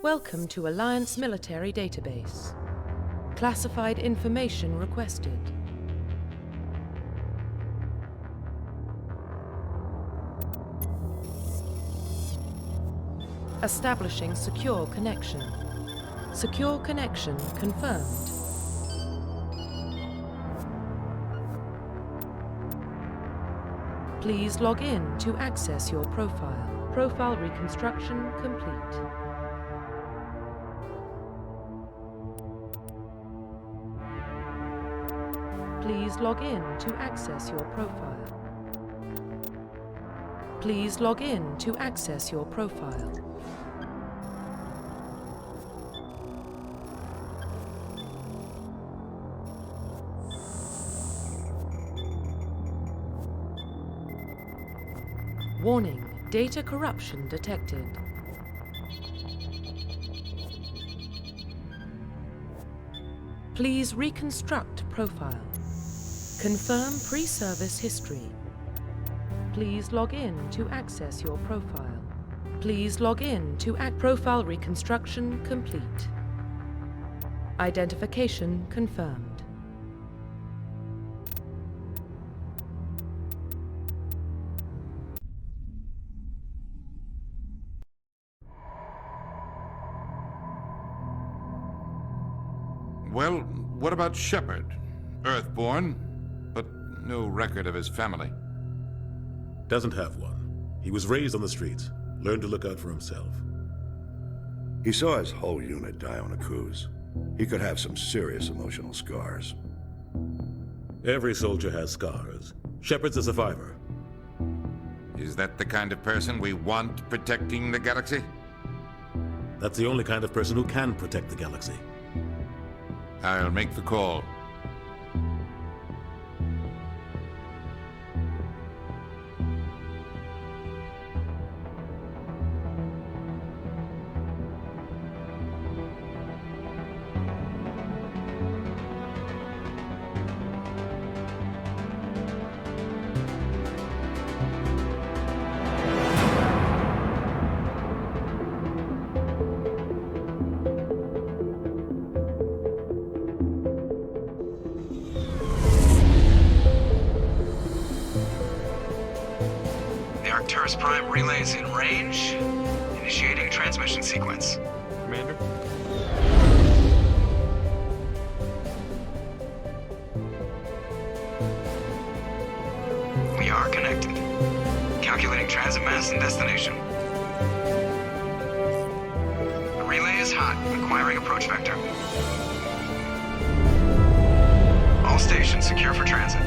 Welcome to Alliance Military Database. Classified information requested. Establishing secure connection. Secure connection confirmed. Please log in to access your profile. Profile reconstruction complete. Please log in to access your profile. Please log in to access your profile. Warning, data corruption detected. Please reconstruct profile. Confirm pre-service history. Please log in to access your profile. Please log in to profile reconstruction complete. Identification confirmed. Well, what about Shepard? Earthborn, but no record of his family. Doesn't have one. He was raised on the streets, learned to look out for himself. He saw his whole unit die on a cruise. He could have some serious emotional scars. Every soldier has scars. Shepard's a survivor. Is that the kind of person we want protecting the galaxy? That's the only kind of person who can protect the galaxy. I'll make the call. The Arcturus Prime relay is in range. Initiating transmission sequence. Commander? We are connected. Calculating transit mass and destination. The relay is hot, acquiring approach vector. All stations secure for transit.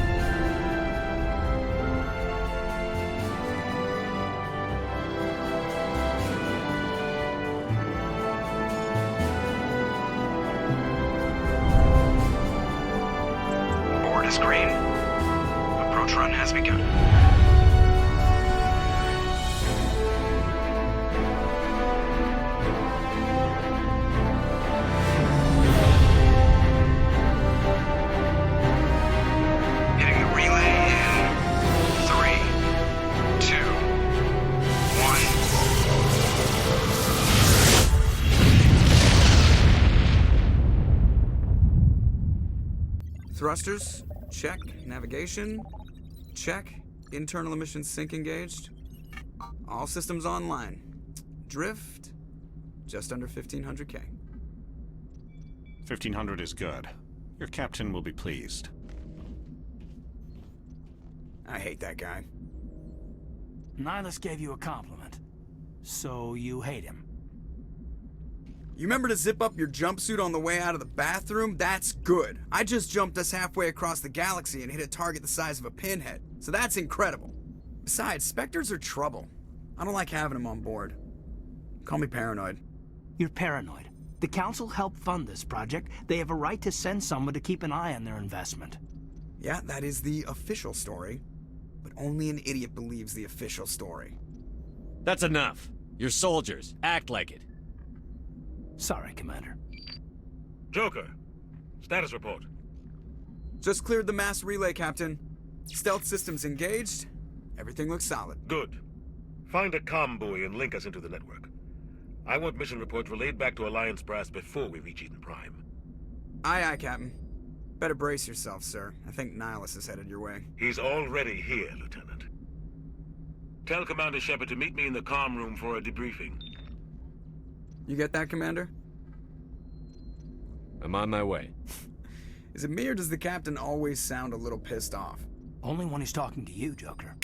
Board is green. Approach run has begun. Hitting the relay in 3, 2, 1. Thrusters, check. Navigation, check. Internal emissions sync engaged. All systems online. Drift, just under 1,500K. 1,500 is good. Your captain will be pleased. I hate that guy. Nihilus gave you a compliment. So you hate him. You remember to zip up your jumpsuit on the way out of the bathroom? That's good. I just jumped us halfway across the galaxy and hit a target the size of a pinhead. So that's incredible. Besides, Spectres are trouble. I don't like having them on board. Call me paranoid. You're paranoid. The Council helped fund this project. They have a right to send someone to keep an eye on their investment. Yeah, that is the official story. But only an idiot believes the official story. That's enough. You're soldiers. Act like it. Sorry, Commander. Joker, status report. Just cleared the mass relay, Captain. Stealth systems engaged. Everything looks solid. Good. Find a comm buoy and link us into the network. I want mission reports relayed back to Alliance Brass before we reach Eden Prime. Aye, aye, Captain. Better brace yourself, sir. I think Nihilus is headed your way. He's already here, Lieutenant. Tell Commander Shepard to meet me in the comm room for a debriefing. You get that, Commander? I'm on my way. Is it me or does the Captain always sound a little pissed off? Only when he's talking to you, Joker.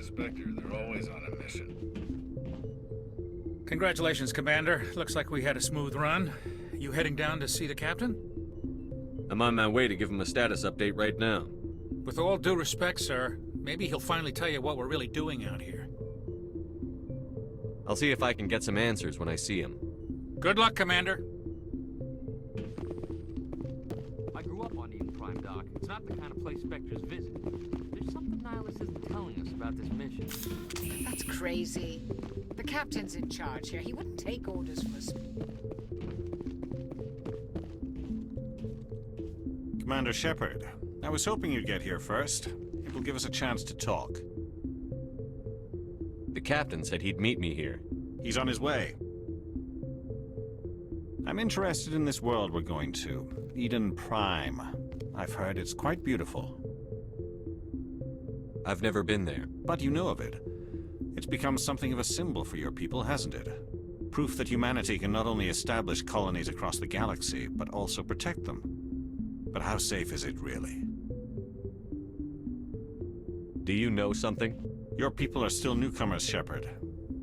Spectre, they're always on a mission. Congratulations, Commander. Looks like we had a smooth run. You heading down to see the captain? I'm on my way to give him a status update right now. With all due respect, sir, maybe he'll finally tell you what we're really doing out here. I'll see if I can get some answers when I see him. Good luck, Commander. I grew up on Eden Prime, Doc. It's not the kind of place Spectres visit. There's something Nihilus isn't telling us about this mission. That's crazy. The captain's in charge here. He wouldn't take orders from us. Commander Shepard, I was hoping you'd get here first. It will give us a chance to talk. The captain said he'd meet me here. He's on his way. I'm interested in this world we're going to. Eden Prime. I've heard it's quite beautiful. I've never been there. But you know of it. It's become something of a symbol for your people, hasn't it? Proof that humanity can not only establish colonies across the galaxy, but also protect them. But how safe is it, really? Do you know something? Your people are still newcomers, Shepard.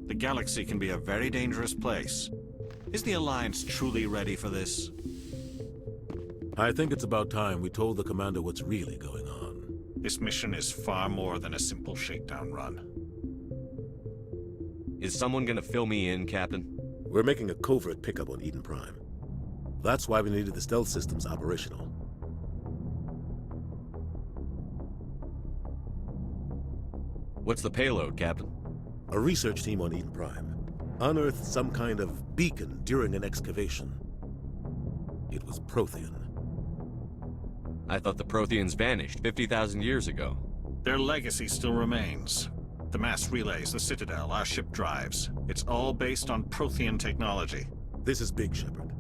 The galaxy can be a very dangerous place. Is the Alliance truly ready for this? I think it's about time we told the Commander what's really going on. This mission is far more than a simple shakedown run. Is someone gonna fill me in, Captain? We're making a covert pickup on Eden Prime. That's why we needed the stealth systems operational. What's the payload, Captain? A research team on Eden Prime unearthed some kind of beacon during an excavation. It was Prothean. I thought the Protheans vanished 50,000 years ago. Their legacy still remains. The mass relays, the Citadel, our ship drives. It's all based on Prothean technology. This is big, Shepard.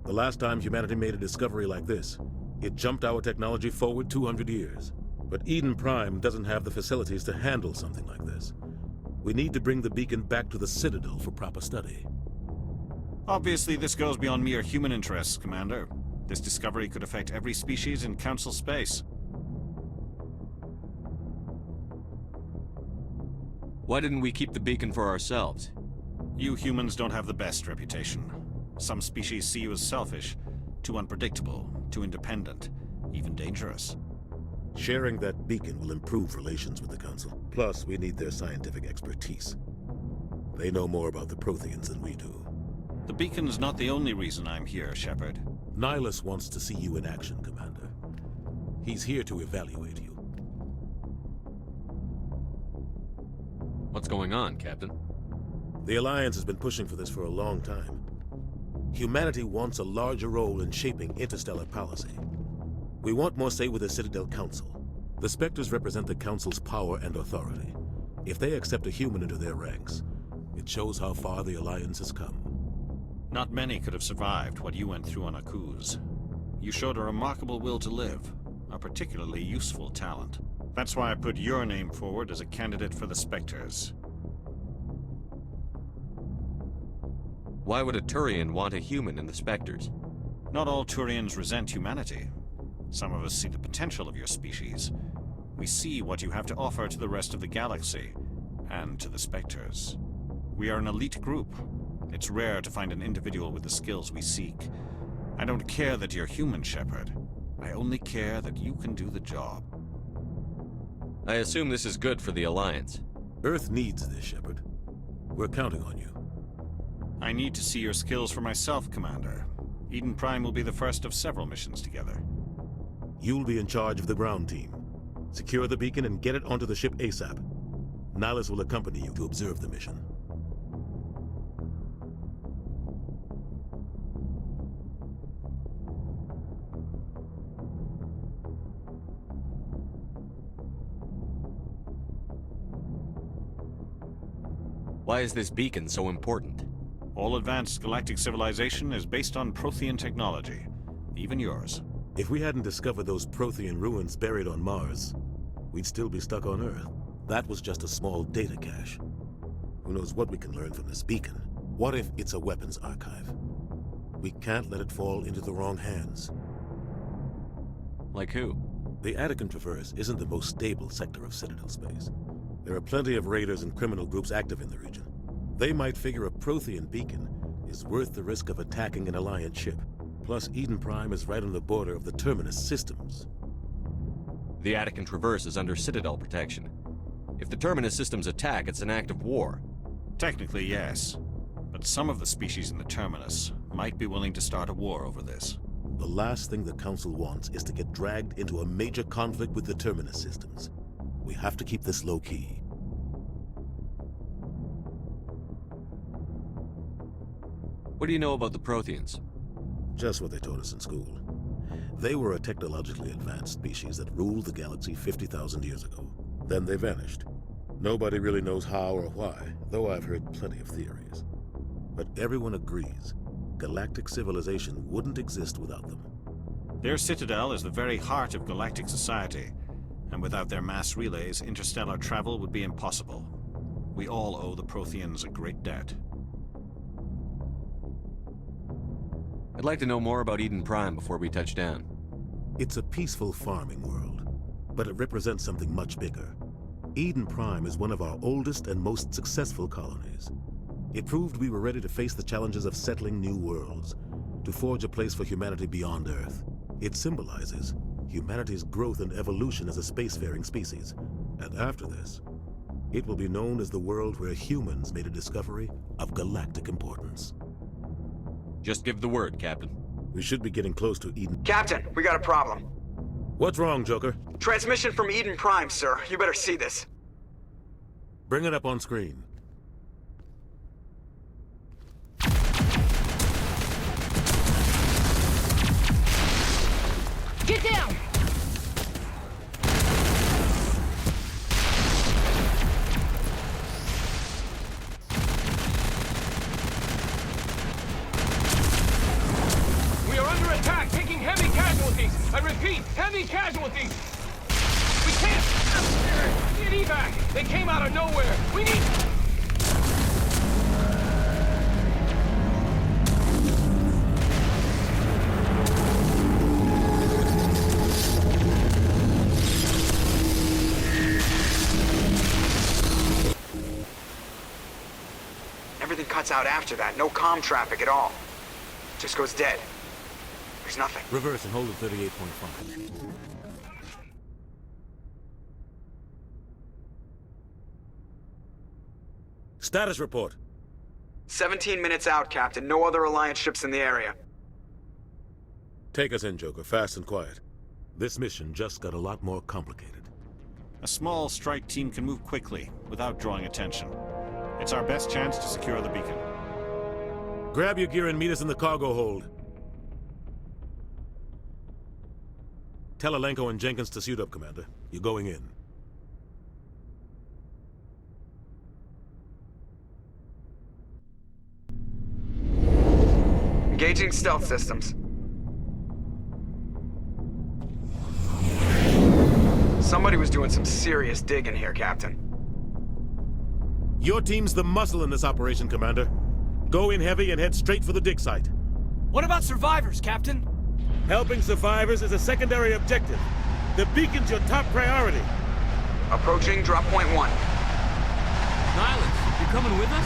The last time humanity made a discovery like this, it jumped our technology forward 200 years. But Eden Prime doesn't have the facilities to handle something like this. We need to bring the beacon back to the Citadel for proper study. Obviously, this goes beyond mere human interests, Commander. This discovery could affect every species in Council space. Why didn't we keep the beacon for ourselves? You humans don't have the best reputation. Some species see you as selfish, too unpredictable, too independent, even dangerous. Sharing that beacon will improve relations with the Council. Plus, we need their scientific expertise. They know more about the Protheans than we do. The beacon's not the only reason I'm here, Shepard. Nihilus wants to see you in action, Commander. He's here to evaluate you. What's going on, Captain? The Alliance has been pushing for this for a long time. Humanity wants a larger role in shaping interstellar policy. We want more say with the Citadel Council. The Spectres represent the Council's power and authority. If they accept a human into their ranks, it shows how far the Alliance has come. Not many could have survived what you went through on Akuz. You showed a remarkable will to live, a particularly useful talent. That's why I put your name forward as a candidate for the Spectres. Why would a Turian want a human in the Spectres? Not all Turians resent humanity. Some of us see the potential of your species. We see what you have to offer to the rest of the galaxy, and to the Spectres. We are an elite group. It's rare to find an individual with the skills we seek. I don't care that you're human, Shepard. I only care that you can do the job. I assume this is good for the Alliance. Earth needs this, Shepard. We're counting on you. I need to see your skills for myself, Commander. Eden Prime will be the first of several missions together. You'll be in charge of the ground team. Secure the beacon and get it onto the ship ASAP. Nihilus will accompany you to observe the mission. Why is this beacon so important? All advanced galactic civilization is based on Prothean technology. Even yours. If we hadn't discovered those Prothean ruins buried on Mars, we'd still be stuck on Earth. That was just a small data cache. Who knows what we can learn from this beacon? What if it's a weapons archive? We can't let it fall into the wrong hands. Like who? The Attican Traverse isn't the most stable sector of Citadel space. There are plenty of raiders and criminal groups active in the region. They might figure a Prothean beacon is worth the risk of attacking an Alliance ship. Plus, Eden Prime is right on the border of the Terminus systems. The Attican Traverse is under Citadel protection. If the Terminus systems attack, it's an act of war. Technically, yes. But some of the species in the Terminus might be willing to start a war over this. The last thing the Council wants is to get dragged into a major conflict with the Terminus systems. We have to keep this low-key. What do you know about the Protheans? Just what they taught us in school. They were a technologically advanced species that ruled the galaxy 50,000 years ago. Then they vanished. Nobody really knows how or why, though I've heard plenty of theories. But everyone agrees galactic civilization wouldn't exist without them. Their citadel is the very heart of galactic society, and without their mass relays, interstellar travel would be impossible. We all owe the Protheans a great debt. I'd like to know more about Eden Prime before we touch down. It's a peaceful farming world, but it represents something much bigger. Eden Prime is one of our oldest and most successful colonies. It proved we were ready to face the challenges of settling new worlds, to forge a place for humanity beyond Earth. It symbolizes humanity's growth and evolution as a spacefaring species. And after this, it will be known as the world where humans made a discovery of galactic importance. Just give the word, Captain. We should be getting close to Eden. Captain, we got a problem. What's wrong, Joker? Transmission from Eden Prime, sir. You better see this. Bring it up on screen. Get down! We are under attack, taking heavy casualties. I repeat, heavy casualties. We can't get evac. They came out of nowhere. We need... Everything cuts out after that. No comm traffic at all. Just goes dead. There's nothing. Reverse and hold at 38.5. Status report. 17 minutes out, Captain. No other Alliance ships in the area. Take us in, Joker, fast and quiet. This mission just got a lot more complicated. A small strike team can move quickly, without drawing attention. It's our best chance to secure the beacon. Grab your gear and meet us in the cargo hold. Tell Alenko and Jenkins to suit up, Commander. You're going in. Engaging stealth systems. Somebody was doing some serious digging here, Captain. Your team's the muscle in this operation, Commander. Go in heavy and head straight for the dig site. What about survivors, Captain? Helping survivors is a secondary objective. The beacon's your top priority. Approaching drop point 1. Nihilus, you coming with us?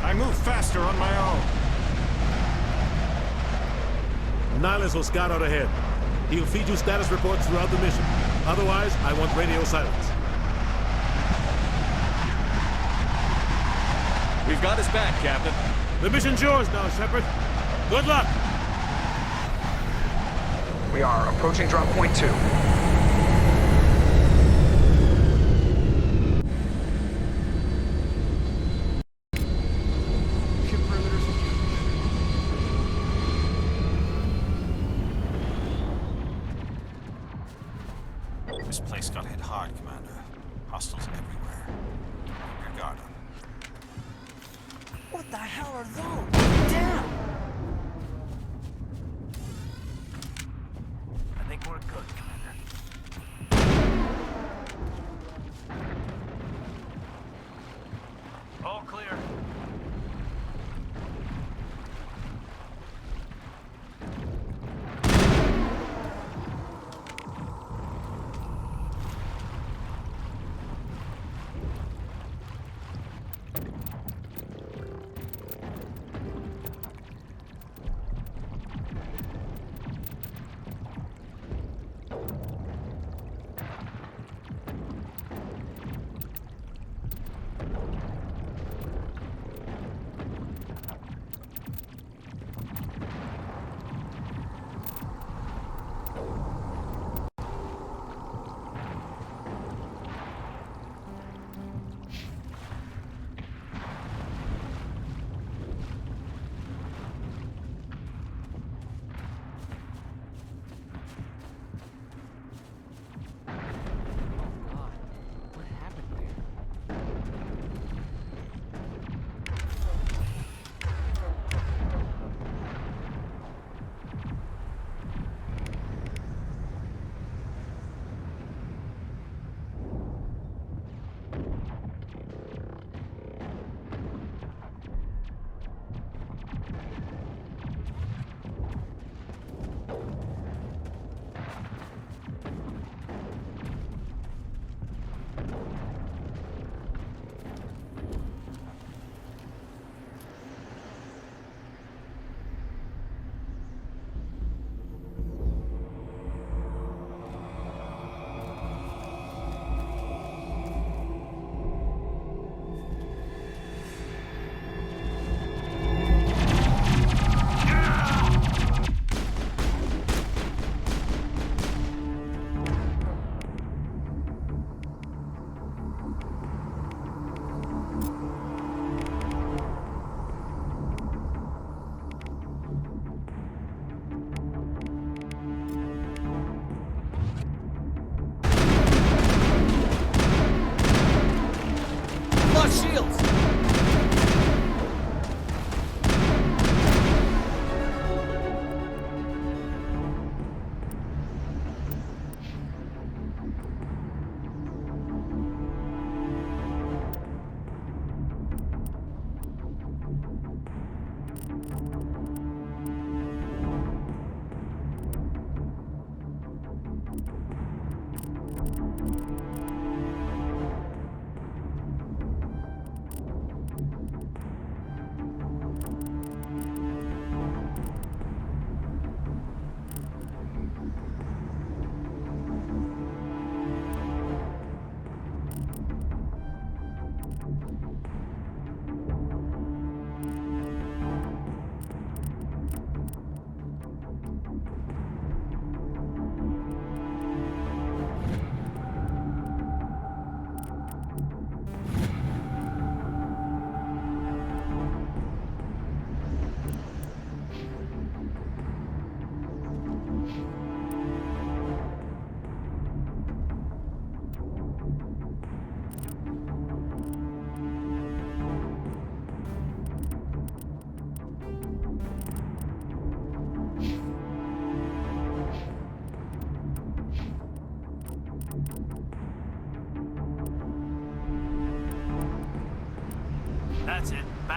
I move faster on my own. Nihilus will scout out ahead. He'll feed you status reports throughout the mission. Otherwise, I want radio silence. We've got his back, Captain. The mission's yours now, Shepard. Good luck! We are approaching drop point 2. This place got hit hard, Commander. Hostiles everywhere. Keep your guard up. What the hell are those? Get down! I think we're good, Commander. All clear.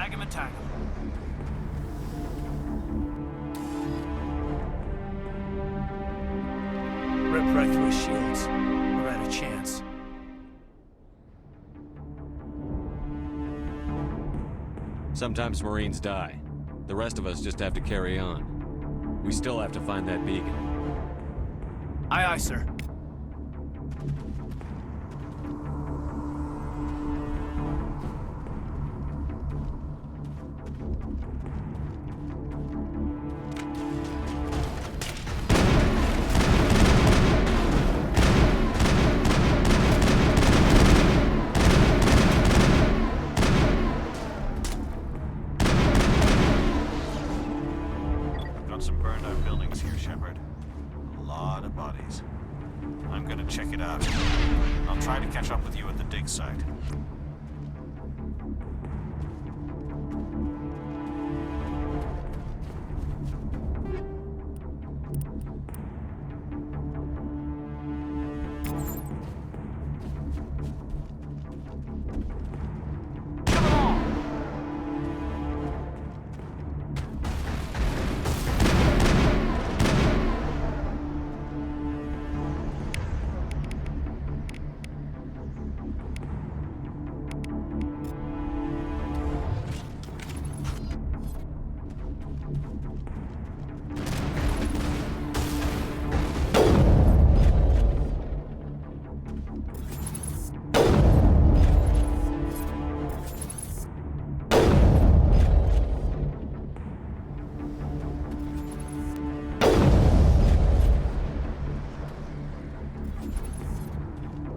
Tag him and tag him. Rip right through his shields. We're at a chance. Sometimes Marines die. The rest of us just have to carry on. We still have to find that beacon. Aye, aye, sir. Got some burned out buildings here, Shepard. A lot of bodies. I'm gonna check it out. I'll try to catch up with you at the dig site.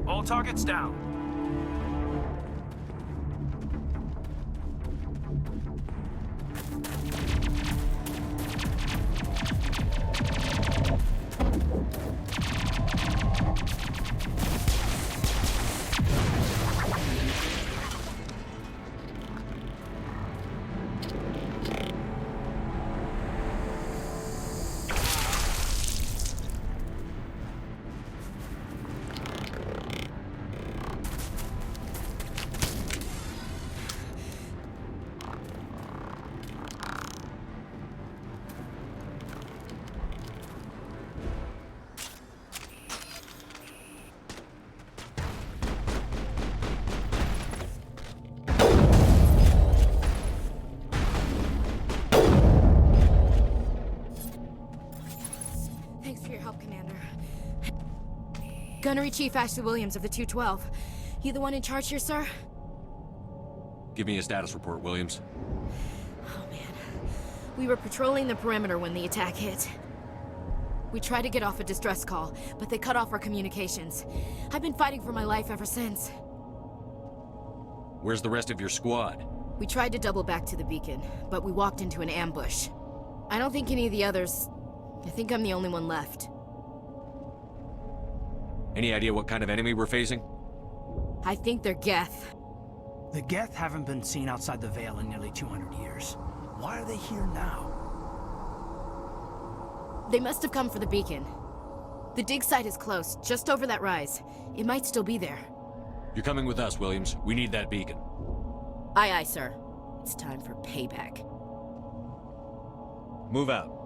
All targets down. Gunnery Chief Ashley Williams of the 212. You the one in charge here, sir? Give me a status report, Williams. Oh, man. We were patrolling the perimeter when the attack hit. We tried to get off a distress call, but they cut off our communications. I've been fighting for my life ever since. Where's the rest of your squad? We tried to double back to the beacon, but we walked into an ambush. I don't think any of the others... I think I'm the only one left. Any idea what kind of enemy we're facing? I think they're Geth. The Geth haven't been seen outside the Veil in nearly 200 years. Why are they here now? They must have come for the beacon. The dig site is close, just over that rise. It might still be there. You're coming with us, Williams. We need that beacon. Aye, aye, sir. It's time for payback. Move out.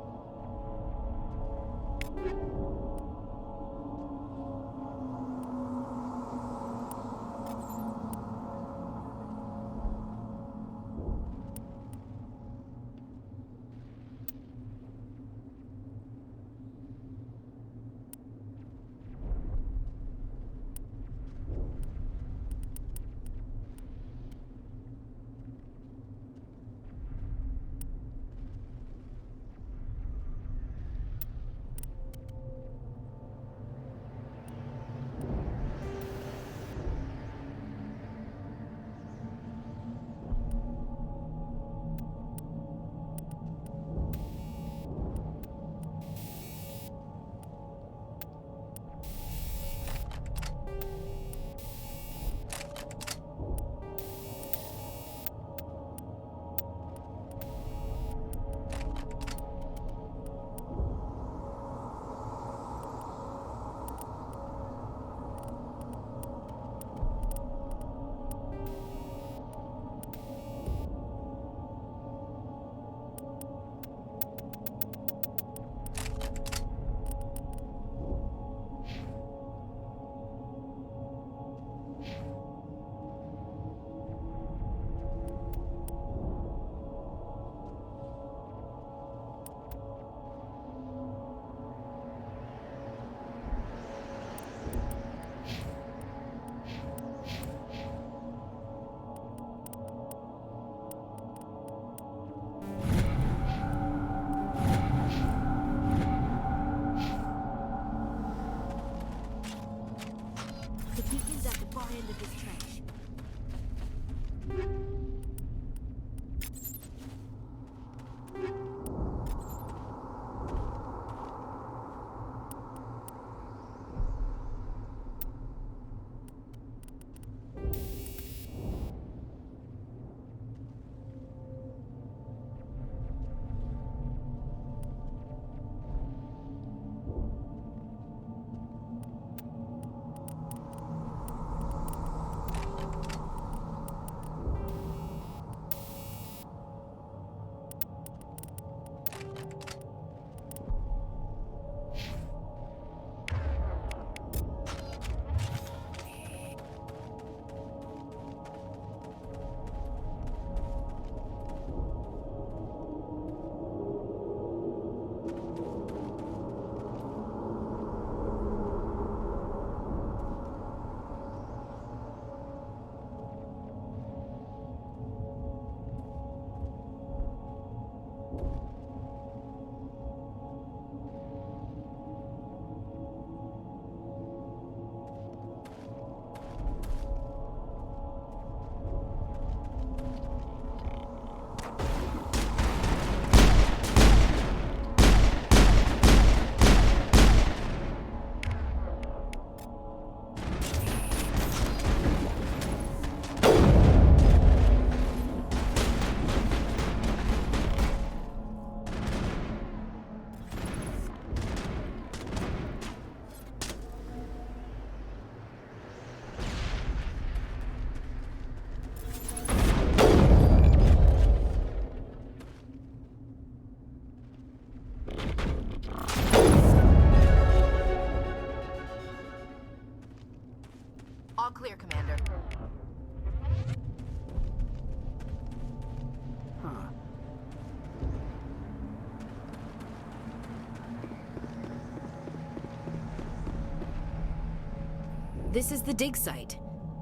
This is the dig site.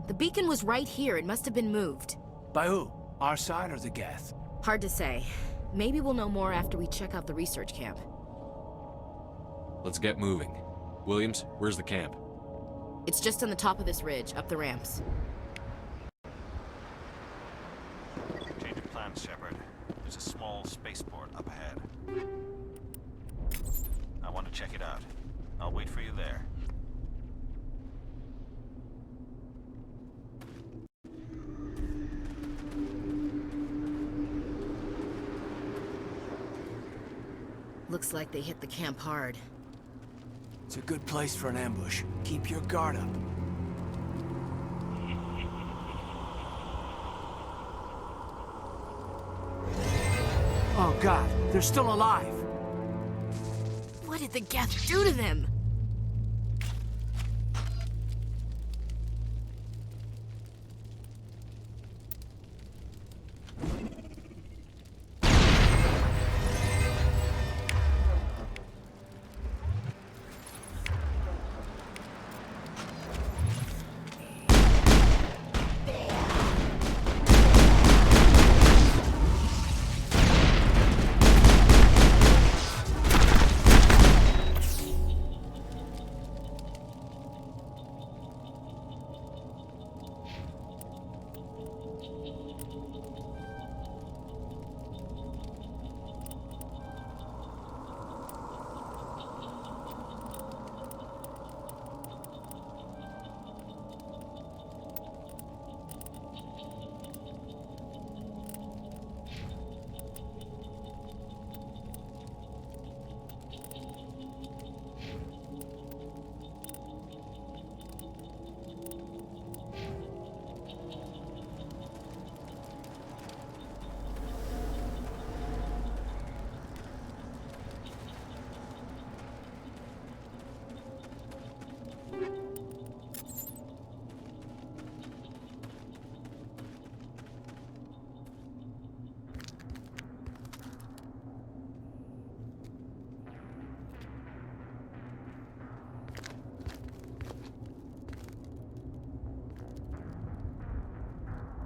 The beacon was right here. It must have been moved. By who? Our side or the Geth? Hard to say. Maybe we'll know more after we check out the research camp. Let's get moving. Williams, where's the camp? It's just on the top of this ridge, up the ramps. Change of plans, Shepard. There's a small spaceport up ahead. I want to check it out. I'll wait for you there. Looks like they hit the camp hard. It's a good place for an ambush. Keep your guard up. Oh God, they're still alive! What did the Geth do to them?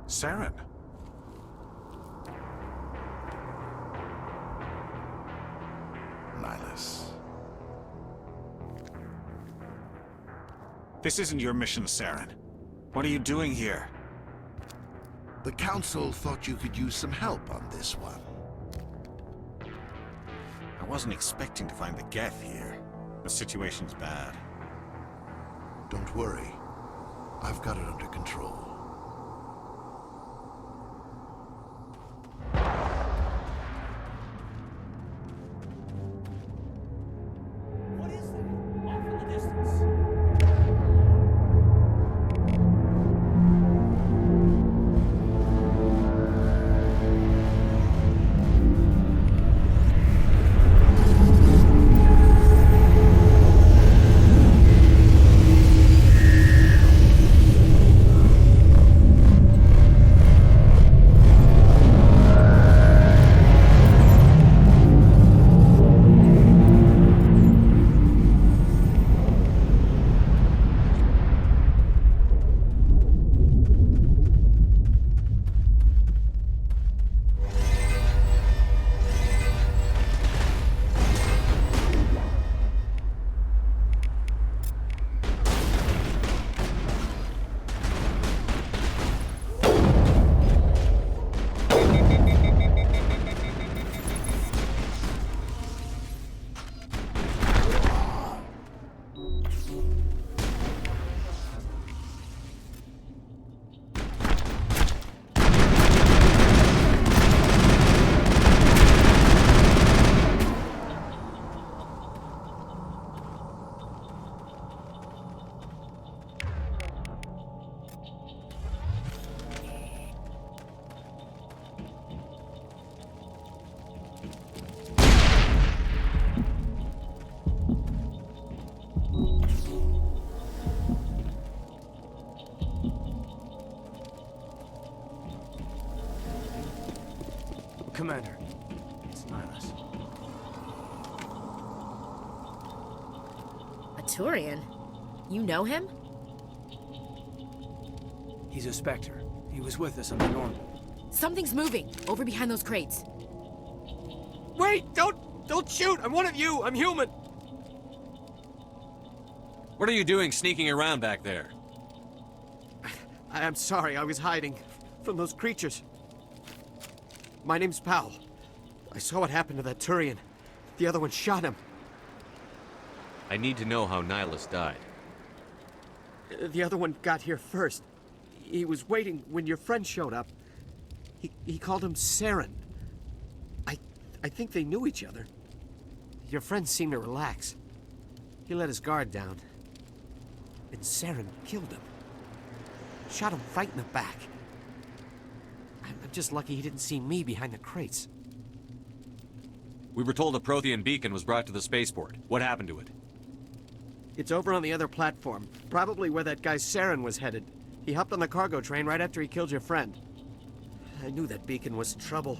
Saren. Nihlus. This isn't your mission, Saren. What are you doing here? The Council thought you could use some help on this one. I wasn't expecting to find the Geth here. The situation's bad. Don't worry. I've got it under control. Commander, it's Nihlus. A Turian? You know him? He's a Spectre. He was with us on the normal. Something's moving, over behind those crates. Wait! Don't shoot! I'm one of you! I'm human! What are you doing sneaking around back there? I'm sorry, I was hiding from those creatures. My name's Powell. I saw what happened to that Turian. The other one shot him. I need to know how Nihilus died. The other one got here first. He was waiting when your friend showed up. He called him Saren. I think they knew each other. Your friend seemed to relax. He let his guard down. And Saren killed him. Shot him right in the back. I'm just lucky he didn't see me behind the crates. We were told a Prothean beacon was brought to the spaceport. What happened to it? It's over on the other platform. Probably where that guy Saren was headed. He hopped on the cargo train right after he killed your friend. I knew that beacon was trouble.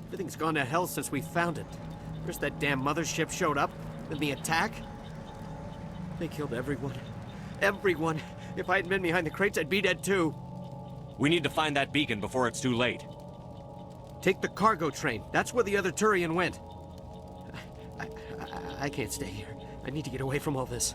Everything's gone to hell since we found it. First that damn mothership showed up, then the attack. They killed everyone. Everyone. If I hadn't been behind the crates, I'd be dead too. We need to find that beacon before it's too late. Take the cargo train. That's where the other Turian went. I can't stay here. I need to get away from all this.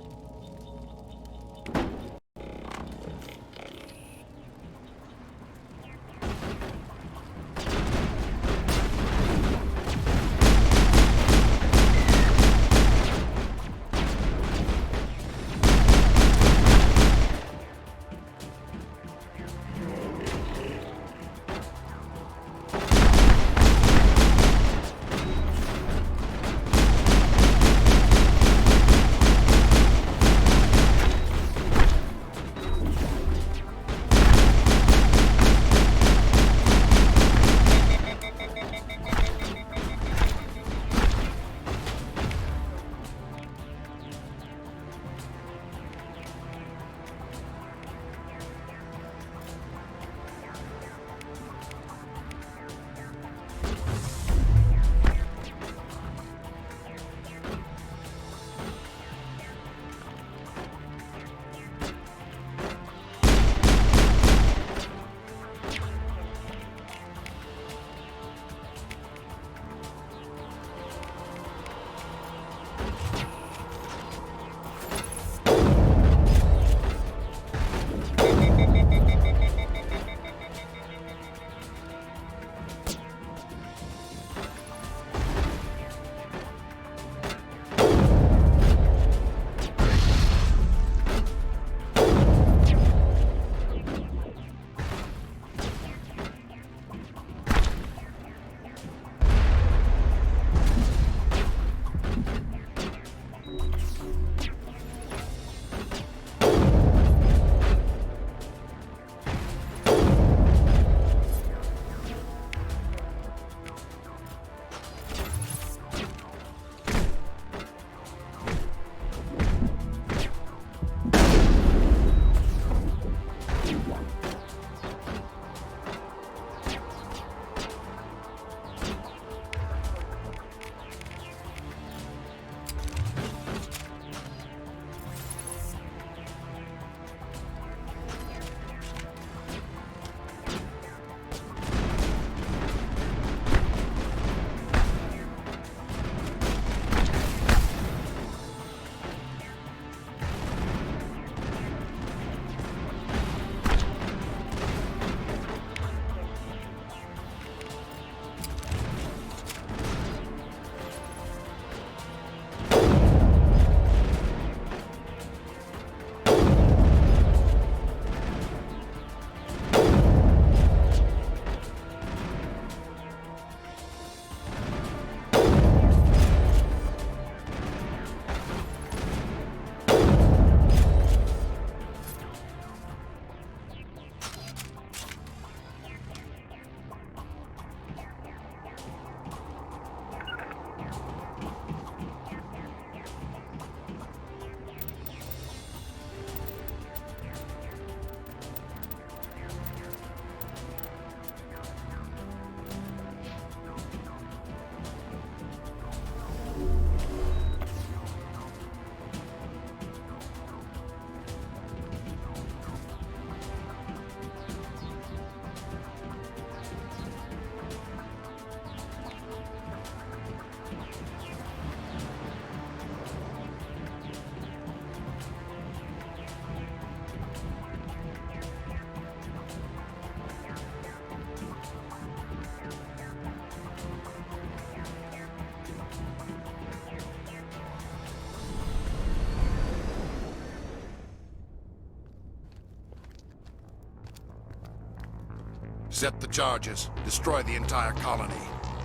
Set the charges. Destroy the entire colony.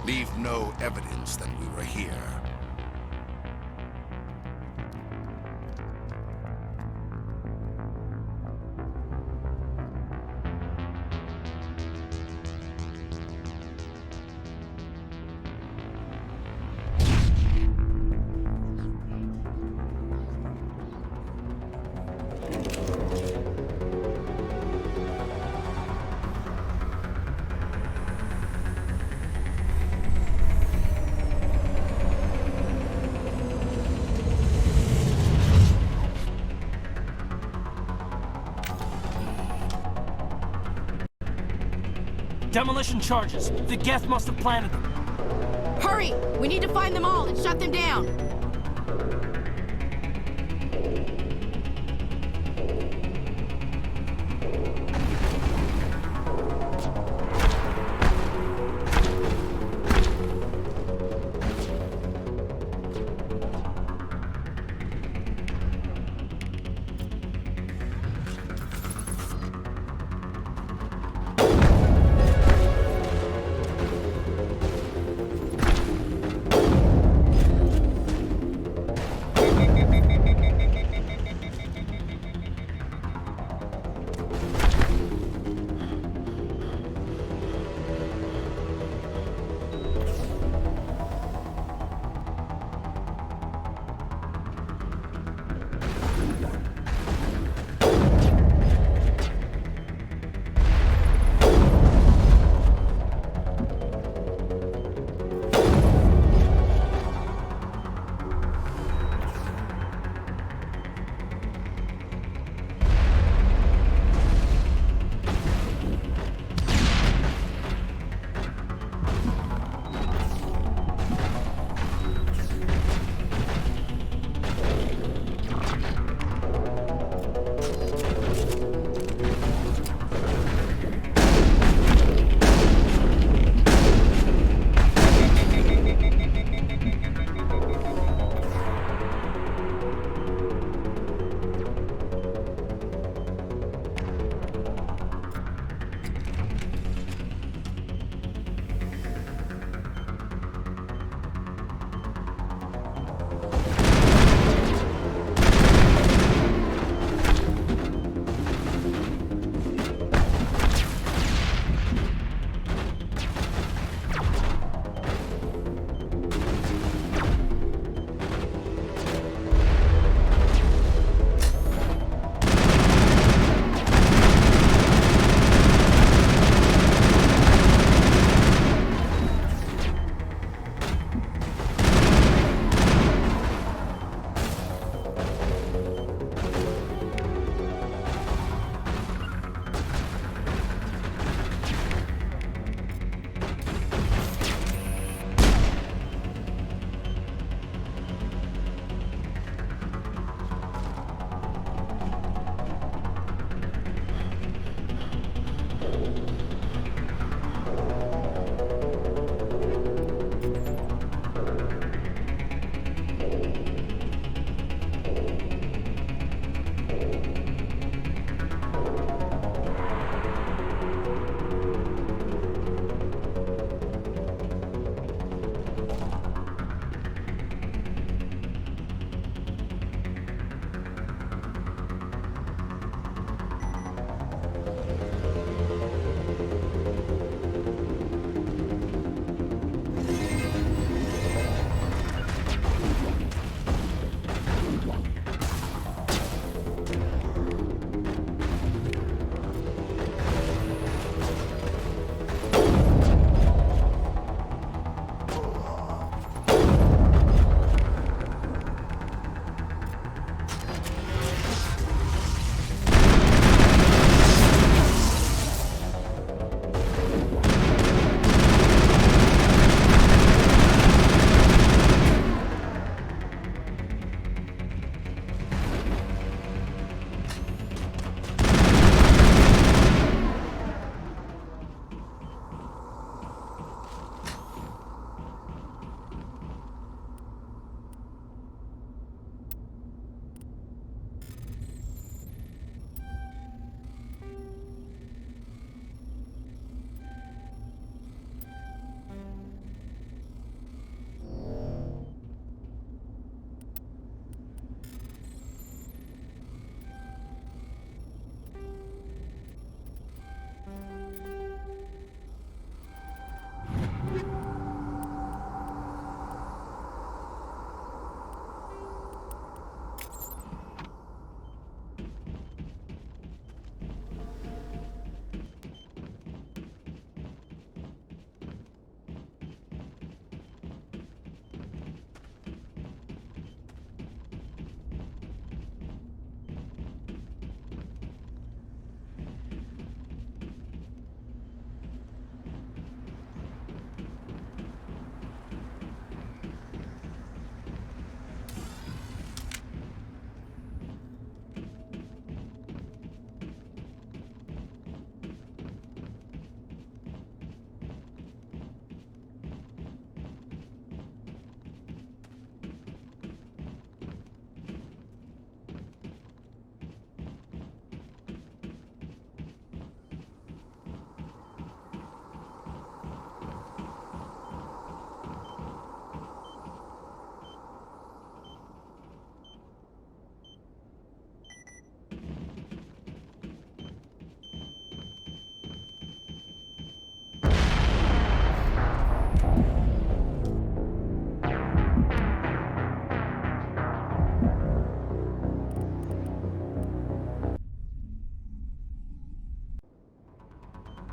Leave no evidence that we were here. Demolition charges. The Geth must have planted them. Hurry! We need to find them all and shut them down!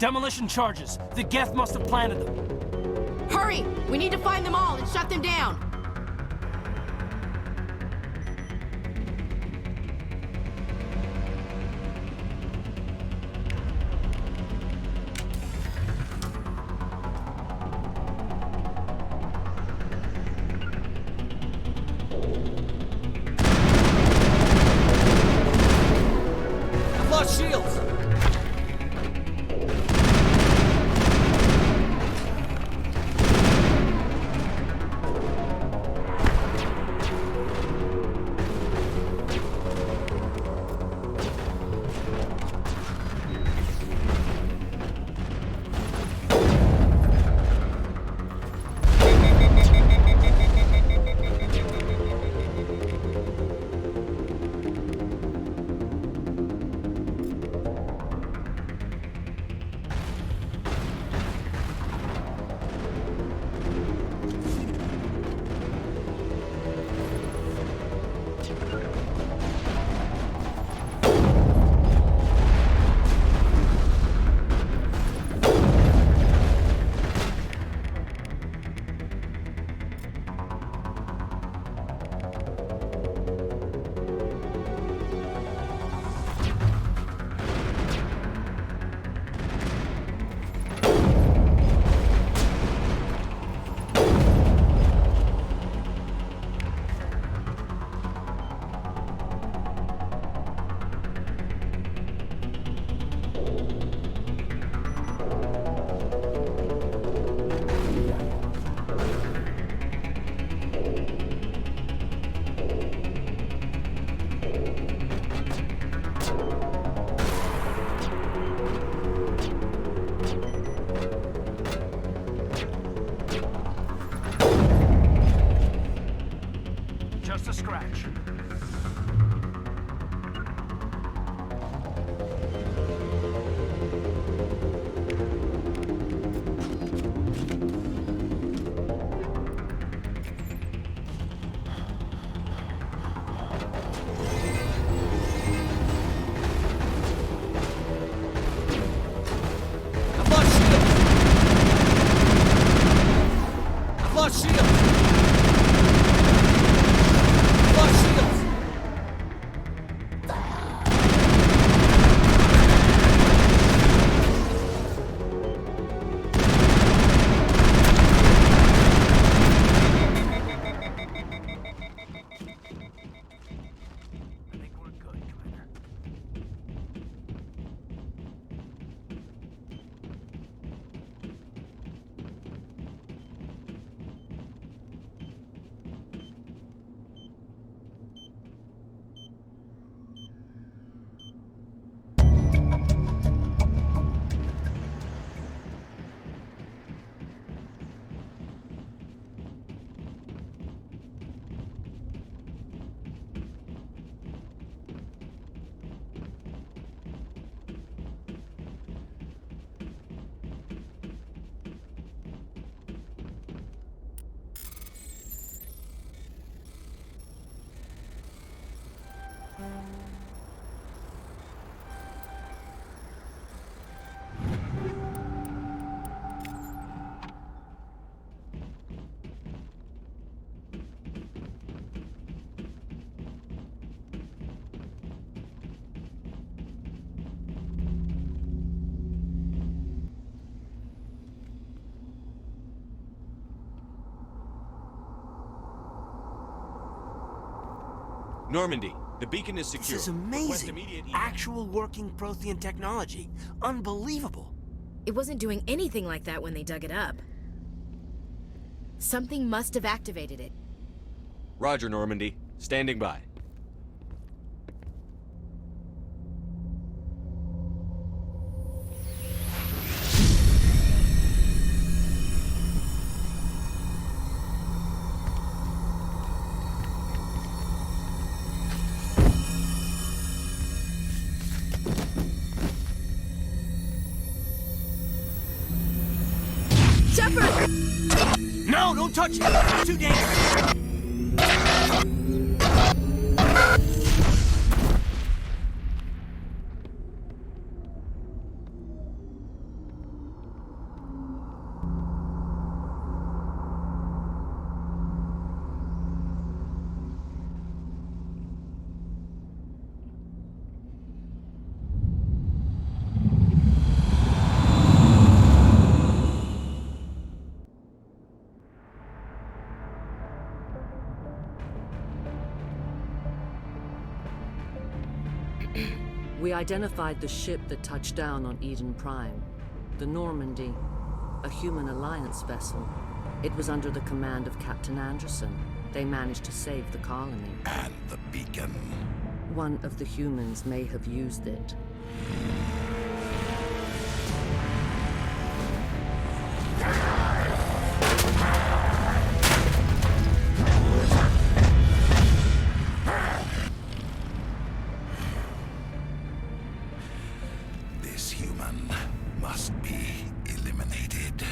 Demolition charges. The Geth must have planted them. Hurry! We need to find them all and shut them down! I've lost shields! Just a scratch. I've lost shields! Normandy, the beacon is secure. This is Request amazing. immediate Actual working Prothean technology. Unbelievable. It wasn't doing anything like that when they dug it up. Something must have activated it. Roger, Normandy. Standing by. Shepard! No, don't touch it! It's too dangerous! We identified the ship that touched down on Eden Prime. The Normandy. A human alliance vessel. It was under the command of Captain Anderson. They managed to save the colony. And the beacon. One of the humans may have used it. This human must be eliminated.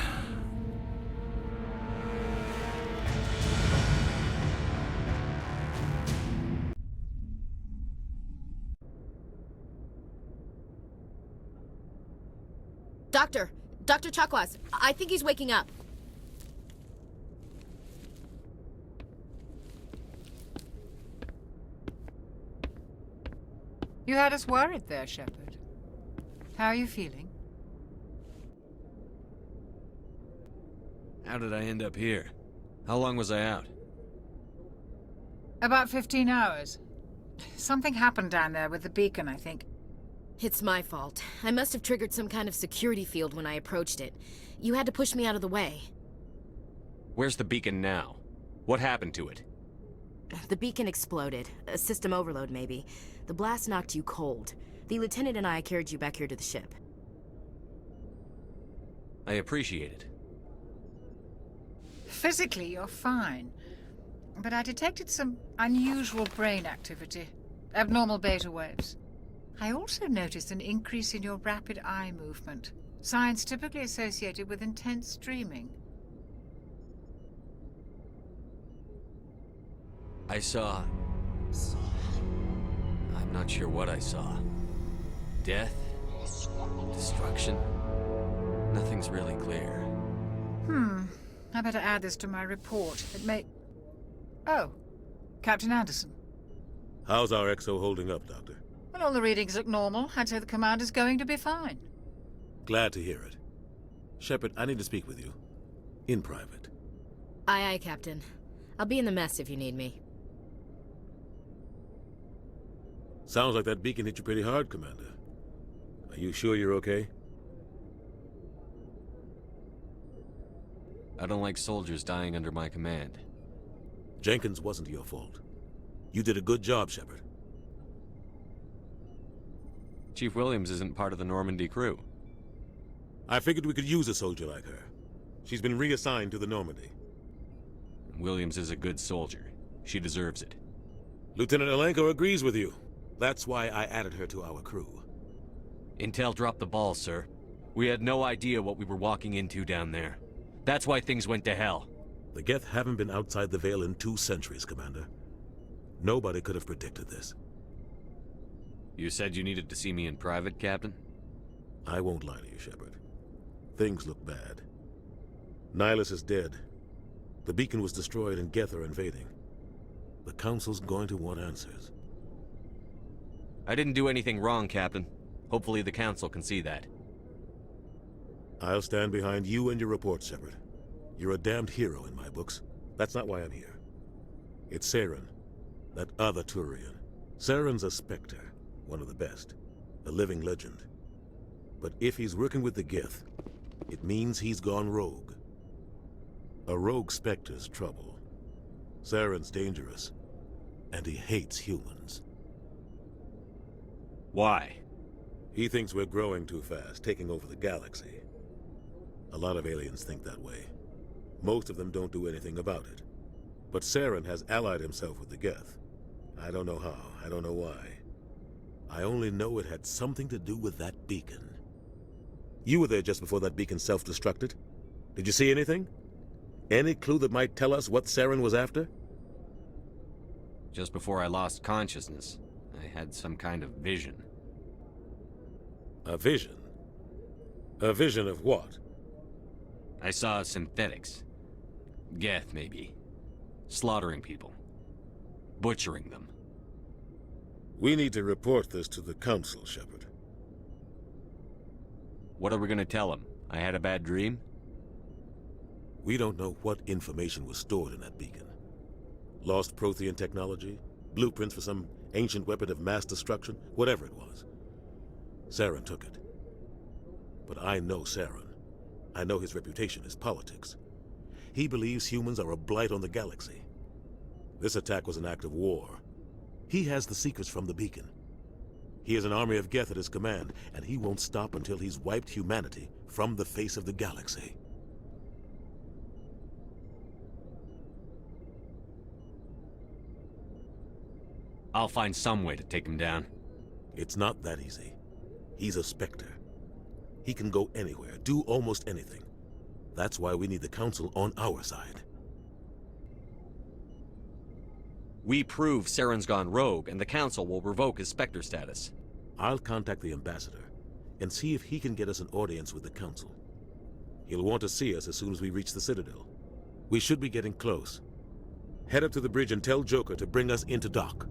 Dr. Chakwas, I think he's waking up. You had us worried there, Shepard. How are you feeling? How did I end up here? How long was I out? About 15 hours. Something happened down there with the beacon, I think. It's my fault. I must have triggered some kind of security field when I approached it. You had to push me out of the way. Where's the beacon now? What happened to it? The beacon exploded. A system overload, maybe. The blast knocked you cold. The lieutenant and I carried you back here to the ship. I appreciate it. Physically, you're fine. But I detected some unusual brain activity. Abnormal beta waves. I also noticed an increase in your rapid eye movement. Signs typically associated with intense dreaming. I saw... I'm not sure what I saw. Death? Destruction? Nothing's really clear. I better add this to my report. It may... Oh, Captain Anderson. How's our XO holding up, Doctor? Well, all the readings look normal. I'd say the commander's going to be fine. Glad to hear it. Shepard, I need to speak with you. In private. Aye, aye, Captain. I'll be in the mess if you need me. Sounds like that beacon hit you pretty hard, Commander. Are you sure you're okay? I don't like soldiers dying under my command. Jenkins wasn't your fault. You did a good job, Shepard. Chief Williams isn't part of the Normandy crew. I figured we could use a soldier like her. She's been reassigned to the Normandy. Williams is a good soldier. She deserves it. Lieutenant Alenko agrees with you. That's why I added her to our crew. Intel dropped the ball, sir. We had no idea what we were walking into down there. That's why things went to hell. The Geth haven't been outside the Veil in 2 centuries, Commander. Nobody could have predicted this. You said you needed to see me in private, Captain? I won't lie to you, Shepard. Things look bad. Nihilus is dead. The beacon was destroyed and Geth are invading. The Council's going to want answers. I didn't do anything wrong, Captain. Hopefully the Council can see that. I'll stand behind you and your report, Shepard. You're a damned hero in my books. That's not why I'm here. It's Saren, that other Turian. Saren's a Spectre, one of the best, a living legend. But if he's working with the Geth, it means he's gone rogue. A rogue Spectre's trouble. Saren's dangerous, and he hates humans. Why? He thinks we're growing too fast, taking over the galaxy. A lot of aliens think that way. Most of them don't do anything about it. But Saren has allied himself with the Geth. I don't know how, I don't know why. I only know it had something to do with that beacon. You were there just before that beacon self-destructed. Did you see anything? Any clue that might tell us what Saren was after? Just before I lost consciousness, I had some kind of vision. A vision? A vision of what? I saw synthetics. Geth, maybe. Slaughtering people. Butchering them. We need to report this to the Council, Shepard. What are we gonna tell them? I had a bad dream? We don't know what information was stored in that beacon. Lost Prothean technology? Blueprints for some ancient weapon of mass destruction, whatever it was. Saren took it. But I know Saren. I know his reputation is politics. He believes humans are a blight on the galaxy. This attack was an act of war. He has the secrets from the beacon. He has an army of Geth at his command, and he won't stop until he's wiped humanity from the face of the galaxy. I'll find some way to take him down. It's not that easy. He's a Spectre. He can go anywhere, do almost anything. That's why we need the Council on our side. We prove Saren's gone rogue, and the Council will revoke his Spectre status. I'll contact the Ambassador and see if he can get us an audience with the Council. He'll want to see us as soon as we reach the Citadel. We should be getting close. Head up to the bridge and tell Joker to bring us into dock.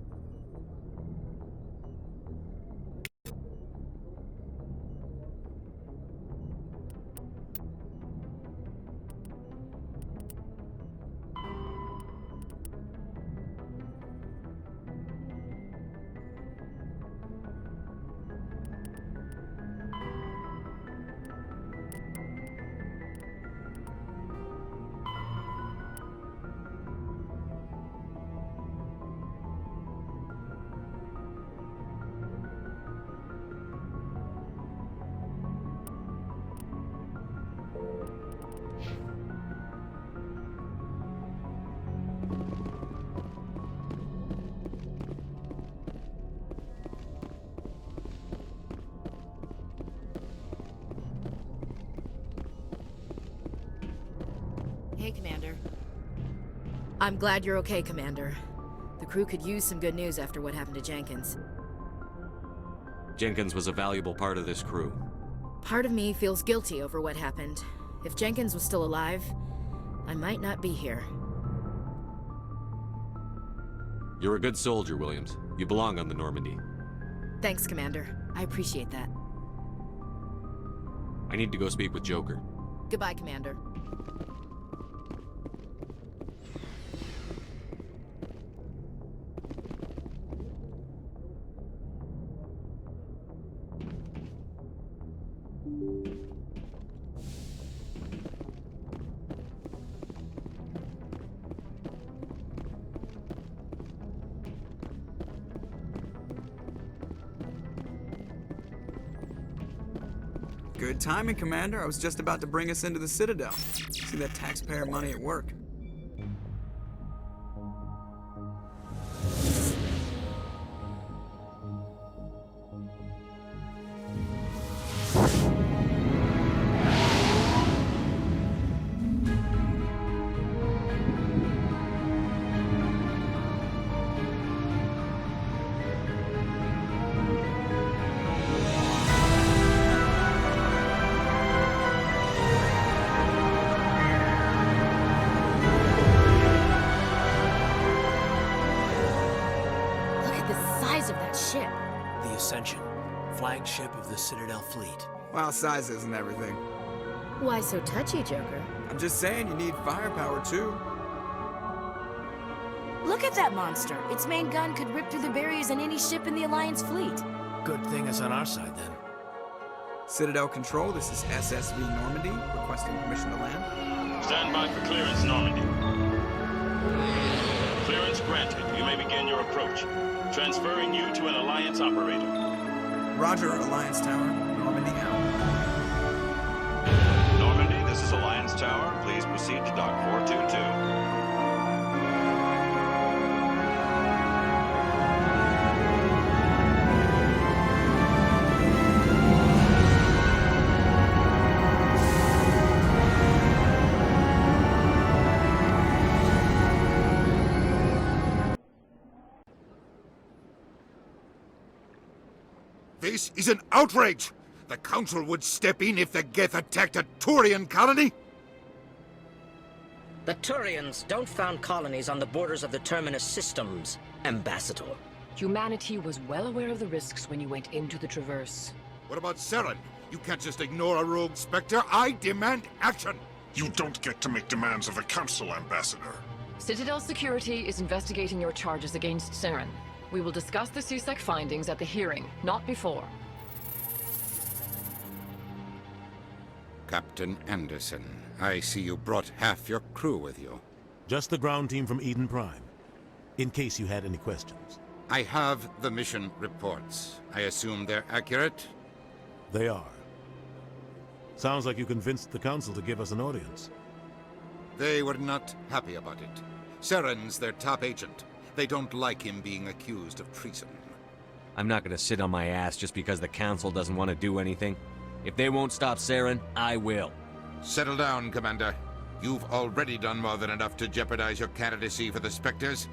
Hey, Commander. I'm glad you're okay, Commander. The crew could use some good news after what happened to Jenkins. Jenkins was a valuable part of this crew. Part of me feels guilty over what happened. If Jenkins was still alive, I might not be here. You're a good soldier, Williams. You belong on the Normandy. Thanks, Commander. I appreciate that. I need to go speak with Joker. Goodbye, Commander. Good timing, Commander. I was just about to bring us into the Citadel. See that taxpayer money at work. Flagship of the Citadel fleet. Well, size isn't everything. Why so touchy, Joker? I'm just saying you need firepower, too. Look at that monster. Its main gun could rip through the barriers in any ship in the Alliance fleet. Good thing it's on our side, then. Citadel Control, this is SSV Normandy, requesting permission to land. Stand by for clearance, Normandy. Clearance granted. You may begin your approach. Transferring you to an Alliance operator. Roger, Alliance Tower. Normandy out. Normandy, this is Alliance Tower. Please proceed to Dock 422. This is an outrage! The Council would step in if the Geth attacked a Turian colony? The Turians don't found colonies on the borders of the Terminus systems, Ambassador. Humanity was well aware of the risks when you went into the Traverse. What about Saren? You can't just ignore a rogue Spectre. I demand action! You don't get to make demands of the Council, Ambassador. Citadel Security is investigating your charges against Saren. We will discuss the CSEC findings at the hearing, not before. Captain Anderson, I see you brought half your crew with you. Just the ground team from Eden Prime, in case you had any questions. I have the mission reports. I assume they're accurate? They are. Sounds like you convinced the Council to give us an audience. They were not happy about it. Saren's their top agent. They don't like him being accused of treason. I'm not gonna sit on my ass just because the Council doesn't want to do anything. If they won't stop Saren, I will. Settle down, Commander. You've already done more than enough to jeopardize your candidacy for the Spectres.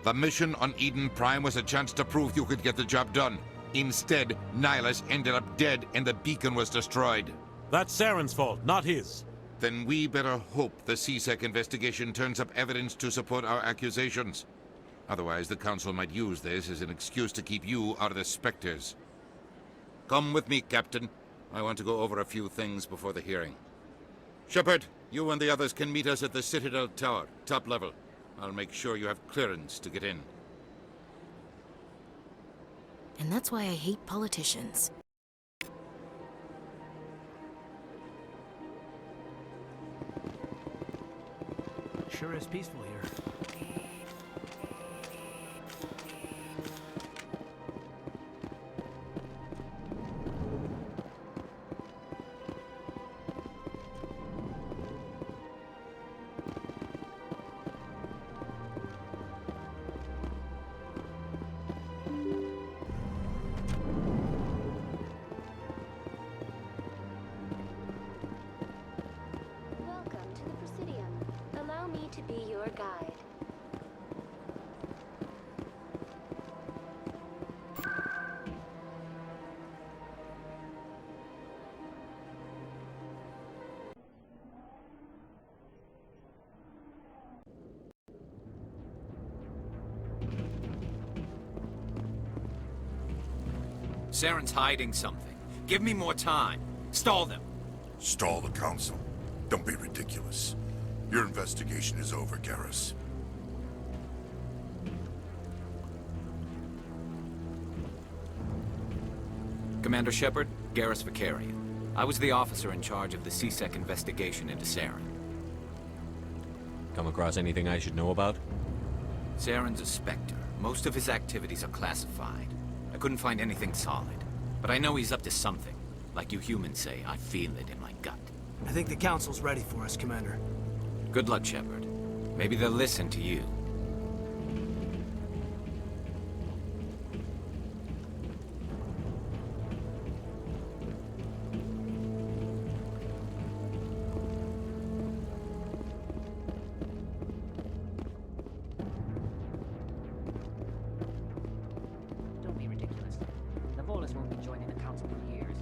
The mission on Eden Prime was a chance to prove you could get the job done. Instead, Nihilus ended up dead and the beacon was destroyed. That's Saren's fault, not his. Then we better hope the CSEC investigation turns up evidence to support our accusations. Otherwise, the Council might use this as an excuse to keep you out of the Spectres. Come with me, Captain. I want to go over a few things before the hearing. Shepard, you and the others can meet us at the Citadel Tower, top level. I'll make sure you have clearance to get in. And that's why I hate politicians. Sure is peaceful here. Welcome to the Presidium. Allow me to be your guide. Saren's hiding something. Give me more time. Stall them. Stall the Council? Don't be ridiculous. Your investigation is over, Garrus. Commander Shepard, Garrus Vakarian. I was the officer in charge of the CSEC investigation into Saren. Come across anything I should know about? Saren's a Spectre. Most of his activities are classified. I couldn't find anything solid. But I know he's up to something. Like you humans say, I feel it in my gut. I think the Council's ready for us, Commander. Good luck, Shepard. Maybe they'll listen to you. Don't be ridiculous. The Volus won't be joining the Council for years.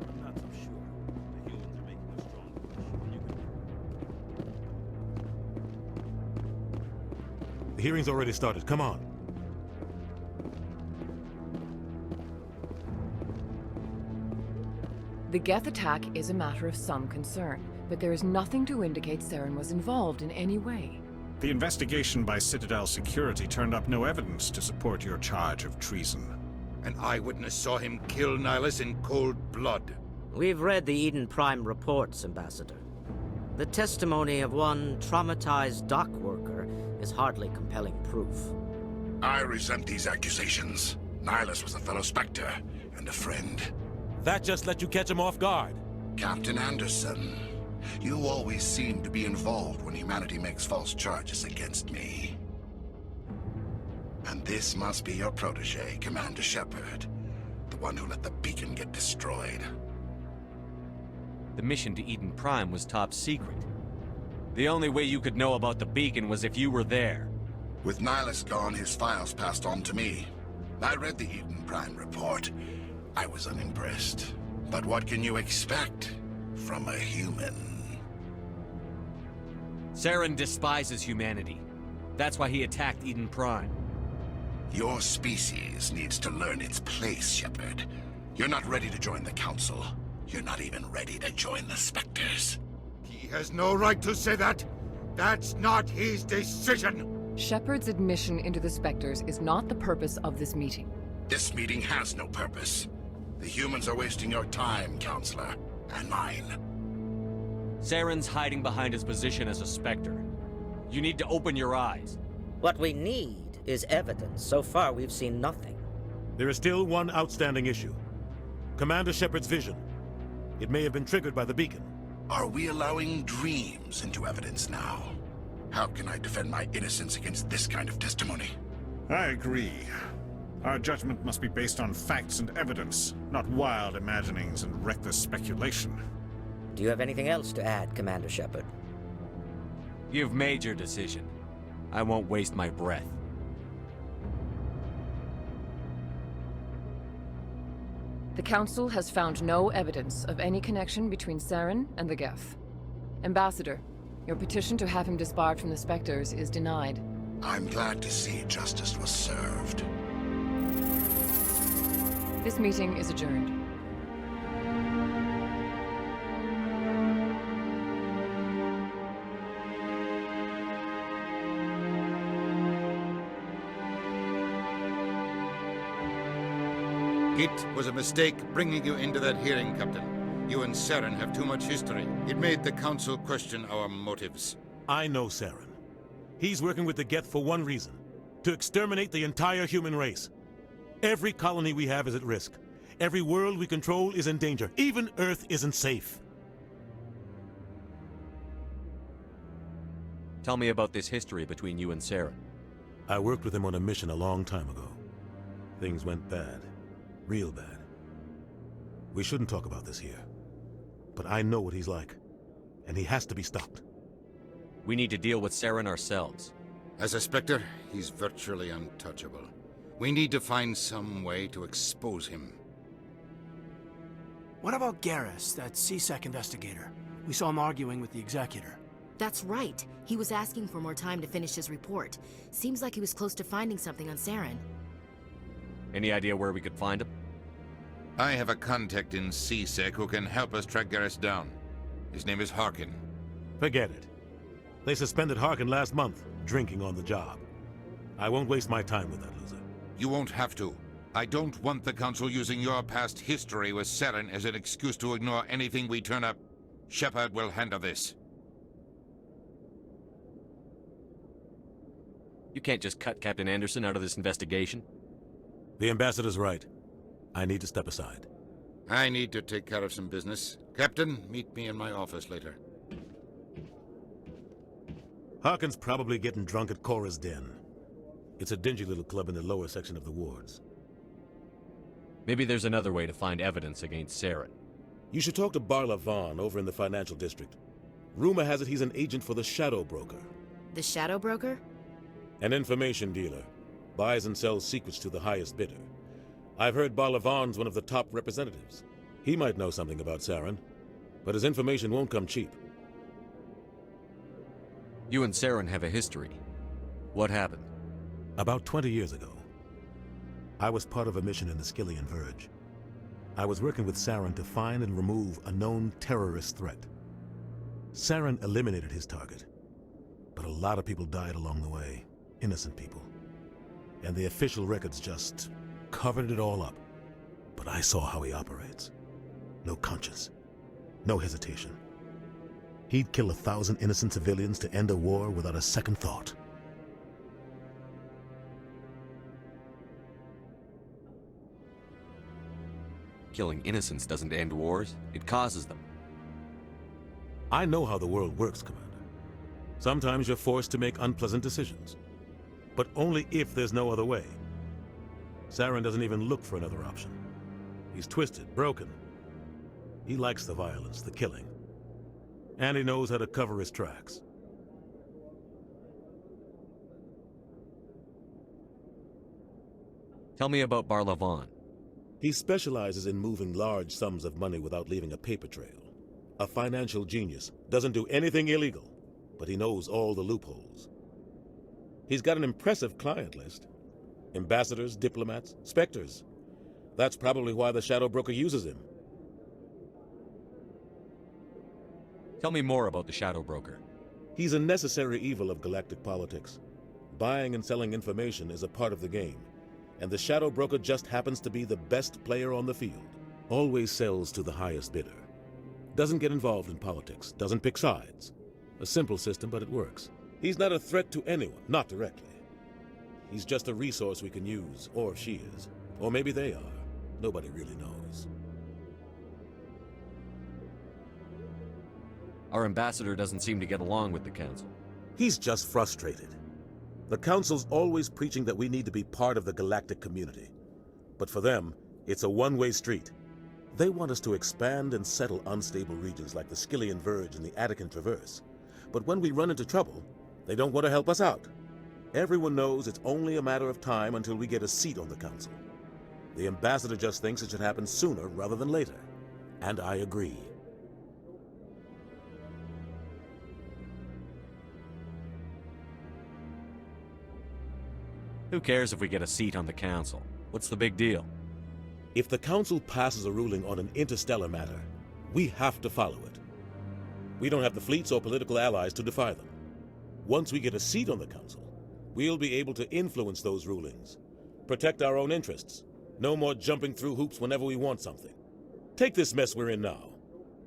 I'm not so sure. The humans are making a strong push. The hearing's already started. Come on. The Geth attack is a matter of some concern, but there is nothing to indicate Saren was involved in any way. The investigation by Citadel Security turned up no evidence to support your charge of treason. An eyewitness saw him kill Nihilus in cold blood. We've read the Eden Prime reports, Ambassador. The testimony of one traumatized dock worker is hardly compelling proof. I resent these accusations. Nihilus was a fellow Spectre and a friend. That just let you catch him off guard. Captain Anderson, you always seem to be involved when humanity makes false charges against me. And this must be your protege, Commander Shepard. The one who let the beacon get destroyed. The mission to Eden Prime was top secret. The only way you could know about the beacon was if you were there. With Nihilus gone, his files passed on to me. I read the Eden Prime report. I was unimpressed. But what can you expect from a human? Saren despises humanity. That's why he attacked Eden Prime. Your species needs to learn its place, Shepard. You're not ready to join the Council. You're not even ready to join the Spectres. He has no right to say that. That's not his decision! Shepard's admission into the Spectres is not the purpose of this meeting. This meeting has no purpose. The humans are wasting your time, Counselor, and mine. Saren's hiding behind his position as a Spectre. You need to open your eyes. What we need is evidence. So far, we've seen nothing. There is still one outstanding issue. Commander Shepard's vision. It may have been triggered by the beacon. Are we allowing dreams into evidence now? How can I defend my innocence against this kind of testimony? I agree. Our judgment must be based on facts and evidence, not wild imaginings and reckless speculation. Do you have anything else to add, Commander Shepard? You've made your decision. I won't waste my breath. The Council has found no evidence of any connection between Saren and the Geth. Ambassador, your petition to have him disbarred from the Spectres is denied. I'm glad to see justice was served. This meeting is adjourned. It was a mistake bringing you into that hearing, Captain. You and Saren have too much history. It made the Council question our motives. I know Saren. He's working with the Geth for one reason. To exterminate the entire human race. Every colony we have is at risk. Every world we control is in danger. Even Earth isn't safe. Tell me about this history between you and Saren. I worked with him on a mission a long time ago. Things went bad. Real bad. We shouldn't talk about this here. But I know what he's like. And he has to be stopped. We need to deal with Saren ourselves. As a Spectre, he's virtually untouchable. We need to find some way to expose him. What about Garrus, that C-Sec investigator? We saw him arguing with the Executor. That's right. He was asking for more time to finish his report. Seems like he was close to finding something on Saren. Any idea where we could find him? I have a contact in C-Sec who can help us track Garrus down. His name is Harkin. Forget it. They suspended Harkin last month, drinking on the job. I won't waste my time with that loser. You won't have to. I don't want the Council using your past history with Saren as an excuse to ignore anything we turn up. Shepard will handle this. You can't just cut Captain Anderson out of this investigation. The Ambassador's right. I need to step aside. I need to take care of some business. Captain, meet me in my office later. Harkin's probably getting drunk at Cora's Den. It's a dingy little club in the lower section of the wards. Maybe there's another way to find evidence against Saren. You should talk to Barla Vaughn over in the financial district. Rumor has it he's an agent for the Shadow Broker. The Shadow Broker? An information dealer. Buys and sells secrets to the highest bidder. I've heard Barla Vaughn's one of the top representatives. He might know something about Saren, but his information won't come cheap. You and Saren have a history. What happened? About 20 years ago, I was part of a mission in the Skyllian Verge. I was working with Saren to find and remove a known terrorist threat. Saren eliminated his target, but a lot of people died along the way, innocent people. And the official records just covered it all up. But I saw how he operates. No conscience, no hesitation. He'd kill 1,000 innocent civilians to end a war without a second thought. Killing innocents doesn't end wars, it causes them. I know how the world works, Commander. Sometimes you're forced to make unpleasant decisions. But only if there's no other way. Saren doesn't even look for another option. He's twisted, broken. He likes the violence, the killing. And he knows how to cover his tracks. Tell me about Barla Vaughn. He specializes in moving large sums of money without leaving a paper trail. A financial genius, doesn't do anything illegal, but he knows all the loopholes. He's got an impressive client list. Ambassadors, diplomats, Spectres. That's probably why the Shadow Broker uses him. Tell me more about the Shadow Broker. He's a necessary evil of galactic politics. Buying and selling information is a part of the game, and the Shadow Broker just happens to be the best player on the field. Always sells to the highest bidder. Doesn't get involved in politics, doesn't pick sides. A simple system, but it works. He's not a threat to anyone, not directly. He's just a resource we can use, or she is. Or maybe they are. Nobody really knows. Our ambassador doesn't seem to get along with the Council. He's just frustrated. The Council's always preaching that we need to be part of the galactic community. But for them, it's a one-way street. They want us to expand and settle unstable regions like the Skyllian Verge and the Attican Traverse. But when we run into trouble, they don't want to help us out. Everyone knows it's only a matter of time until we get a seat on the Council. The ambassador just thinks it should happen sooner rather than later. And I agree. Who cares if we get a seat on the Council? What's the big deal? If the Council passes a ruling on an interstellar matter, we have to follow it. We don't have the fleets or political allies to defy them. Once we get a seat on the Council, we'll be able to influence those rulings, protect our own interests. No more jumping through hoops whenever we want something. Take this mess we're in now.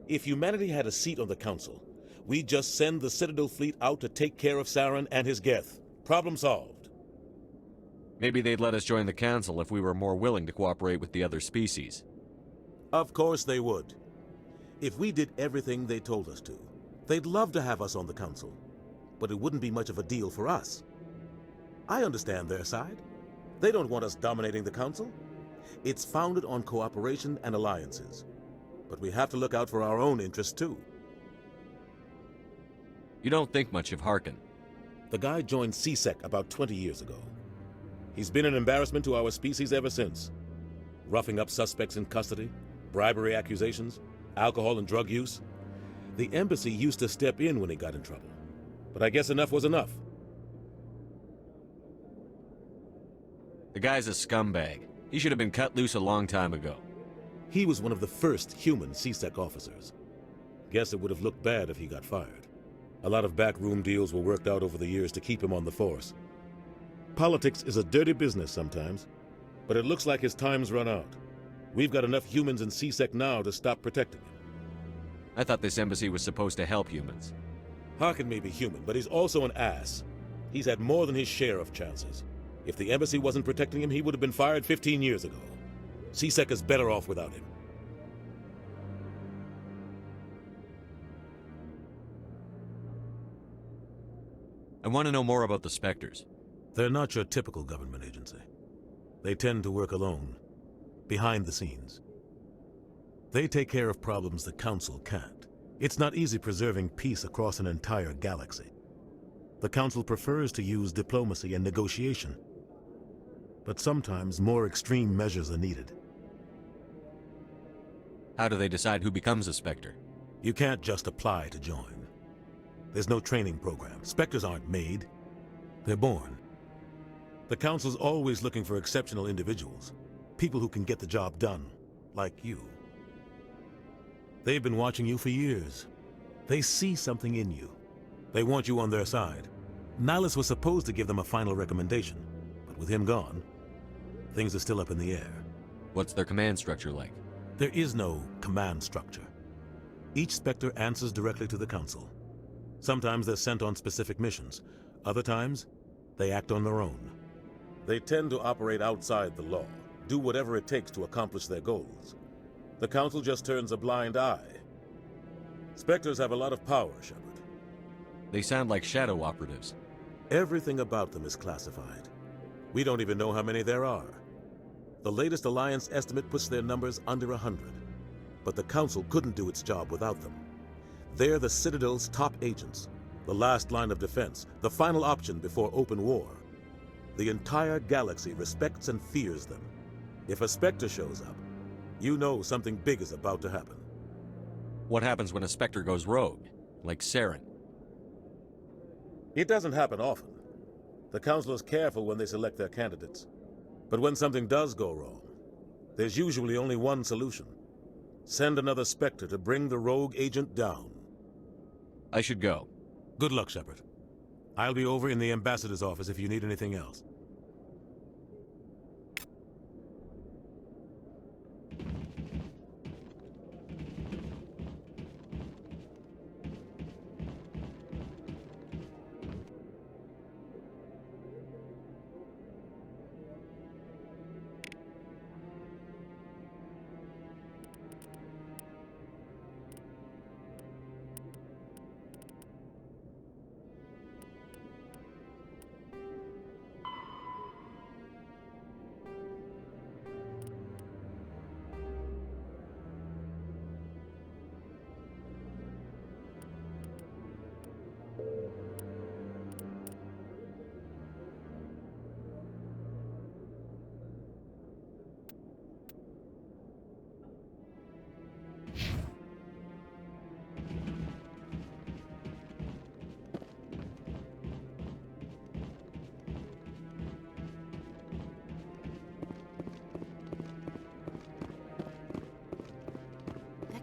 If humanity had a seat on the Council, we'd just send the Citadel fleet out to take care of Saren and his Geth. Problem solved. Maybe they'd let us join the Council if we were more willing to cooperate with the other species. Of course they would. If we did everything they told us to, they'd love to have us on the Council. But it wouldn't be much of a deal for us. I understand their side. They don't want us dominating the Council. It's founded on cooperation and alliances. But we have to look out for our own interests too. You don't think much of Harkin. The guy joined C-Sec about 20 years ago. He's been an embarrassment to our species ever since. Roughing up suspects in custody, bribery accusations, alcohol and drug use. The embassy used to step in when he got in trouble. But I guess enough was enough. The guy's a scumbag. He should have been cut loose a long time ago. He was one of the first human C-Sec officers. Guess it would have looked bad if he got fired. A lot of backroom deals were worked out over the years to keep him on the force. Politics is a dirty business sometimes, but it looks like his time's run out. We've got enough humans in C-Sec now to stop protecting him. I thought this embassy was supposed to help humans. Harkin may be human, but he's also an ass. He's had more than his share of chances. If the embassy wasn't protecting him, he would have been fired 15 years ago. C-Sec is better off without him. I want to know more about the Spectres. They're not your typical government agency. They tend to work alone, behind the scenes. They take care of problems the Council can't. It's not easy preserving peace across an entire galaxy. The Council prefers to use diplomacy and negotiation. But sometimes more extreme measures are needed. How do they decide who becomes a Spectre? You can't just apply to join. There's no training program. Spectres aren't made. They're born. The Council's always looking for exceptional individuals. People who can get the job done, like you. They've been watching you for years. They see something in you. They want you on their side. Nihilus was supposed to give them a final recommendation, but with him gone, things are still up in the air. What's their command structure like? There is no command structure. Each Spectre answers directly to the Council. Sometimes they're sent on specific missions. Other times, they act on their own. They tend to operate outside the law, do whatever it takes to accomplish their goals. The Council just turns a blind eye. Spectres have a lot of power, Shepard. They sound like shadow operatives. Everything about them is classified. We don't even know how many there are. The latest Alliance estimate puts their numbers under 100. But the Council couldn't do its job without them. They're the Citadel's top agents, the last line of defense, the final option before open war. The entire galaxy respects and fears them. If a Spectre shows up, you know something big is about to happen. What happens when a Spectre goes rogue, like Saren? It doesn't happen often. The Council is careful when they select their candidates. But when something does go wrong, there's usually only one solution. Send another Spectre to bring the rogue agent down. I should go. Good luck, Shepard. I'll be over in the ambassador's office if you need anything else.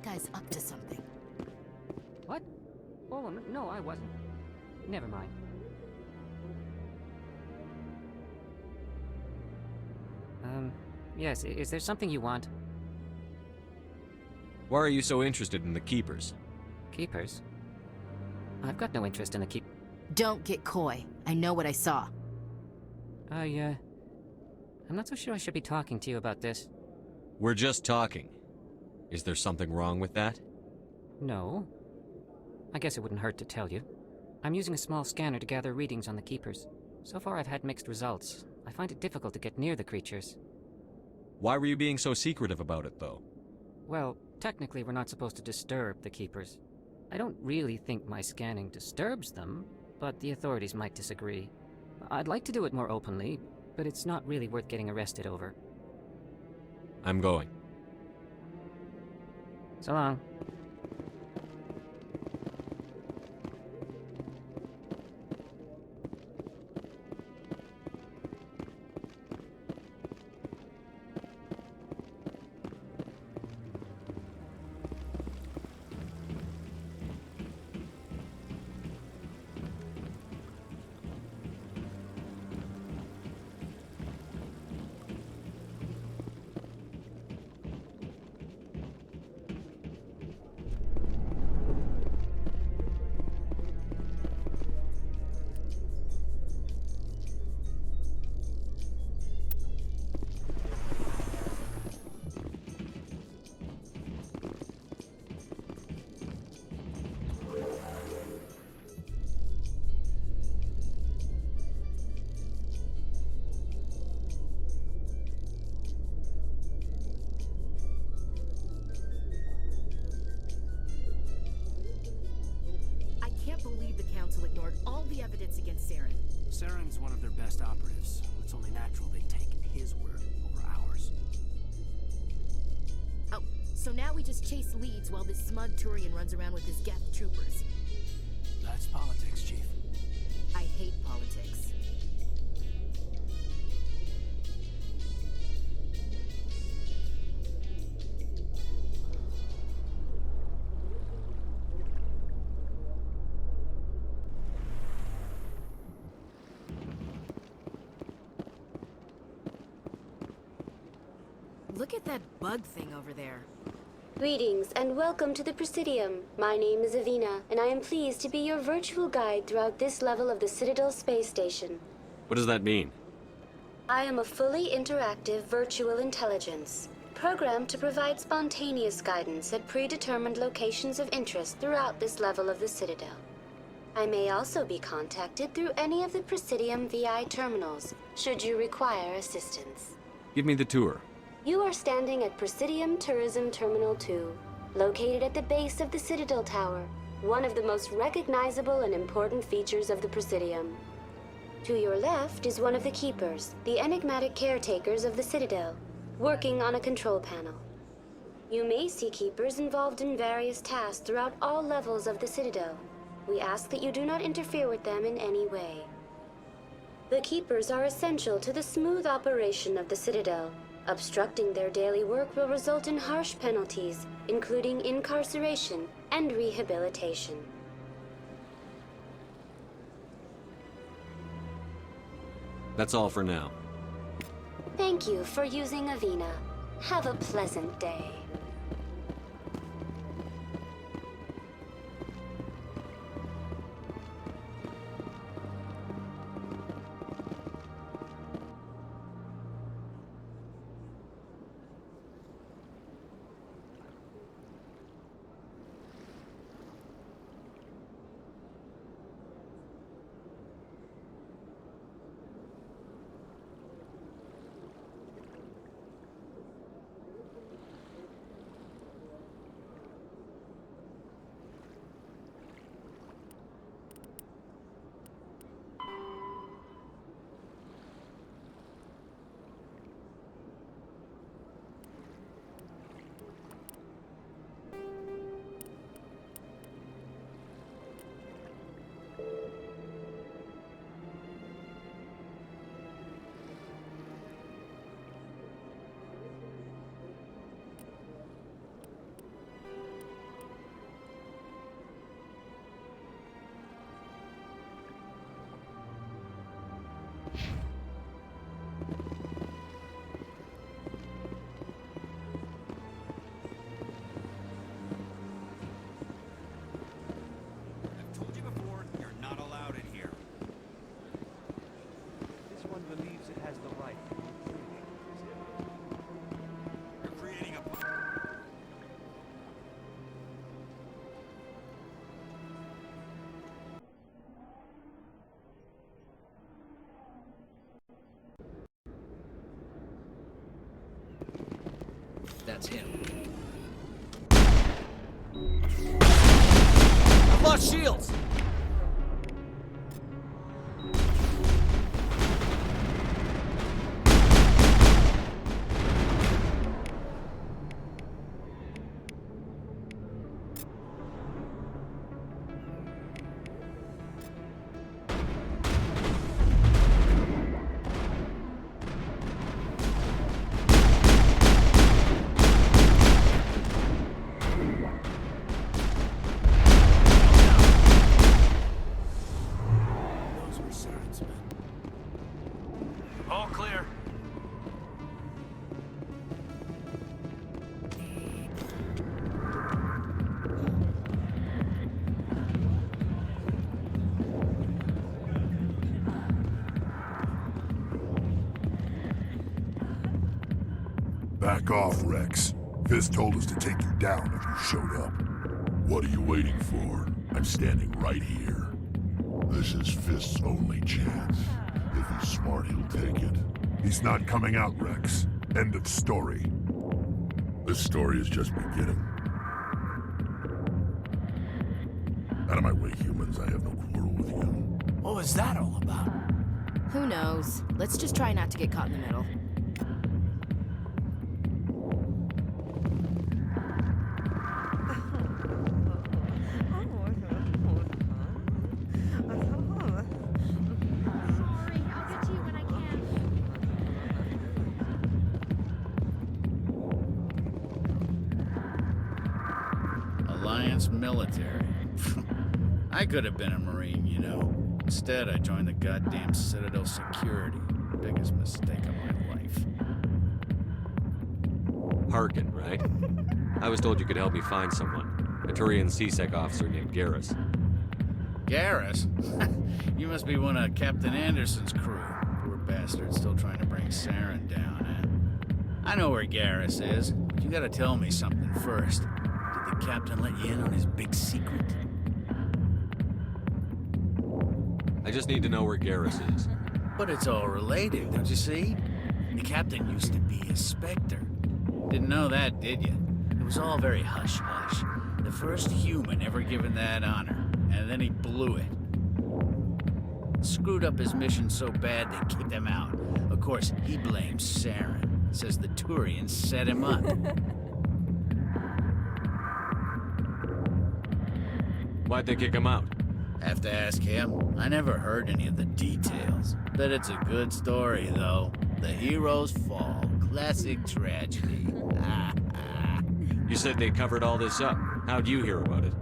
Guy's up to something. What? Oh, no, I wasn't. Never mind. Yes, is there something you want? Why are you so interested in the Keepers? Keepers? I've got no interest in the keep... Don't get coy. I know what I saw. I'm not so sure I should be talking to you about this. We're just talking. Is there something wrong with that? No. I guess it wouldn't hurt to tell you. I'm using a small scanner to gather readings on the Keepers. So far I've had mixed results. I find it difficult to get near the creatures. Why were you being so secretive about it, though? Well, technically we're not supposed to disturb the Keepers. I don't really think my scanning disturbs them, but the authorities might disagree. I'd like to do it more openly, but it's not really worth getting arrested over. I'm going. So long. Saren's one of their best operatives. It's only natural they take his word over ours. Oh, so now we just chase leads while this smug Turian runs around with his Geth troopers. That's politics, Chief. I hate politics. Look at that bug thing over there. Greetings and welcome to the Presidium. My name is Avina, and I am pleased to be your virtual guide throughout this level of the Citadel space station. What does that mean? I am a fully interactive virtual intelligence, programmed to provide spontaneous guidance at predetermined locations of interest throughout this level of the Citadel. I may also be contacted through any of the Presidium VI terminals, should you require assistance. Give me the tour. You are standing at Presidium Tourism Terminal 2, located at the base of the Citadel Tower, one of the most recognizable and important features of the Presidium. To your left is one of the Keepers, the enigmatic caretakers of the Citadel, working on a control panel. You may see Keepers involved in various tasks throughout all levels of the Citadel. We ask that you do not interfere with them in any way. The Keepers are essential to the smooth operation of the Citadel. Obstructing their daily work will result in harsh penalties, including incarceration and rehabilitation. That's all for now. Thank you for using Avina. Have a pleasant day. That's him. I've lost shields! All clear. Back off, Rex. Fist told us to take you down if you showed up. What are you waiting for? I'm standing right here. This is Fist's only chance. If he's smart, he'll take it. He's not coming out, Rex. End of story. This story is just beginning. Out of my way, humans. I have no quarrel with you. What was that all about? Who knows? Let's just try not to get caught in the middle. Alliance military. I could have been a Marine, you know. Instead, I joined the goddamn Citadel Security. Biggest mistake of my life. Harkin, right? I was told you could help me find someone. A Turian C-Sec officer named Garrus. Garrus? You must be one of Captain Anderson's crew. Poor bastard, still trying to bring Saren down, eh? I know where Garrus is, but you gotta tell me something first. Did the captain let you in on his big secret? I just need to know where Garrus is. But it's all related, don't you see? The captain used to be a Spectre. Didn't know that, did you? It was all very hush-hush. The first human ever given that honor, and then he blew it. Screwed up his mission so bad they kicked him out. Of course, he blames Saren. Says the Turians set him up. Why'd they kick him out? Have to ask him. I never heard any of the details. Bet it's a good story, though. The heroes fall. Classic tragedy. You said they covered all this up. How'd you hear about it?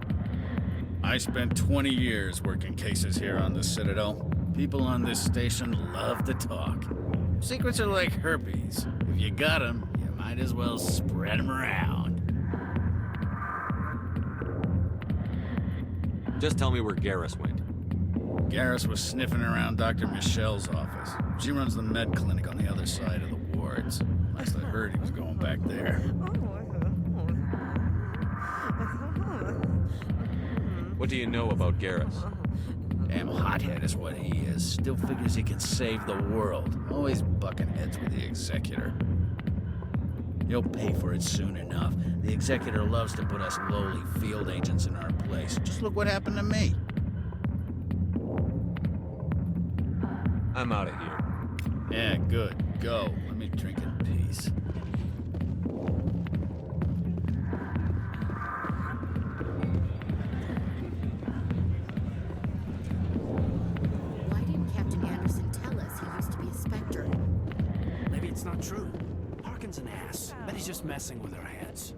I spent 20 years working cases here on the Citadel. People on this station love to talk. Secrets are like herpes. If you got them, you might as well spread them around. Just tell me where Garrus went. Garrus was sniffing around Dr. Michelle's office. She runs the med clinic on the other side of the wards. Must have heard he was going back there. What do you know about Garrus? Damn hothead is what he is. Still figures he can save the world. Always bucking heads with the Executor. He'll pay for it soon enough. The Executor loves to put us lowly field agents in our place. Just look what happened to me. I'm out of here. Yeah, good. Go. Let me drink in peace. Why didn't Captain Anderson tell us he used to be a Spectre? Maybe it's not true. Harkin's an ass. Bet he's just messing with our heads.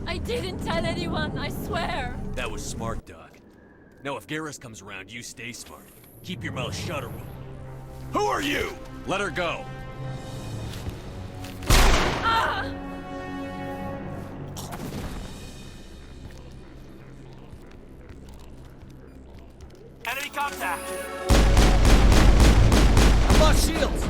I didn't tell anyone, I swear! That was smart, Doc. Now if Garrus comes around, you stay smart. Keep your mouth shut or we'll... Who are you? Let her go! Ah! Enemy contact! I lost shields!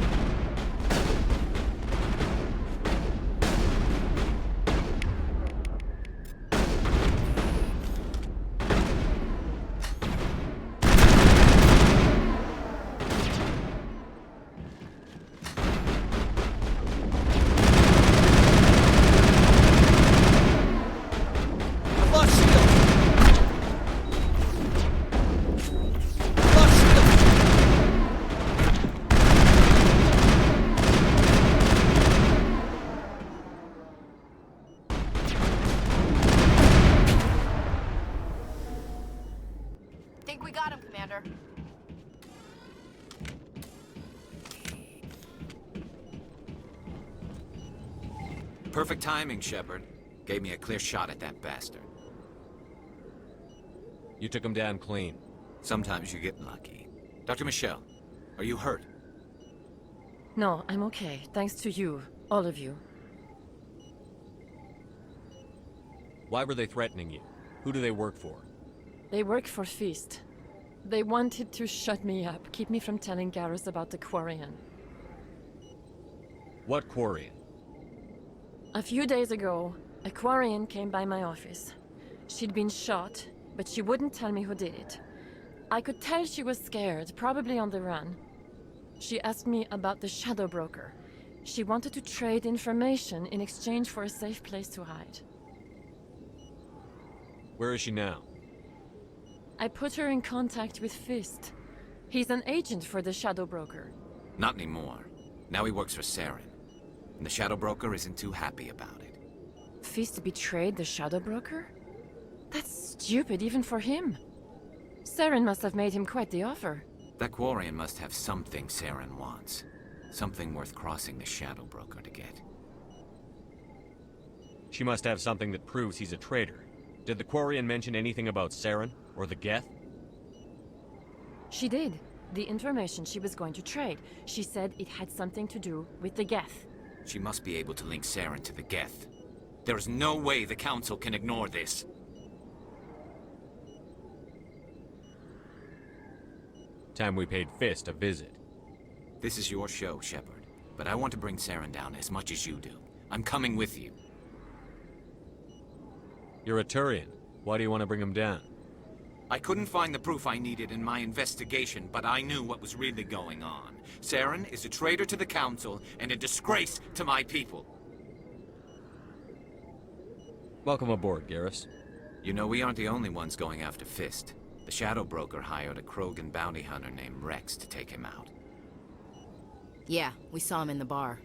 Think we got him, Commander. Perfect timing, Shepard. Gave me a clear shot at that bastard. You took him down clean. Sometimes you get lucky. Dr. Michelle, are you hurt? No, I'm okay. Thanks to you. All of you. Why were they threatening you? Who do they work for? They work for Feast. They wanted to shut me up, keep me from telling Garrus about the Quarian. What Quarian? A few days ago, a Quarian came by my office. She'd been shot, but she wouldn't tell me who did it. I could tell she was scared, probably on the run. She asked me about the Shadow Broker. She wanted to trade information in exchange for a safe place to hide. Where is she now? I put her in contact with Fist. He's an agent for the Shadow Broker. Not anymore. Now he works for Saren. And the Shadow Broker isn't too happy about it. Fist betrayed the Shadow Broker? That's stupid even for him. Saren must have made him quite the offer. That Quarian must have something Saren wants. Something worth crossing the Shadow Broker to get. She must have something that proves he's a traitor. Did the Quarian mention anything about Saren or the Geth? She did. The information she was going to trade. She said it had something to do with the Geth. She must be able to link Saren to the Geth. There is no way the Council can ignore this. Time we paid Fist a visit. This is your show, Shepard. But I want to bring Saren down as much as you do. I'm coming with you. You're a Turian. Why do you want to bring him down? I couldn't find the proof I needed in my investigation, but I knew what was really going on. Saren is a traitor to the Council and a disgrace to my people. Welcome aboard, Garrus. You know, we aren't the only ones going after Fist. The Shadow Broker hired a Krogan bounty hunter named Rex to take him out. Yeah, we saw him in the bar.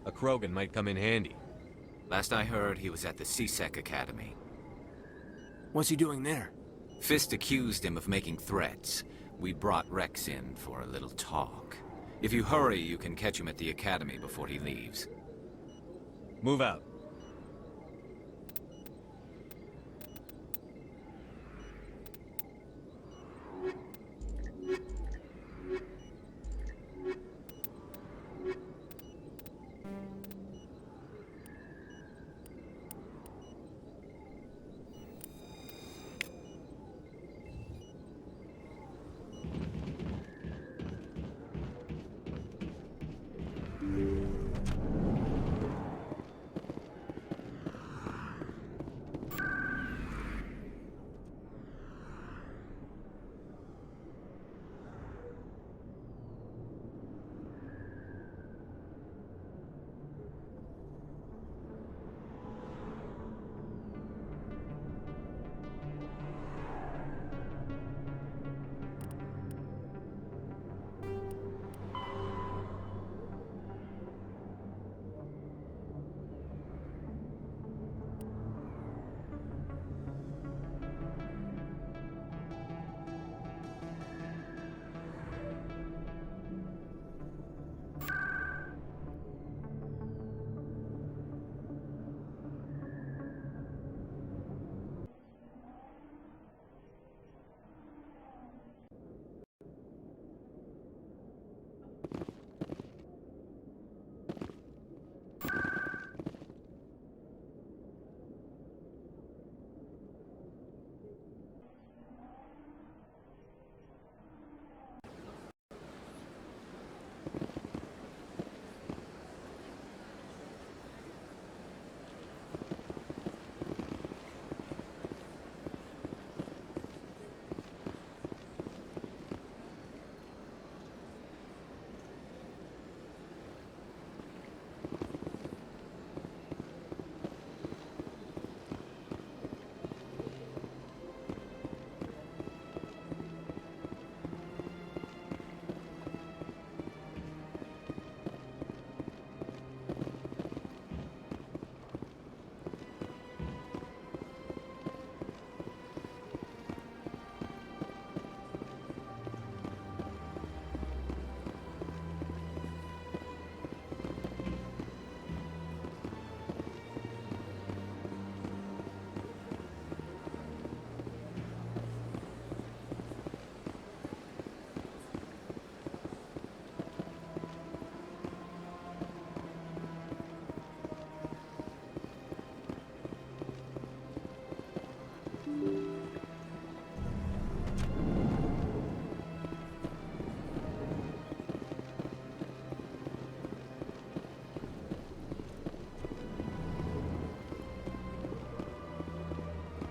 A Krogan might come in handy. Last I heard, he was at the C-Sec Academy. What's he doing there? Fist accused him of making threats. We brought Rex in for a little talk. If you hurry, you can catch him at the Academy before he leaves. Move out.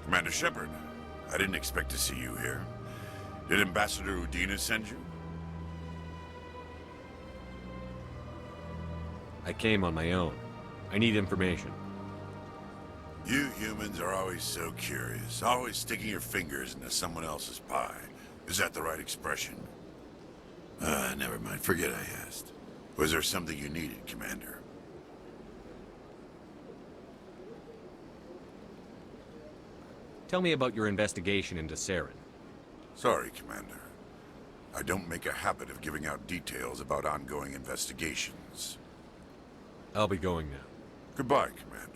Commander Shepard, I didn't expect to see you here. Did Ambassador Udina send you? I came on my own. I need information. You humans are always so curious, always sticking your fingers into someone else's pie. Is that the right expression? Never mind, forget I asked. Was there something you needed, Commander? Tell me about your investigation into Saren. Sorry, Commander. I don't make a habit of giving out details about ongoing investigations. I'll be going now. Goodbye, Commander.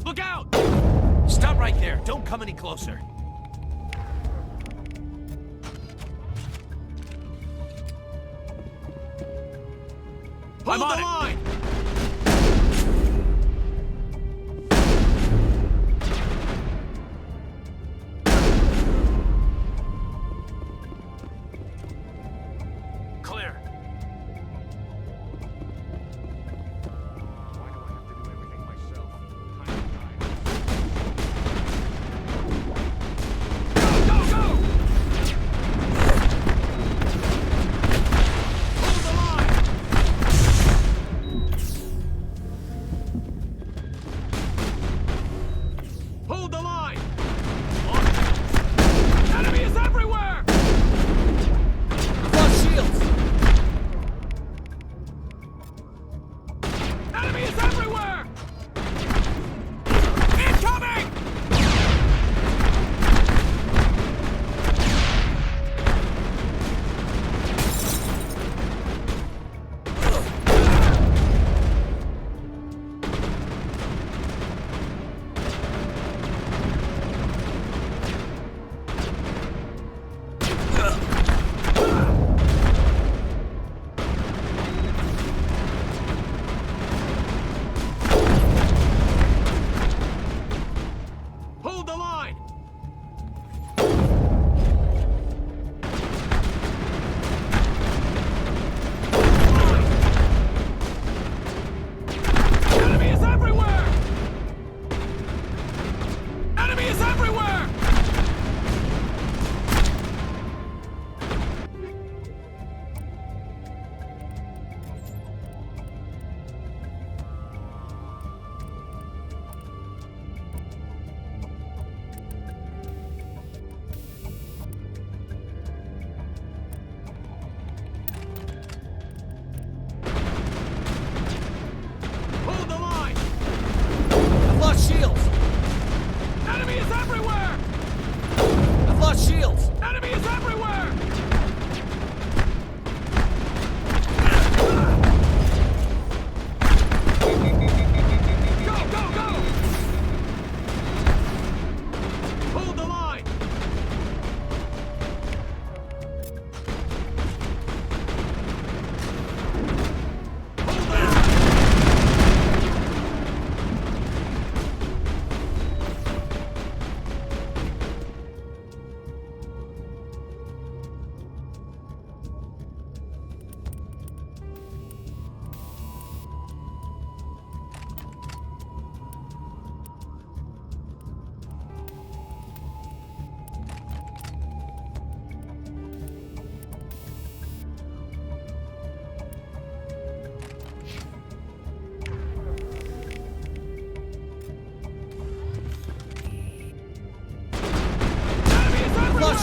Look out! Stop right there. Don't come any closer. Hold the line! Clear. Why do I have to do everything myself?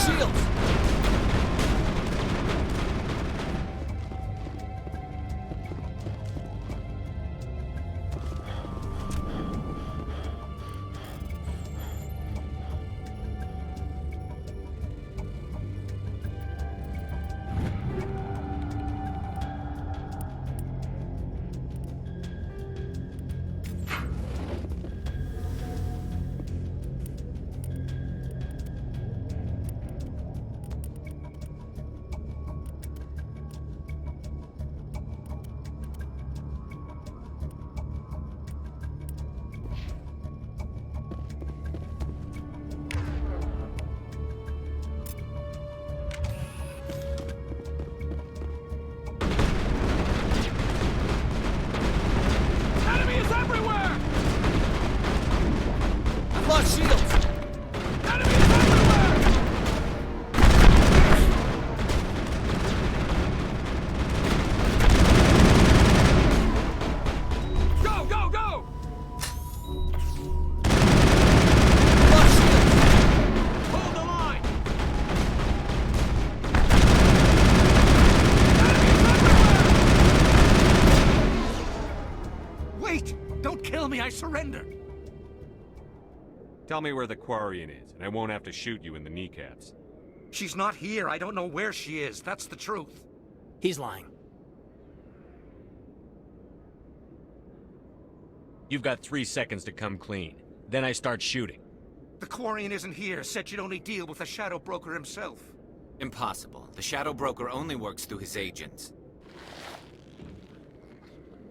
shields! Enemies everywhere! I've lost shields! Enemies everywhere! Go, go, go! Hold the line! Wait! Don't kill me, I surrender! Tell me where the Quarian is, and I won't have to shoot you in the kneecaps. She's not here. I don't know where she is. That's the truth. He's lying. You've got 3 seconds to come clean. Then I start shooting. The Quarian isn't here. Said you'd only deal with the Shadow Broker himself. Impossible. The Shadow Broker only works through his agents.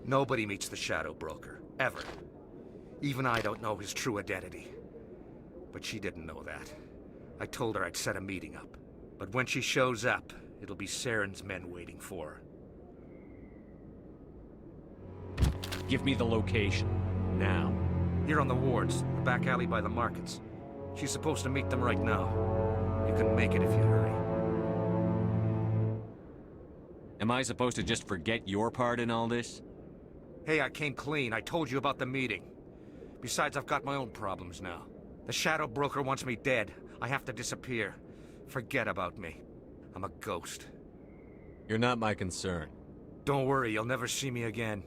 Nobody meets the Shadow Broker. Ever. Even I don't know his true identity. But she didn't know that. I told her I'd set a meeting up. But when she shows up, it'll be Saren's men waiting for her. Give me the location. Now. Here on the wards, the back alley by the markets. She's supposed to meet them right now. You can make it if you hurry. Am I supposed to just forget your part in all this? Hey, I came clean. I told you about the meeting. Besides, I've got my own problems now. The Shadow Broker wants me dead. I have to disappear. Forget about me. I'm a ghost. You're not my concern. Don't worry, you'll never see me again.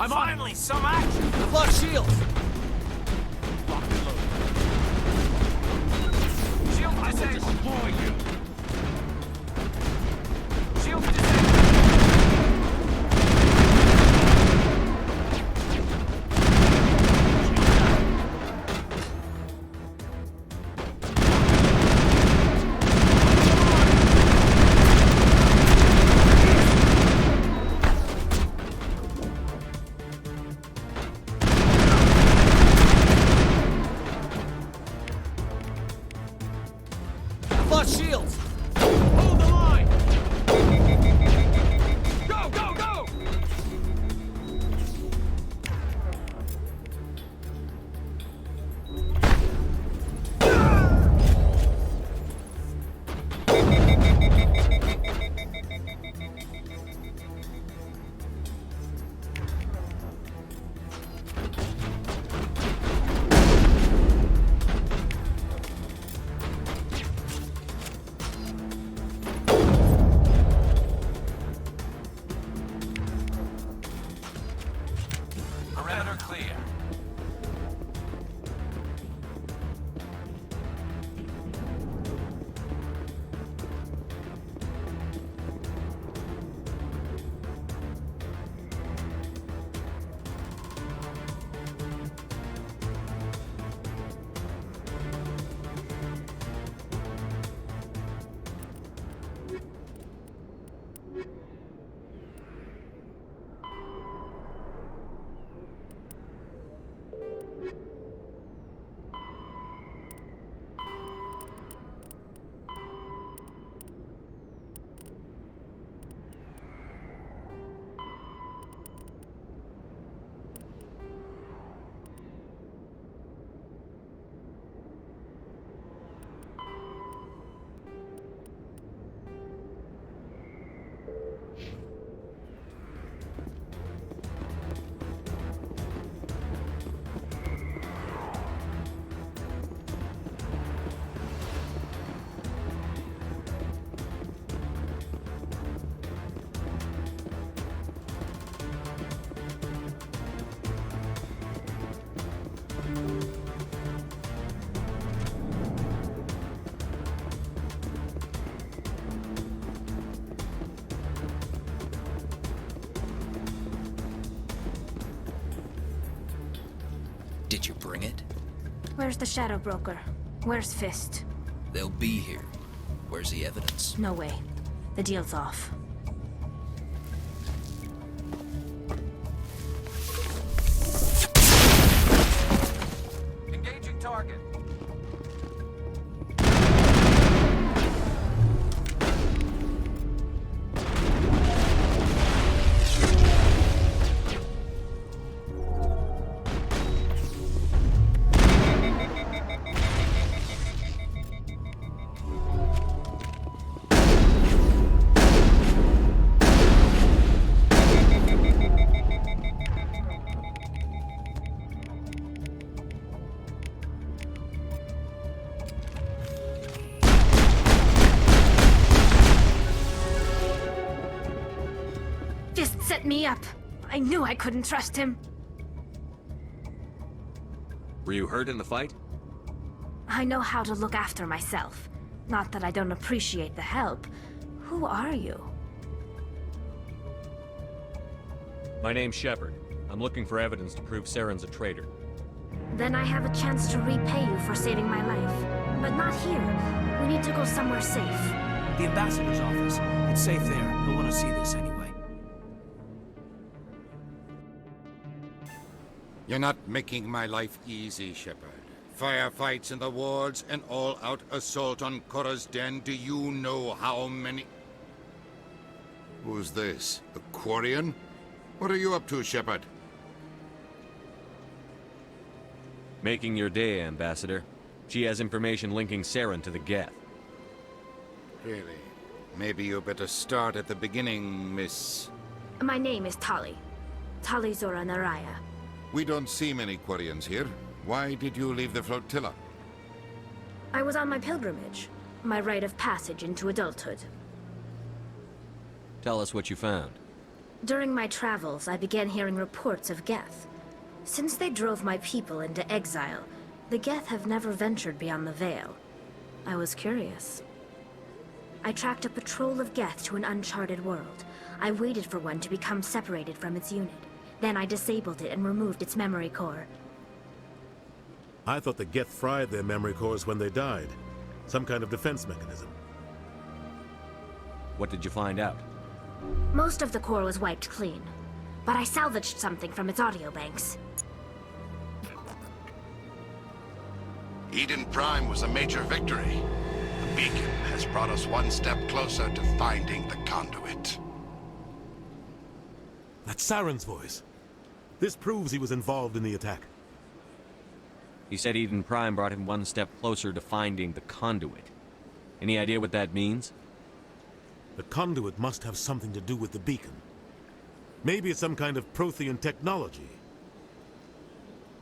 I'm Finally, some action! I've lost shields! Locked and loaded. Shield disabled. Deploying you. Shield disabled. I've lost shields! Hold the line! Go, go, go! Perimeter clear. Did you bring it? Where's the Shadow Broker? Where's Fist? They'll be here. Where's the evidence? No way. The deal's off. Engaging target. Fist set me up. I knew I couldn't trust him. Were you hurt in the fight? I know how to look after myself. Not that I don't appreciate the help. Who are you? My name's Shepard. I'm looking for evidence to prove Saren's a traitor. Then I have a chance to repay you for saving my life. But not here. We need to go somewhere safe. The ambassador's office. It's safe there. He'll want to see this anyway. You're not making my life easy, Shepard. Firefights in the wards, an all-out assault on Korra's den. Do you know how many... Who's this? The Quarian? What are you up to, Shepard? Making your day, Ambassador. She has information linking Saren to the Geth. Really? Maybe you better start at the beginning, Miss... My name is Tali. Tali Zora Naraya. We don't see many Quarians here. Why did you leave the flotilla? I was on my pilgrimage. My rite of passage into adulthood. Tell us what you found. During my travels, I began hearing reports of Geth. Since they drove my people into exile, the Geth have never ventured beyond the Veil. I was curious. I tracked a patrol of Geth to an uncharted world. I waited for one to become separated from its unit. Then I disabled it and removed its memory core. I thought the Geth fried their memory cores when they died. Some kind of defense mechanism. What did you find out? Most of the core was wiped clean, but I salvaged something from its audio banks. Eden Prime was a major victory. The beacon has brought us one step closer to finding the conduit. That's Saren's voice. This proves he was involved in the attack. He said Eden Prime brought him one step closer to finding the conduit. Any idea what that means? The conduit must have something to do with the beacon. Maybe it's some kind of Prothean technology.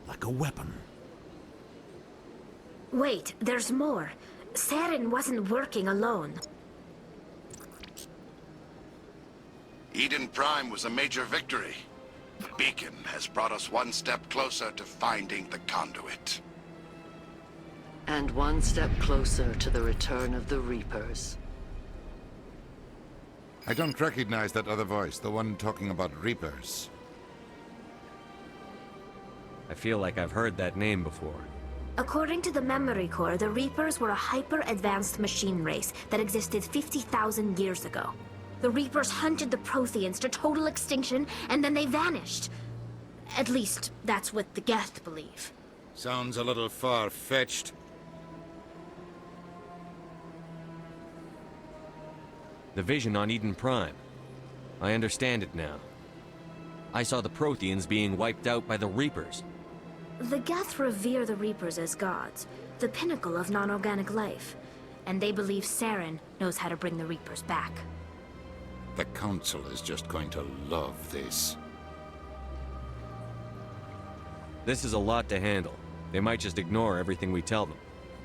Like a weapon. Wait, there's more. Saren wasn't working alone. Eden Prime was a major victory. The beacon has brought us one step closer to finding the conduit. And one step closer to the return of the Reapers. I don't recognize that other voice, the one talking about Reapers. I feel like I've heard that name before. According to the memory core, the Reapers were a hyper-advanced machine race that existed 50,000 years ago. The Reapers hunted the Protheans to total extinction, and then they vanished. At least, that's what the Geth believe. Sounds a little far-fetched. The vision on Eden Prime. I understand it now. I saw the Protheans being wiped out by the Reapers. The Geth revere the Reapers as gods, the pinnacle of non-organic life. And they believe Saren knows how to bring the Reapers back. The Council is just going to love this. This is a lot to handle. They might just ignore everything we tell them.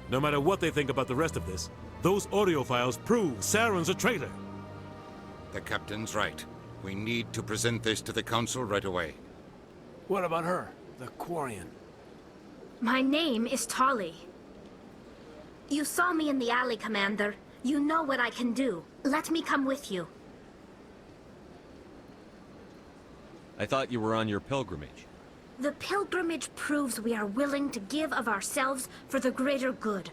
No matter what they think about the rest of this, those audio files prove Saren's a traitor. The Captain's right. We need to present this to the Council right away. What about her, the Quarian? My name is Tali. You saw me in the alley, Commander. You know what I can do. Let me come with you. I thought you were on your pilgrimage. The pilgrimage proves we are willing to give of ourselves for the greater good.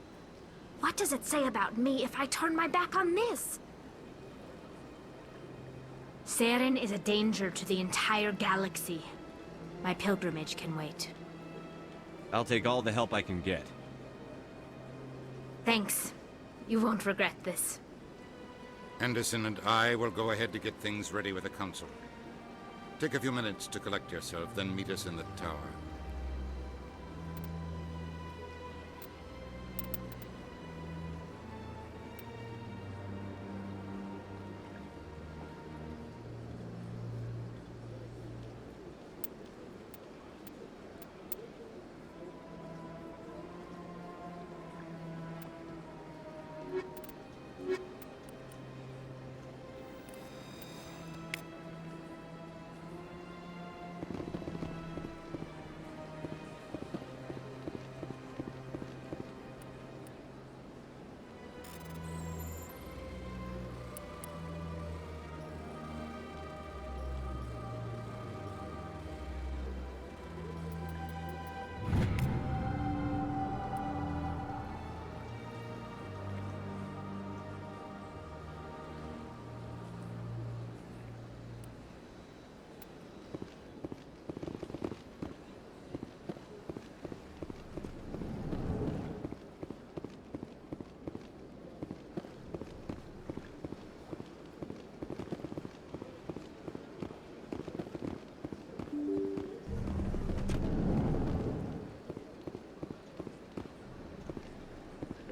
What does it say about me if I turn my back on this? Saren is a danger to the entire galaxy. My pilgrimage can wait. I'll take all the help I can get. Thanks. You won't regret this. Anderson and I will go ahead to get things ready with the Council. Take a few minutes to collect yourself, then meet us in the tower.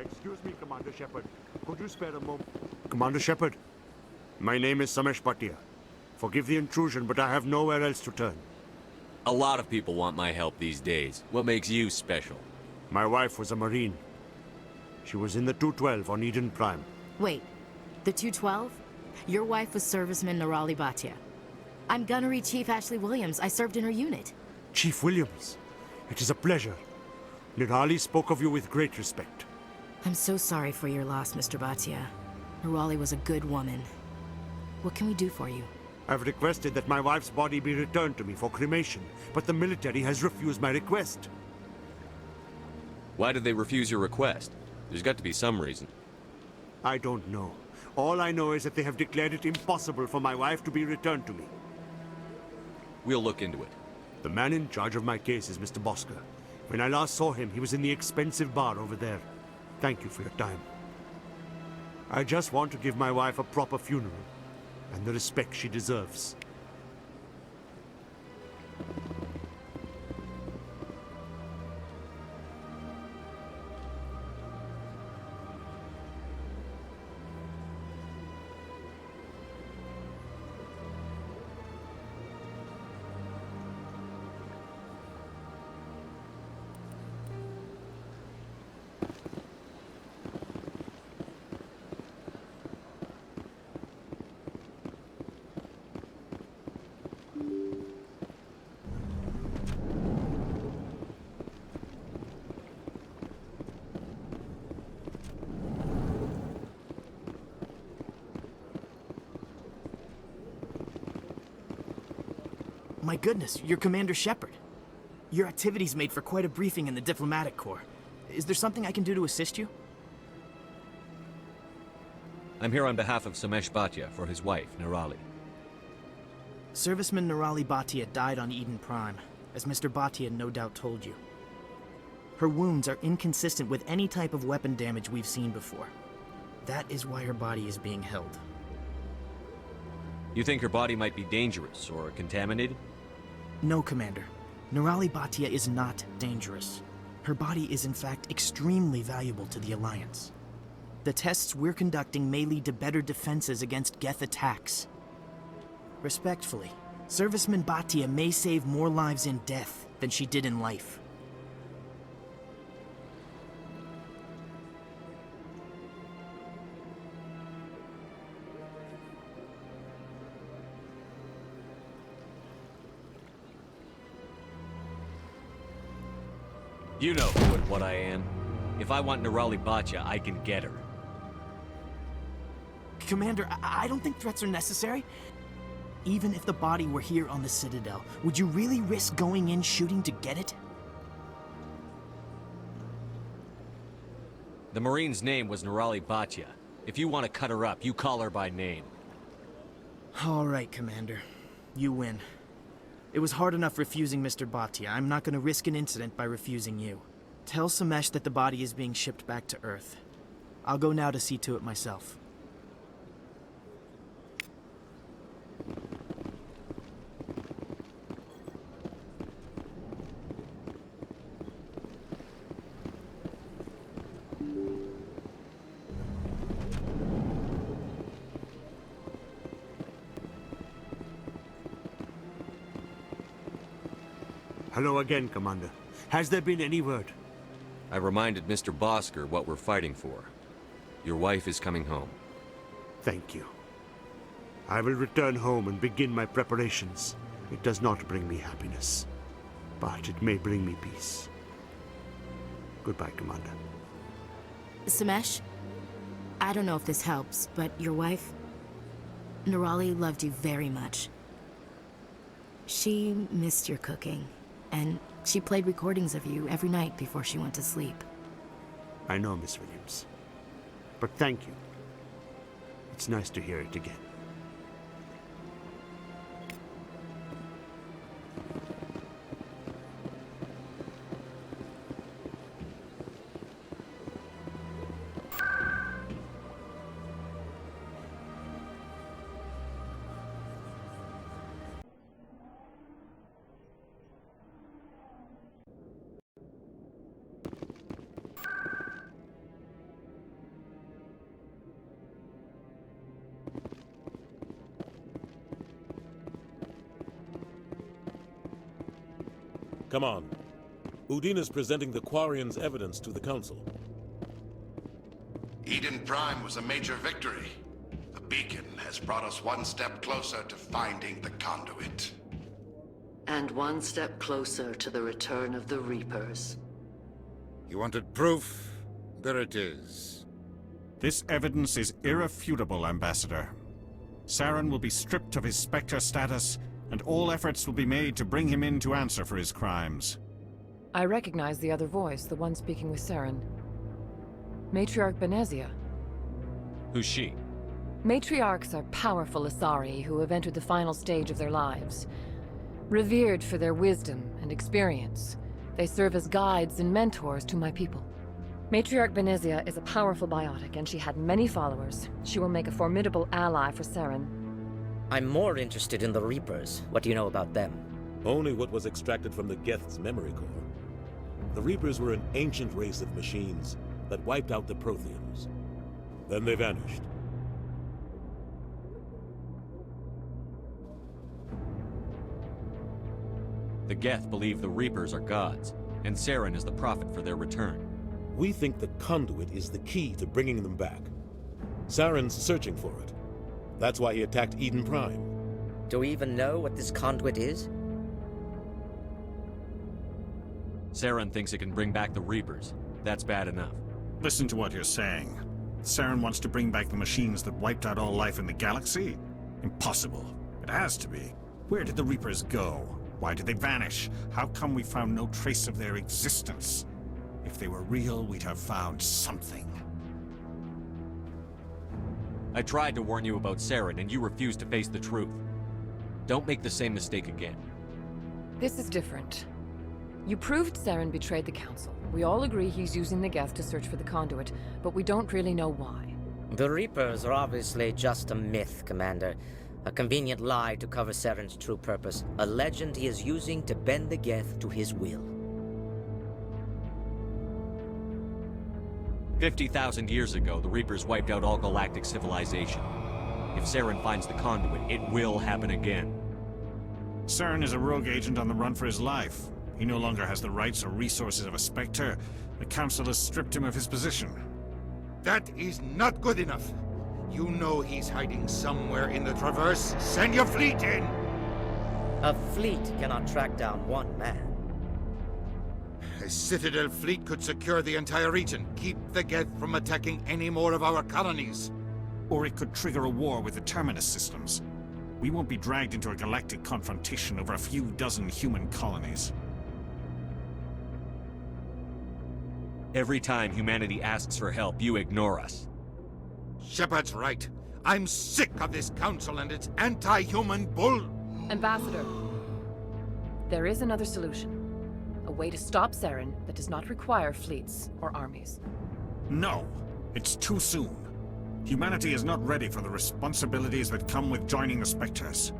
Excuse me, Commander Shepard. Could you spare a moment? Commander Shepard, my name is Samesh Bhatia. Forgive the intrusion, but I have nowhere else to turn. A lot of people want my help these days. What makes you special? My wife was a Marine. She was in the 212 on Eden Prime. Wait, the 212? Your wife was serviceman Nirali Bhatia. I'm Gunnery Chief Ashley Williams. I served in her unit. Chief Williams, it is a pleasure. Nirali spoke of you with great respect. I'm so sorry for your loss, Mr. Bhatia. Nirali was a good woman. What can we do for you? I've requested that my wife's body be returned to me for cremation, but the military has refused my request. Why did they refuse your request? There's got to be some reason. I don't know. All I know is that they have declared it impossible for my wife to be returned to me. We'll look into it. The man in charge of my case is Mr. Bosker. When I last saw him, he was in the expensive bar over there. Thank you for your time. I just want to give my wife a proper funeral, and the respect she deserves. My goodness, you're Commander Shepard. Your activities made for quite a briefing in the Diplomatic Corps. Is there something I can do to assist you? I'm here on behalf of Samesh Bhatia for his wife, Nirali. Serviceman Nirali Bhatia died on Eden Prime, as Mr. Bhatia no doubt told you. Her wounds are inconsistent with any type of weapon damage we've seen before. That is why her body is being held. You think her body might be dangerous or contaminated? No, Commander. Nirali Bhatia is not dangerous. Her body is in fact extremely valuable to the Alliance. The tests we're conducting may lead to better defenses against Geth attacks. Respectfully, Serviceman Bhatia may save more lives in death than she did in life. You know who and what I am. If I want Nirali Bhatia, I can get her. Commander, I don't think threats are necessary. Even if the body were here on the Citadel, would you really risk going in shooting to get it? The Marine's name was Nirali Bhatia. If you want to cut her up, you call her by name. All right, Commander. You win. It was hard enough refusing Mr. Bhatia. I'm not going to risk an incident by refusing you. Tell Samesh that the body is being shipped back to Earth. I'll go now to see to it myself. Hello again, Commander. Has there been any word? I reminded Mr. Bosker what we're fighting for. Your wife is coming home. Thank you. I will return home and begin my preparations. It does not bring me happiness, but it may bring me peace. Goodbye, Commander. Samesh, I don't know if this helps, but your wife, Nirali, loved you very much. She missed your cooking, and she played recordings of you every night before she went to sleep. I know, Miss Williams. But thank you. It's nice to hear it again. Come on. Udine is presenting the Quarians' evidence to the Council. Eden Prime was a major victory. The beacon has brought us one step closer to finding the conduit. And one step closer to the return of the Reapers. You wanted proof? There it is. This evidence is irrefutable, Ambassador. Saren will be stripped of his Spectre status, and all efforts will be made to bring him in to answer for his crimes. I recognize the other voice, the one speaking with Saren. Matriarch Benezia. Who's she? Matriarchs are powerful Asari who have entered the final stage of their lives. Revered for their wisdom and experience, they serve as guides and mentors to my people. Matriarch Benezia is a powerful biotic, and she had many followers. She will make a formidable ally for Saren. I'm more interested in the Reapers. What do you know about them? Only what was extracted from the Geth's memory core. The Reapers were an ancient race of machines that wiped out the Protheans. Then they vanished. The Geth believe the Reapers are gods, and Saren is the prophet for their return. We think the conduit is the key to bringing them back. Saren's searching for it. That's why he attacked Eden Prime. Do we even know what this conduit is? Saren thinks it can bring back the Reapers. That's bad enough. Listen to what you're saying. Saren wants to bring back the machines that wiped out all life in the galaxy? Impossible. It has to be. Where did the Reapers go? Why did they vanish? How come we found no trace of their existence? If they were real, we'd have found something. I tried to warn you about Saren, and you refused to face the truth. Don't make the same mistake again. This is different. You proved Saren betrayed the Council. We all agree he's using the Geth to search for the conduit, but we don't really know why. The Reapers are obviously just a myth, Commander. A convenient lie to cover Saren's true purpose. A legend he is using to bend the Geth to his will. 50,000 years ago, the Reapers wiped out all galactic civilization. If Saren finds the conduit, it will happen again. Saren is a rogue agent on the run for his life. He no longer has the rights or resources of a Spectre. The Council has stripped him of his position. That is not good enough. You know he's hiding somewhere in the Traverse. Send your fleet in! A fleet cannot track down one man. A Citadel fleet could secure the entire region, keep the Geth from attacking any more of our colonies. Or it could trigger a war with the Terminus systems. We won't be dragged into a galactic confrontation over a few dozen human colonies. Every time humanity asks for help, you ignore us. Shepard's right. I'm sick of this council and its anti-human bull... Ambassador, there is another solution. A way to stop Saren that does not require fleets or armies. No, it's too soon. Humanity is not ready for the responsibilities that come with joining the Spectres.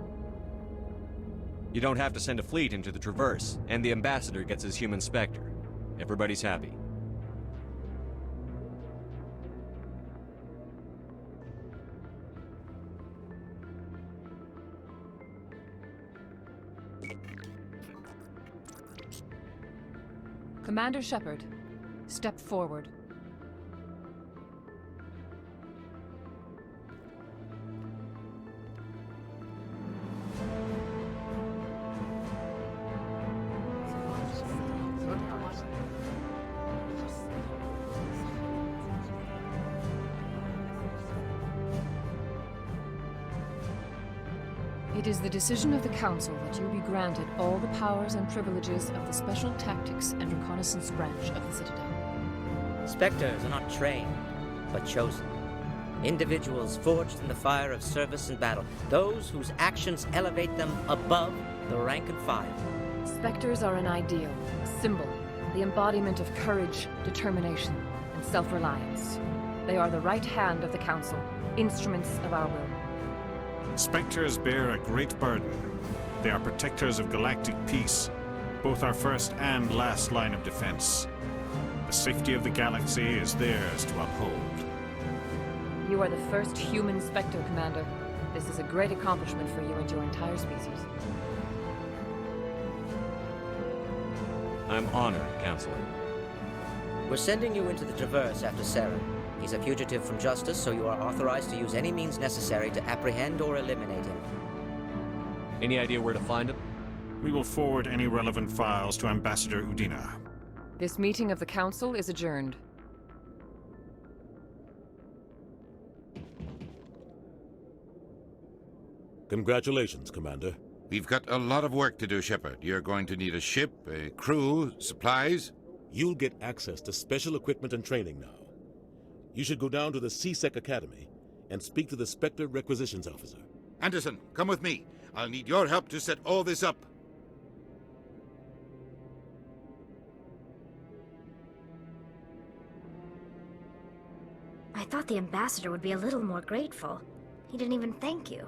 You don't have to send a fleet into the Traverse, and the Ambassador gets his human Spectre. Everybody's happy. Commander Shepard, step forward. It is the decision of the Council that you be granted all the powers and privileges of the Special Tactics and Reconnaissance branch of the Citadel. Spectres are not trained, but chosen. Individuals forged in the fire of service and battle. Those whose actions elevate them above the rank and file. Spectres are an ideal, a symbol, the embodiment of courage, determination, and self-reliance. They are the right hand of the Council, instruments of our will. Spectres bear a great burden. They are protectors of galactic peace, both our first and last line of defense. The safety of the galaxy is theirs to uphold. You are the first human Spectre, Commander. This is a great accomplishment for you and your entire species. I'm honored, Counselor. We're sending you into the Traverse after Saren. He's a fugitive from justice, so you are authorized to use any means necessary to apprehend or eliminate him. Any idea where to find him? We will forward any relevant files to Ambassador Udina. This meeting of the Council is adjourned. Congratulations, Commander. We've got a lot of work to do, Shepard. You're going to need a ship, a crew, supplies. You'll get access to special equipment and training now. You should go down to the C-Sec Academy and speak to the Spectre Requisitions Officer. Anderson, come with me. I'll need your help to set all this up. I thought the ambassador would be a little more grateful. He didn't even thank you.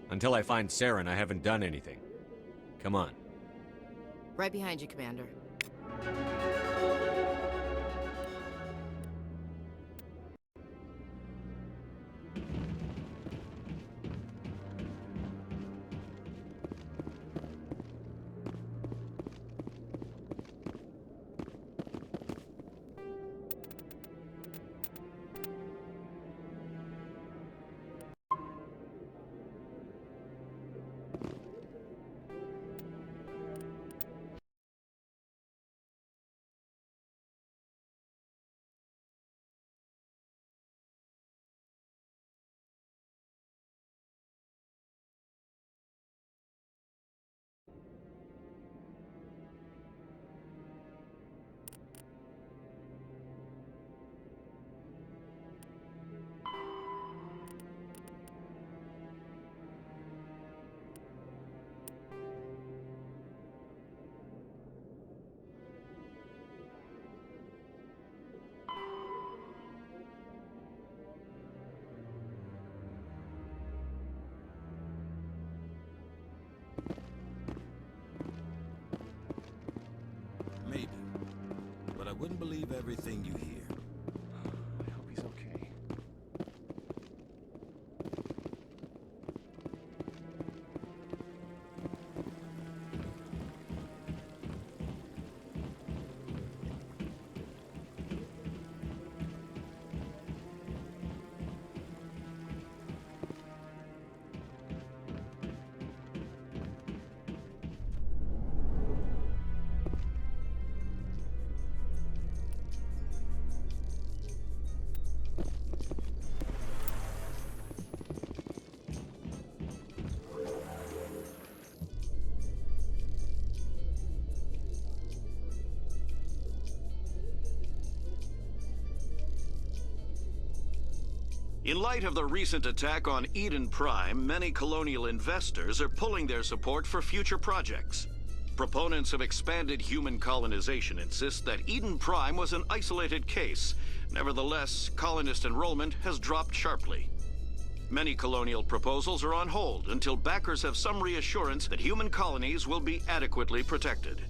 Until I find Saren, I haven't done anything. Come on. Right behind you, Commander. Maybe. But I wouldn't believe everything you hear. I hope he's okay. In light of the recent attack on Eden Prime, many colonial investors are pulling their support for future projects. Proponents of expanded human colonization insist that Eden Prime was an isolated case. Nevertheless, colonist enrollment has dropped sharply. Many colonial proposals are on hold until backers have some reassurance that human colonies will be adequately protected.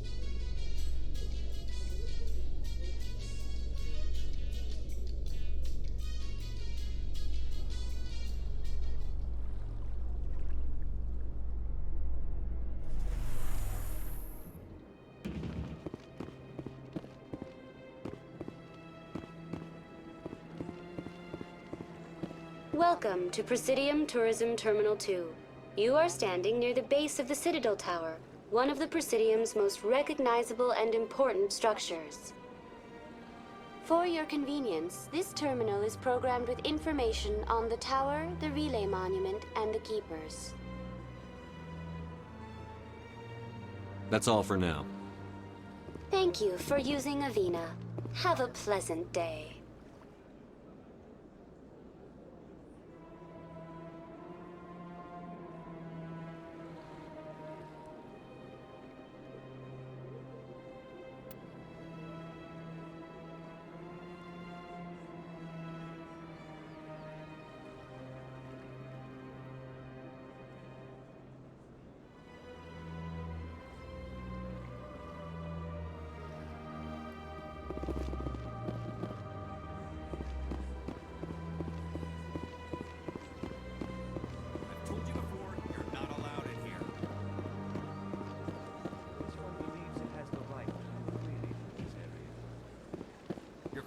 Welcome to Presidium Tourism Terminal 2. You are standing near the base of the Citadel Tower, one of the Presidium's most recognizable and important structures. For your convenience, this terminal is programmed with information on the tower, the relay monument, and the keepers. That's all for now. Thank you for using Avina. Have a pleasant day.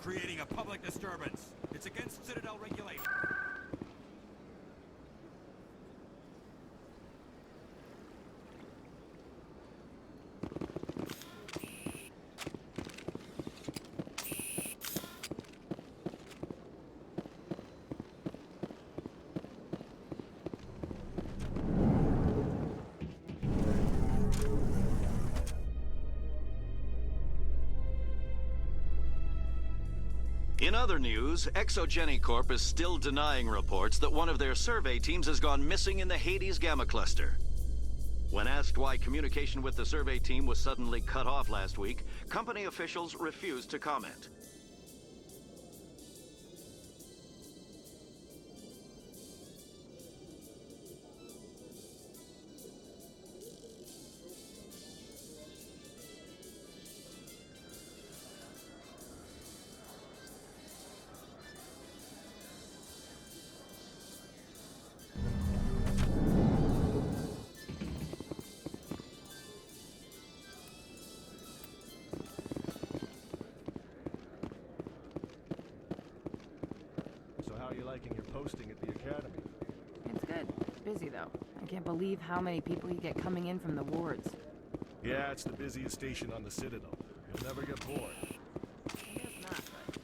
creating a public disturbance. It's against Citadel regulation. In other news, Exogeny Corp is still denying reports that one of their survey teams has gone missing in the Hades Gamma Cluster. When asked why communication with the survey team was suddenly cut off last week, company officials refused to comment. Liking your posting at the Academy. It's good. Busy, though. I can't believe how many people you get coming in from the wards. Yeah, it's the busiest station on the Citadel. You'll never get bored. I guess not, but...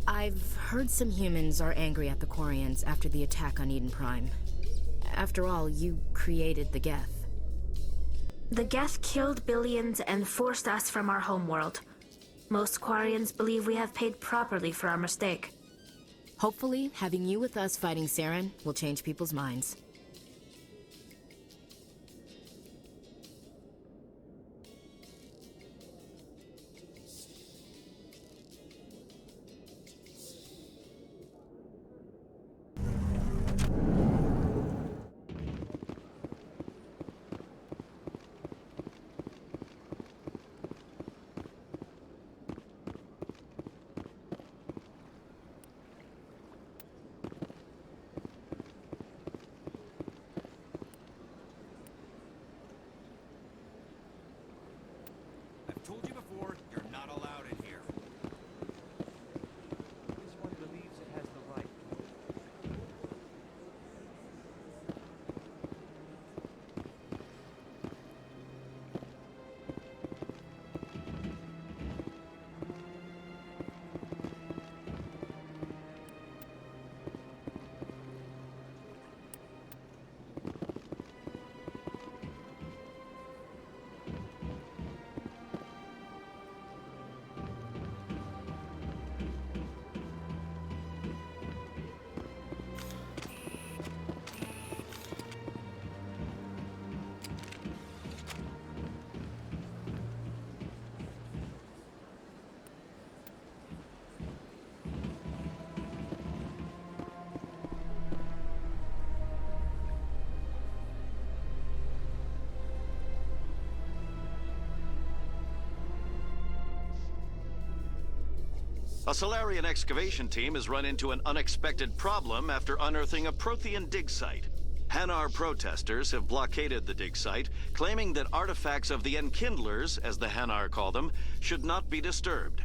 I've heard some humans are angry at the Quarians after the attack on Eden Prime. After all, you created the Geth. The Geth killed billions and forced us from our homeworld. Most Quarians believe we have paid properly for our mistake. Hopefully, having you with us fighting Saren will change people's minds. I've told you before, you're not allowed in here. This one believes it has the right. A Solarian excavation team has run into an unexpected problem after unearthing a Prothean dig site. Hanar protesters have blockaded the dig site, claiming that artifacts of the Enkindlers, as the Hanar call them, should not be disturbed.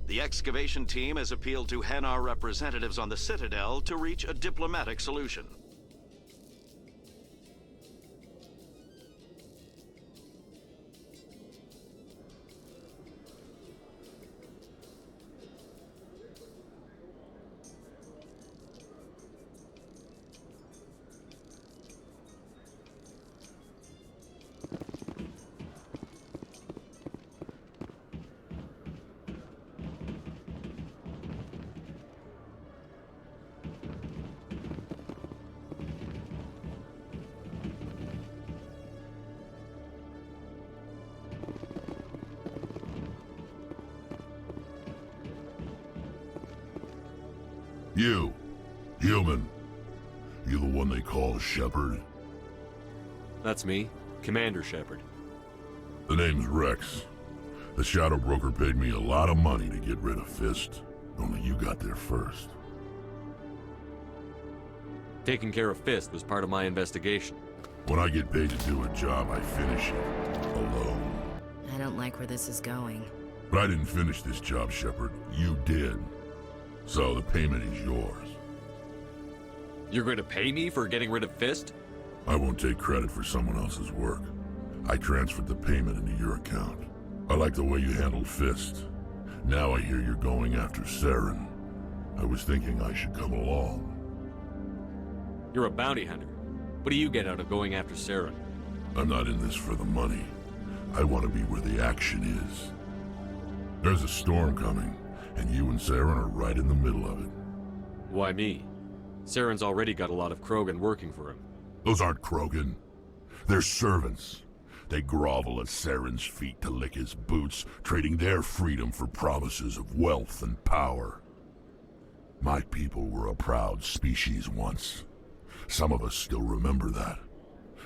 The excavation team has appealed to Hanar representatives on the Citadel to reach a diplomatic solution. You. Human. You the one they call Shepard? That's me, Commander Shepard. The name's Rex. The Shadow Broker paid me a lot of money to get rid of Fist. Only you got there first. Taking care of Fist was part of my investigation. When I get paid to do a job, I finish it. Alone. I don't like where this is going. But I didn't finish this job, Shepard. You did. So the payment is yours. You're going to pay me for getting rid of Fist? I won't take credit for someone else's work. I transferred the payment into your account. I like the way you handled Fist. Now I hear you're going after Saren. I was thinking I should come along. You're a bounty hunter. What do you get out of going after Saren? I'm not in this for the money. I want to be where the action is. There's a storm coming, and you and Saren are right in the middle of it. Why me? Saren's already got a lot of Krogan working for him. Those aren't Krogan. They're servants. They grovel at Saren's feet to lick his boots, trading their freedom for promises of wealth and power. My people were a proud species once. Some of us still remember that.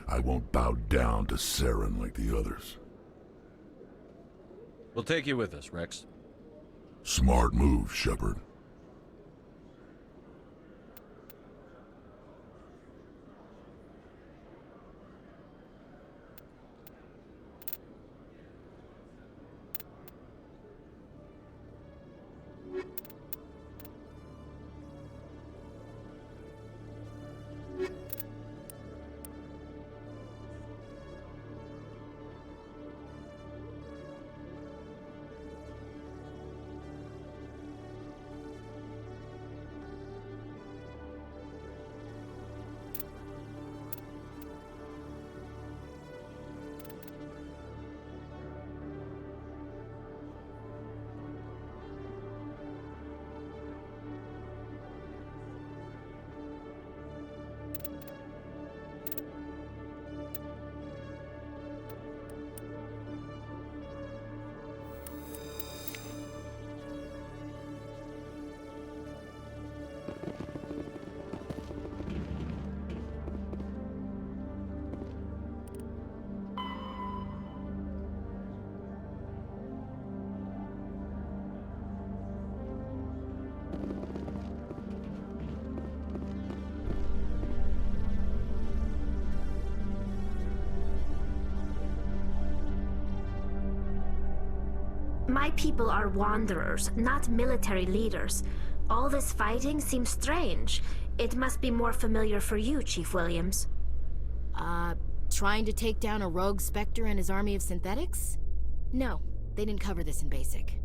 I won't bow down to Saren like the others. We'll take you with us, Rex. Smart move, Shepard. My people are wanderers, not military leaders. All this fighting seems strange. It must be more familiar for you, Chief Williams. Trying to take down a rogue Spectre and his army of synthetics? No, they didn't cover this in basic.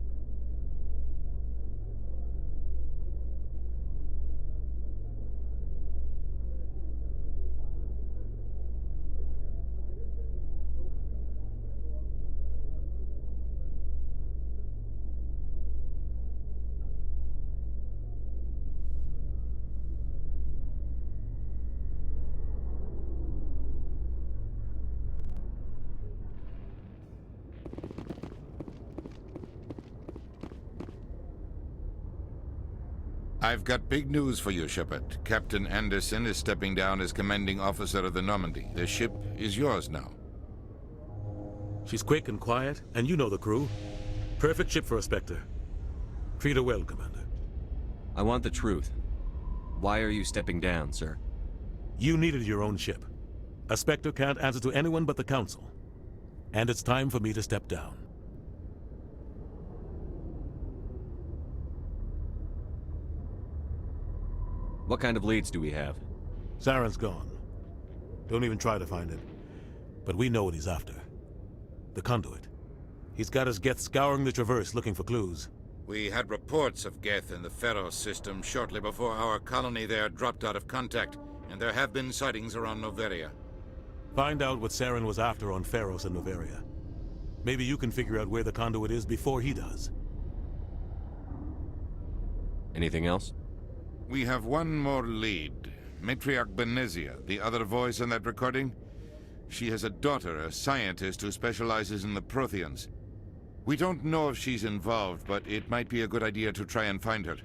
I've got big news for you, Shepard. Captain Anderson is stepping down as commanding officer of the Normandy. The ship is yours now. She's quick and quiet, and you know the crew. Perfect ship for a Spectre. Treat her well, Commander. I want the truth. Why are you stepping down, sir? You needed your own ship. A Spectre can't answer to anyone but the Council. And it's time for me to step down. What kind of leads do we have? Saren's gone. Don't even try to find him. But we know what he's after. The Conduit. He's got his Geth scouring the Traverse looking for clues. We had reports of Geth in the Pharos system shortly before our colony there dropped out of contact, and there have been sightings around Noveria. Find out what Saren was after on Pharos and Noveria. Maybe you can figure out where the Conduit is before he does. Anything else? We have one more lead. Matriarch Benezia, the other voice in that recording. She has a daughter, a scientist who specializes in the Protheans. We don't know if she's involved, but it might be a good idea to try and find her.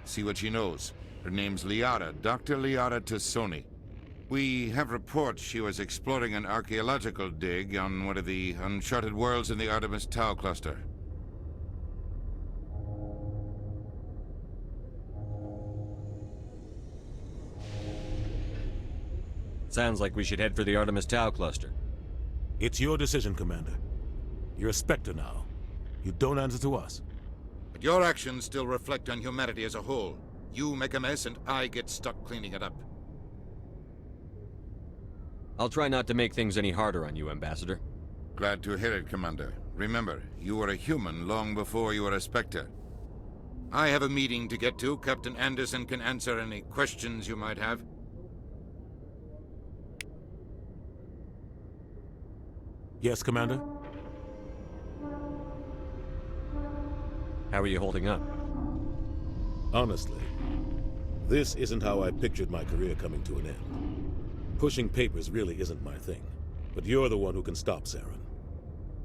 See what she knows. Her name's Liara, Dr. Liara Tassoni. We have reports she was exploring an archaeological dig on one of the uncharted worlds in the Artemis Tau cluster. Sounds like we should head for the Artemis Tau cluster. It's your decision, Commander. You're a Spectre now. You don't answer to us. But your actions still reflect on humanity as a whole. You make a mess and I get stuck cleaning it up. I'll try not to make things any harder on you, Ambassador. Glad to hear it, Commander. Remember, you were a human long before you were a Spectre. I have a meeting to get to. Captain Anderson can answer any questions you might have. Yes, Commander? How are you holding up? Honestly, this isn't how I pictured my career coming to an end. Pushing papers really isn't my thing, but you're the one who can stop Saren.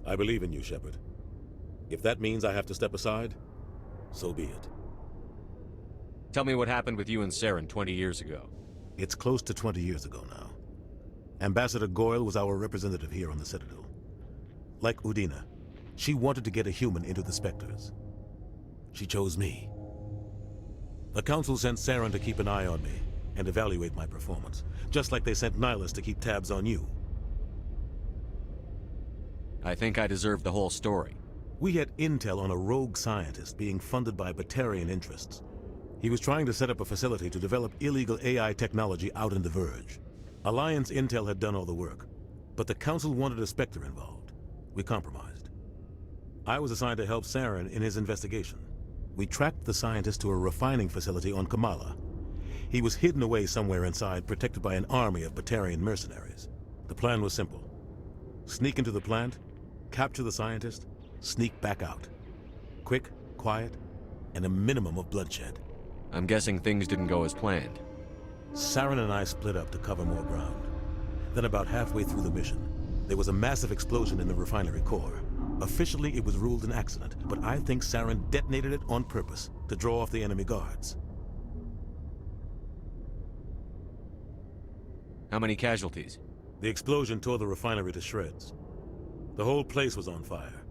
I believe in you, Shepard. If that means I have to step aside, so be it. Tell me what happened with you and Saren 20 years ago. It's close to 20 years ago now. Ambassador Goyle was our representative here on the Citadel. Like Udina, she wanted to get a human into the Spectres. She chose me. The Council sent Saren to keep an eye on me and evaluate my performance, just like they sent Nihilus to keep tabs on you. I think I deserve the whole story. We had intel on a rogue scientist being funded by Batarian interests. He was trying to set up a facility to develop illegal AI technology out in the Verge. Alliance intel had done all the work, but the Council wanted a Spectre involved. We compromised. I was assigned to help Saren in his investigation. We tracked the scientist to a refining facility on Kamala. He was hidden away somewhere inside, protected by an army of Batarian mercenaries. The plan was simple. Sneak into the plant, capture the scientist, sneak back out. Quick, quiet, and a minimum of bloodshed. I'm guessing things didn't go as planned. Saren and I split up to cover more ground. Then about halfway through the mission, there was a massive explosion in the refinery core. Officially, it was ruled an accident, but I think Saren detonated it on purpose to draw off the enemy guards. How many casualties? The explosion tore the refinery to shreds. The whole place was on fire.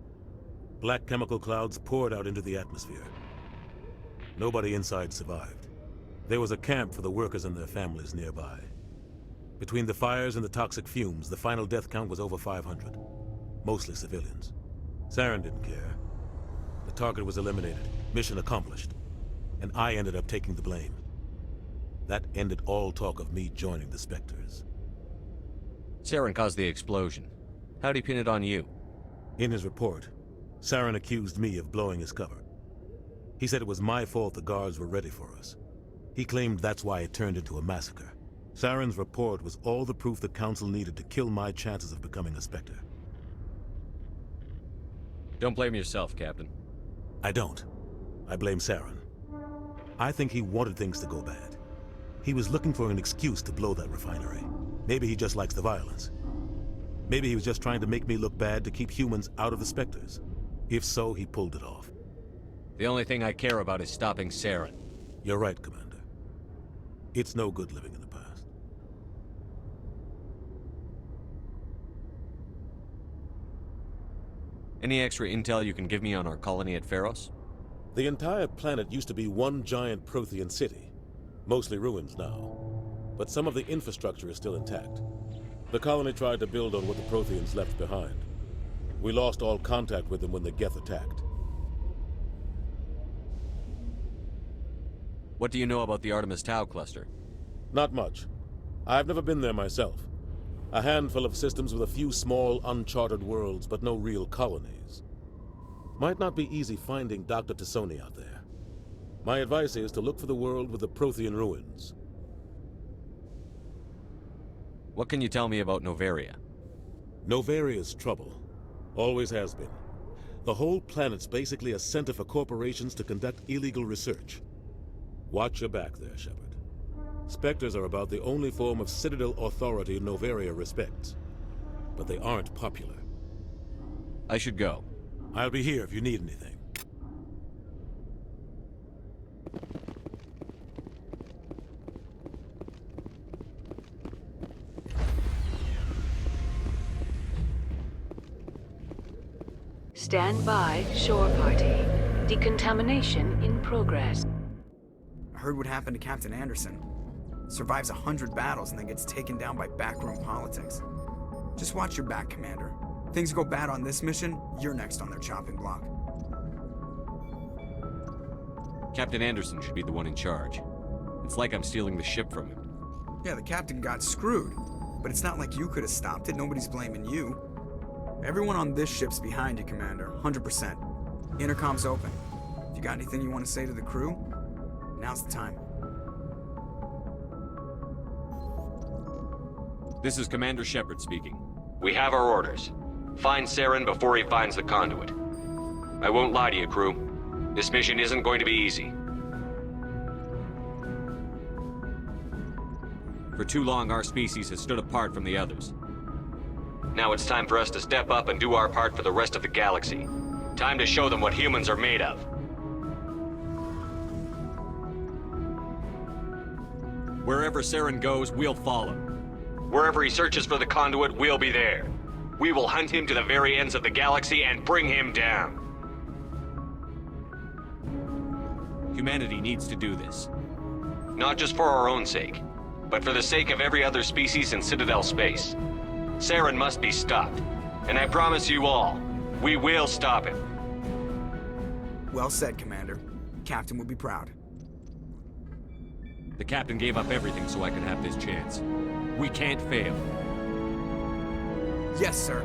Black chemical clouds poured out into the atmosphere. Nobody inside survived. There was a camp for the workers and their families nearby. Between the fires and the toxic fumes, the final death count was over 500. Mostly civilians. Saren didn't care. The target was eliminated, mission accomplished, and I ended up taking the blame. That ended all talk of me joining the Spectres. Saren caused the explosion. How'd he pin it on you? In his report, Saren accused me of blowing his cover. He said it was my fault the guards were ready for us. He claimed that's why it turned into a massacre. Saren's report was all the proof the Council needed to kill my chances of becoming a Spectre. Don't blame yourself, Captain. I don't. I blame Saren. I think he wanted things to go bad. He was looking for an excuse to blow that refinery. Maybe he just likes the violence. Maybe he was just trying to make me look bad to keep humans out of the Spectres. If so, he pulled it off. The only thing I care about is stopping Saren. You're right, Commander. It's no good living in the past. Any extra intel you can give me on our colony at Pharos? The entire planet used to be one giant Prothean city. Mostly ruins now. But some of the infrastructure is still intact. The colony tried to build on what the Protheans left behind. We lost all contact with them when the Geth attacked. What do you know about the Artemis Tau cluster? Not much. I've never been there myself. A handful of systems with a few small, uncharted worlds, but no real colonies. Might not be easy finding Dr. Tassoni out there. My advice is to look for the world with the Prothean ruins. What can you tell me about Noveria? Noveria's trouble. Always has been. The whole planet's basically a center for corporations to conduct illegal research. Watch your back there, Shepard. Spectres are about the only form of Citadel authority Noveria respects. But they aren't popular. I should go. I'll be here if you need anything. Stand by, shore party. Decontamination in progress. I heard what happened to Captain Anderson. Survives 100 battles and then gets taken down by backroom politics. Just watch your back, Commander. Things go bad on this mission, you're next on their chopping block. Captain Anderson should be the one in charge. It's like I'm stealing the ship from him. Yeah, the captain got screwed. But it's not like you could have stopped it. Nobody's blaming you. Everyone on this ship's behind you, Commander. 100%. Intercom's open. If you got anything you want to say to the crew, now's the time. This is Commander Shepard speaking. We have our orders. Find Saren before he finds the conduit. I won't lie to you, crew. This mission isn't going to be easy. For too long, our species has stood apart from the others. Now it's time for us to step up and do our part for the rest of the galaxy. Time to show them what humans are made of. Wherever Saren goes, we'll follow. Wherever he searches for the conduit, we'll be there. We will hunt him to the very ends of the galaxy and bring him down. Humanity needs to do this. Not just for our own sake, but for the sake of every other species in Citadel space. Saren must be stopped. And I promise you all, we will stop him. Well said, Commander. Captain would be proud. The captain gave up everything so I could have this chance. We can't fail. Yes, sir.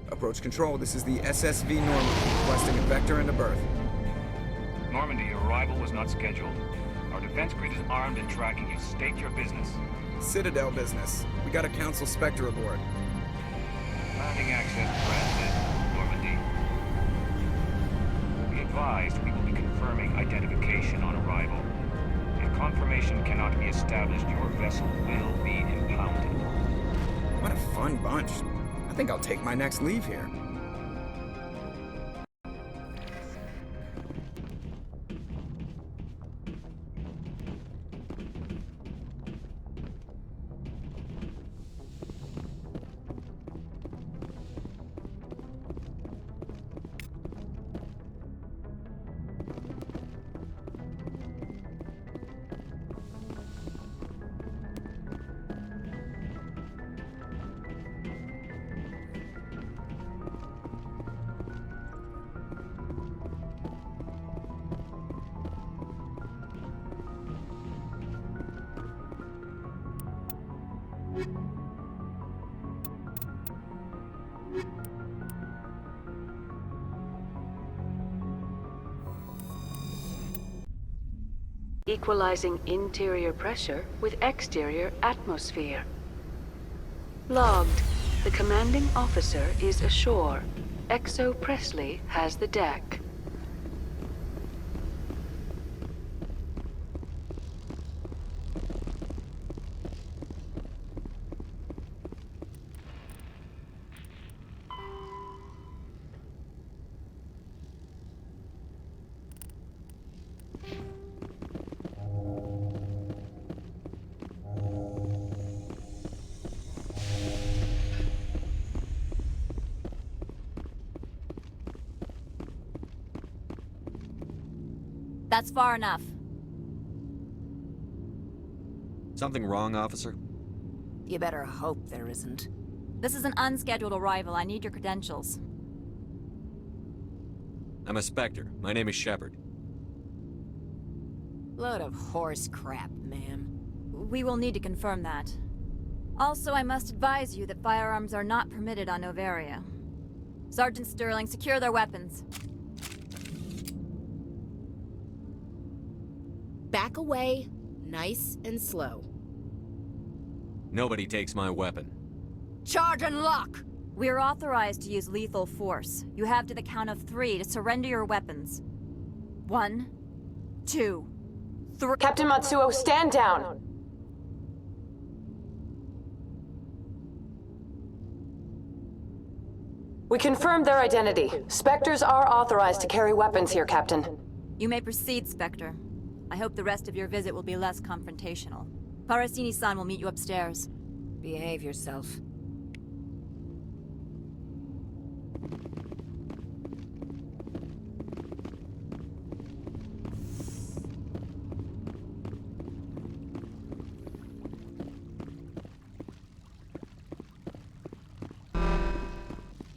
Approach control, this is the SSV Normandy, requesting a vector and a berth. Normandy, your arrival was not scheduled. Our defense grid is armed and tracking you. State your business. Citadel business. We got a Council Spectre aboard. Landing access granted, Normandy. Be advised, we will be confirming identification on arrival. If confirmation cannot be established, your vessel will be impounded. What a fun bunch. I think I'll take my next leave here. Equalizing interior pressure with exterior atmosphere. Logged. The commanding officer is ashore. Exo Presley has the deck. That's far enough. Something wrong, officer? You better hope there isn't. This is an unscheduled arrival. I need your credentials. I'm a Spectre. My name is Shepard. Load of horse crap, ma'am. We will need to confirm that. Also, I must advise you that firearms are not permitted on Noveria. Sergeant Sterling, secure their weapons. Back away, nice and slow. Nobody takes my weapon. Charge and lock! We are authorized to use lethal force. You have to the count of 3 to surrender your weapons. 1, 2, 3. Captain Matsuo, stand down! We confirmed their identity. Spectres are authorized to carry weapons here, Captain. You may proceed, Spectre. I hope the rest of your visit will be less confrontational. Parasini-san will meet you upstairs. Behave yourself.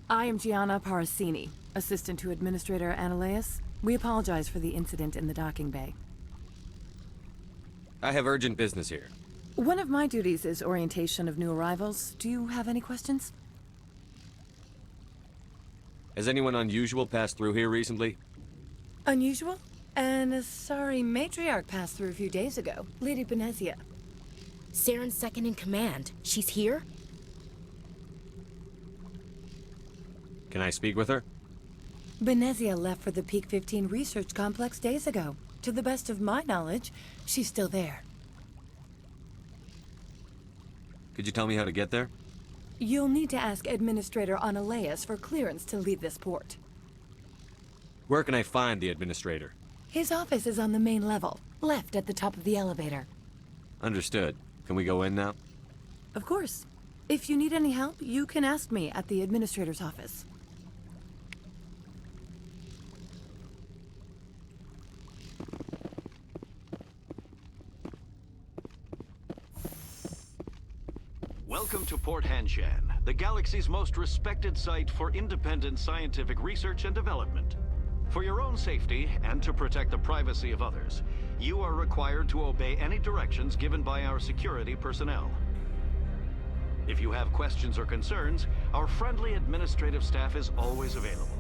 I am Gianna Parasini, assistant to Administrator Analeas. We apologize for the incident in the docking bay. I have urgent business here. One of my duties is orientation of new arrivals. Do you have any questions? Has anyone unusual passed through here recently? Unusual? And a sorry matriarch passed through a few days ago. Lady Benezia. Saren's second in command. She's here? Can I speak with her? Benezia left for the Peak 15 research complex days ago. To the best of my knowledge, she's still there. Could you tell me how to get there? You'll need to ask Administrator Analeas for clearance to leave this port. Where can I find the administrator? His office is on the main level, left at the top of the elevator. Understood. Can we go in now? Of course. If you need any help, you can ask me at the administrator's office. Welcome to Port Hanshan, the galaxy's most respected site for independent scientific research and development. For your own safety and to protect the privacy of others, you are required to obey any directions given by our security personnel. If you have questions or concerns, our friendly administrative staff is always available.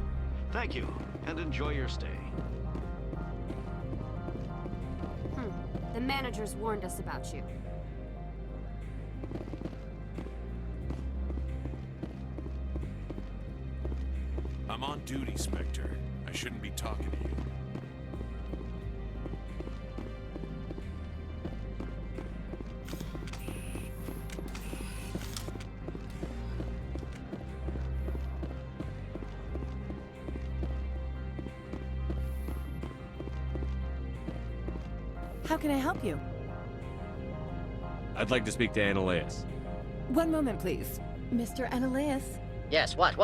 Thank you, and enjoy your stay. The managers warned us about you. I'm on duty, Spectre. I shouldn't be talking to you. How can I help you? I'd like to speak to Analeas. One moment, please. Mr. Analeas? Yes, what?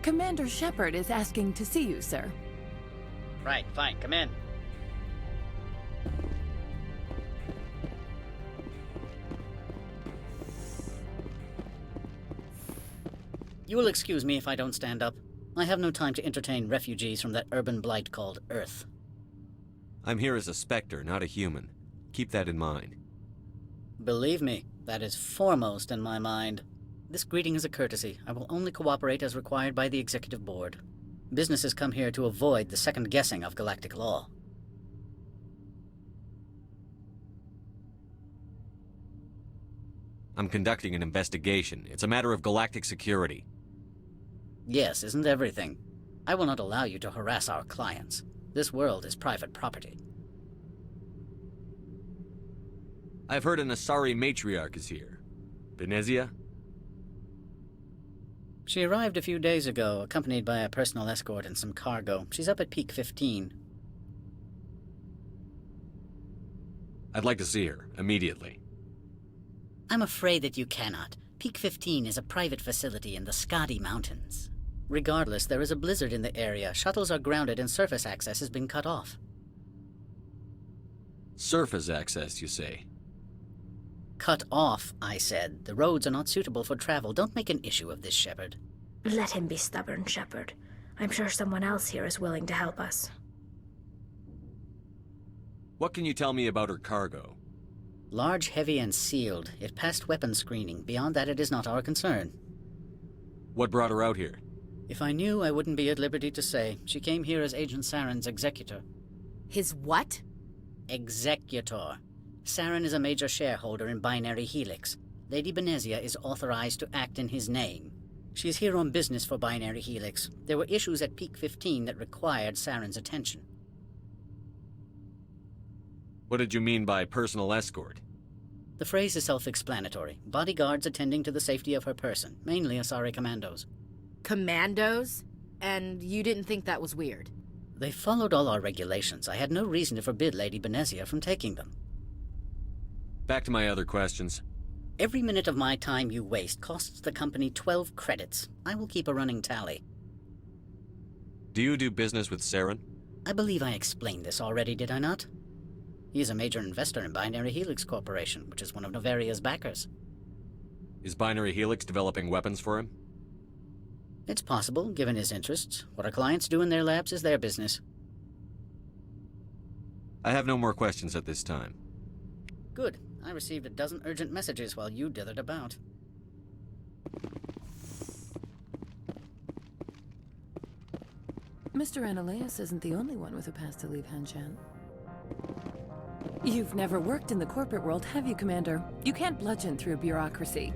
Commander Shepard is asking to see you, sir. Right, fine, come in. You will excuse me if I don't stand up. I have no time to entertain refugees from that urban blight called Earth. I'm here as a Spectre, not a human. Keep that in mind. Believe me, That is foremost in my mind. This greeting is a courtesy. I will only cooperate as required by the Executive Board. Businesses come here to avoid the second guessing of galactic law. I'm conducting an investigation. It's a matter of galactic security. Yes, isn't everything? I will not allow you to harass our clients. This world is private property. I've heard an Asari matriarch is here. Benezia? She arrived a few days ago, accompanied by a personal escort and some cargo. She's up at Peak 15. I'd like to see her, immediately. I'm afraid that you cannot. Peak 15 is a private facility in the Skadi Mountains. Regardless, there is a blizzard in the area. Shuttles are grounded and surface access has been cut off. Surface access, you say? Cut off, I said. The roads are not suitable for travel. Don't make an issue of this, Shepard. Let him be stubborn, Shepard. I'm sure someone else here is willing to help us. What can you tell me about her cargo? Large, heavy, and sealed. It passed weapons screening. Beyond that, it is not our concern. What brought her out here? If I knew, I wouldn't be at liberty to say. She came here as Agent Saren's executor. His what? Executor. Saren is a major shareholder in Binary Helix. Lady Benezia is authorized to act in his name. She is here on business for Binary Helix. There were issues at Peak 15 that required Saren's attention. What did you mean by personal escort? The phrase is self-explanatory. Bodyguards attending to the safety of her person, mainly Asari commandos. Commandos? And you didn't think that was weird? They followed all our regulations. I had no reason to forbid Lady Benezia from taking them. Back to my other questions. Every minute of my time you waste costs the company 12 credits. I will keep a running tally. Do you do business with Saren? I believe I explained this already, did I not? He is a major investor in Binary Helix Corporation, which is one of Novaria's backers. Is Binary Helix developing weapons for him? It's possible, given his interests. What our clients do in their labs is their business. I have no more questions at this time. Good. I received a dozen urgent messages while you dithered about. Mr. Analeas isn't the only one with a pass to leave Hanshan. You've never worked in the corporate world, have you, Commander? You can't bludgeon through bureaucracy.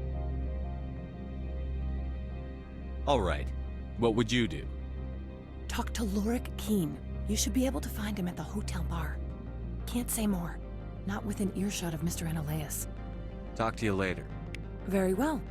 All right. What would you do? Talk to Lorik Keen. You should be able to find him at the hotel bar. Can't say more. Not within earshot of Mr. Analeas. Talk to you later. Very well.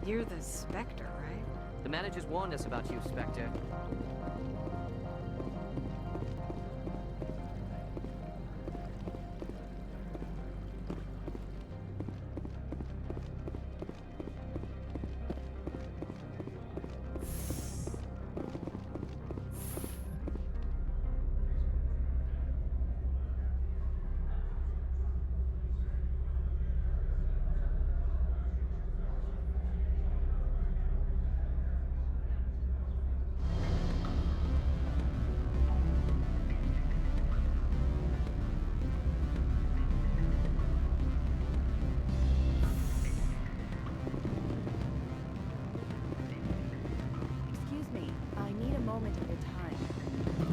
You're the Spectre, right? The managers warned us about you, Spectre.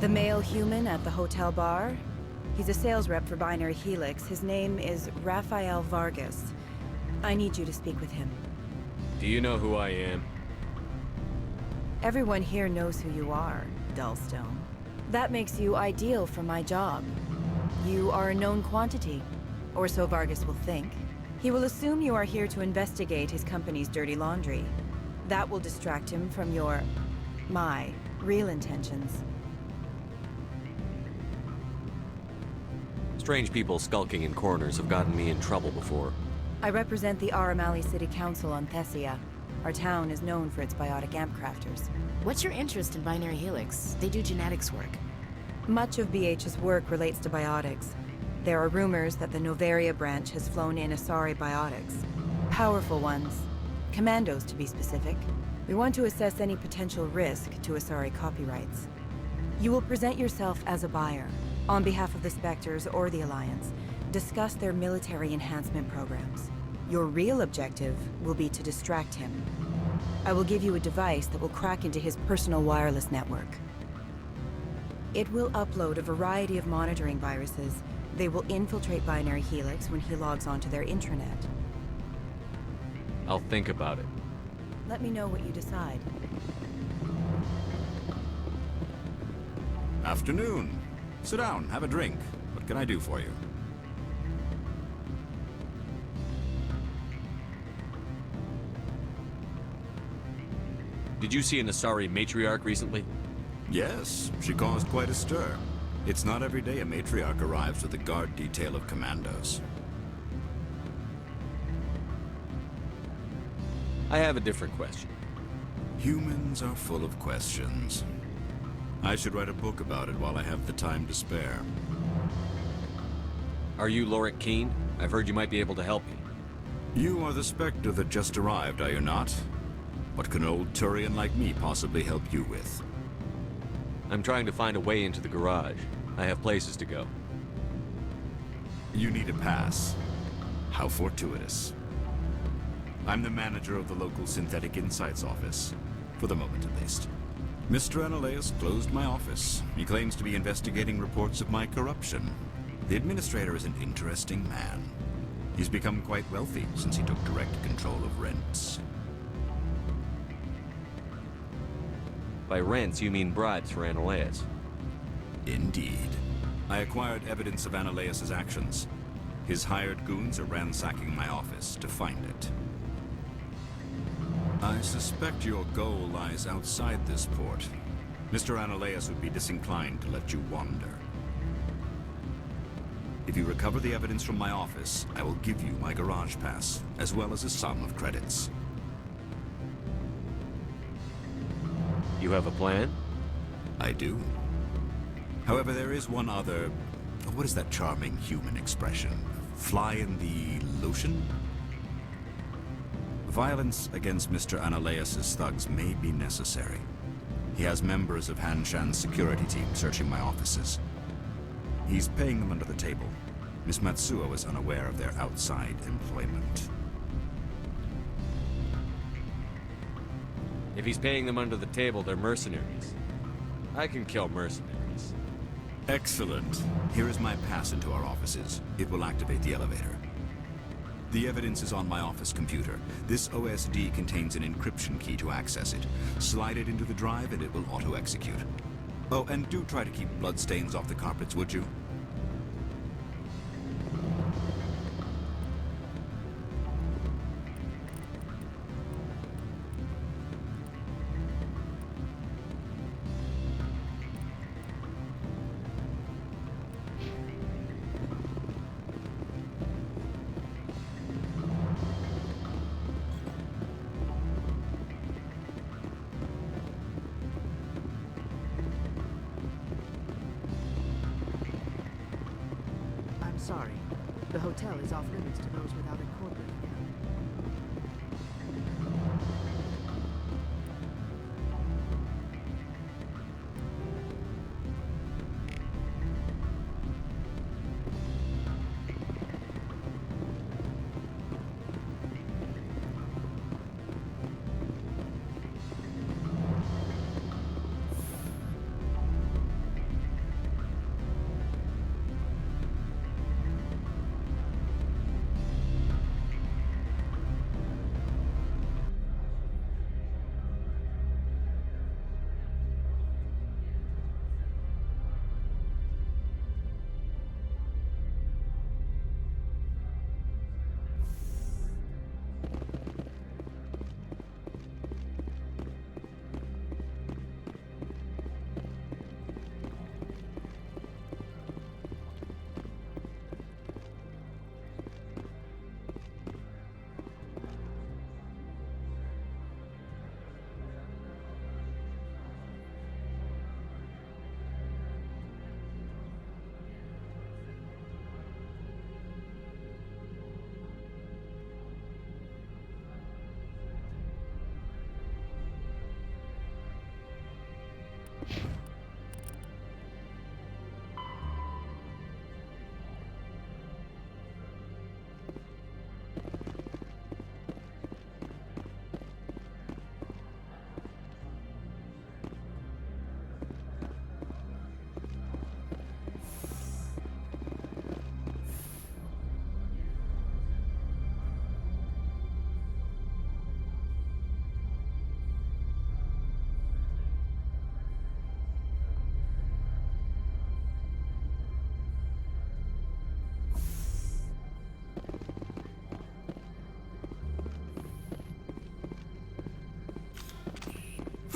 The male human at the hotel bar? He's a sales rep for Binary Helix. His name is Rafael Vargas. I need you to speak with him. Do you know who I am? Everyone here knows who you are, Dullstone. That makes you ideal for my job. You are a known quantity, or so Vargas will think. He will assume you are here to investigate his company's dirty laundry. That will distract him from my real intentions. Strange people skulking in corners have gotten me in trouble before. I represent the Aramali City Council on Thessia. Our town is known for its biotic amp crafters. What's your interest in Binary Helix? They do genetics work. Much of BH's work relates to biotics. There are rumors that the Noveria branch has flown in Asari biotics. Powerful ones. Commandos, to be specific. We want to assess any potential risk to Asari copyrights. You will present yourself as a buyer, on behalf of the Spectres or the Alliance. Discuss their military enhancement programs. Your real objective will be to distract him. I will give you a device that will crack into his personal wireless network. It will upload a variety of monitoring viruses. They will infiltrate Binary Helix when he logs onto their intranet. I'll think about it. Let me know what you decide. Afternoon. Sit down, have a drink. What can I do for you? Did you see an Asari matriarch recently? Yes, she caused quite a stir. It's not every day a matriarch arrives with a guard detail of commandos. I have a different question. Humans are full of questions. I should write a book about it while I have the time to spare. Are you Lorik Keen? I've heard you might be able to help me. You are the Spectre that just arrived, are you not? What can an old Turian like me possibly help you with? I'm trying to find a way into the garage. I have places to go. You need a pass. How fortuitous. I'm the manager of the local Synthetic Insights office. For the moment, at least. Mr. Analaeus closed my office. He claims to be investigating reports of my corruption. The administrator is an interesting man. He's become quite wealthy since he took direct control of rents. By rents, you mean bribes for Analaeus? Indeed. I acquired evidence of Analaeus' actions. His hired goons are ransacking my office to find it. I suspect your goal lies outside this port. Mr. Analaeus would be disinclined to let you wander. If you recover the evidence from my office, I will give you my garage pass, as well as a sum of credits. You have a plan? I do. However, there is one other... What is that charming human expression? Fly in the lotion? Violence against Mr. Analaeus' thugs may be necessary. He has members of Han Shan's security team searching my offices. He's paying them under the table. Miss Matsuo is unaware of their outside employment. If he's paying them under the table, they're mercenaries. I can kill mercenaries. Excellent. Here is my pass into our offices. It will activate the elevator. The evidence is on my office computer. This OSD contains an encryption key to access it. Slide it into the drive and it will auto-execute. Oh, and do try to keep bloodstains off the carpets, would you? Sorry. The hotel is off limits to those without a corporate account.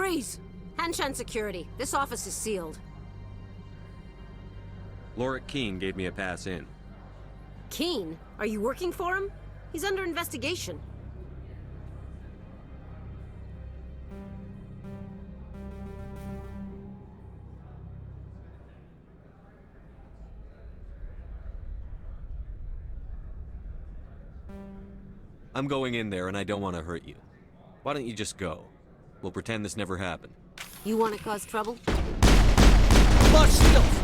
Freeze! Hanshan Security. This office is sealed. Lorik Keen gave me a pass in. Keen? Are you working for him? He's under investigation. I'm going in there and I don't want to hurt you. Why don't you just go? We'll pretend this never happened. You want to cause trouble? Launch shields!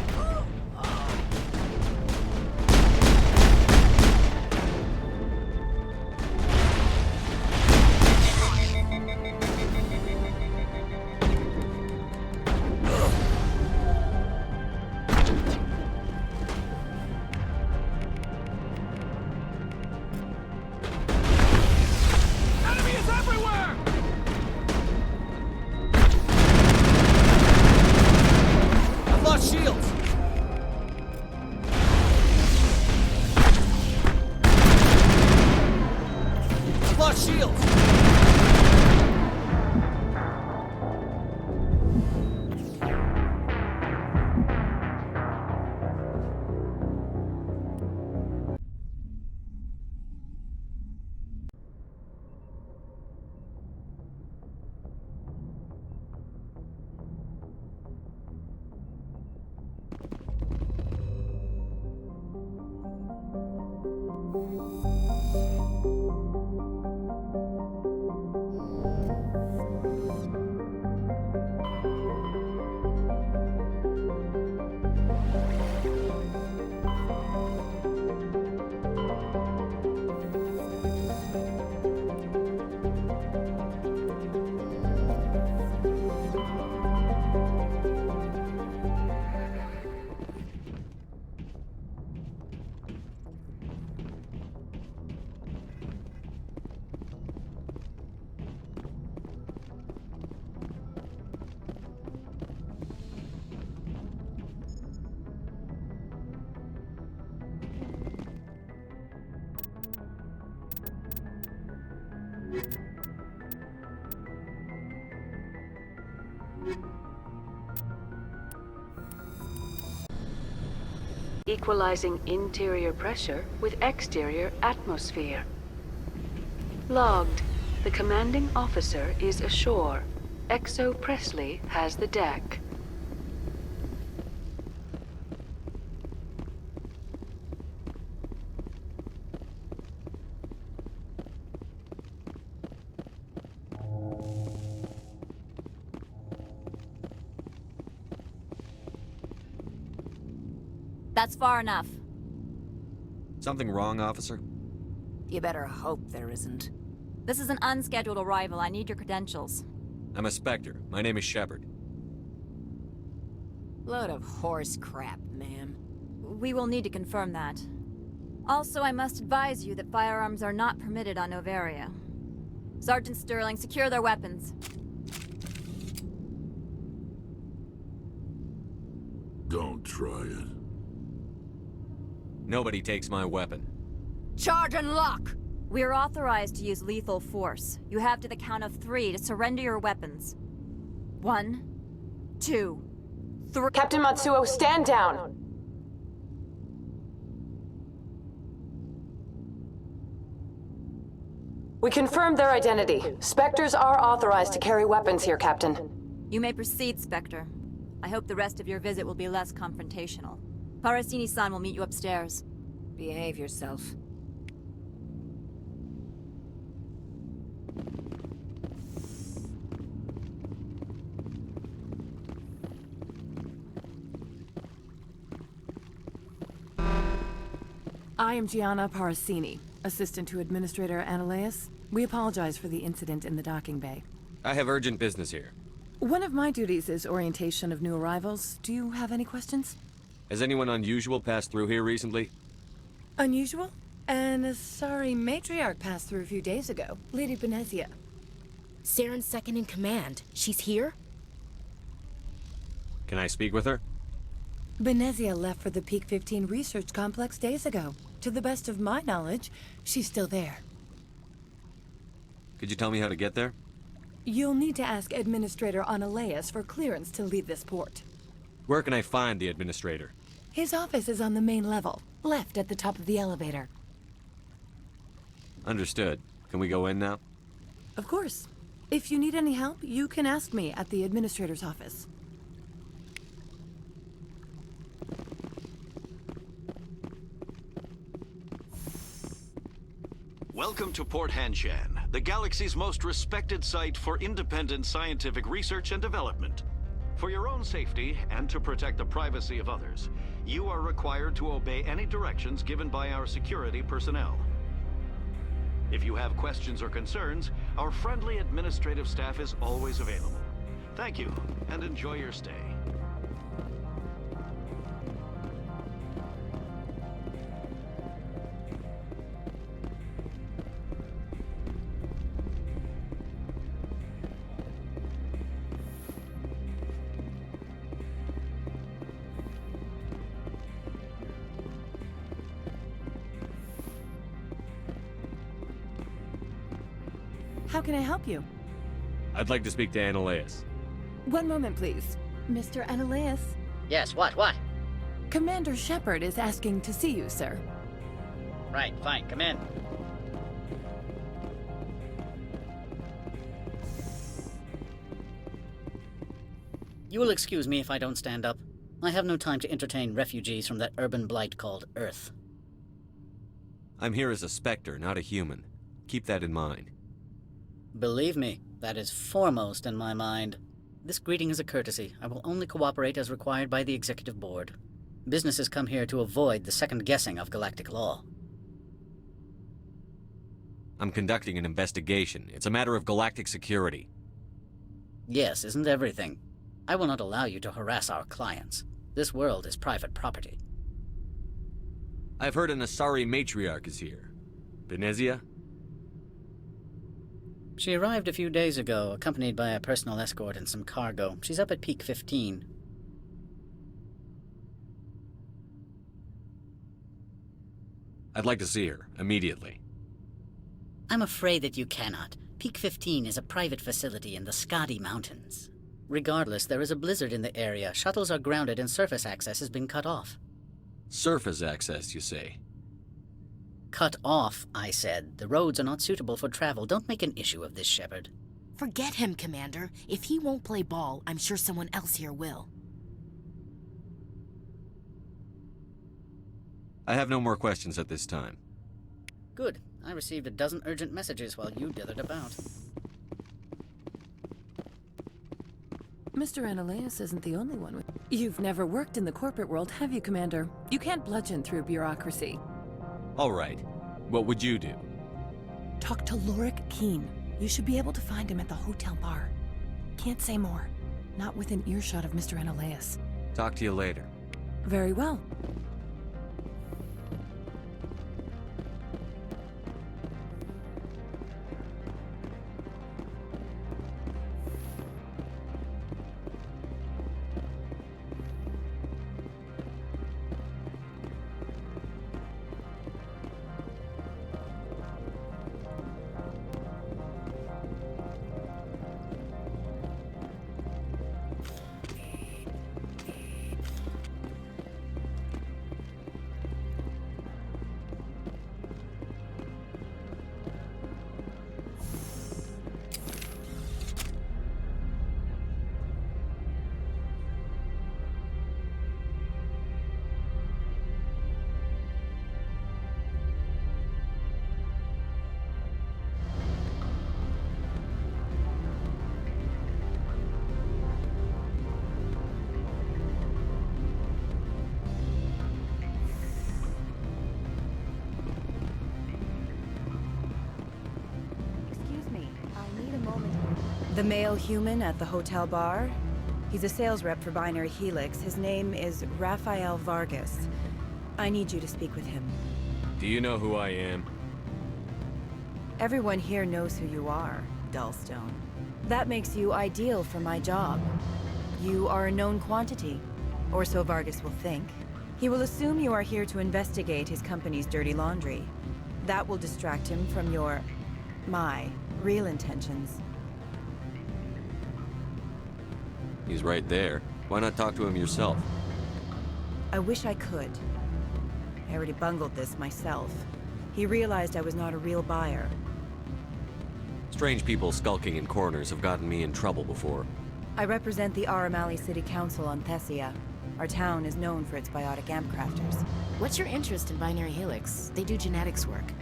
Equalizing interior pressure with exterior atmosphere. Logged. The commanding officer is ashore. XO Presley has the deck. That's far enough. Something wrong, officer? You better hope there isn't. This is an unscheduled arrival. I need your credentials. I'm a Spectre. My name is Shepard. Load of horse crap, ma'am. We will need to confirm that. Also, I must advise you that firearms are not permitted on Noveria. Sergeant Sterling, secure their weapons. Don't try it. Nobody takes my weapon. Charge and lock! We are authorized to use lethal force. You have to the count of 3 to surrender your weapons. 1, 2, 3. Captain Matsuo, stand down! We confirmed their identity. Spectres are authorized to carry weapons here, Captain. You may proceed, Spectre. I hope the rest of your visit will be less confrontational. Parasini-san will meet you upstairs. Behave yourself. I am Gianna Parasini, assistant to Administrator Analeas. We apologize for the incident in the docking bay. I have urgent business here. One of my duties is orientation of new arrivals. Do you have any questions? Has anyone unusual passed through here recently? Unusual? An Asari matriarch passed through a few days ago. Lady Benezia. Saren's second in command. She's here? Can I speak with her? Benezia left for the Peak 15 research complex days ago. To the best of my knowledge, she's still there. Could you tell me how to get there? You'll need to ask Administrator Analeas for clearance to leave this port. Where can I find the administrator? His office is on the main level, left at the top of the elevator. Understood. Can we go in now? Of course. If you need any help, you can ask me at the Administrator's office. Welcome to Port Hanshan, the galaxy's most respected site for independent scientific research and development. For your own safety and to protect the privacy of others, you are required to obey any directions given by our security personnel. If you have questions or concerns, our friendly administrative staff is always available. Thank you, and enjoy your stay. How can I help you? I'd like to speak to Analeas. One moment, please. Mr. Analeas? Yes, what? Commander Shepard is asking to see you, sir. Right, fine, come in. You will excuse me if I don't stand up. I have no time to entertain refugees from that urban blight called Earth. I'm here as a Spectre, not a human. Keep that in mind. Believe me, that is foremost in my mind. This greeting is a courtesy. I will only cooperate as required by the Executive Board. Businesses come here to avoid the second guessing of galactic law. I'm conducting an investigation. It's a matter of galactic security. Yes, isn't everything? I will not allow you to harass our clients. This world is private property. I've heard an Asari matriarch is here. Benezia? She arrived a few days ago, accompanied by a personal escort and some cargo. She's up at Peak 15. I'd like to see her, immediately. I'm afraid that you cannot. Peak 15 is a private facility in the Skadi Mountains. Regardless, there is a blizzard in the area. Shuttles are grounded and surface access has been cut off. Surface access, you say? Cut off, I said. The roads are not suitable for travel. Don't make an issue of this, Shepard. Forget him, Commander. If he won't play ball, I'm sure someone else here will. I have no more questions at this time. Good. I received a dozen urgent messages while you dithered about. Mr. Analeas isn't the only one. You've never worked in the corporate world, have you, Commander? You can't bludgeon through bureaucracy. All right. What would you do? Talk to Lorik Keen. You should be able to find him at the hotel bar. Can't say more. Not within earshot of Mr. Analeas. Talk to you later. Very well. The male human at the hotel bar? He's a sales rep for Binary Helix. His name is Rafael Vargas. I need you to speak with him. Do you know who I am? Everyone here knows who you are, Dullstone. That makes you ideal for my job. You are a known quantity, or so Vargas will think. He will assume you are here to investigate his company's dirty laundry. That will distract him from my real intentions. He's right there. Why not talk to him yourself? I wish I could. I already bungled this myself. He realized I was not a real buyer. Strange people skulking in corners have gotten me in trouble before. I represent the Aramali City Council on Thessia. Our town is known for its biotic amp crafters. What's your interest in Binary Helix? They do genetics work.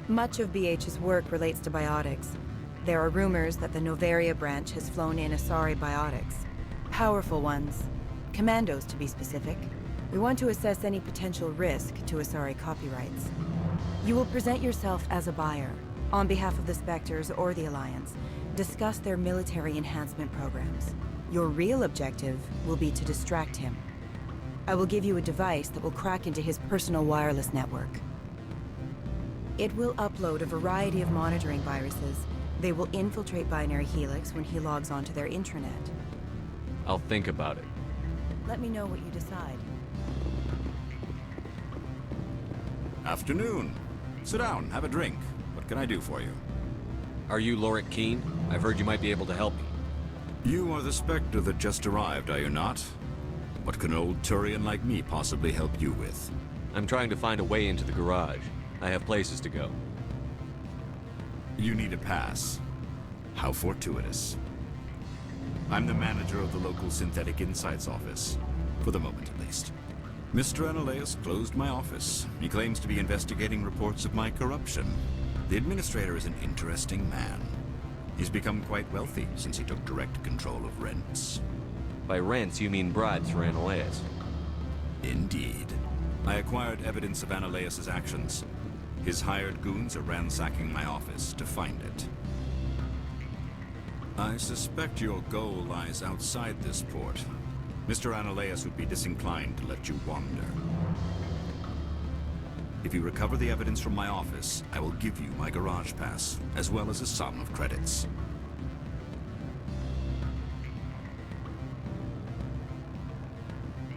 Much of BH's work relates to biotics. There are rumors that the Noveria branch has flown in Asari biotics. Powerful ones. Commandos, to be specific. We want to assess any potential risk to Asari copyrights. You will present yourself as a buyer, on behalf of the Spectres or the Alliance. Discuss their military enhancement programs. Your real objective will be to distract him. I will give you a device that will crack into his personal wireless network. It will upload a variety of monitoring viruses. They will infiltrate Binary Helix when he logs onto their intranet. I'll think about it. Let me know what you decide. Afternoon. Sit down, have a drink. What can I do for you? Are you Lorik Keen? I've heard you might be able to help me. You are the Spectre that just arrived, are you not? What can old Turian like me possibly help you with? I'm trying to find a way into the garage. I have places to go. You need a pass. How fortuitous. I'm the manager of the local Synthetic Insights office. For the moment, at least. Mr. Analaeus closed my office. He claims to be investigating reports of my corruption. The administrator is an interesting man. He's become quite wealthy since he took direct control of rents. By rents, you mean bribes for Analaeus? Indeed. I acquired evidence of Analaeus' actions. His hired goons are ransacking my office to find it. I suspect your goal lies outside this port. Mr. Analaeus would be disinclined to let you wander. If you recover the evidence from my office, I will give you my garage pass, as well as a sum of credits.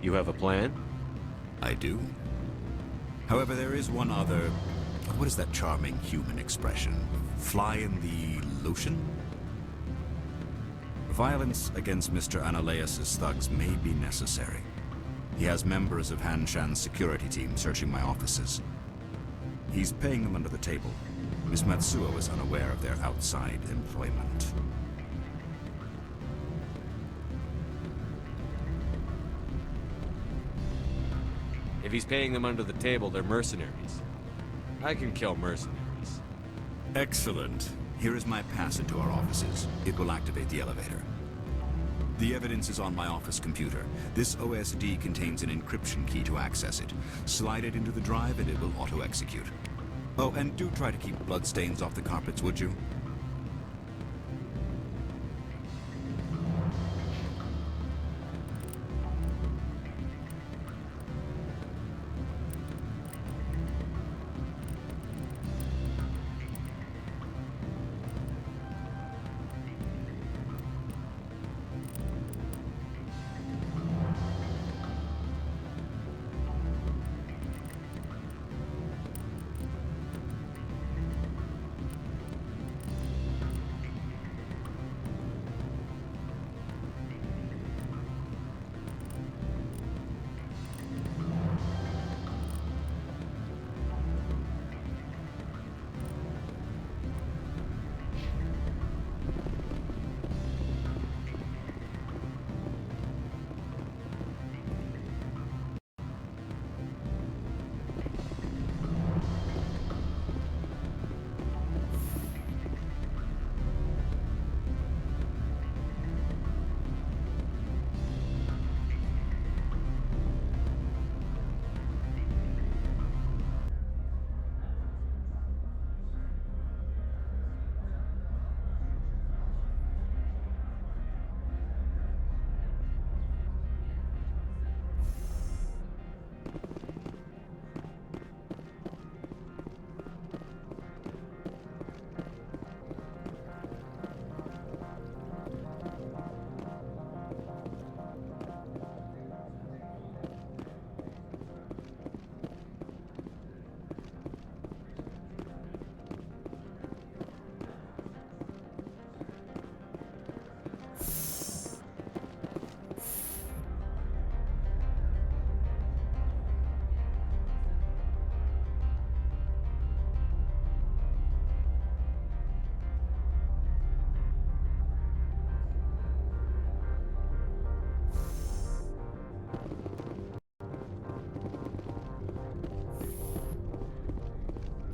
You have a plan? I do. However, there is one other... What is that charming human expression? Fly in the lotion? Violence against Mr. Analaeus' thugs may be necessary. He has members of Han Shan's security team searching my offices. He's paying them under the table. Miss Matsuo is unaware of their outside employment. If he's paying them under the table, they're mercenaries. I can kill mercenaries. Excellent. Here is my pass into our offices. It will activate the elevator. The evidence is on my office computer. This OSD contains an encryption key to access it. Slide it into the drive and it will auto-execute. Oh, and do try to keep bloodstains off the carpets, would you?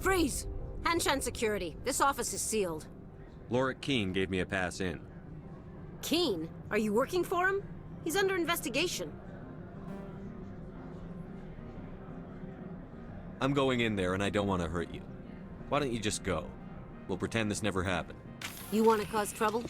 Freeze! Hanshan security. This office is sealed. Lorik Keene gave me a pass in. Keene? Are you working for him? He's under investigation. I'm going in there and I don't want to hurt you. Why don't you just go? We'll pretend this never happened. You want to cause trouble?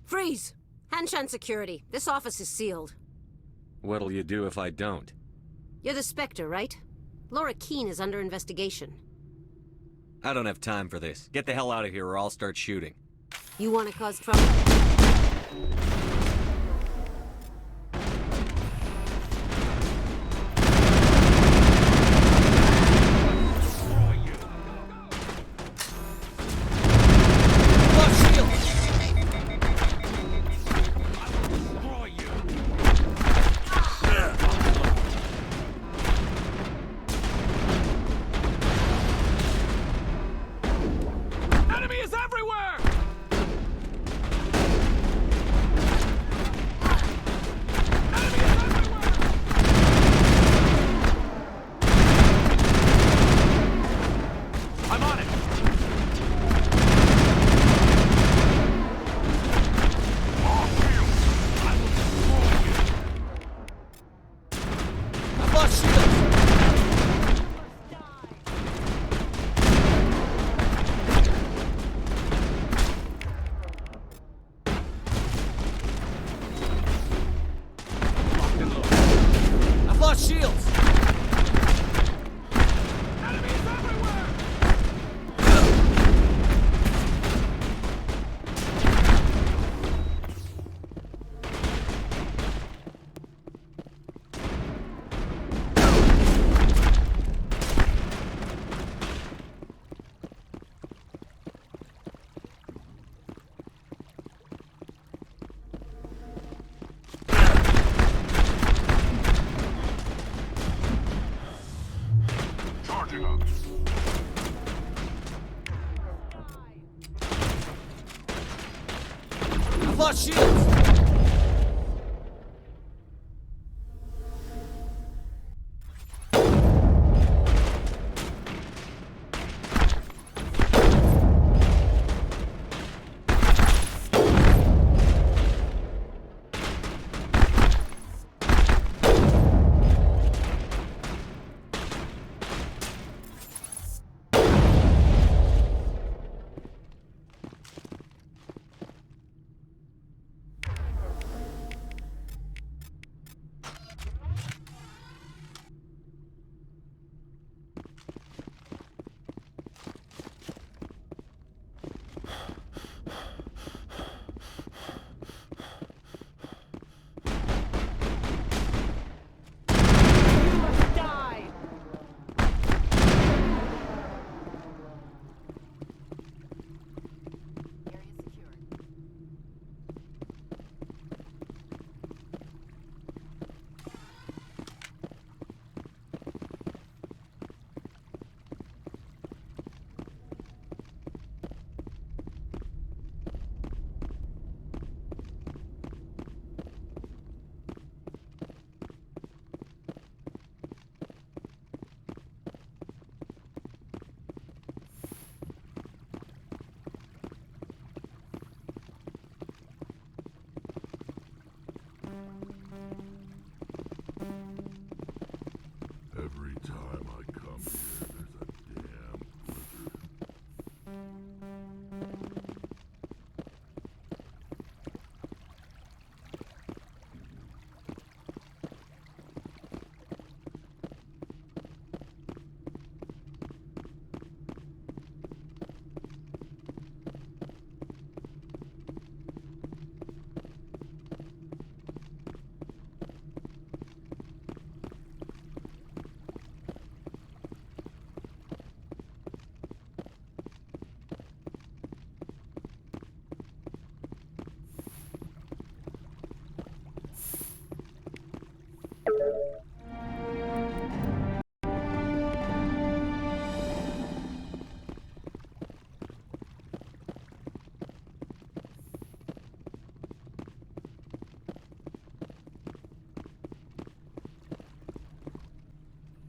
Freeze! Hanshan security. This office is sealed. What'll you do if I don't? You're the Spectre, right? Lorik Keene is under investigation. I don't have time for this. Get the hell out of here or I'll start shooting. You want to cause trouble? Lost shields!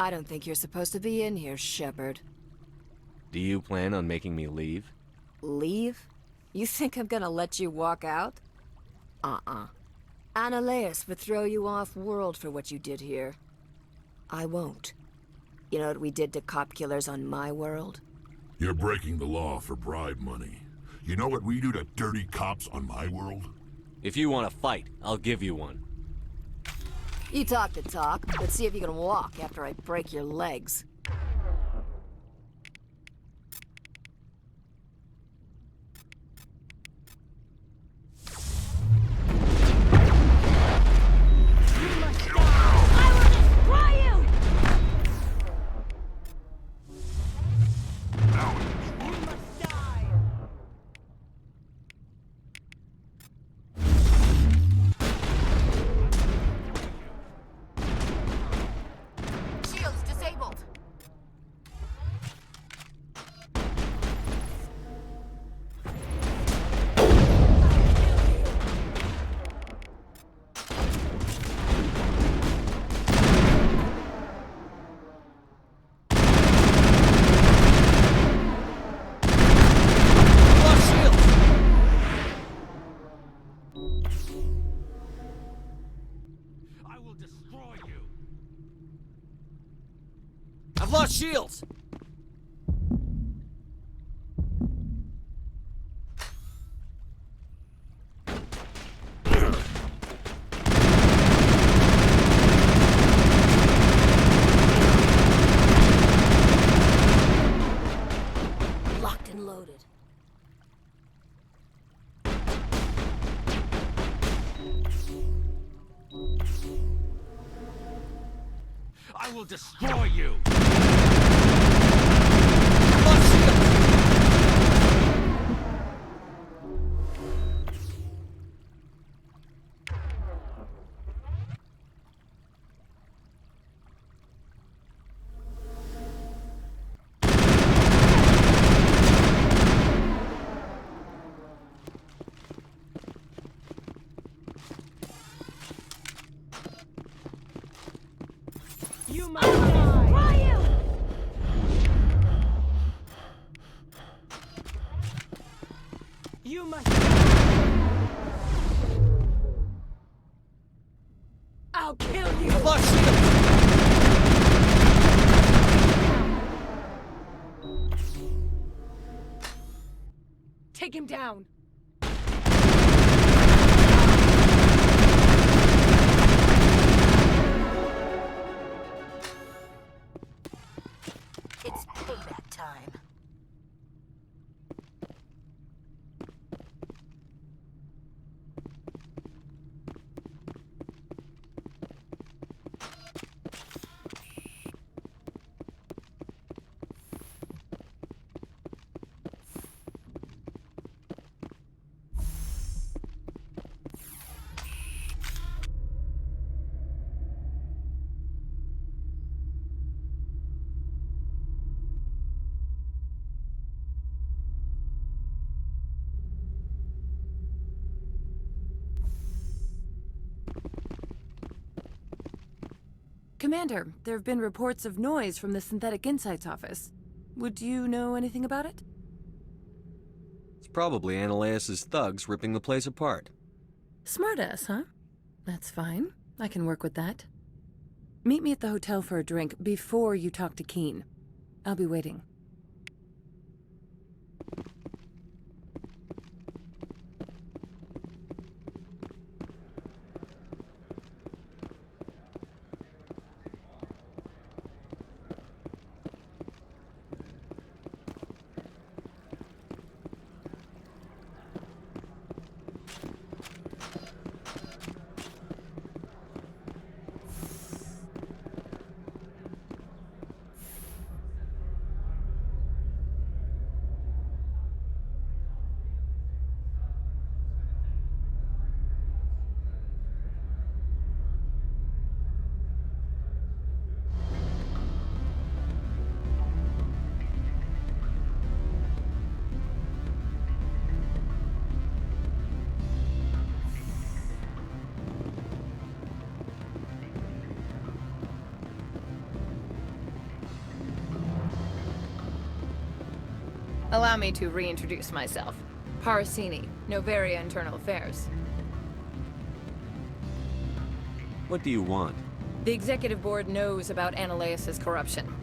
I don't think you're supposed to be in here, Shepard. Do you plan on making me leave? Leave? You think I'm gonna let you walk out? Ananias would throw you off-world for what you did here. I won't. You know what we did to cop killers on my world? You're breaking the law for bribe money. You know what we do to dirty cops on my world? If you want to fight, I'll give you one. You talk the talk. Let's see if you can walk after I break your legs. I've lost shields! Locked and loaded. I will destroy you! You must die! You must die! I'll kill you! Take him down! It's payback time. Commander, there have been reports of noise from the Synthetic Insights office. Would you know anything about it? It's probably Ananias' thugs ripping the place apart. Smartass, huh? That's fine. I can work with that. Meet me at the hotel for a drink before you talk to Keen. I'll be waiting. Allow me to reintroduce myself. Parasini, Noveria Internal Affairs. What do you want? The Executive Board knows about Ananias' corruption.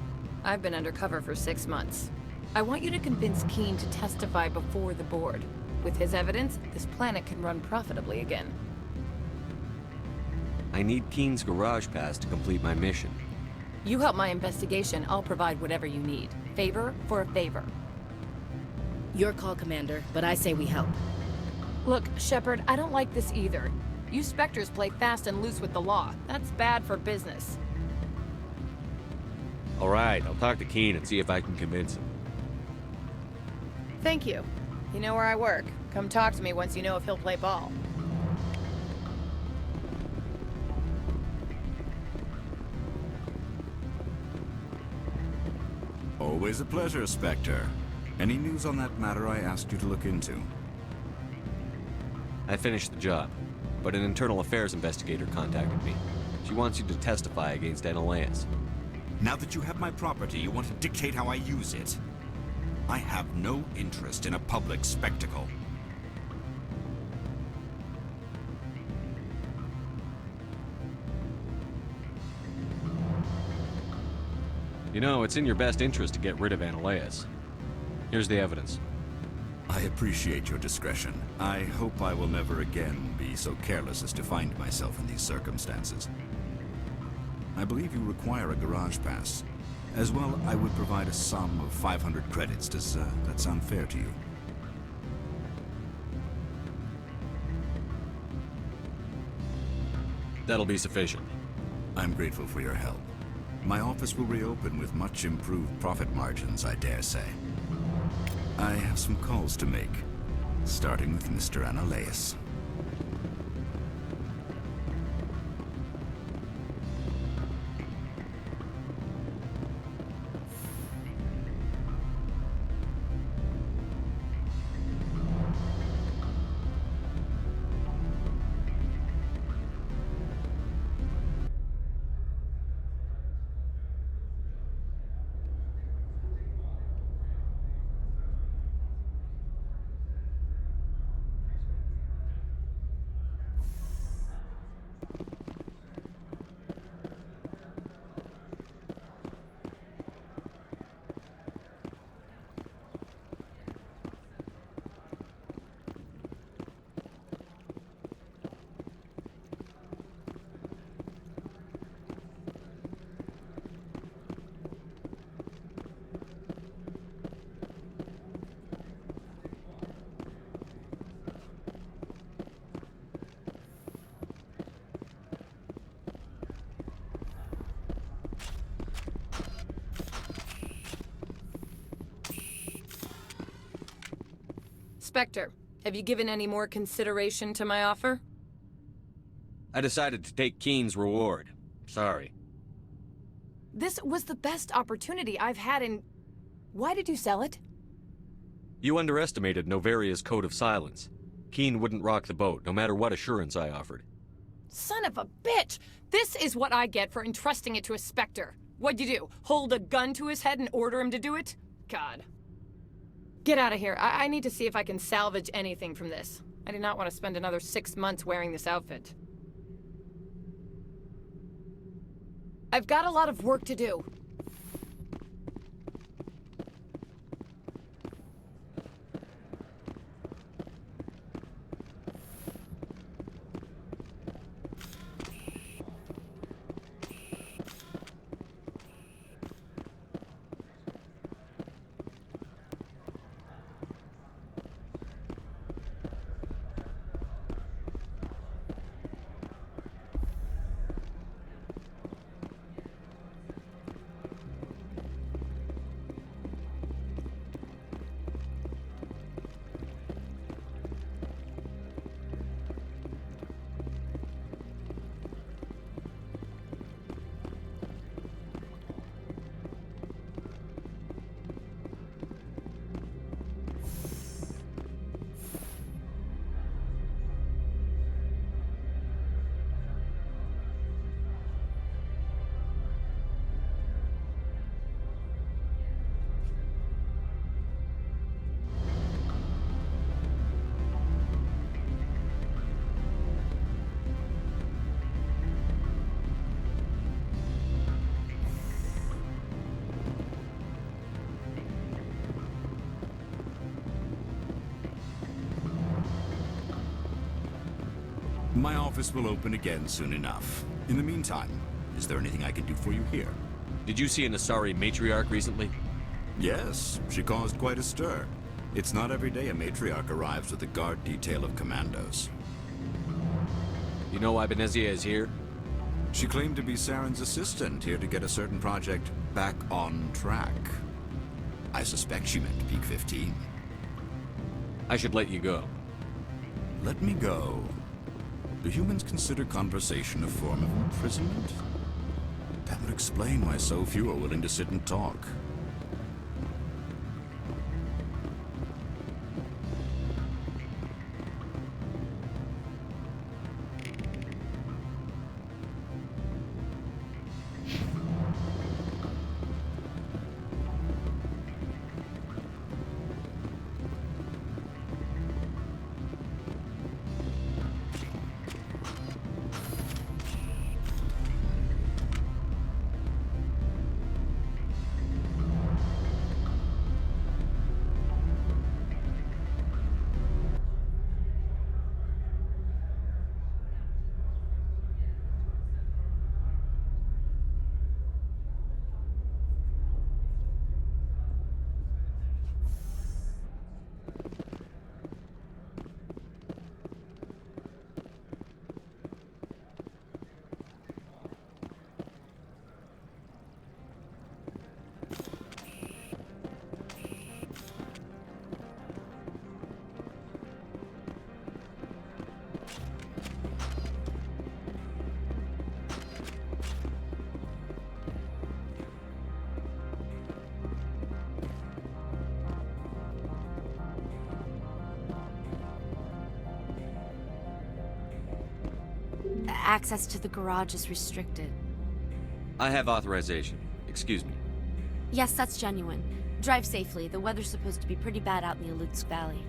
I've been undercover for 6 months. I want you to convince Keen to testify before the Board. With his evidence, this planet can run profitably again. I need Keen's garage pass to complete my mission. You help my investigation, I'll provide whatever you need. Favor for a favor. Your call, Commander, but I say we help. Look, Shepard, I don't like this either. You Spectres play fast and loose with the law. That's bad for business. All right, I'll talk to Keen and see if I can convince him. Thank you. You know where I work. Come talk to me once you know if he'll play ball. Always a pleasure, Spectre. Any news on that matter I asked you to look into? I finished the job, but an internal affairs investigator contacted me. She wants you to testify against Ananias. Now that you have my property, you want to dictate how I use it? I have no interest in a public spectacle. You know, it's in your best interest to get rid of Ananias. Here's the evidence. I appreciate your discretion. I hope I will never again be so careless as to find myself in these circumstances. I believe you require a garage pass. As well, I would provide a sum of 500 credits. Does that sound fair to you? That'll be sufficient. I'm grateful for your help. My office will reopen with much improved profit margins, I dare say. I have some calls to make, starting with Mr. Ananias. Spectre, have you given any more consideration to my offer? I decided to take Keen's reward. Sorry. This was the best opportunity I've had in... Why did you sell it? You underestimated Noveria's code of silence. Keen wouldn't rock the boat, no matter what assurance I offered. Son of a bitch! This is what I get for entrusting it to a Spectre. What'd you do? Hold a gun to his head and order him to do it? God. Get out of here. I need to see if I can salvage anything from this. I do not want to spend another 6 months wearing this outfit. I've got a lot of work to do. My office will open again soon enough. In the meantime, is there anything I can do for you here? Did you see an Asari matriarch recently? Yes, she caused quite a stir. It's not every day a matriarch arrives with a guard detail of commandos. You know why Benezia is here? She claimed to be Saren's assistant, here to get a certain project back on track. I suspect she meant Peak 15. I should let you go. Let me go? Do humans consider conversation a form of imprisonment? That would explain why so few are willing to sit and talk. Access to the garage is restricted. I have authorization. Excuse me. Yes, that's genuine. Drive safely. The weather's supposed to be pretty bad out in the Alutsk Valley.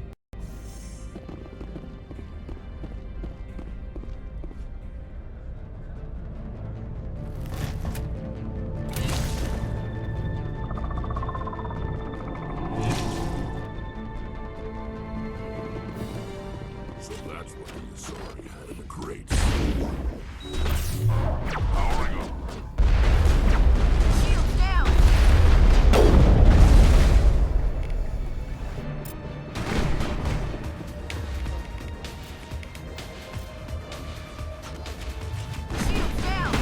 So that's what the Asari had in the crates. Powering up. Shields down! Shields down!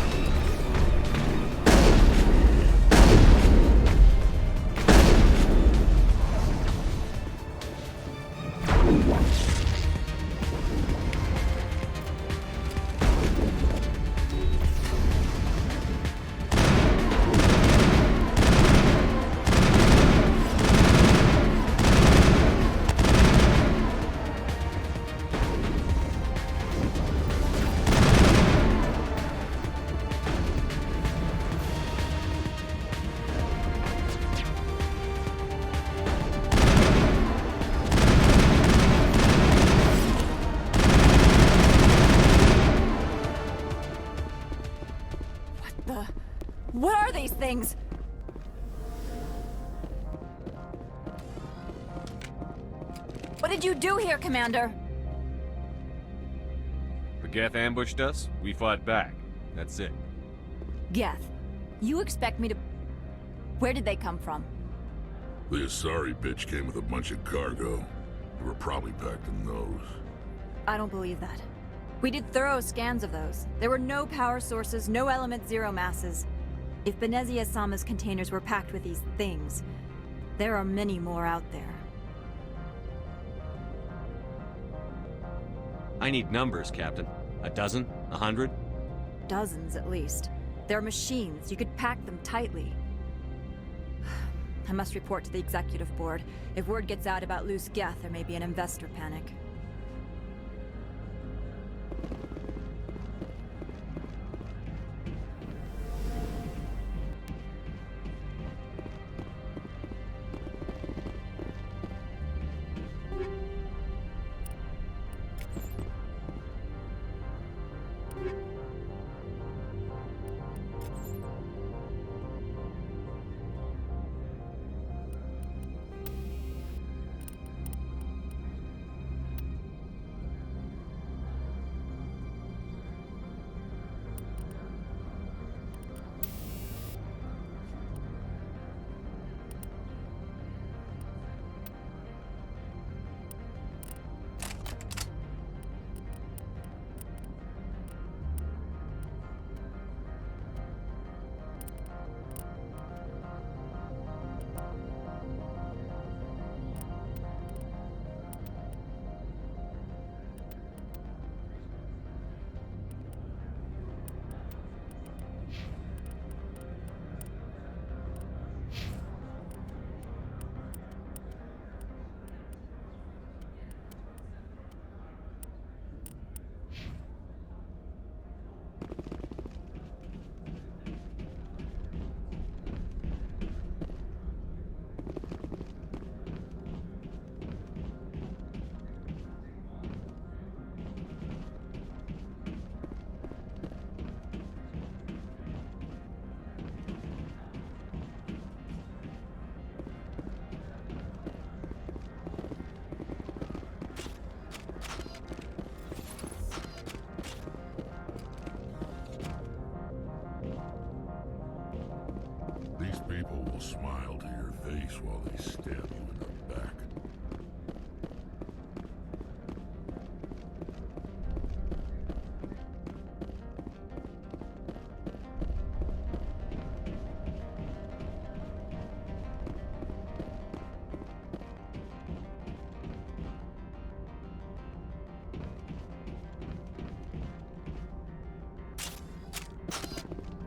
What are these things? What did you do here, Commander? The Geth ambushed us, we fought back. That's it. Geth, you expect me to... Where did they come from? The Asari bitch came with a bunch of cargo. We were probably packed in those. I don't believe that. We did thorough scans of those. There were no power sources, no element zero masses. If Benezia-sama's containers were packed with these things, there are many more out there. I need numbers, Captain. A dozen? 100? Dozens, at least. They're machines. You could pack them tightly. I must report to the executive board. If word gets out about loose Geth, there may be an investor panic.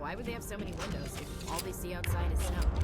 Why would they have so many windows if all they see outside is snow?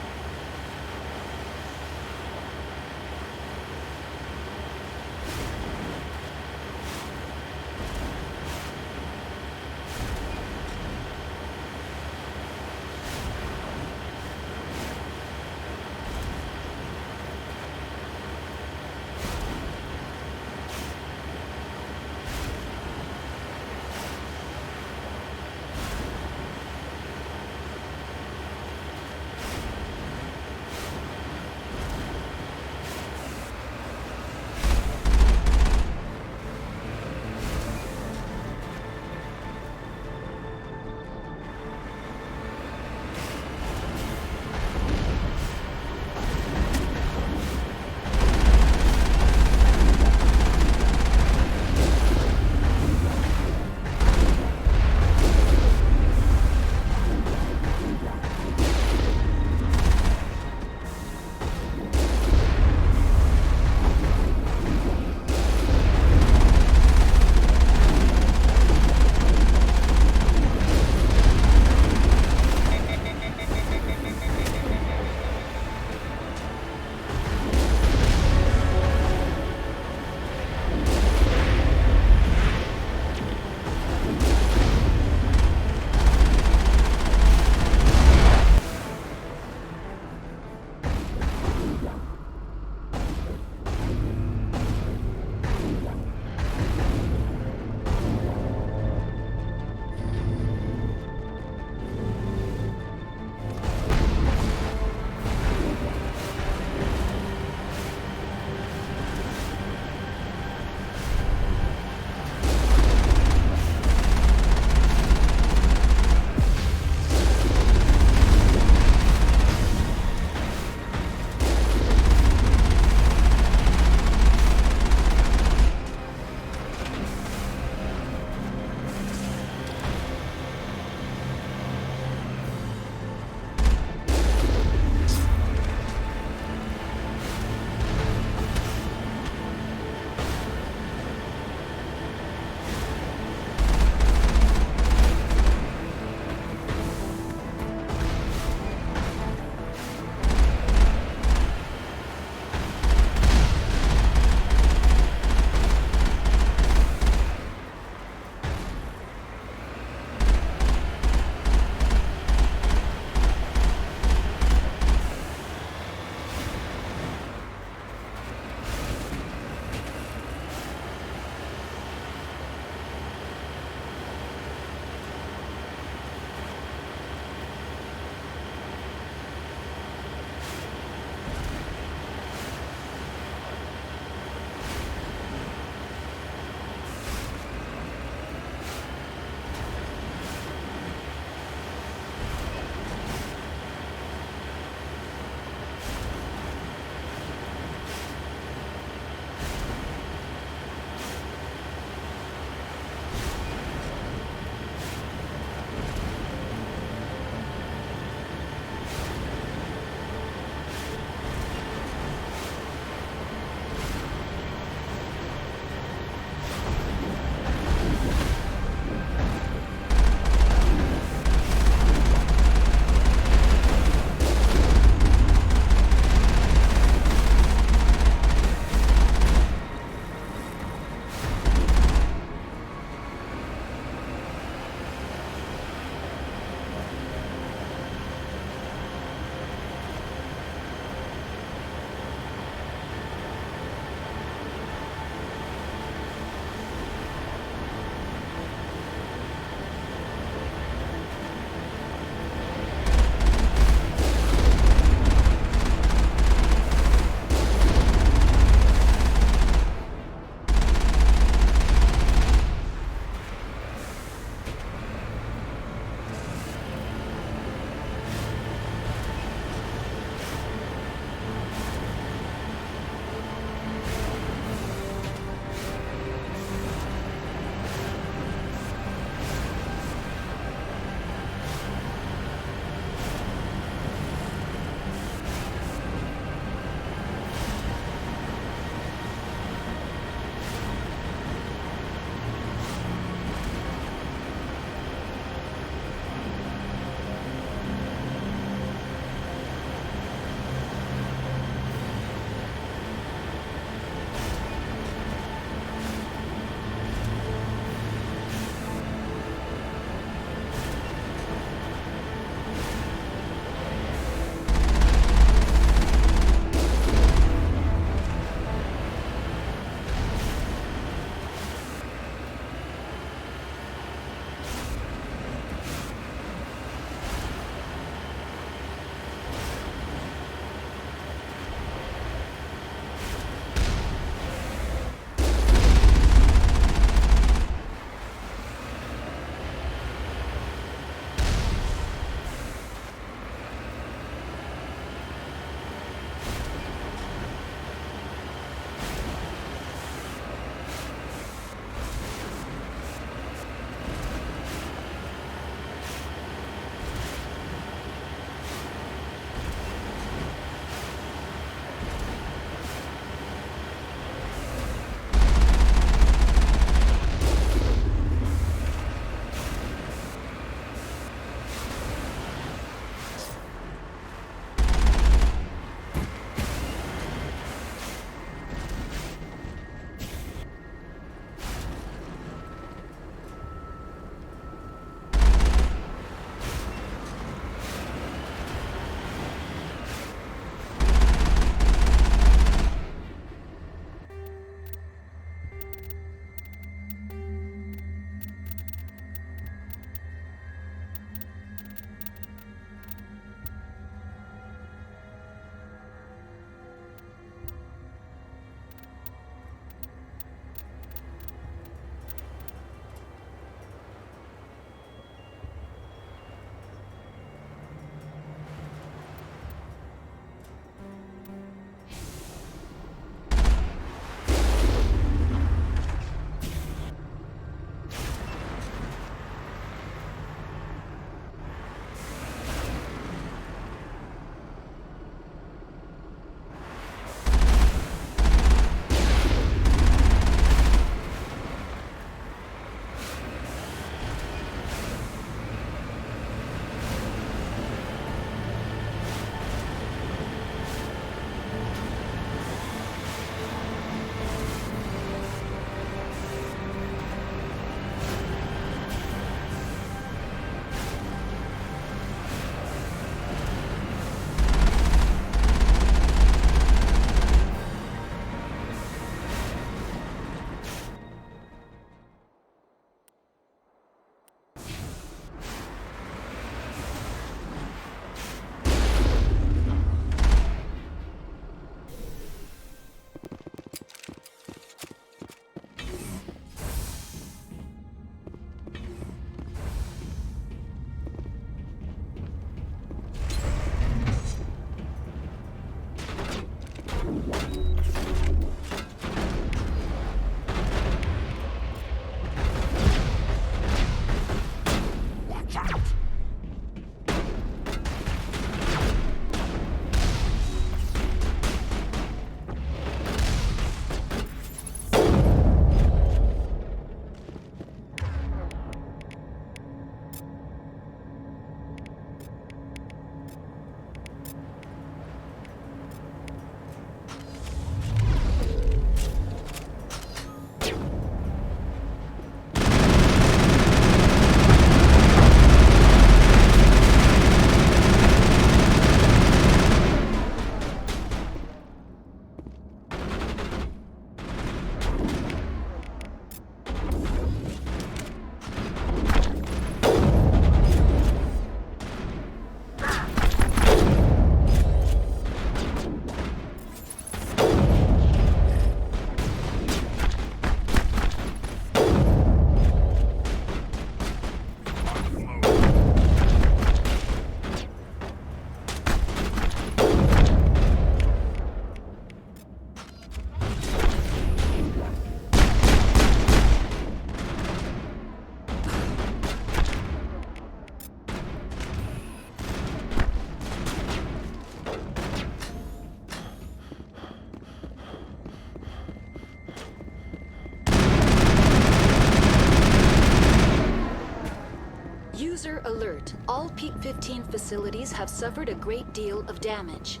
15 facilities have suffered a great deal of damage.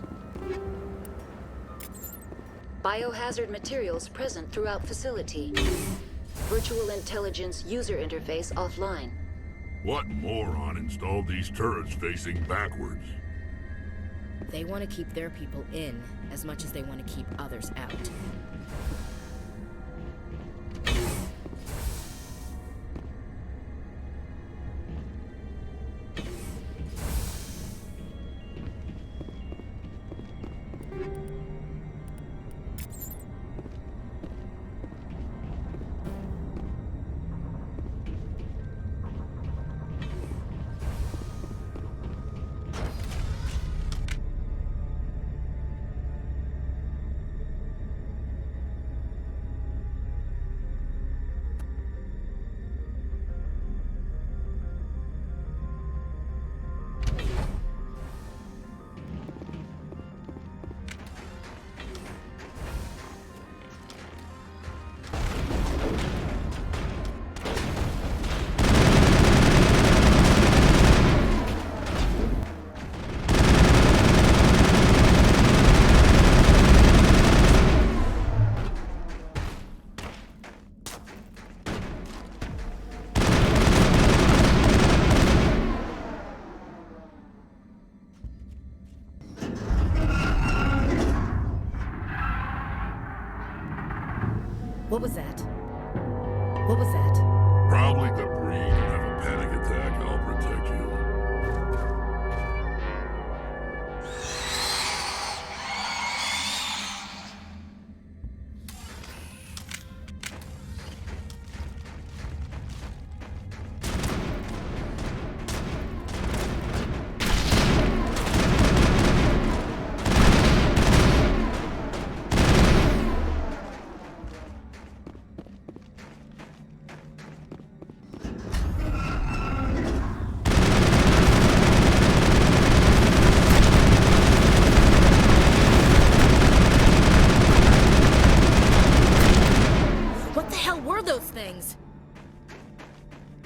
Biohazard materials present throughout facility. Virtual intelligence user interface offline. What moron installed these turrets facing backwards? They want to keep their people in as much as they want to keep others out. What was that? What was that? Probably debris. Have a panic attack. I'll protect you.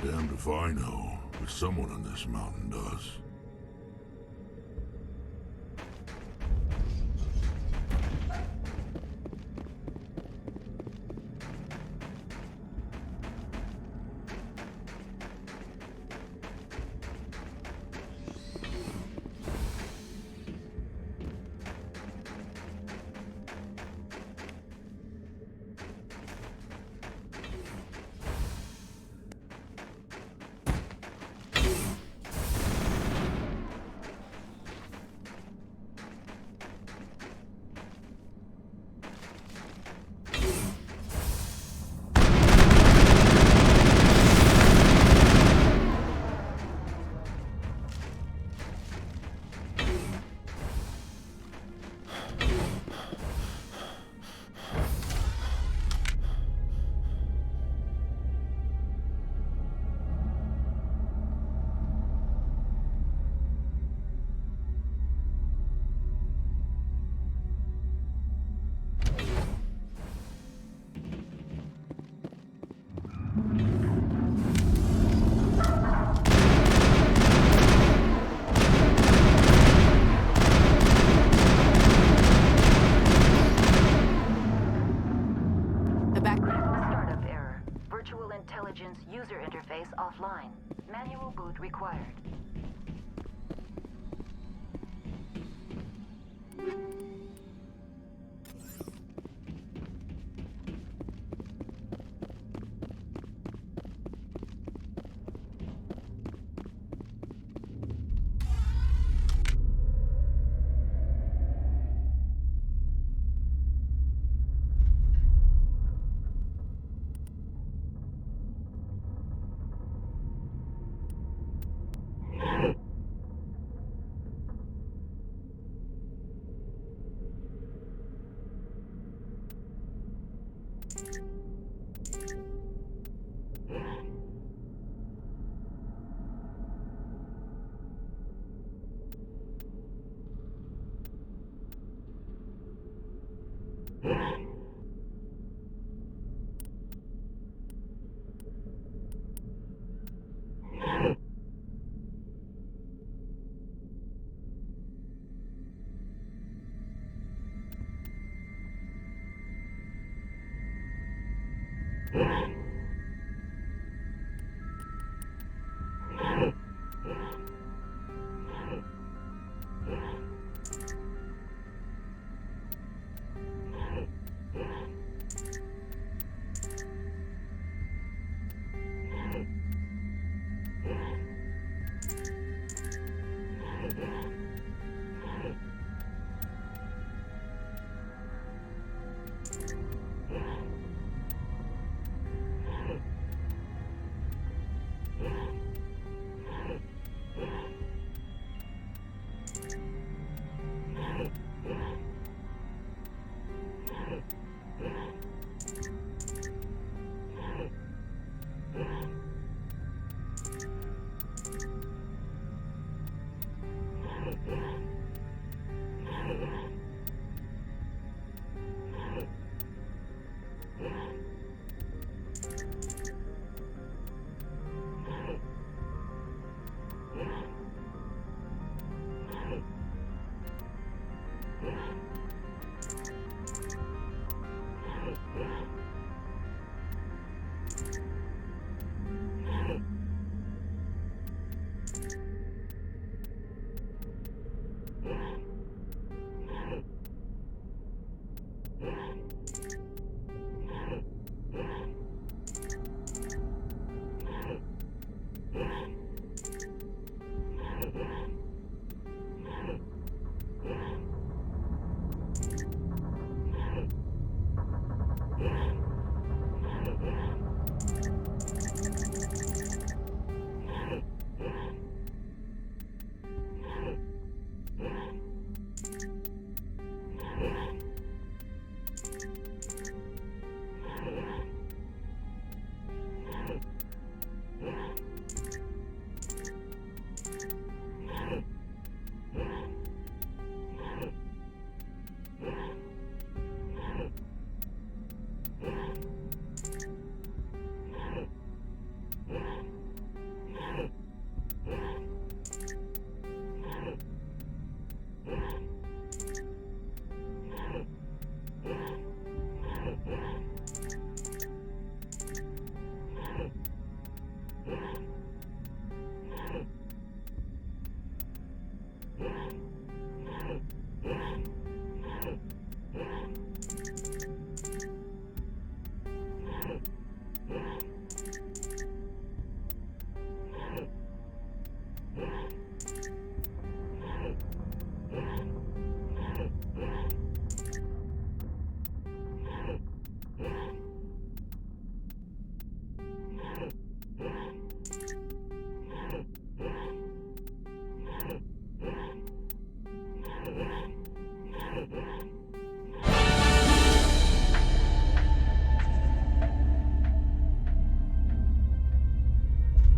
Damned if I know, but someone on this mountain does. User interface offline. Manual boot required.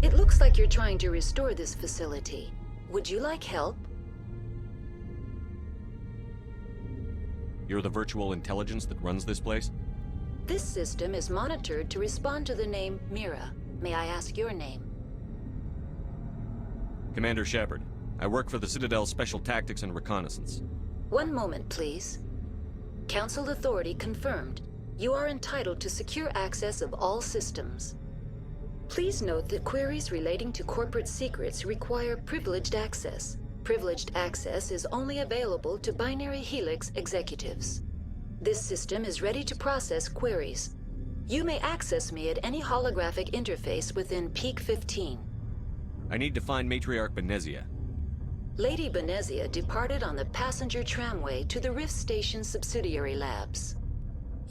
It looks like you're trying to restore this facility. Would you like help? You're the virtual intelligence that runs this place? This system is monitored to respond to the name Mira. May I ask your name? Commander Shepard. I work for the Citadel Special Tactics and Reconnaissance. One moment, please. Council authority confirmed. You are entitled to secure access of all systems. Please note that queries relating to corporate secrets require privileged access. Privileged access is only available to Binary Helix executives. This system is ready to process queries. You may access me at any holographic interface within Peak 15. I need to find Matriarch Benezia. Lady Benezia departed on the passenger tramway to the Rift Station subsidiary labs.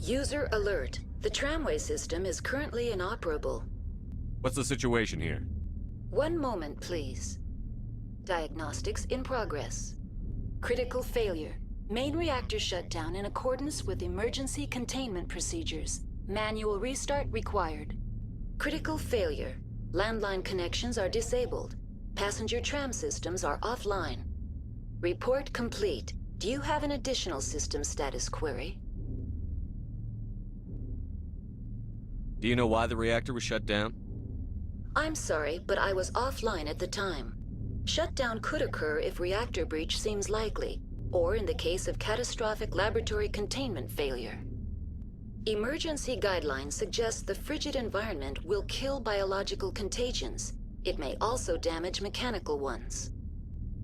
User alert. The tramway system is currently inoperable. What's the situation here? One moment, please. Diagnostics in progress. Critical failure. Main reactor shutdown in accordance with emergency containment procedures. Manual restart required. Critical failure. Landline connections are disabled. Passenger tram systems are offline. Report complete. Do you have an additional system status query? Do you know why the reactor was shut down? I'm sorry, but I was offline at the time. Shutdown could occur if reactor breach seems likely, or in the case of catastrophic laboratory containment failure. Emergency guidelines suggest the frigid environment will kill biological contagions. It may also damage mechanical ones.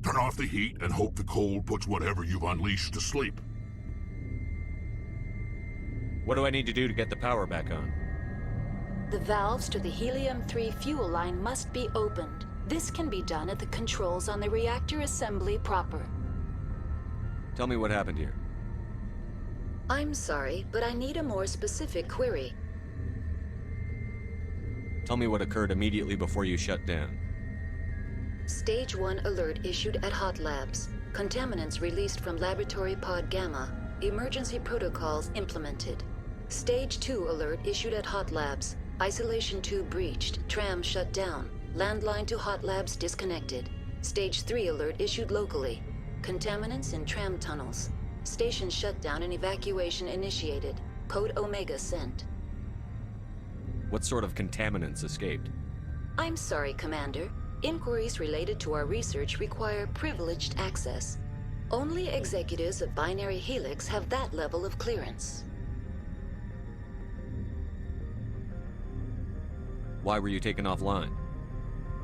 Turn off the heat and hope the cold puts whatever you've unleashed to sleep. What do I need to do to get the power back on? The valves to the helium-3 fuel line must be opened. This can be done at the controls on the reactor assembly proper. Tell me what happened here. I'm sorry, but I need a more specific query. Tell me what occurred immediately before you shut down. Stage 1 alert issued at Hot Labs. Contaminants released from Laboratory Pod Gamma. Emergency protocols implemented. Stage 2 alert issued at Hot Labs. Isolation tube breached. Tram shut down. Landline to Hot Labs disconnected. Stage 3 alert issued locally. Contaminants in tram tunnels. Station shutdown and evacuation initiated. Code Omega sent. What sort of contaminants escaped? I'm sorry, Commander. Inquiries related to our research require privileged access. Only executives of Binary Helix have that level of clearance. Why were you taken offline?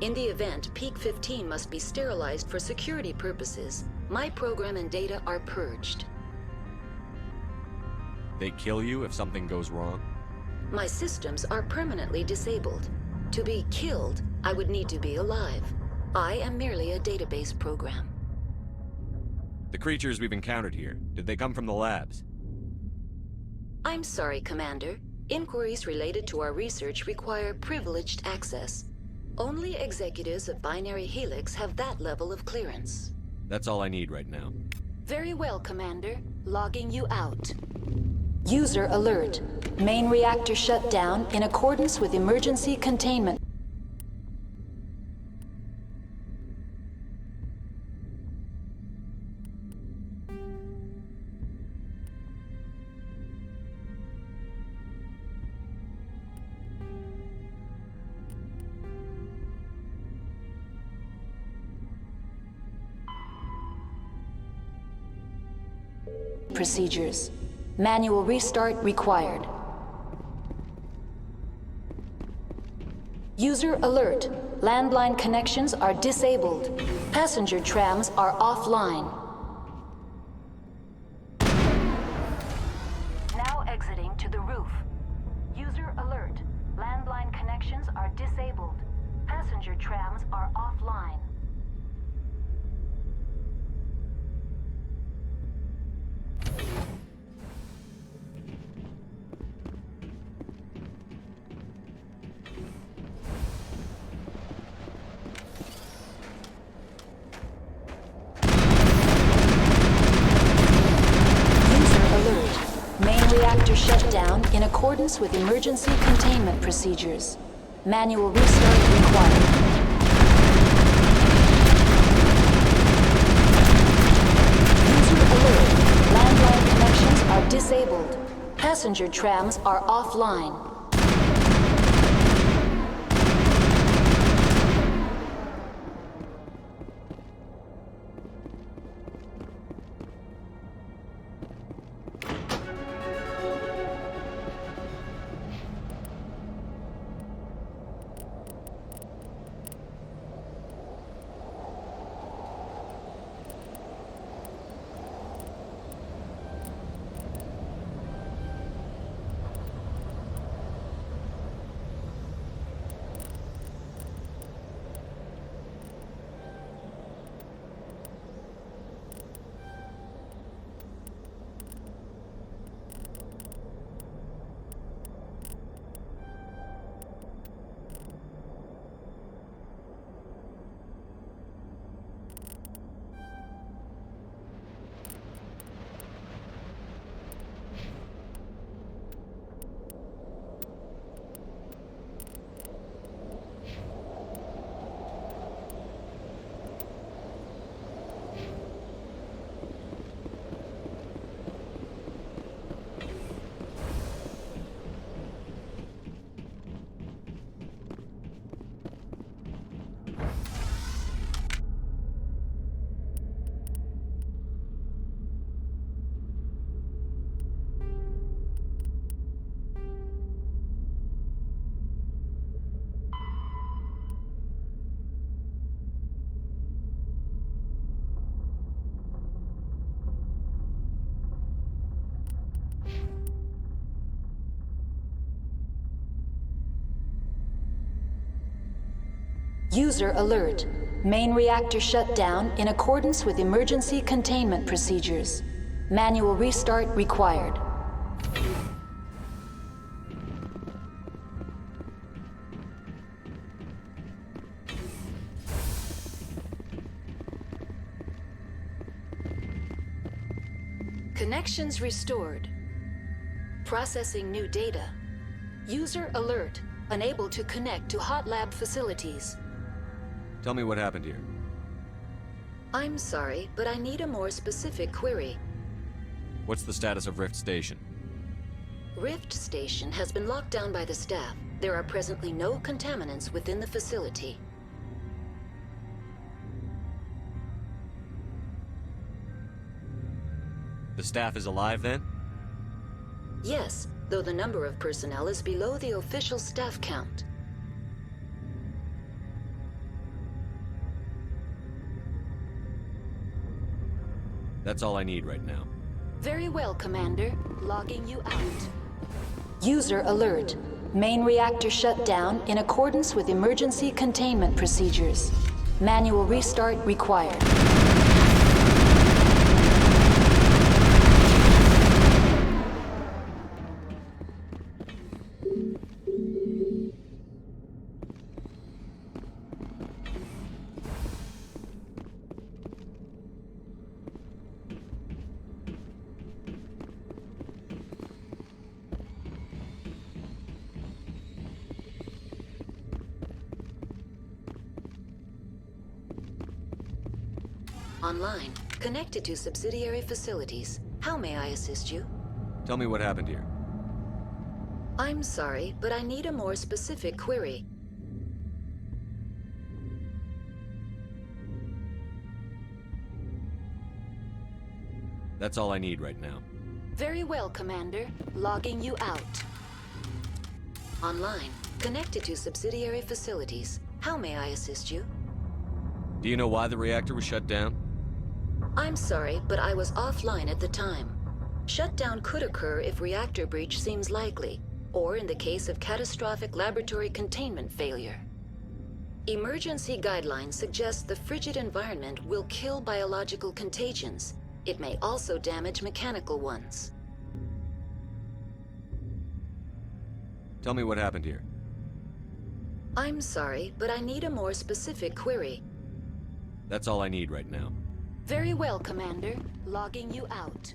In the event, Peak 15 must be sterilized for security purposes. My program and data are purged. They kill you if something goes wrong? My systems are permanently disabled. To be killed, I would need to be alive. I am merely a database program. The creatures we've encountered here, did they come from the labs? I'm sorry, Commander. Inquiries related to our research require privileged access. Only executives of Binary Helix have that level of clearance. That's all I need right now. Very well, Commander. Logging you out. User alert. Main reactor shut down in accordance with emergency containment. Procedures. Manual restart required. User alert. Landline connections are disabled. Passenger trams are offline. Now exiting to the roof. User alert. Landline connections are disabled. Passenger trams are offline. Reactor shut down in accordance with emergency containment procedures. Manual restart required. User alert. Landline connections are disabled. Passenger trams are offline. User alert. Main reactor shut down in accordance with emergency containment procedures. Manual restart required. Connections restored. Processing new data. User alert. Unable to connect to hot lab facilities. Tell me what happened here. I'm sorry, but I need a more specific query. What's the status of Rift Station? Rift Station has been locked down by the staff. There are presently no contaminants within the facility. The staff is alive then? Yes, though the number of personnel is below the official staff count. That's all I need right now. Very well, Commander. Logging you out. User alert. Main reactor shut down in accordance with emergency containment procedures. Manual restart required. Online. Connected to subsidiary facilities. How may I assist you? Tell me what happened here. I'm sorry, but I need a more specific query. That's all I need right now. Very well, Commander. Logging you out. Online. Connected to subsidiary facilities. How may I assist you? Do you know why the reactor was shut down? I'm sorry, but I was offline at the time. Shutdown could occur if reactor breach seems likely, or in the case of catastrophic laboratory containment failure. Emergency guidelines suggest the frigid environment will kill biological contagions. It may also damage mechanical ones. Tell me what happened here. I'm sorry, but I need a more specific query. That's all I need right now. Very well, Commander. Logging you out.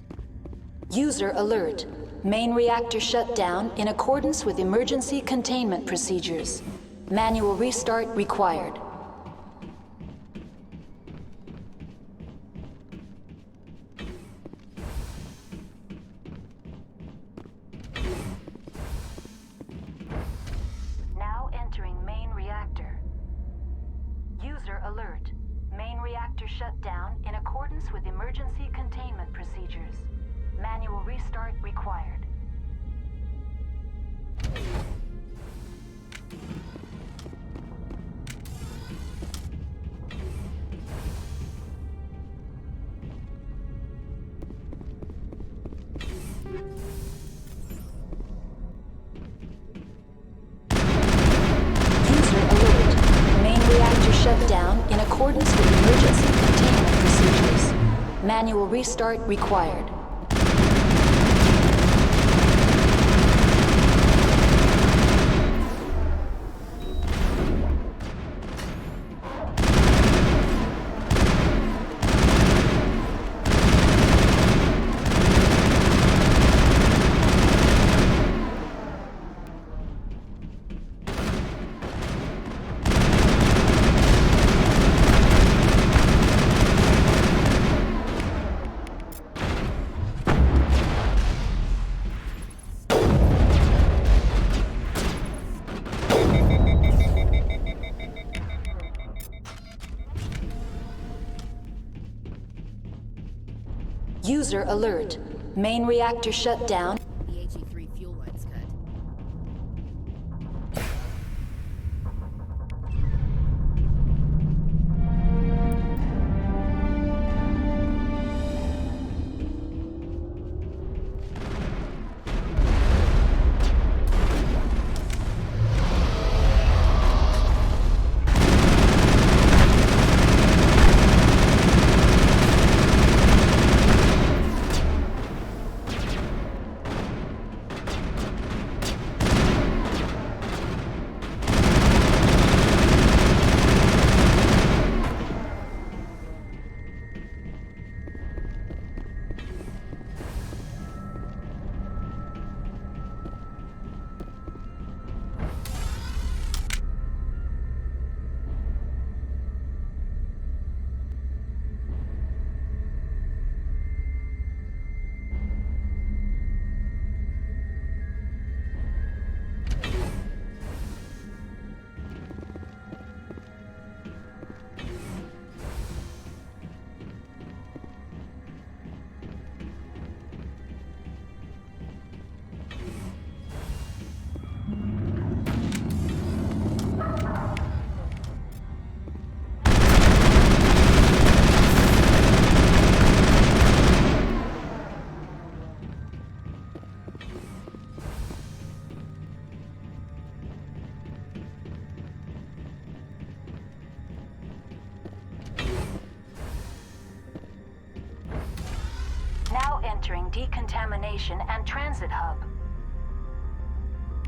User alert. Main reactor shut down in accordance with emergency containment procedures. Manual restart required. Now entering main reactor. User alert. Main reactor shut down in accordance with emergency containment procedures. Manual restart required. User alert. Main reactor shut down in accordance with emergency containment procedures. Manual restart required. User alert. Main reactor shut down. The HE3 fuel line's cut. entering decontamination and transit hub.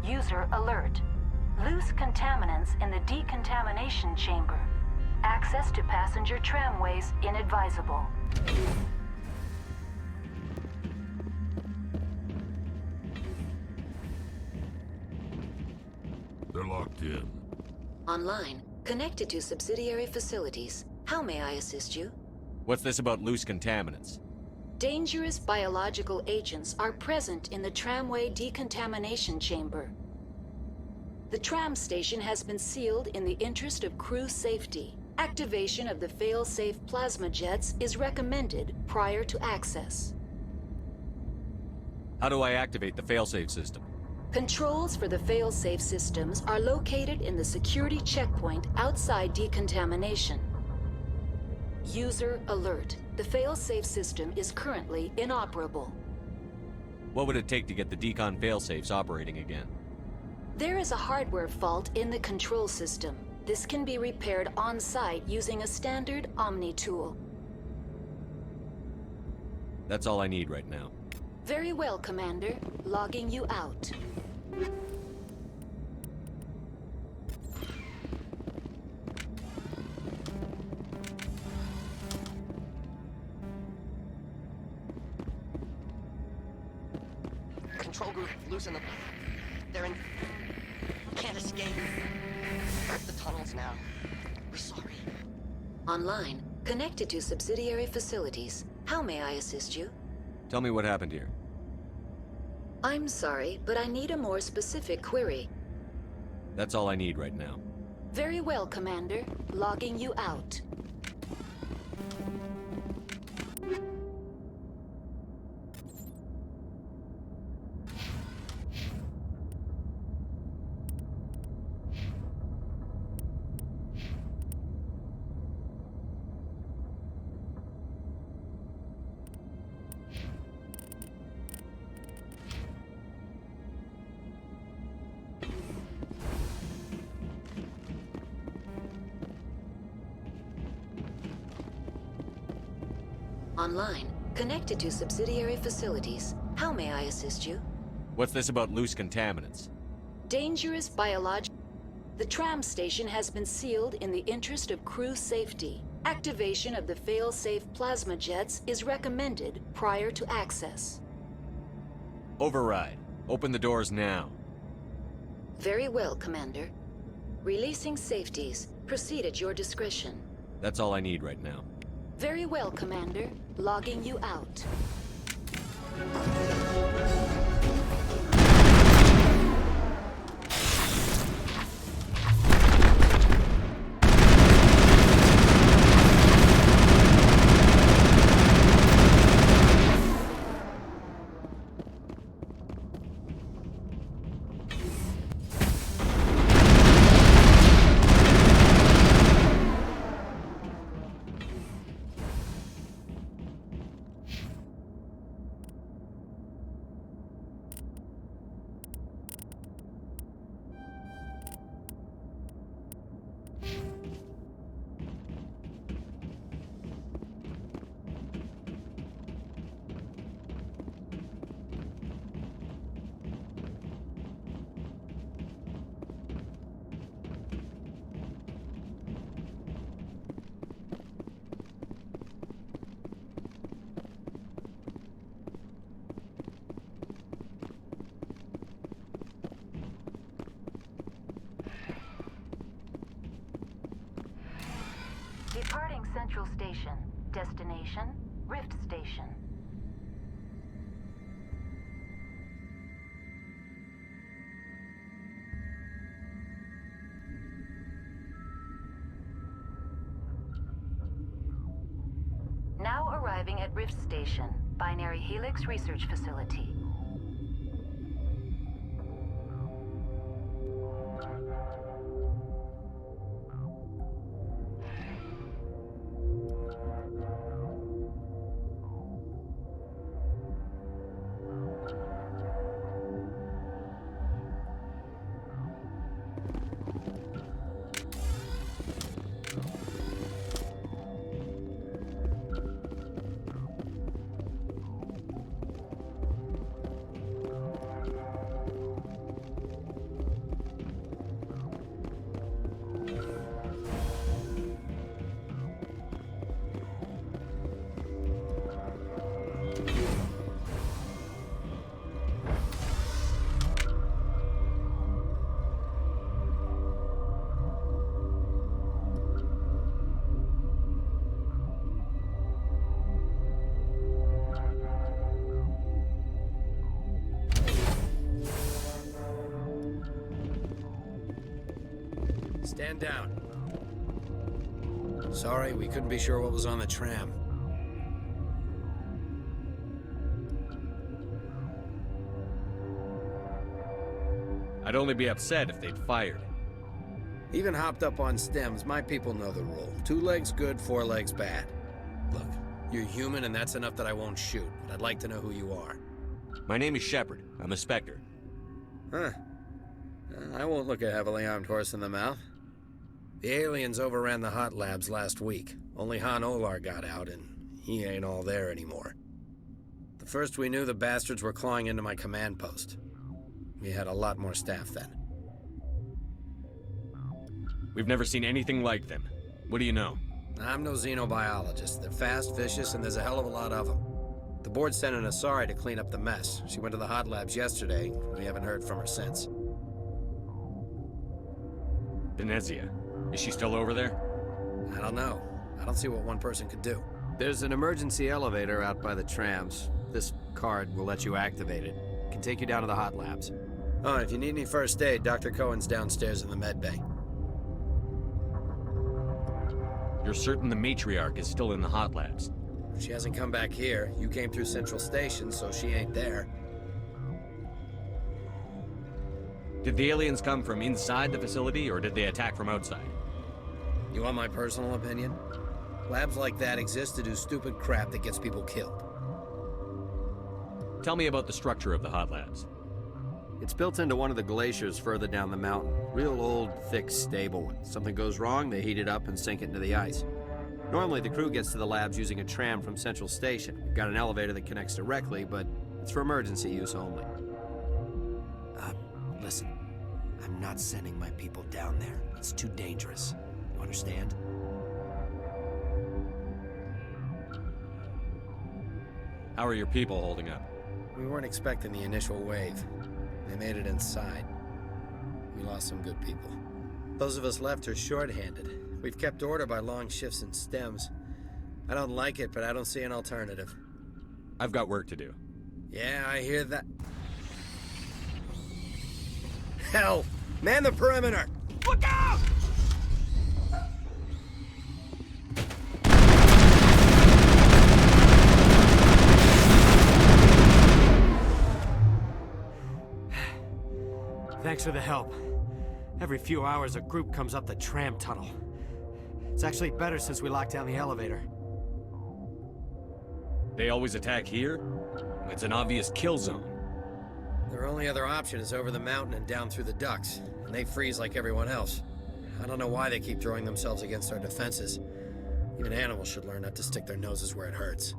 User alert. Loose contaminants in the decontamination chamber. Access to passenger tramways inadvisable. They're locked in. Online, connected to subsidiary facilities. How may I assist you? What's this about loose contaminants? Dangerous biological agents are present in the tramway decontamination chamber. The tram station has been sealed in the interest of crew safety. Activation of the fail-safe plasma jets is recommended prior to access. How do I activate the failsafe system? Controls for the fail-safe systems are located in the security checkpoint outside decontamination. User alert. The fail-safe system is currently inoperable. What would it take to get the decon failsafes operating again? There is a hardware fault in the control system. This can be repaired on-site using a standard Omni tool. That's all I need right now. Very well, Commander. Logging you out. Control group, loosen them. They're in... Can't escape. The tunnels now. We're sorry. Online, connected to subsidiary facilities. How may I assist you? Tell me what happened here. I'm sorry, but I need a more specific query. That's all I need right now. Very well, Commander. Logging you out. Online, connected to subsidiary facilities. How may I assist you? What's this about loose contaminants? Dangerous biological... The tram station has been sealed in the interest of crew safety. Activation of the fail-safe plasma jets is recommended prior to access. Override. Open the doors now. Very well, Commander. Releasing safeties. Proceed at your discretion. That's all I need right now. Very well, Commander. Logging you out. Departing Central Station. Destination, Rift Station. Now arriving at Rift Station, Binary Helix Research Facility. Stand down. Sorry, we couldn't be sure what was on the tram. I'd only be upset if they'd fired. Even hopped up on stems, my people know the rule. 2 legs good, 4 legs bad. Look, you're human and that's enough that I won't shoot, but I'd like to know who you are. My name is Shepard. I'm a Spectre. Huh. I won't look a heavily armed horse in the mouth. The aliens overran the hot labs last week. Only Han Olar got out, and he ain't all there anymore. The first we knew, the bastards were clawing into my command post. We had a lot more staff then. We've never seen anything like them. What do you know? I'm no xenobiologist. They're fast, vicious, and there's a hell of a lot of them. The board sent an Asari to clean up the mess. She went to the hot labs yesterday. We haven't heard from her since. Benezia. Is she still over there? I don't know. I don't see what one person could do. There's an emergency elevator out by the trams. This card will let you activate it. It can take you down to the hot labs. Oh, and if you need any first aid, Dr. Cohen's downstairs in the med bay. You're certain the matriarch is still in the hot labs? She hasn't come back here. You came through Central Station, so she ain't there. Did the aliens come from inside the facility, or did they attack from outside? You want my personal opinion? Labs like that exist to do stupid crap that gets people killed. Tell me about the structure of the hot labs. It's built into one of the glaciers further down the mountain. Real old, thick, stable one. Something goes wrong, they heat it up and sink it into the ice. Normally, the crew gets to the labs using a tram from Central Station. We've got an elevator that connects directly, but it's for emergency use only. Listen. I'm not sending my people down there. It's too dangerous. You understand? How are your people holding up? We weren't expecting the initial wave. They made it inside. We lost some good people. Those of us left are short-handed. We've kept order by long shifts and stems. I don't like it, but I don't see an alternative. I've got work to do. Yeah, I hear that. Hell! Man the perimeter! Look out! Thanks for the help. Every few hours, a group comes up the tram tunnel. It's actually better since we locked down the elevator. They always attack here? It's an obvious kill zone. Their only other option is over the mountain and down through the ducts, and they freeze like everyone else. I don't know why they keep throwing themselves against our defenses. Even animals should learn not to stick their noses where it hurts.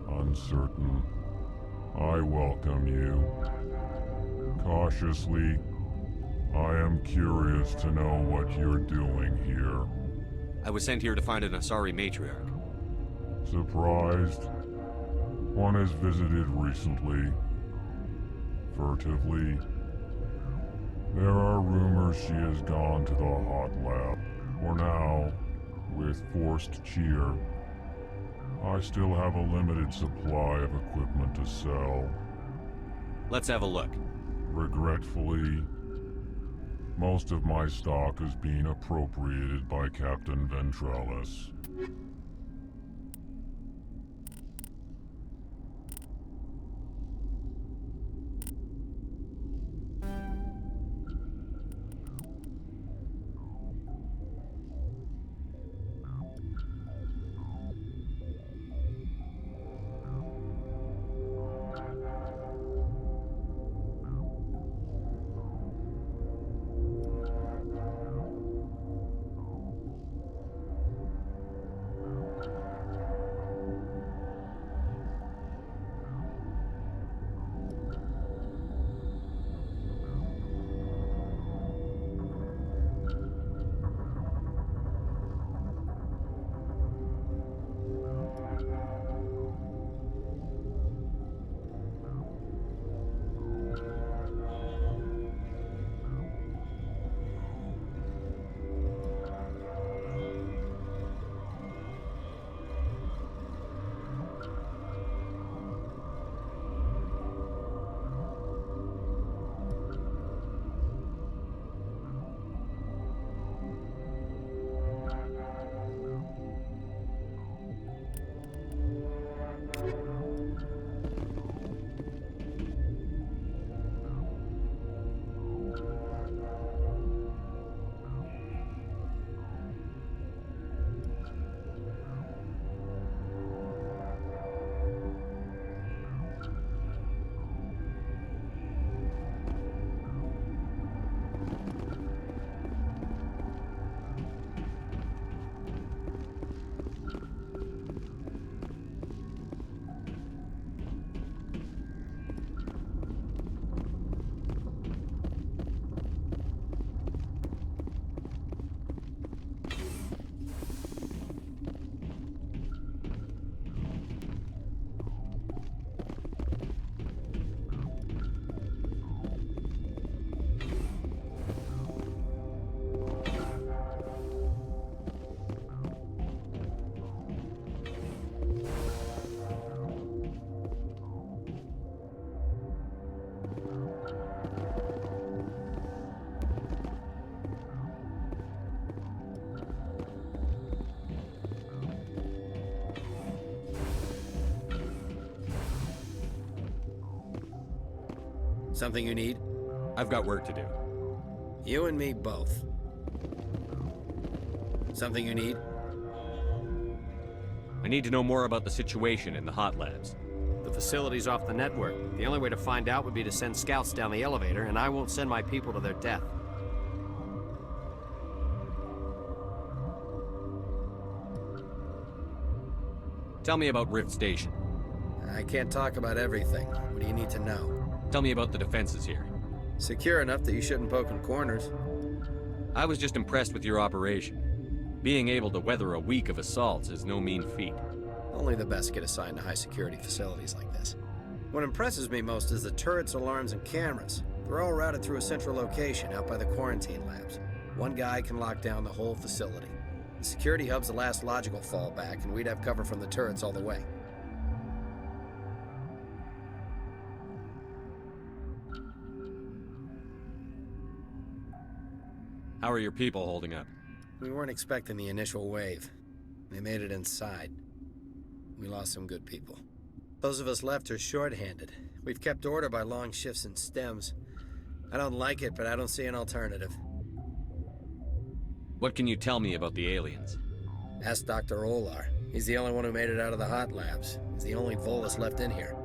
Uncertain. I welcome you. Cautiously, I am curious to know what you're doing here. I was sent here to find an Asari matriarch. Surprised? One has visited recently. Furtively. There are rumors she has gone to the hot lab. For now, with forced cheer, I still have a limited supply of equipment to sell. Let's have a look. Regretfully, most of my stock is being appropriated by Captain Ventralis. Something you need? I've got work to do. You and me both. Something you need? I need to know more about the situation in the hot labs. The facility's off the network. The only way to find out would be to send scouts down the elevator, and I won't send my people to their death. Tell me about Rift Station. I can't talk about everything. What do you need to know? Tell me about the defenses here. Secure enough that you shouldn't poke in corners. I was just impressed with your operation. Being able to weather a week of assaults is no mean feat. Only the best get assigned to high-security facilities like this. What impresses me most is the turrets, alarms, and cameras. They're all routed through a central location out by the quarantine labs. One guy can lock down the whole facility. The security hub's the last logical fallback, and we'd have cover from the turrets all the way. How are your people holding up? We weren't expecting the initial wave. They made it inside. We lost some good people. Those of us left are short-handed. We've kept order by long shifts and stems. I don't like it, but I don't see an alternative. What can you tell me about the aliens? Ask Dr. Olar. He's the only one who made it out of the hot labs. He's the only Volus left in here.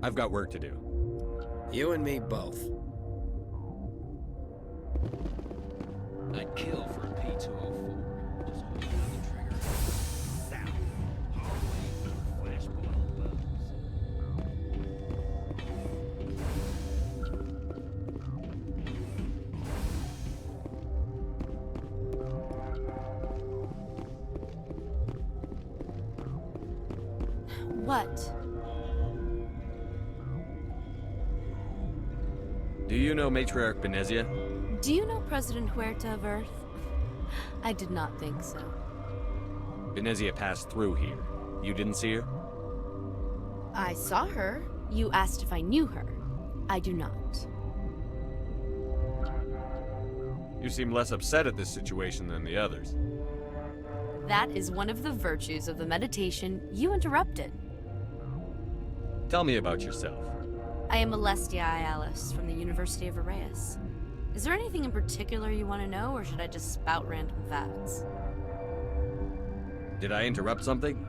I've got work to do. You and me both. I'd kill for a P-204. Just hold down the trigger. South. Hallway through flashball What? Do you know Matriarch Benezia? Do you know President Huerta of Earth? I did not think so. Benezia passed through here. You didn't see her? I saw her. You asked if I knew her. I do not. You seem less upset at this situation than the others. That is one of the virtues of the meditation you interrupted. Tell me about yourself. I am Alestia Ayalis from the University of Arraeus. Is there anything in particular you want to know, or should I just spout random facts? Did I interrupt something?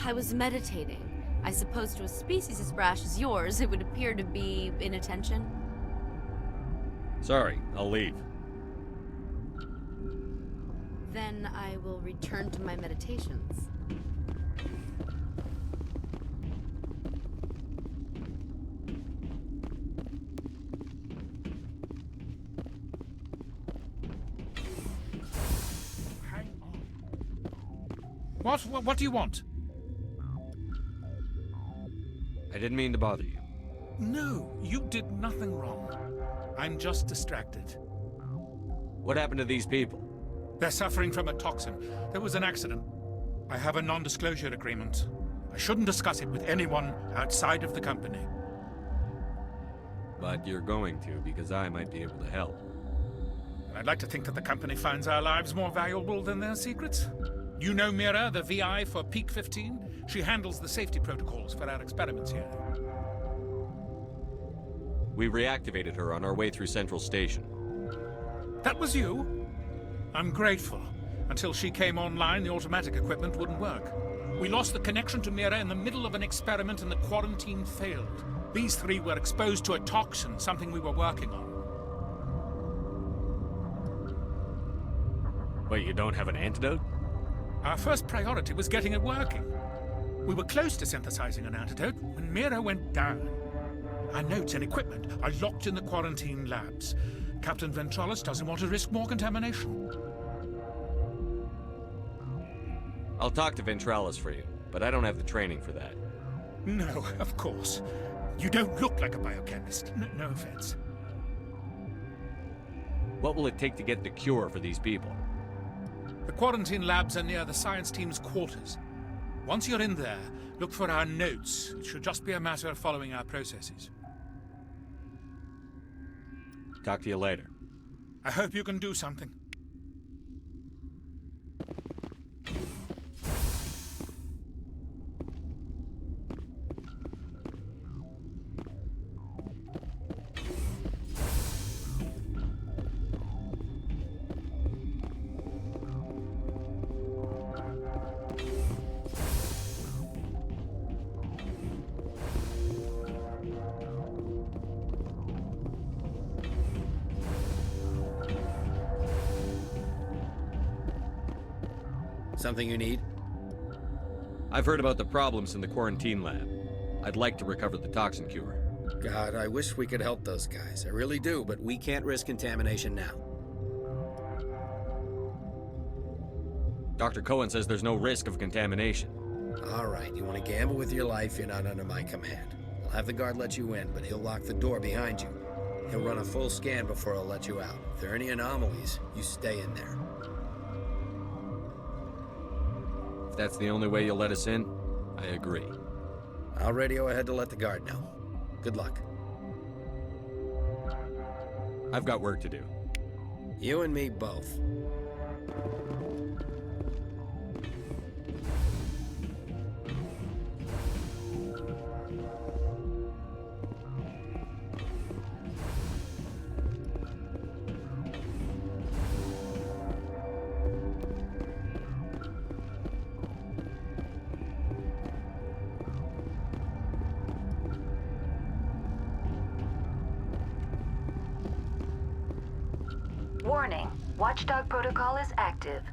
I was meditating. I suppose to a species as brash as yours, it would appear to be inattention. Sorry, I'll leave. Then I will return to my meditations. What do you want? I didn't mean to bother you. No, you did nothing wrong. I'm just distracted. What happened to these people? They're suffering from a toxin. There was an accident. I have a non-disclosure agreement. I shouldn't discuss it with anyone outside of the company. But you're going to, because I might be able to help. And I'd like to think that the company finds our lives more valuable than their secrets. You know Mira, the VI for Peak 15? She handles the safety protocols for our experiments here. We reactivated her on our way through Central Station. That was you? I'm grateful. Until she came online, the automatic equipment wouldn't work. We lost the connection to Mira in the middle of an experiment and the quarantine failed. These three were exposed to a toxin, something we were working on. Wait, you don't have an antidote? Our first priority was getting it working. We were close to synthesizing an antidote when Mira went down. Our notes and equipment are locked in the quarantine labs. Captain Ventralis doesn't want to risk more contamination. I'll talk to Ventralis for you, but I don't have the training for that. No, of course. You don't look like a biochemist. No offense. What will it take to get the cure for these people? The quarantine labs are near the science team's quarters. Once you're in there, look for our notes. It should just be a matter of following our processes. Talk to you later. I hope you can do something. Something you need? I've heard about the problems in the quarantine lab. I'd like to recover the toxin cure. God, I wish we could help those guys. I really do, but we can't risk contamination now. Dr. Cohen says there's no risk of contamination. All right, you want to gamble with your life, you're not under my command. I'll have the guard let you in, but he'll lock the door behind you. He'll run a full scan before he'll let you out. If there are any anomalies, you stay in there. If that's the only way you'll let us in, I agree. I'll radio ahead to let the guard know. Good luck. I've got work to do. You and me both. Warning, Watchdog protocol is active.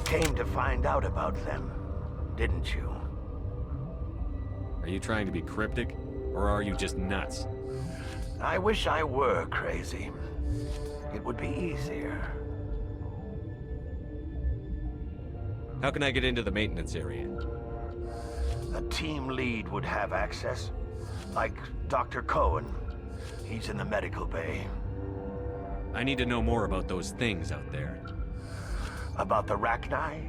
Came to find out about them, didn't you? Are you trying to be cryptic, or are you just nuts? I wish I were crazy. It would be easier. How can I get into the maintenance area? A team lead would have access. Like Dr. Cohen. He's in the medical bay. I need to know more about those things out there. About the Rachni?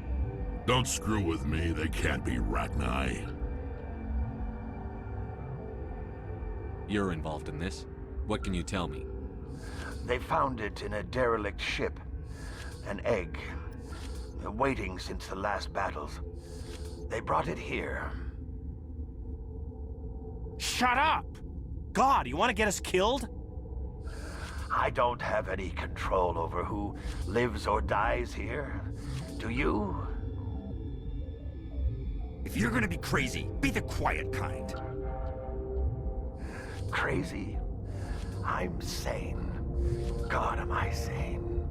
Don't screw with me, they can't be Rachni. You're involved in this. What can you tell me? They found it in a derelict ship. An egg. Waiting since the last battles. They brought it here. Shut up! God, you want to get us killed? I don't have any control over who lives or dies here. Do you? If you're gonna be crazy, be the quiet kind. Crazy? I'm sane. God, am I sane?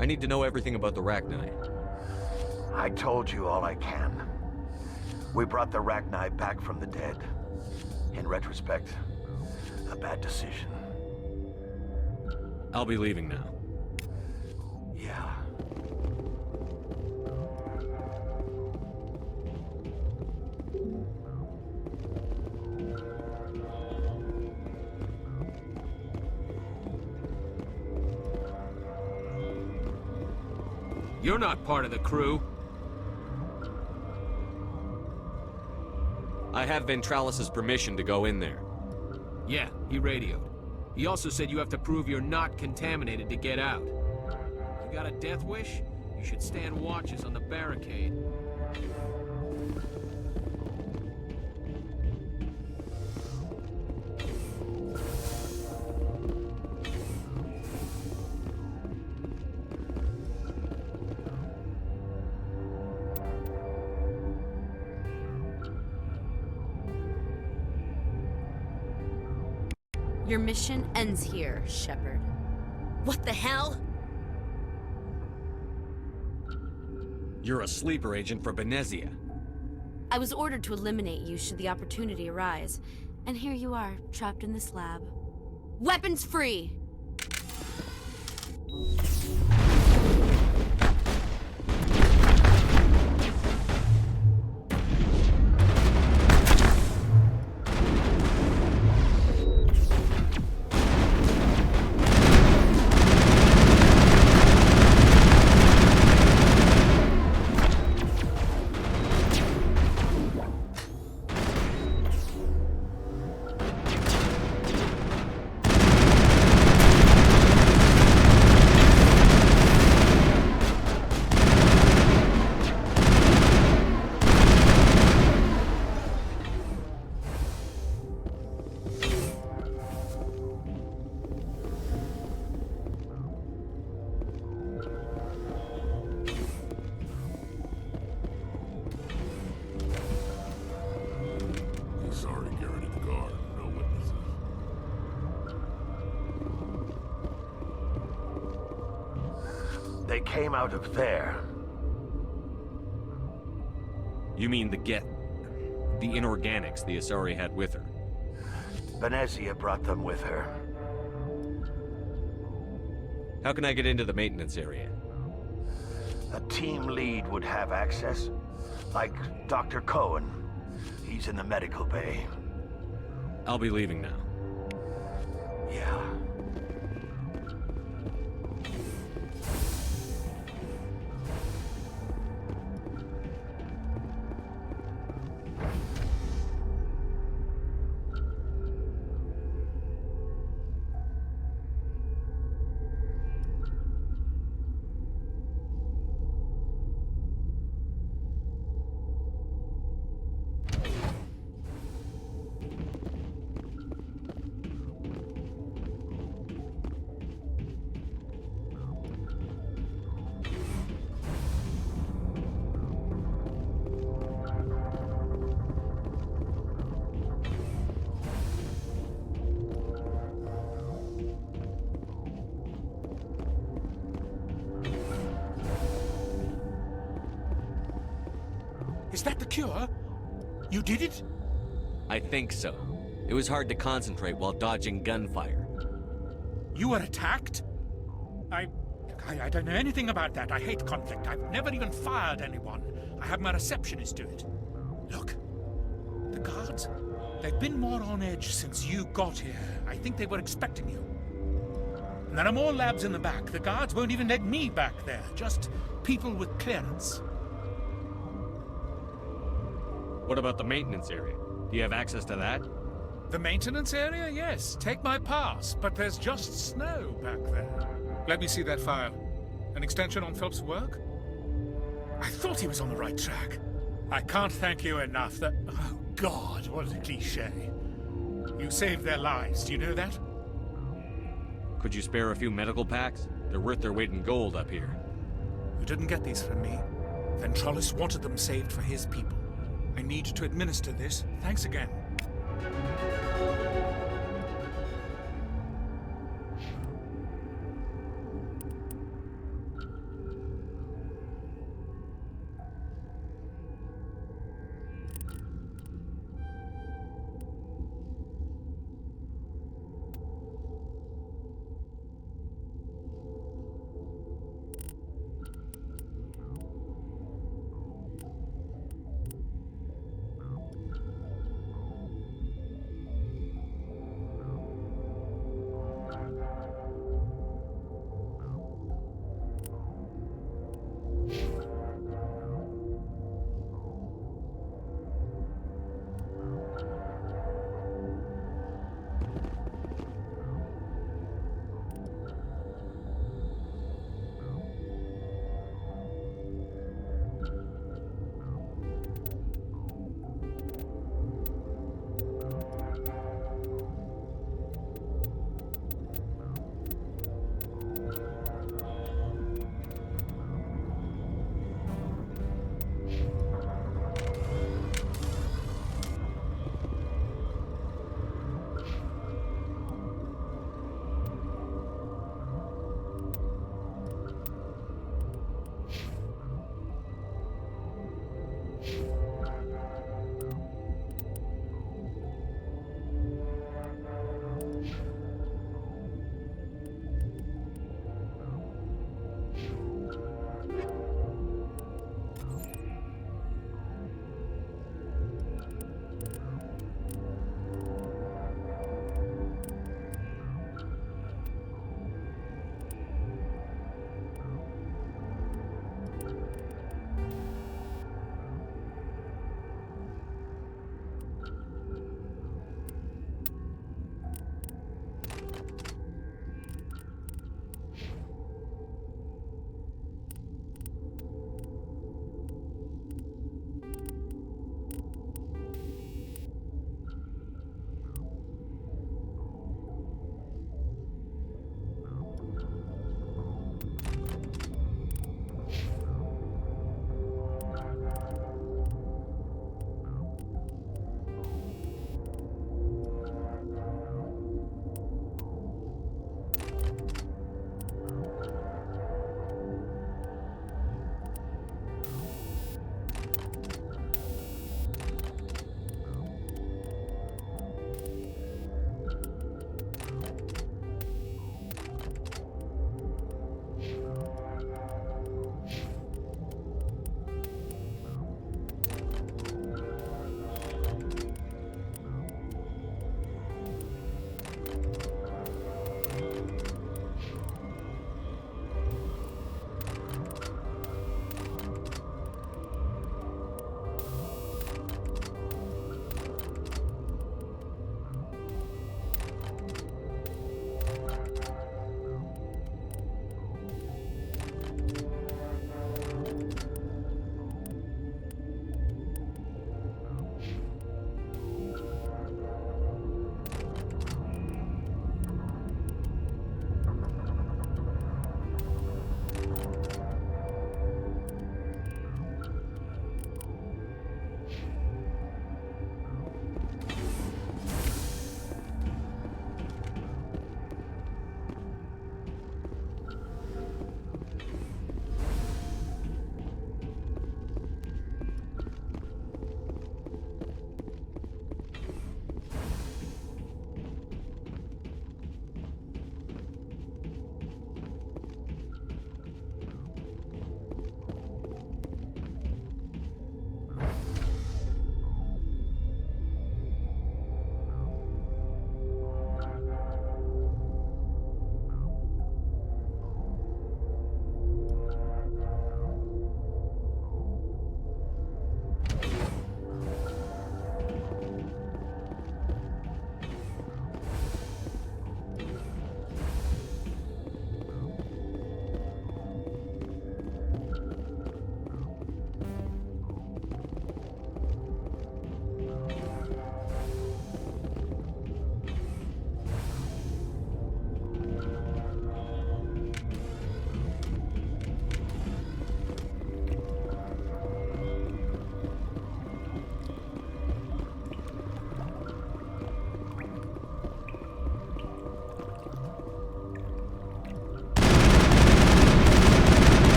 I need to know everything about the Rachni. I told you all I can. We brought the Rachni back from the dead. In retrospect, a bad decision. I'll be leaving now. Yeah. You're not part of the crew. I have Ventralis' permission to go in there. Yeah, he radioed. He also said you have to prove you're not contaminated to get out. You got a death wish? You should stand watches on the barricade. Your mission ends here, Shepard. What the hell? You're a sleeper agent for Benezia. I was ordered to eliminate you should the opportunity arise. And here you are, trapped in this lab. Weapons free! They came out of there. You mean the inorganics the Asari had with her? Venezia brought them with her. How can I get into the maintenance area? A team lead would have access. Like Dr. Cohen. He's in the medical bay. I'll be leaving now. Yeah. Is that the cure? You did it? I think so. It was hard to concentrate while dodging gunfire. You were attacked? I don't know anything about that. I hate conflict. I've never even fired anyone. I have my receptionist do it. Look, the guards, they've been more on edge since you got here. I think they were expecting you. And there are more labs in the back. The guards won't even let me back there. Just people with clearance. What about the maintenance area? Do you have access to that? The maintenance area? Yes. Take my pass. But there's just snow back there. Let me see that file. An extension on Phelps' work? I thought he was on the right track. I can't thank you enough that... Oh, God, what a cliché. You saved their lives. Do you know that? Could you spare a few medical packs? They're worth their weight in gold up here. You didn't get these from me. Ventrollis wanted them saved for his people. I need to administer this. Thanks again.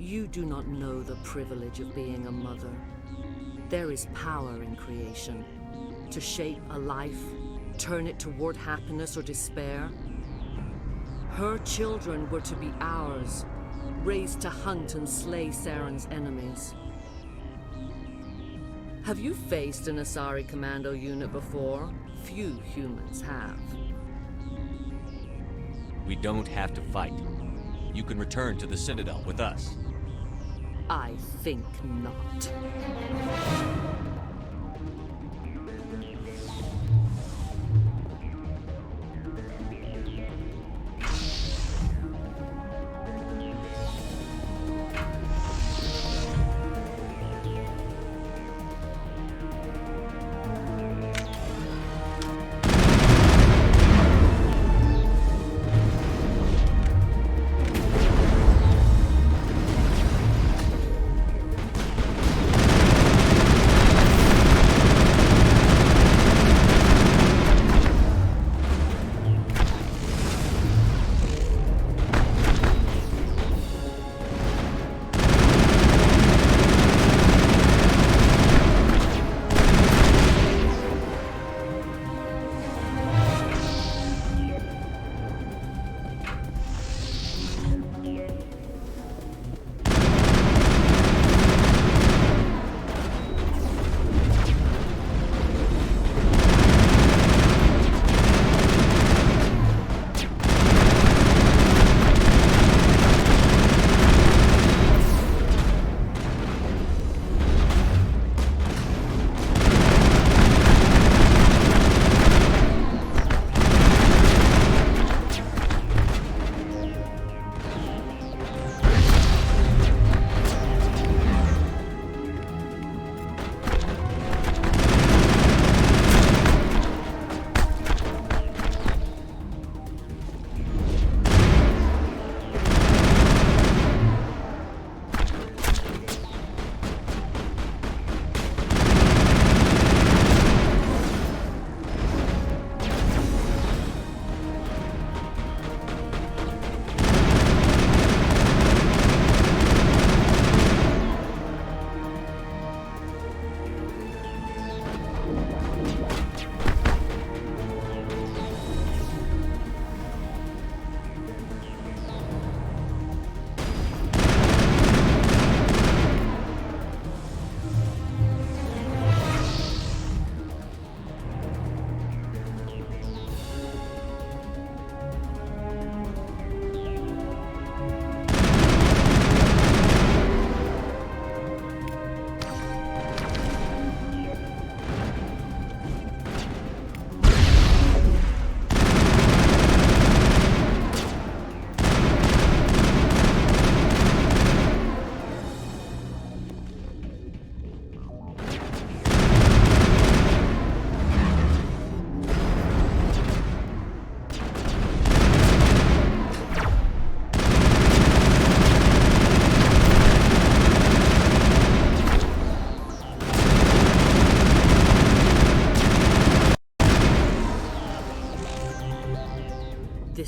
You do not know the privilege of being a mother. There is power in creation. To shape a life, turn it toward happiness or despair. Her children were to be ours, raised to hunt and slay Saren's enemies. Have you faced an Asari commando unit before? Few humans have. We don't have to fight. You can return to the Citadel with us. I think not.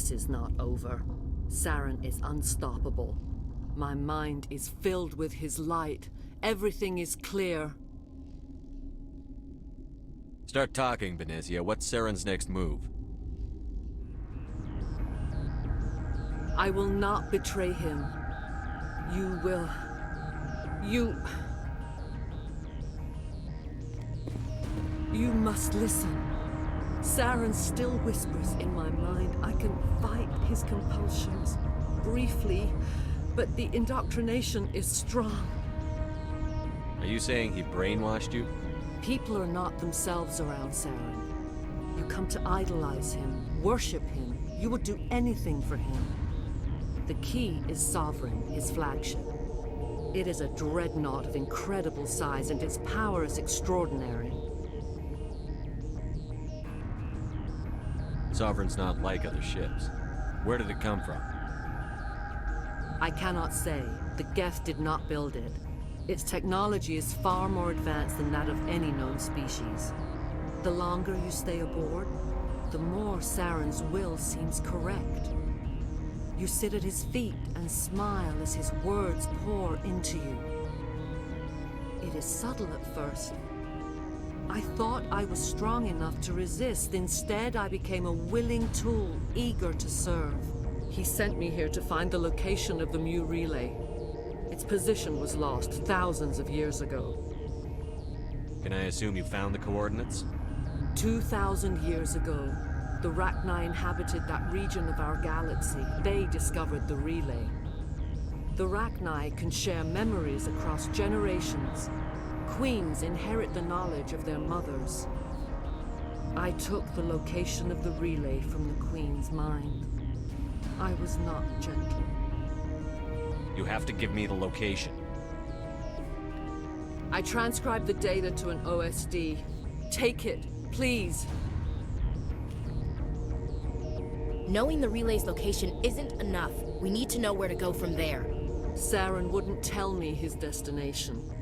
This is not over. Saren is unstoppable. My mind is filled with his light. Everything is clear. Start talking, Benezia. What's Saren's next move? I will not betray him. You will... You must listen. Saren still whispers in my mind. I can fight his compulsions. Briefly, but the indoctrination is strong. Are you saying he brainwashed you? People are not themselves around Saren. You come to idolize him, worship him. You would do anything for him. The key is Sovereign, his flagship. It is a dreadnought of incredible size, and its power is extraordinary. Sovereign's not like other ships. Where did it come from? I cannot say. The Geth did not build it. Its technology is far more advanced than that of any known species. The longer you stay aboard, the more Saren's will seems correct. You sit at his feet and smile as his words pour into you. It is subtle at first. I thought I was strong enough to resist. Instead, I became a willing tool, eager to serve. He sent me here to find the location of the Mu relay. Its position was lost thousands of years ago. Can I assume you found the coordinates? 2,000 years ago, the Rachni inhabited that region of our galaxy. They discovered the relay. The Rachni can share memories across generations. Queens inherit the knowledge of their mothers. I took the location of the relay from the Queen's mind. I was not gentle. You have to give me the location. I transcribed the data to an OSD. Take it, please. Knowing the relay's location isn't enough. We need to know where to go from there. Saren wouldn't tell me his destination.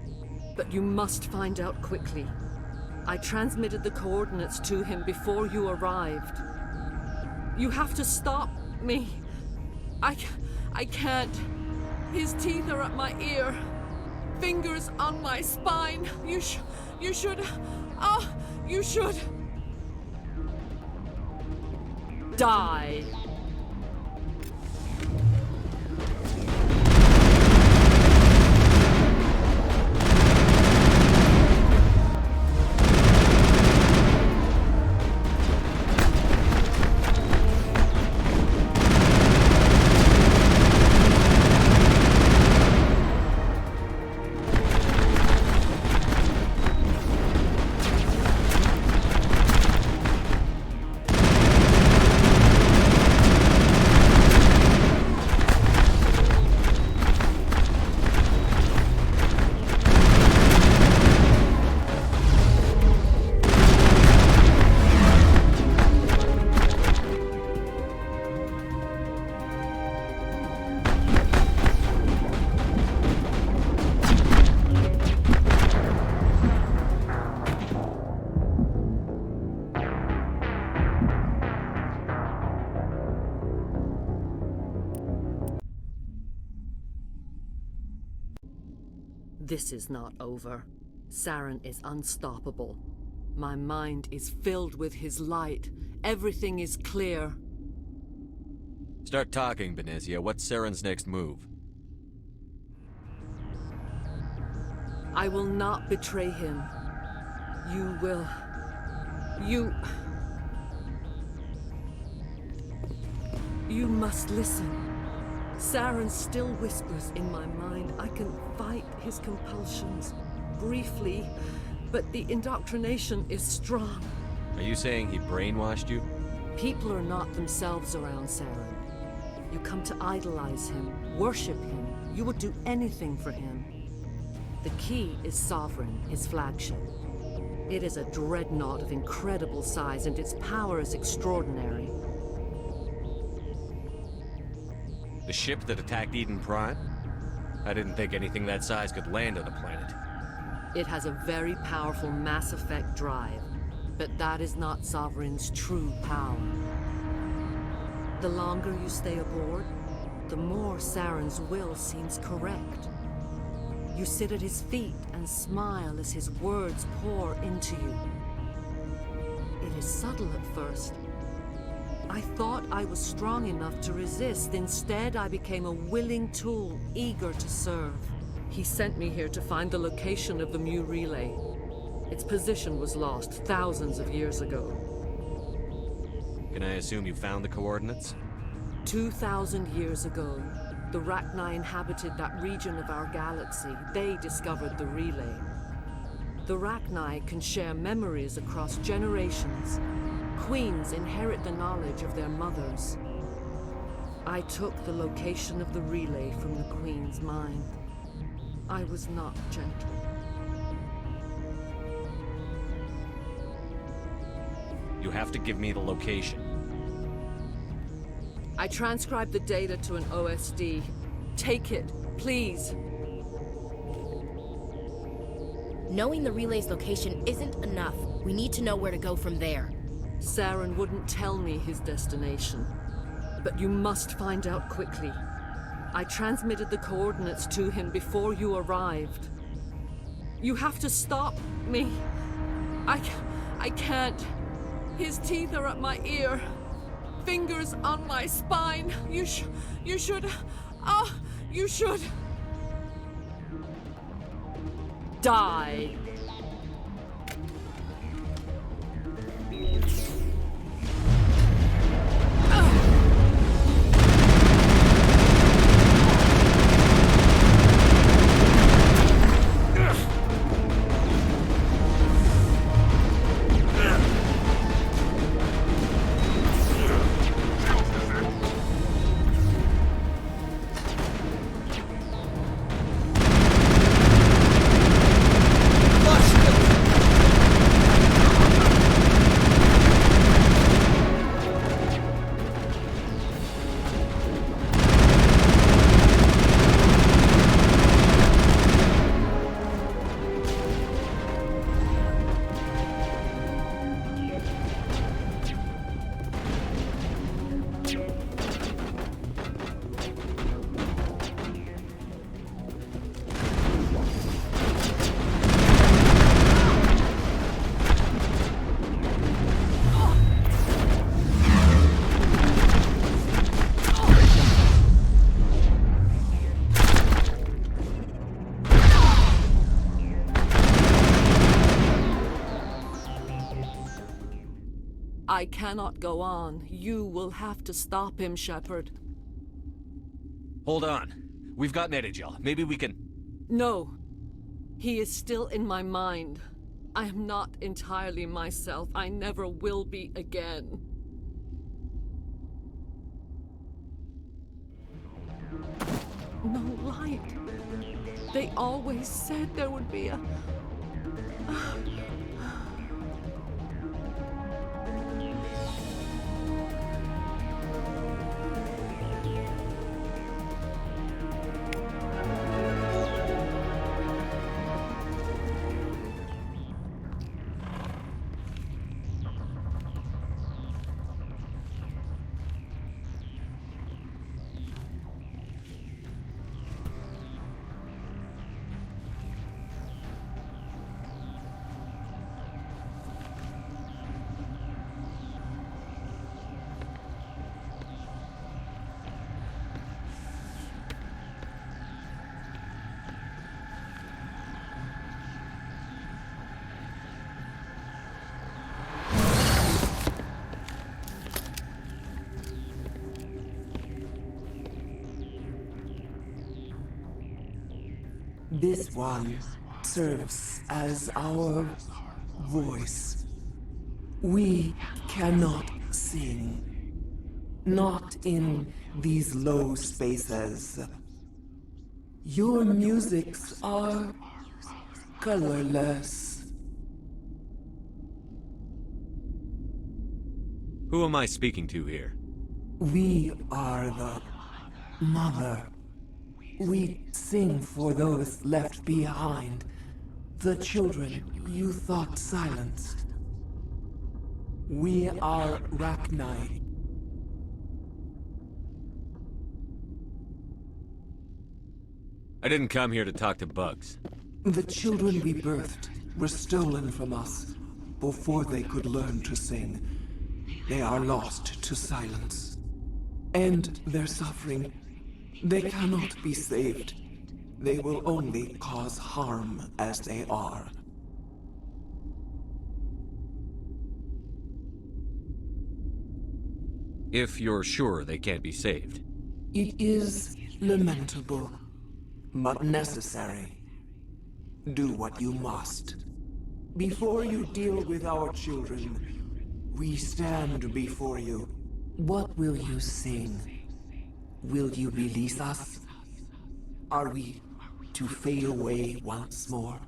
But you must find out quickly. I transmitted the coordinates to him before you arrived. You have to stop me. I can't. His teeth are at my ear. Fingers on my spine. You should... die. This is not over. Saren is unstoppable. My mind is filled with his light. Everything is clear. Start talking, Benezia. What's Saren's next move? I will not betray him. You will... You must listen. Saren still whispers in my mind. I can fight his compulsions. Briefly, but the indoctrination is strong. Are you saying he brainwashed you? People are not themselves around Saren. You come to idolize him, worship him. You would do anything for him. The key is Sovereign, his flagship. It is a dreadnought of incredible size, and its power is extraordinary. The ship that attacked Eden Prime? I didn't think anything that size could land on the planet. It has a very powerful Mass Effect drive, but that is not Sovereign's true power. The longer you stay aboard, the more Saren's will seems correct. You sit at his feet and smile as his words pour into you. It is subtle at first. I thought I was strong enough to resist. Instead, I became a willing tool, eager to serve. He sent me here to find the location of the Mu relay. Its position was lost thousands of years ago. Can I assume you found the coordinates? 2,000 years ago, the Rachni inhabited that region of our galaxy. They discovered the relay. The Rachni can share memories across generations. Queens inherit the knowledge of their mothers. I took the location of the relay from the Queen's mind. I was not gentle. You have to give me the location. I transcribed the data to an OSD. Take it, please. Knowing the relay's location isn't enough. We need to know where to go from there. Saren wouldn't tell me his destination. But you must find out quickly. I transmitted the coordinates to him before you arrived. You have to stop me. I can't. His teeth are at my ear. Fingers on my spine. You should. You should. Die. I cannot go on. You will have to stop him, Shepard. Hold on. We've got Netagel. Maybe we can... No. He is still in my mind. I am not entirely myself. I never will be again. No light. They always said there would be a... This one serves as our voice. We cannot sing. Not in these low spaces. Your musics are colorless. Who am I speaking to here? We are the Mother. We sing for those left behind, the children you thought silenced. We are Rachni. I didn't come here to talk to bugs. The children we birthed were stolen from us before they could learn to sing. They are lost to silence. And their suffering, they cannot be saved. They will only cause harm as they are. If you're sure they can't be saved. It is lamentable, but necessary. Do what you must. Before you deal with our children, we stand before you. What will you sing? Will you release us? Are we to fade away once more?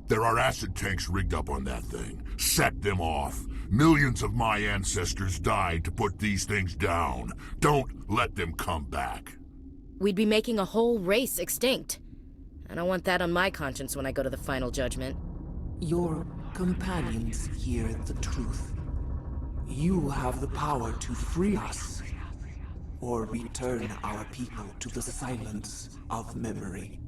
There are acid tanks rigged up on that thing. Set them off. Millions of my ancestors died to put these things down. Don't let them come back. We'd be making a whole race extinct. I don't want that on my conscience when I go to the final judgment. Your companions hear the truth. You have the power to free us, or return our people to the silence of memory.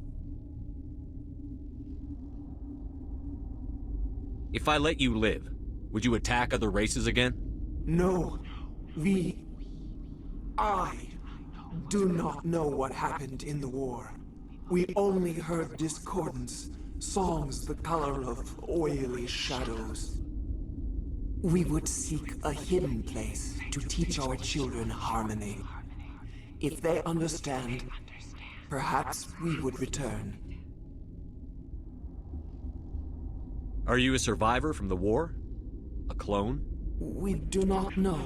If I let you live, would you attack other races again? No. I do not know what happened in the war. We only heard discordance, songs the color of oily shadows. We would seek a hidden place to teach our children harmony. If they understand, perhaps we would return. Are you a survivor from the war? A clone? We do not know.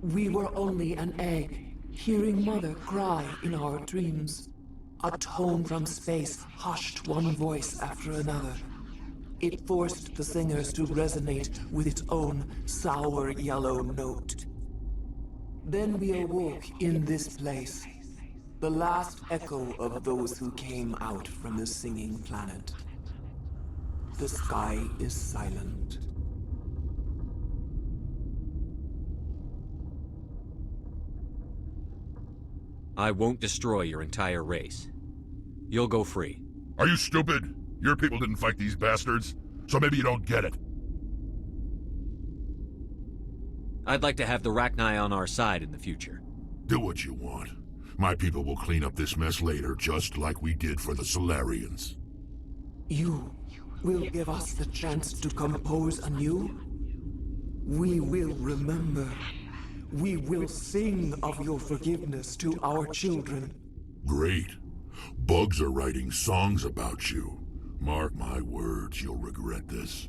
We were only an egg, hearing Mother cry in our dreams. A tone from space hushed one voice after another. It forced the singers to resonate with its own sour yellow note. Then we awoke in this place, the last echo of those who came out from the singing planet. The sky is silent. I won't destroy your entire race. You'll go free. Are you stupid? Your people didn't fight these bastards, so maybe you don't get it. I'd like to have the Rachni on our side in the future. Do what you want. My people will clean up this mess later, just like we did for the Solarians. You will give us the chance to compose anew? We will remember. We will sing of your forgiveness to our children. Great. Bugs are writing songs about you. Mark my words, you'll regret this.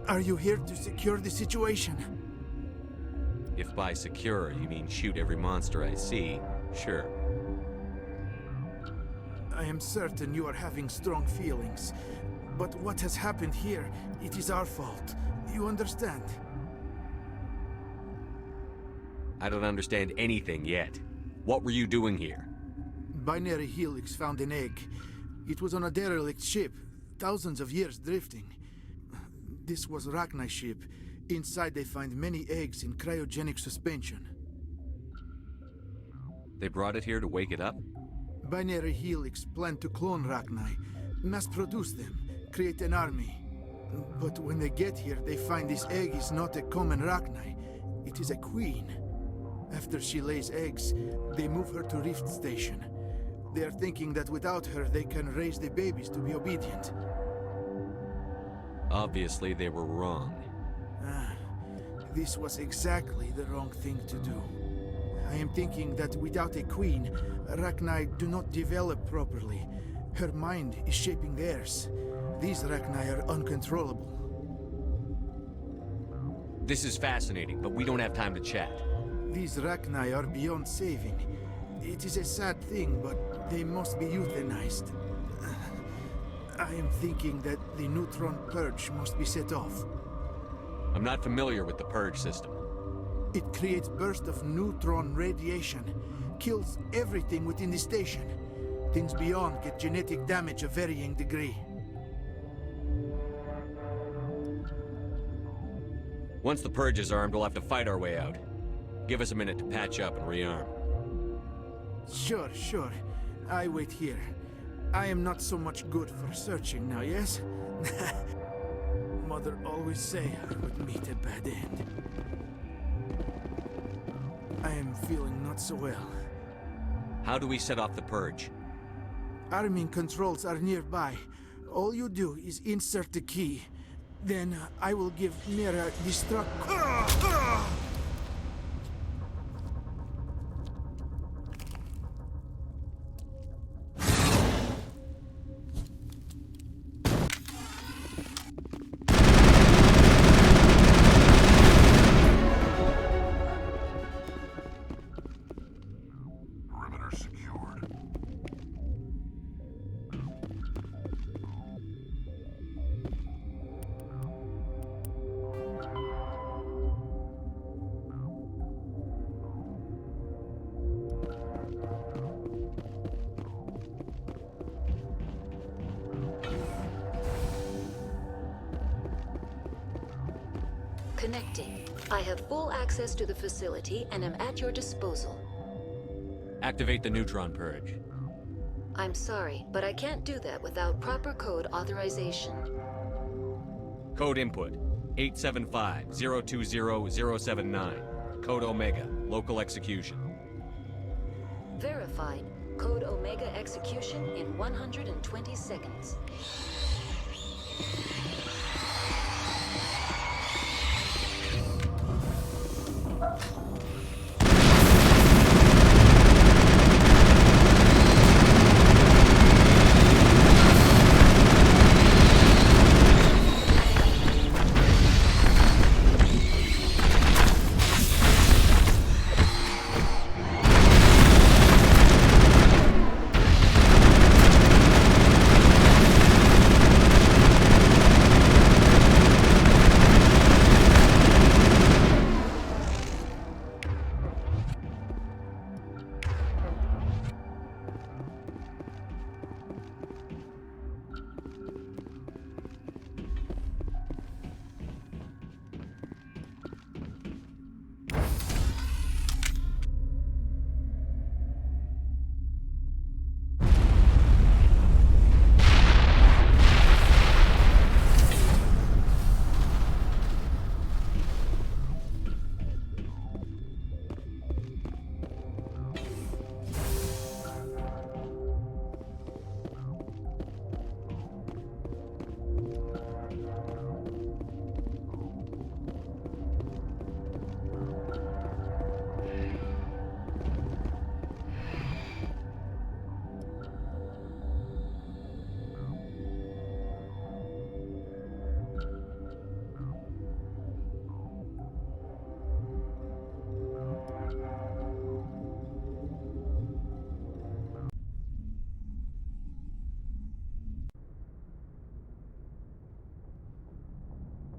Are you here to secure the situation? If by secure you mean shoot every monster I see, sure. I am certain you are having strong feelings. But what has happened here, it is our fault. You understand? I don't understand anything yet. What were you doing here? Binary Helix found an egg. It was on a derelict ship, thousands of years drifting. This was Rachni's ship. Inside they find many eggs in cryogenic suspension. They brought it here to wake it up? Binary Helix planned to clone Rachni, mass-produce them, create an army. But when they get here, they find this egg is not a common Rachni. It is a queen. After she lays eggs, they move her to Rift Station. They are thinking that without her, they can raise the babies to be obedient. Obviously, they were wrong. This was exactly the wrong thing to do. I am thinking that without a queen, Rachni do not develop properly. Her mind is shaping theirs. These Rachni are uncontrollable. This is fascinating, but we don't have time to chat. These Rachni are beyond saving. It is a sad thing, but they must be euthanized. I am thinking that the neutron purge must be set off. I'm not familiar with the purge system. It creates bursts of neutron radiation, kills everything within the station. Things beyond get genetic damage of varying degree. Once the purge is armed, we'll have to fight our way out. Give us a minute to patch up and rearm. Sure. I wait here. I am not so much good for searching now, yes? Mother always say I would meet a bad end. I am feeling not so well. How do we set off the purge? Arming controls are nearby. All you do is insert the key. Then I will give Mira destruct... Connecting. I have full access to the facility and am at your disposal. Activate the neutron purge. I'm sorry, but I can't do that without proper code authorization. Code input 875-020-079. Code Omega. Local execution. Verified. Code Omega execution in 120 seconds.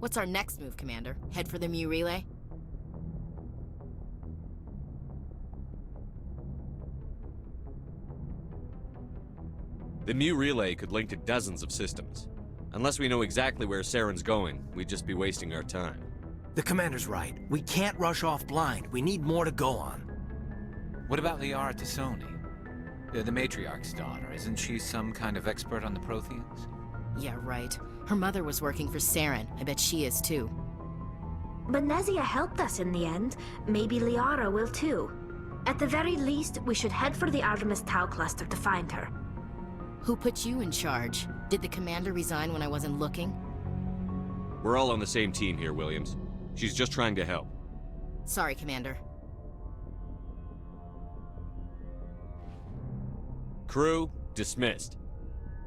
What's our next move, Commander? Head for the Mu Relay? The Mu Relay could link to dozens of systems. Unless we know exactly where Saren's going, we'd just be wasting our time. The Commander's right. We can't rush off blind. We need more to go on. What about Liara T'Soni? The Matriarch's daughter. Isn't she some kind of expert on the Protheans? Yeah, right. Her mother was working for Saren. I bet she is too. Benezia helped us in the end. Maybe Liara will too. At the very least, we should head for the Artemis Tau cluster to find her. Who put you in charge? Did the Commander resign when I wasn't looking? We're all on the same team here, Williams. She's just trying to help. Sorry, Commander. Crew, dismissed.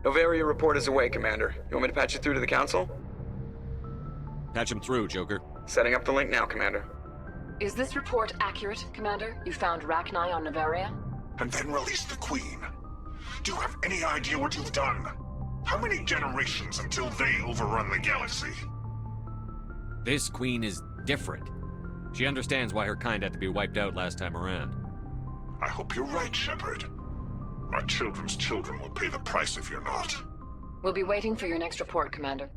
Novaria report is away, Commander. You want me to patch you through to the Council? Patch him through, Joker. Setting up the link now, Commander. Is this report accurate, Commander? You found Rachni on Novaria? And then release the Queen. Do you have any idea what you've done? How many generations until they overrun the galaxy? This Queen is different. She understands why her kind had to be wiped out last time around. I hope you're right, Shepard. My children's children will pay the price if you're not. We'll be waiting for your next report, Commander.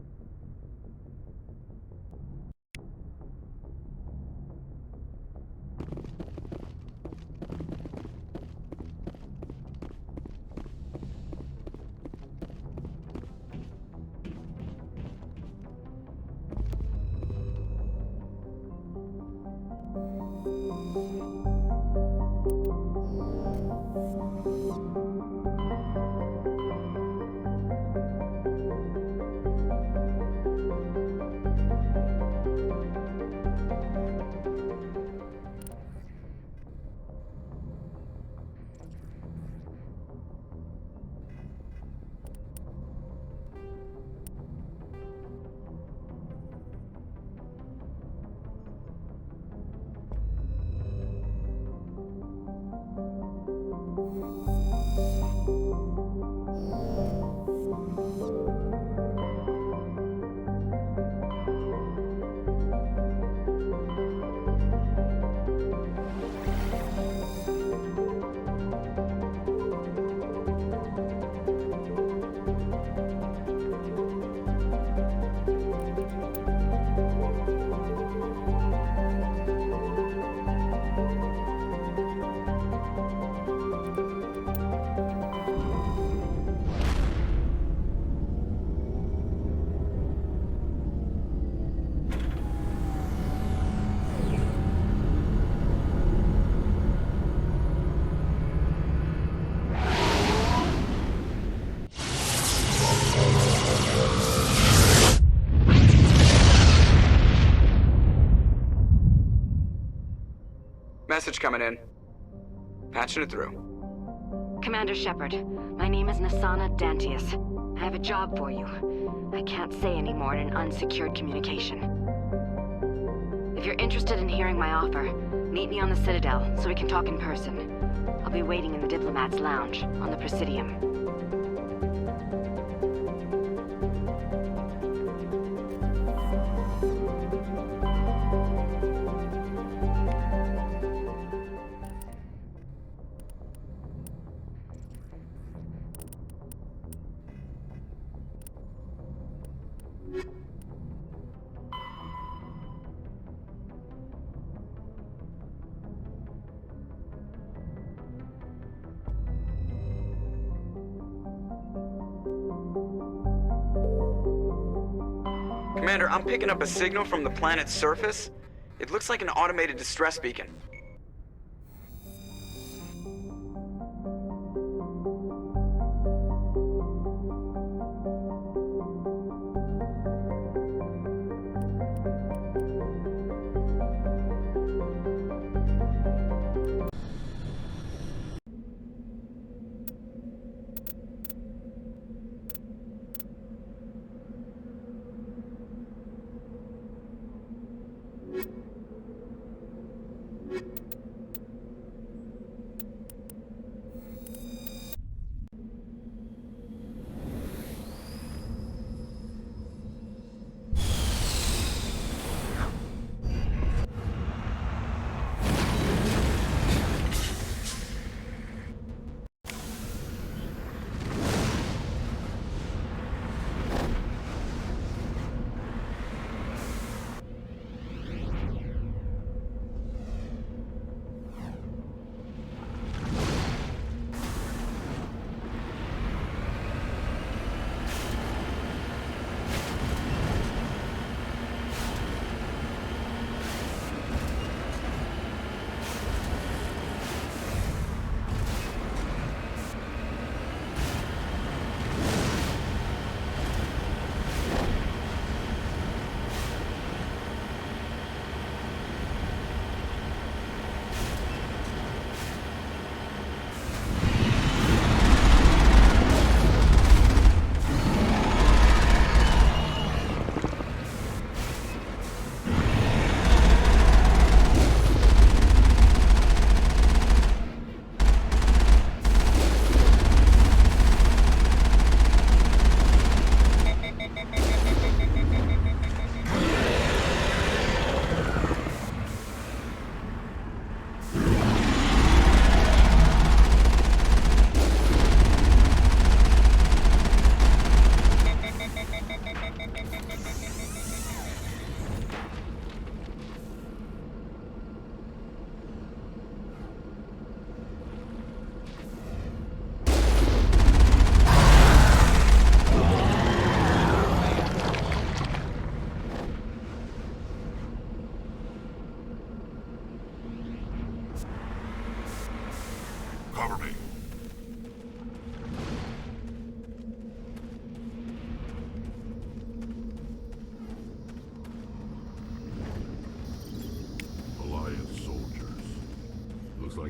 Message coming in. Patching it through. Commander Shepard, my name is Nassana Dantius. I have a job for you. I can't say any more in an unsecured communication. If you're interested in hearing my offer, meet me on the Citadel so we can talk in person. I'll be waiting in the Diplomat's Lounge on the Presidium. Commander, I'm picking up a signal from the planet's surface. It looks like an automated distress beacon.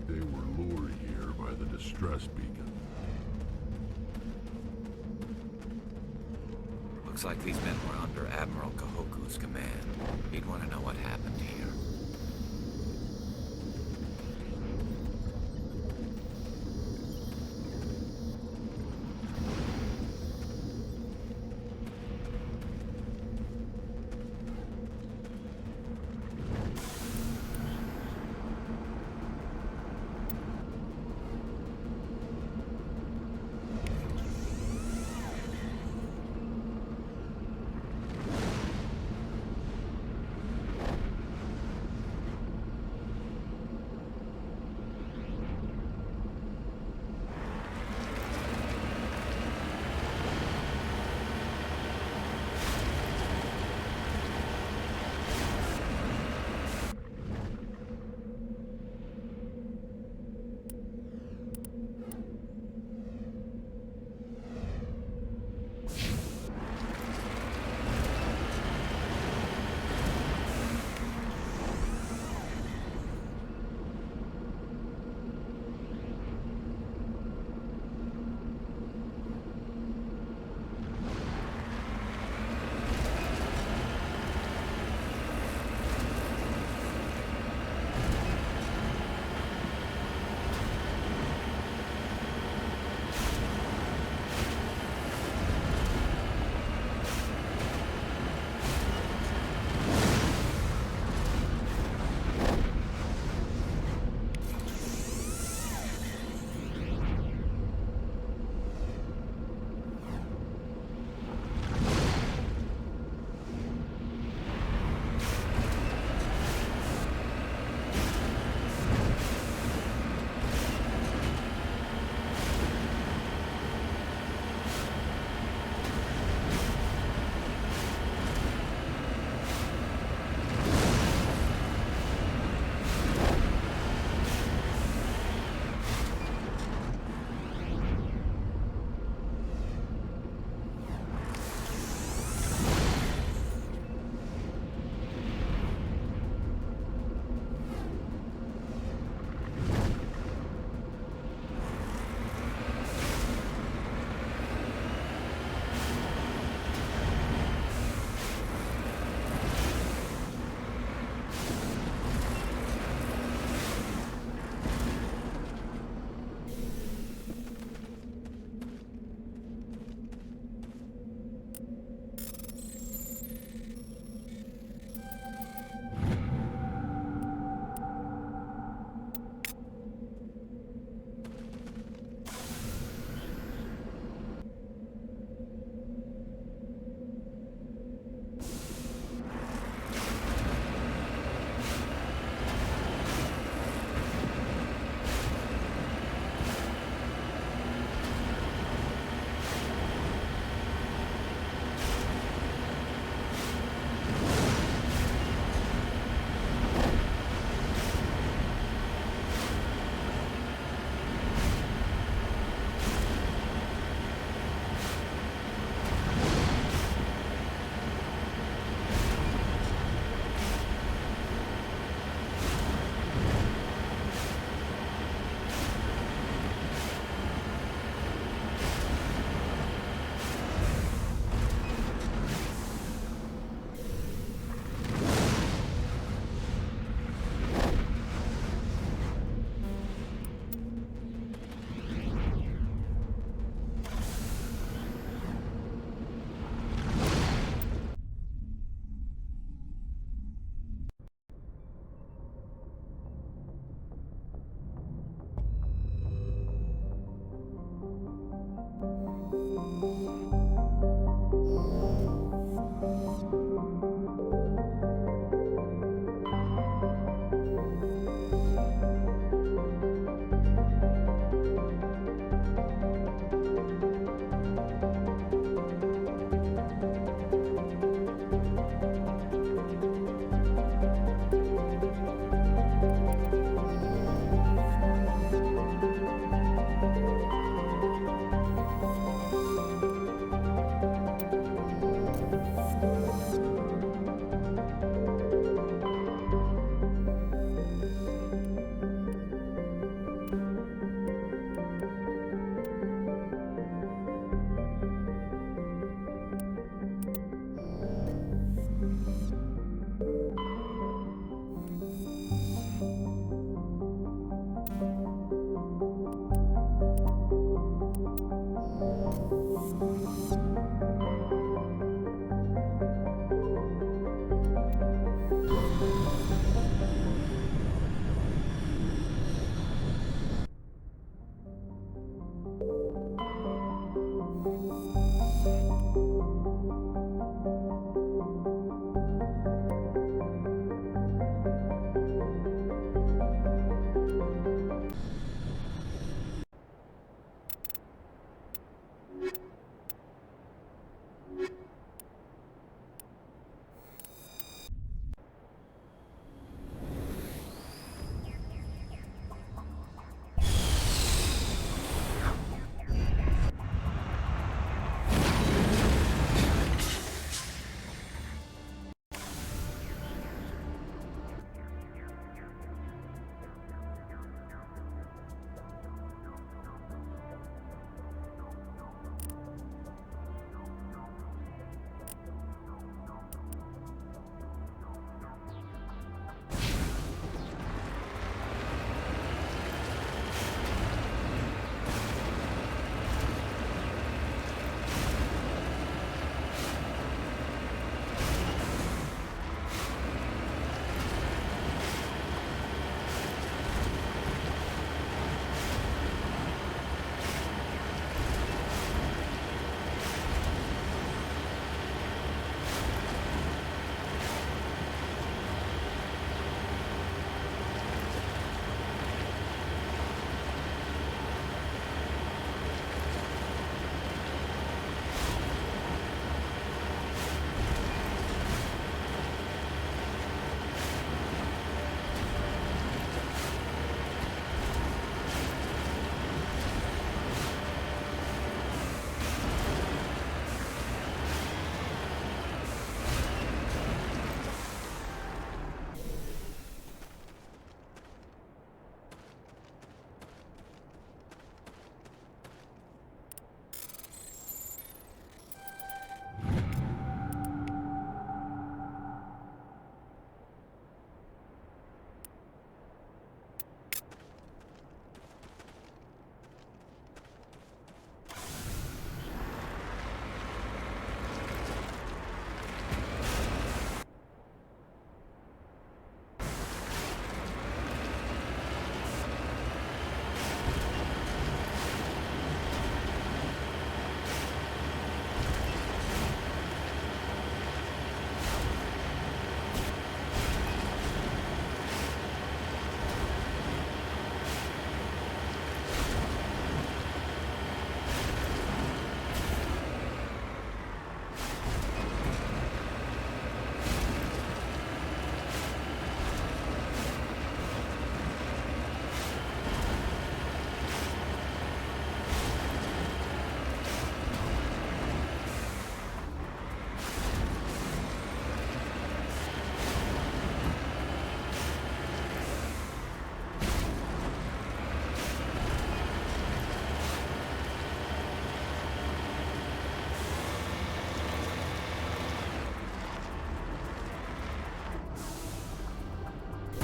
like they were lured here by the distress beacon. Looks like these men were under Admiral Kahoku's command. He'd want to know what happened here.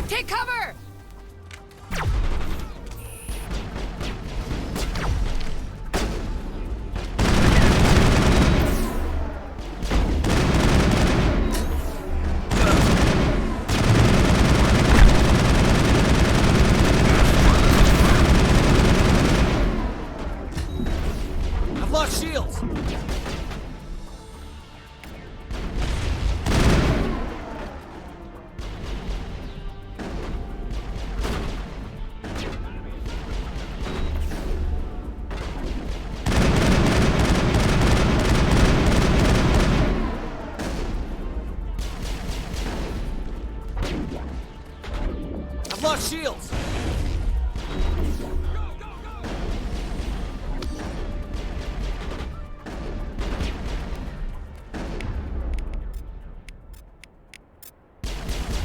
Take cover! I've lost shields! I've lost shields!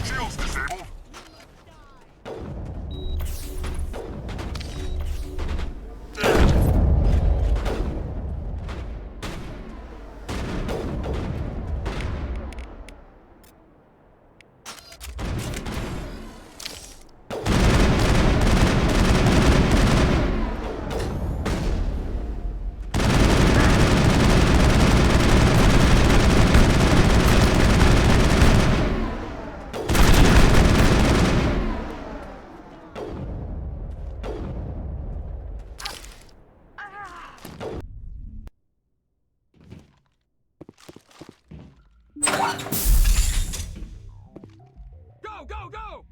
Shields disabled. Go, go, go!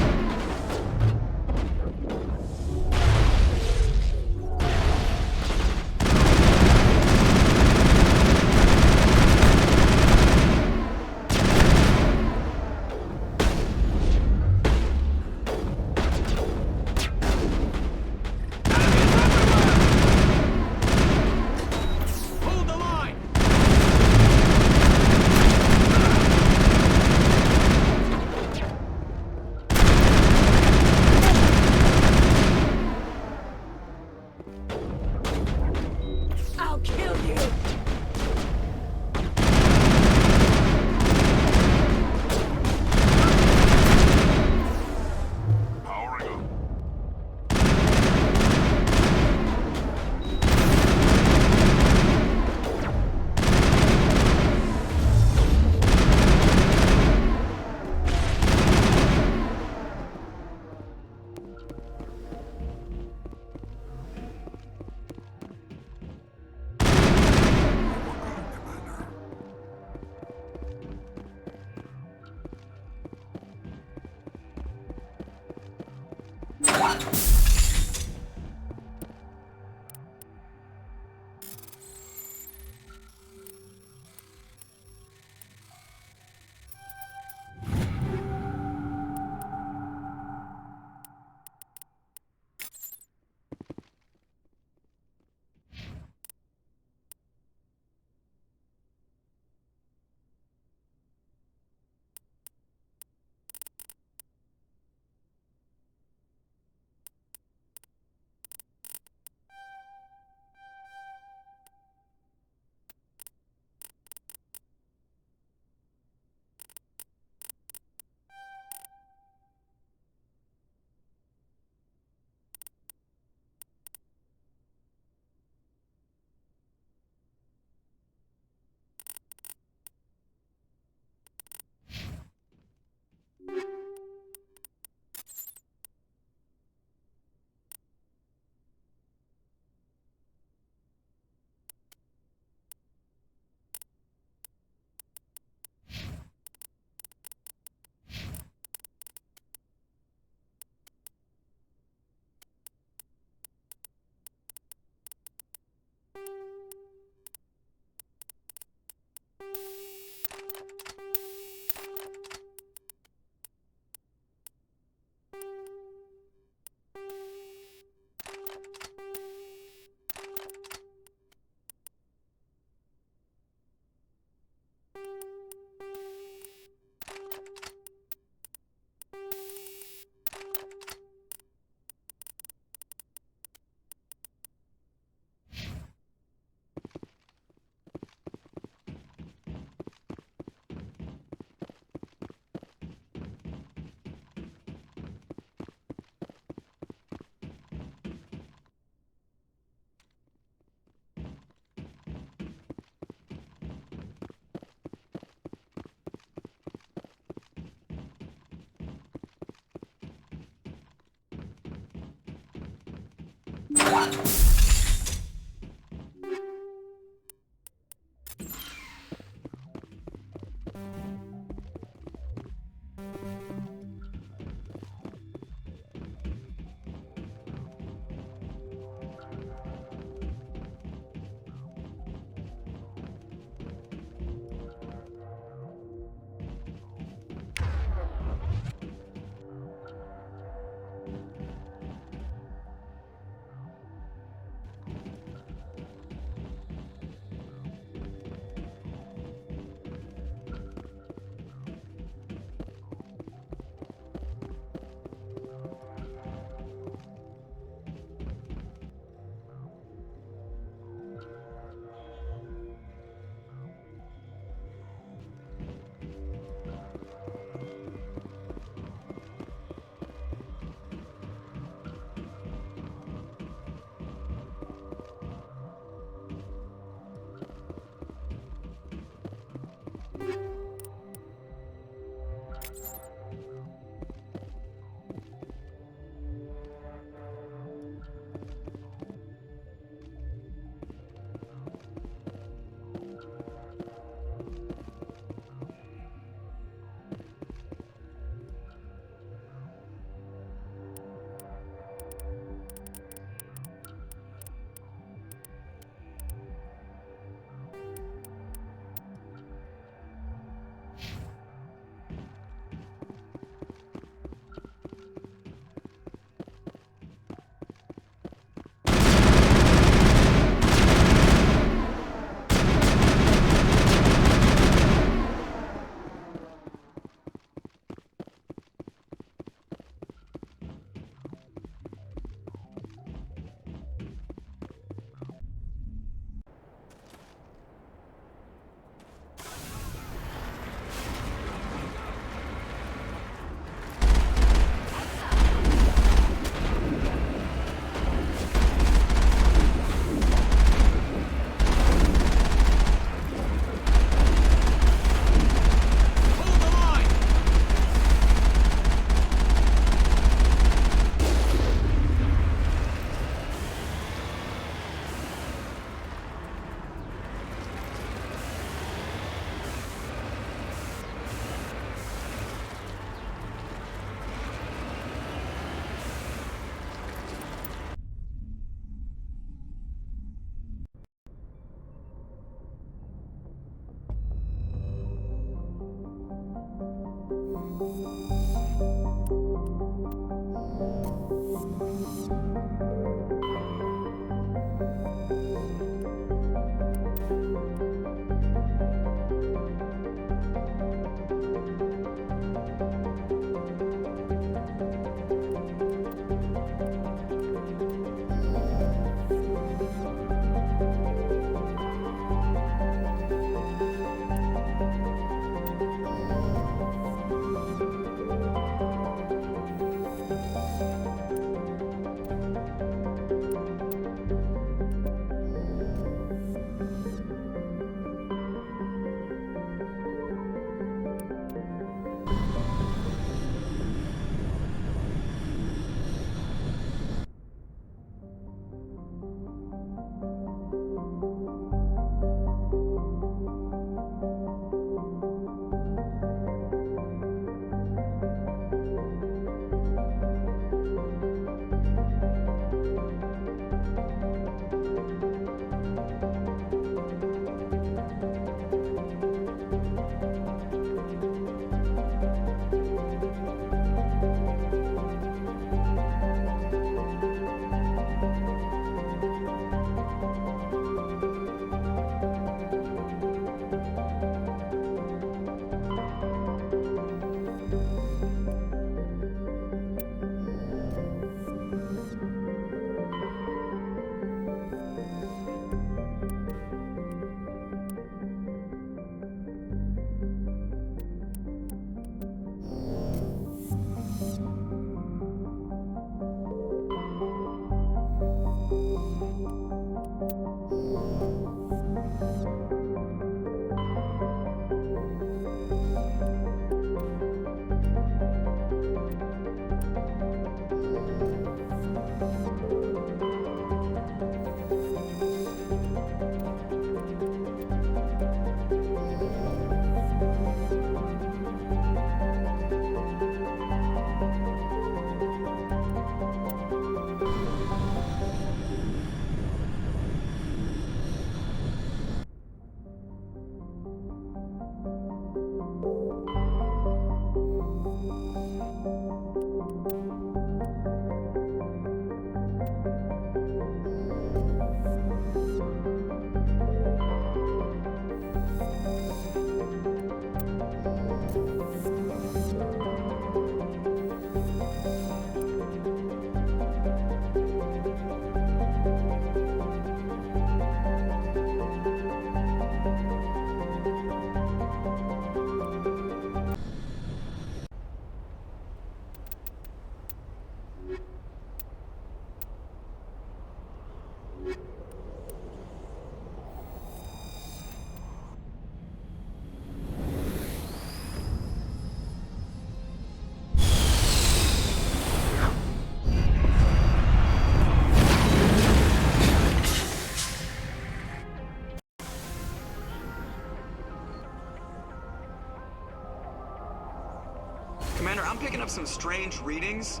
up some strange readings.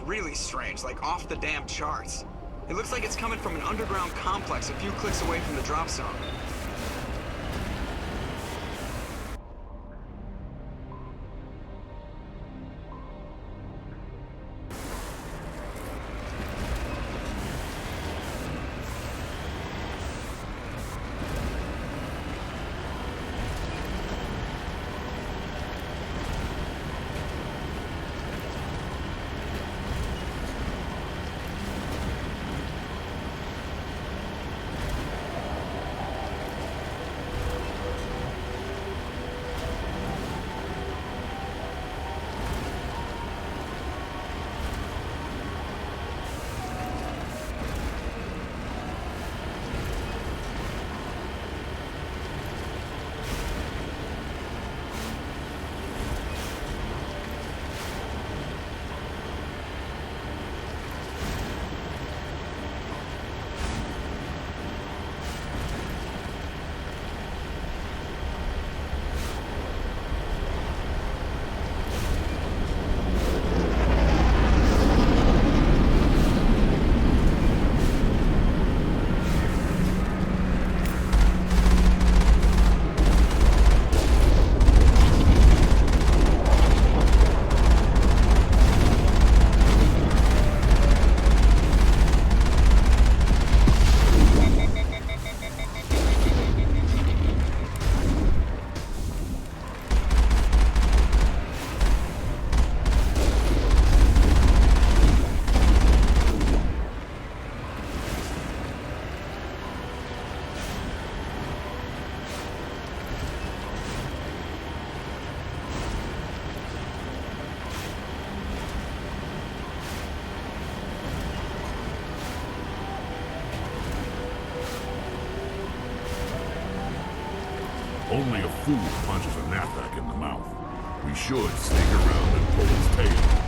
Really strange, like off the damn charts. It looks like it's coming from an underground complex a few clicks away from the drop zone. Only a fool punches a Nathak in the mouth. We should sneak around and pull his tail.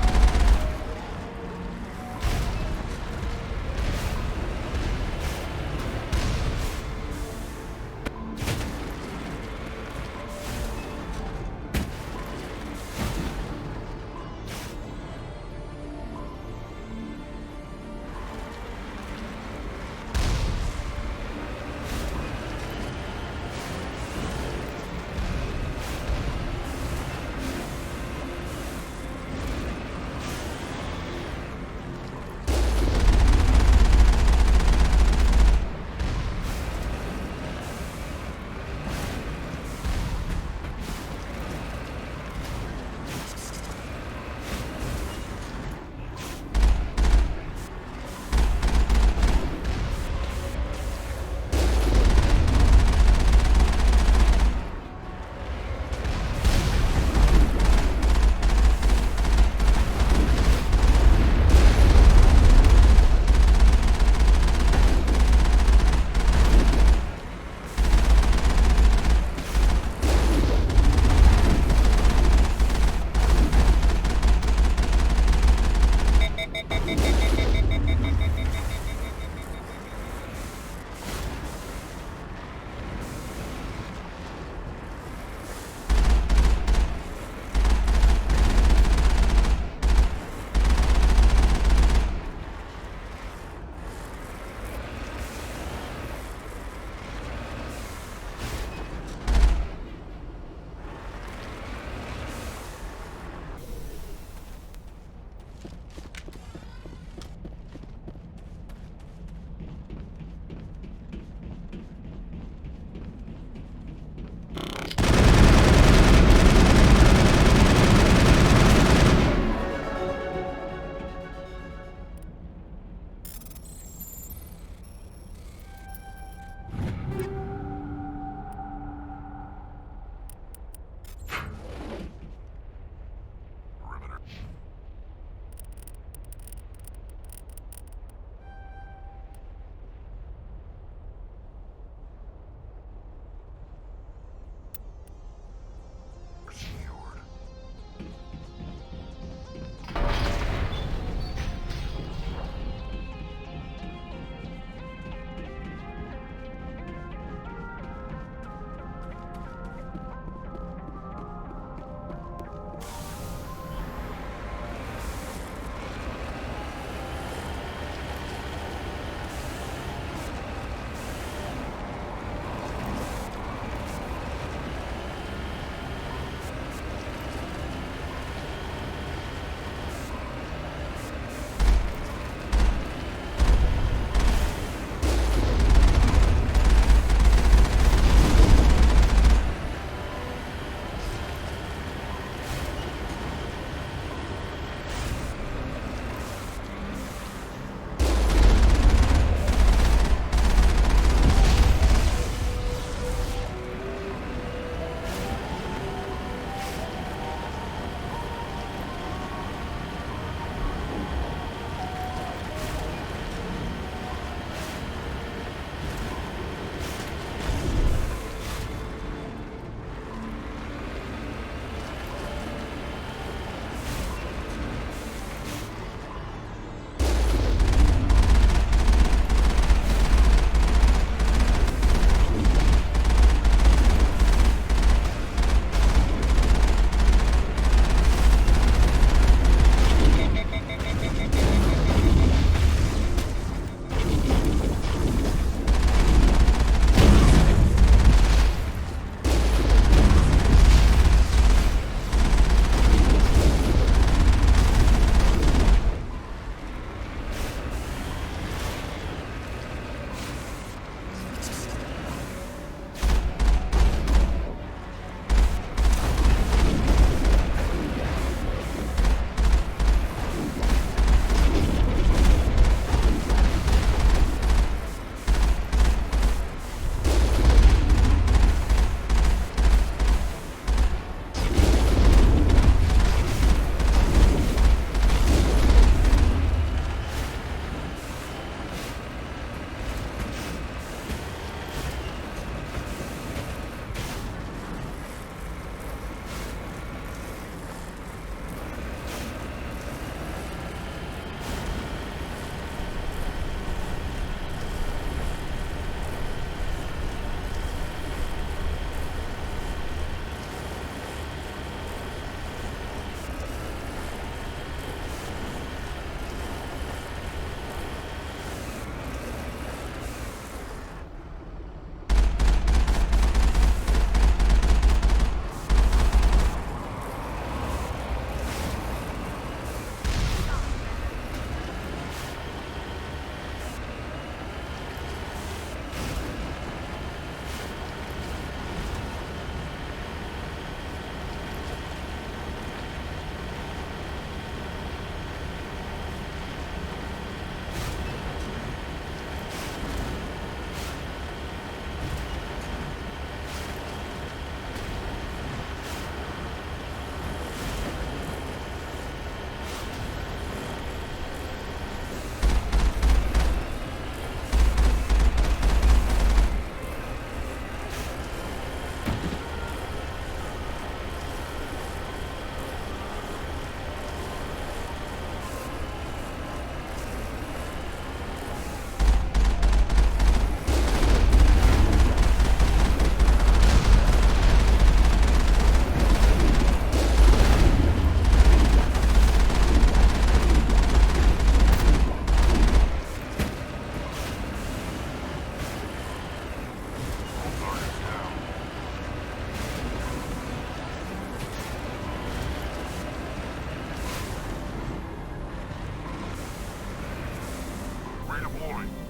Redeploy.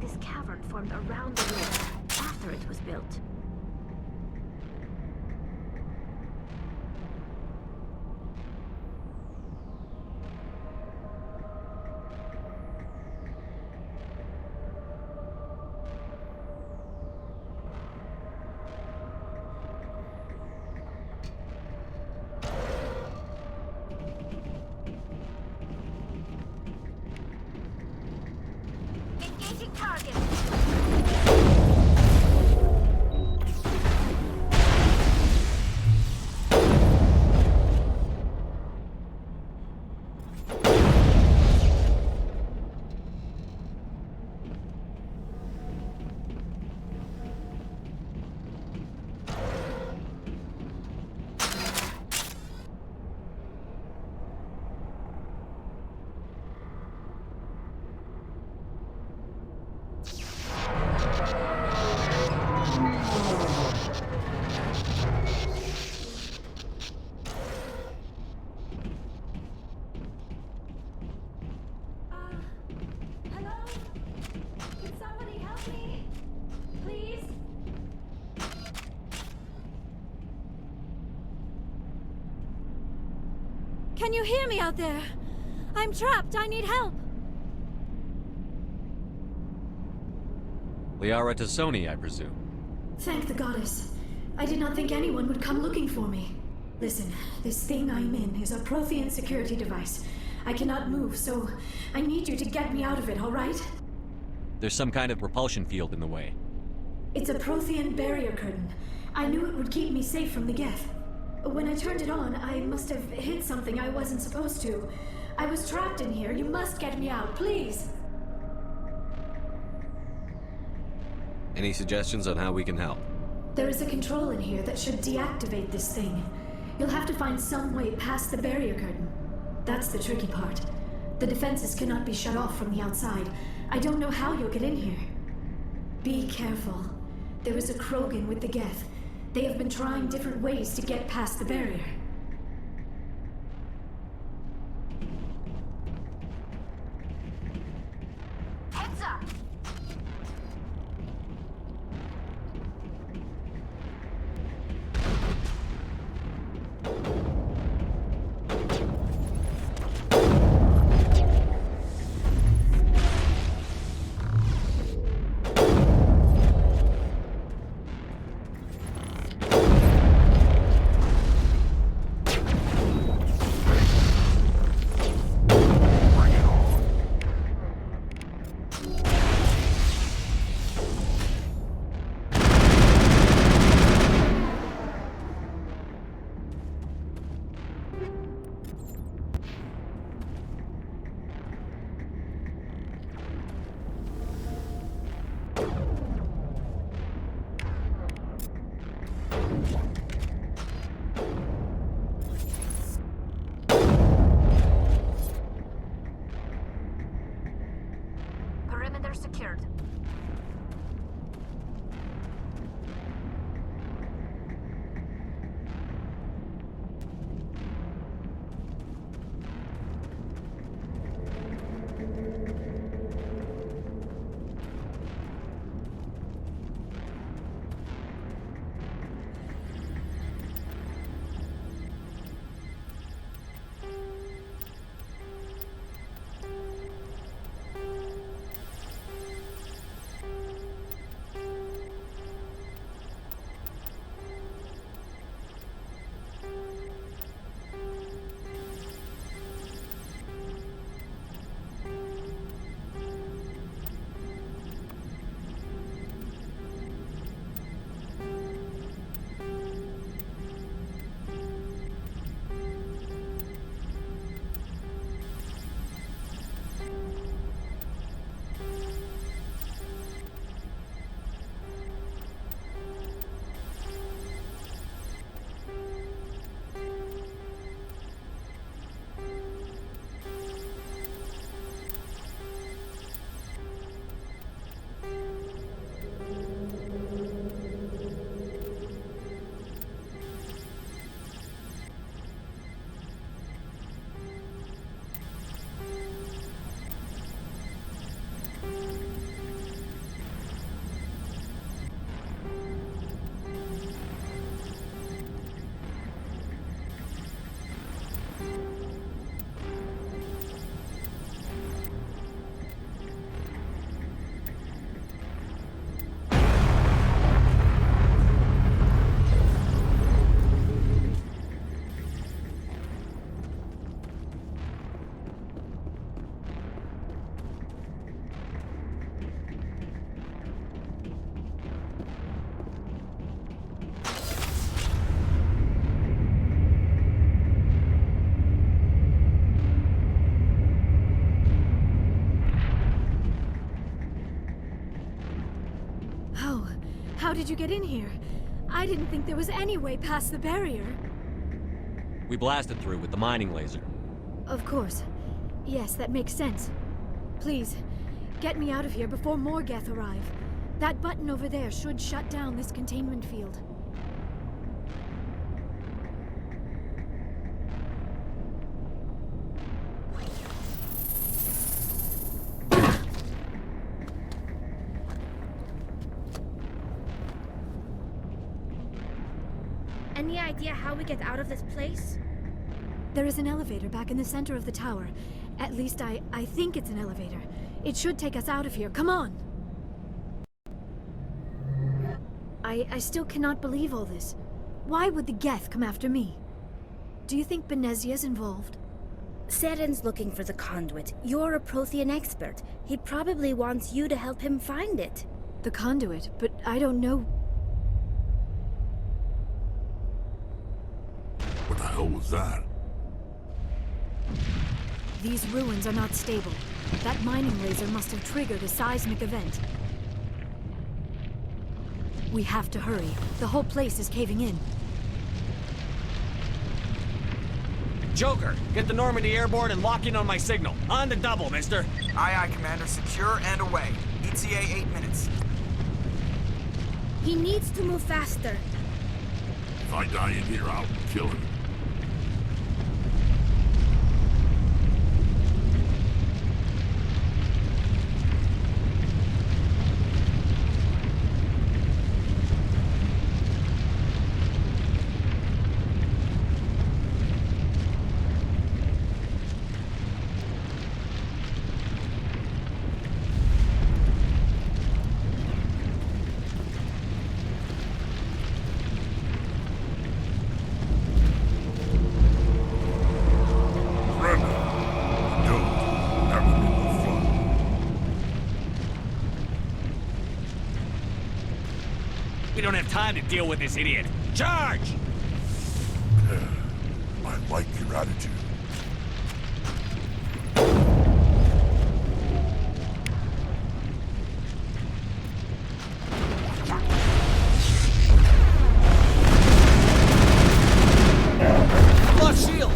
this cavern formed around the rim after it was built. Engaging target. Can you hear me out there? I'm trapped. I need help. Liara Tassoni, I presume. Thank the goddess. I did not think anyone would come looking for me. Listen, this thing I'm in is a Prothean security device. I cannot move, so I need you to get me out of it, all right? There's some kind of repulsion field in the way. It's a Prothean barrier curtain. I knew it would keep me safe from the Geth. When I turned it on, I must have hit something I wasn't supposed to. I was trapped in here. You must get me out, please. Any suggestions on how we can help? There is a control in here that should deactivate this thing. You'll have to find some way past the barrier curtain. That's the tricky part. The defenses cannot be shut off from the outside. I don't know how you'll get in here. Be careful. There is a Krogan with the Geth. They have been trying different ways to get past the barrier. Heads up! Perimeter secured. did you get in here? I didn't think there was any way past the barrier. We blasted through with the mining laser. Of course. Yes, that makes sense. Please, get me out of here before more Geth arrive. That button over there should shut down this containment field. Any idea how we get out of this place? There is an elevator back in the center of the tower. At least I think it's an elevator. It should take us out of here. Come on! I still cannot believe all this. Why would the Geth come after me? Do you think Benezia's involved? Saren's looking for the conduit. You're a Prothean expert. He probably wants you to help him find it. The conduit? But I don't know... What the hell was that? These ruins are not stable. That mining laser must have triggered a seismic event. We have to hurry. The whole place is caving in. Joker, get the Normandy airborne and lock in on my signal. On the double, mister. Aye, aye, Commander. Secure and away. ETA 8 minutes. He needs to move faster. If I die in here, I'll kill him. We don't have time to deal with this idiot. Charge! I like your attitude. Lost shield!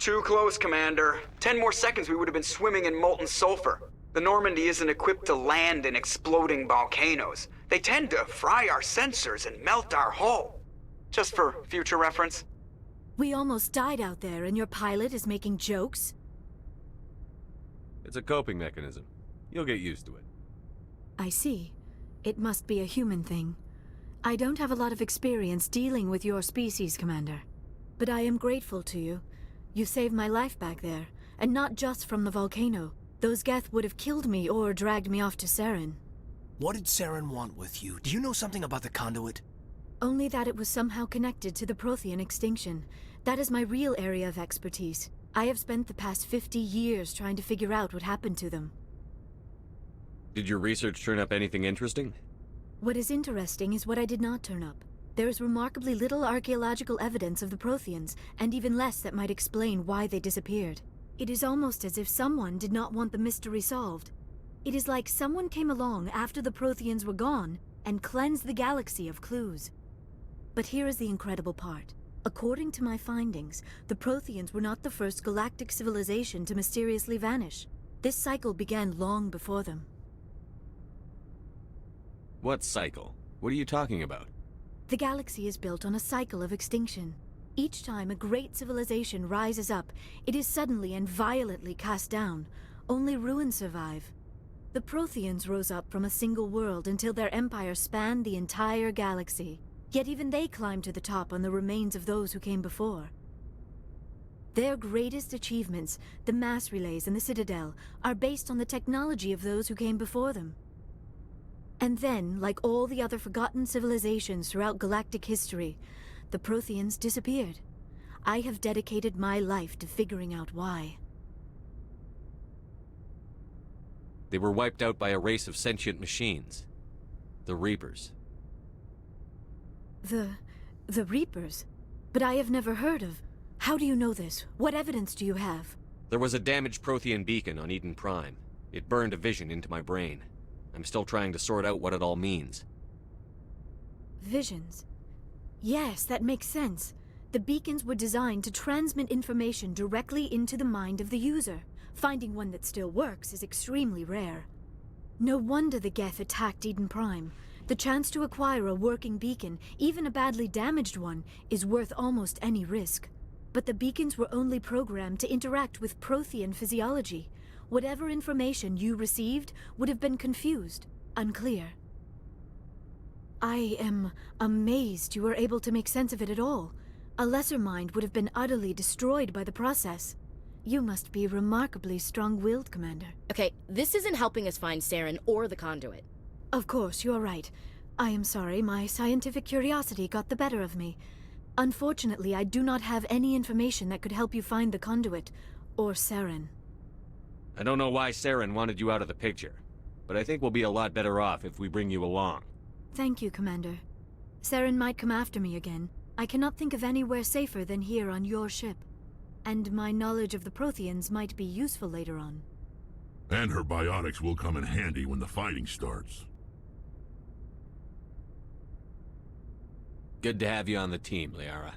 Too close, Commander. 10 more seconds we would have been swimming in molten sulfur. The Normandy isn't equipped to land in exploding volcanoes. They tend to fry our sensors and melt our hull. Just for future reference. We almost died out there, and your pilot is making jokes? It's a coping mechanism. You'll get used to it. I see. It must be a human thing. I don't have a lot of experience dealing with your species, Commander. But I am grateful to you. You saved my life back there, and not just from the volcano. Those Geth would have killed me or dragged me off to Saren. What did Saren want with you? Do you know something about the conduit? Only that it was somehow connected to the Prothean extinction. That is my real area of expertise. I have spent the past 50 years trying to figure out what happened to them. Did your research turn up anything interesting? What is interesting is what I did not turn up. There is remarkably little archaeological evidence of the Protheans, and even less that might explain why they disappeared. It is almost as if someone did not want the mystery solved. It is like someone came along after the Protheans were gone and cleansed the galaxy of clues. But here is the incredible part. According to my findings, the Protheans were not the first galactic civilization to mysteriously vanish. This cycle began long before them. What cycle? What are you talking about? The galaxy is built on a cycle of extinction. Each time a great civilization rises up, it is suddenly and violently cast down. Only ruins survive. The Protheans rose up from a single world until their empire spanned the entire galaxy. Yet even they climbed to the top on the remains of those who came before. Their greatest achievements, the mass relays and the Citadel, are based on the technology of those who came before them. And then, like all the other forgotten civilizations throughout galactic history, the Protheans disappeared. I have dedicated my life to figuring out why. They were wiped out by a race of sentient machines. The Reapers. The Reapers? But I have never heard of... How do you know this? What evidence do you have? There was a damaged Prothean beacon on Eden Prime. It burned a vision into my brain. I'm still trying to sort out what it all means. Visions. Yes, that makes sense. The beacons were designed to transmit information directly into the mind of the user. Finding one that still works is extremely rare. No wonder the Geth attacked Eden Prime. The chance to acquire a working beacon, even a badly damaged one, is worth almost any risk. But the beacons were only programmed to interact with Prothean physiology. Whatever information you received would have been confused, unclear. I am amazed you were able to make sense of it at all. A lesser mind would have been utterly destroyed by the process. You must be remarkably strong-willed, Commander. Okay, this isn't helping us find Saren or the conduit. Of course, you're right. I am sorry, my scientific curiosity got the better of me. Unfortunately, I do not have any information that could help you find the conduit, or Saren. I don't know why Saren wanted you out of the picture, but I think we'll be a lot better off if we bring you along. Thank you, Commander. Saren might come after me again. I cannot think of anywhere safer than here on your ship. And my knowledge of the Protheans might be useful later on. And her biotics will come in handy when the fighting starts. Good to have you on the team, Liara.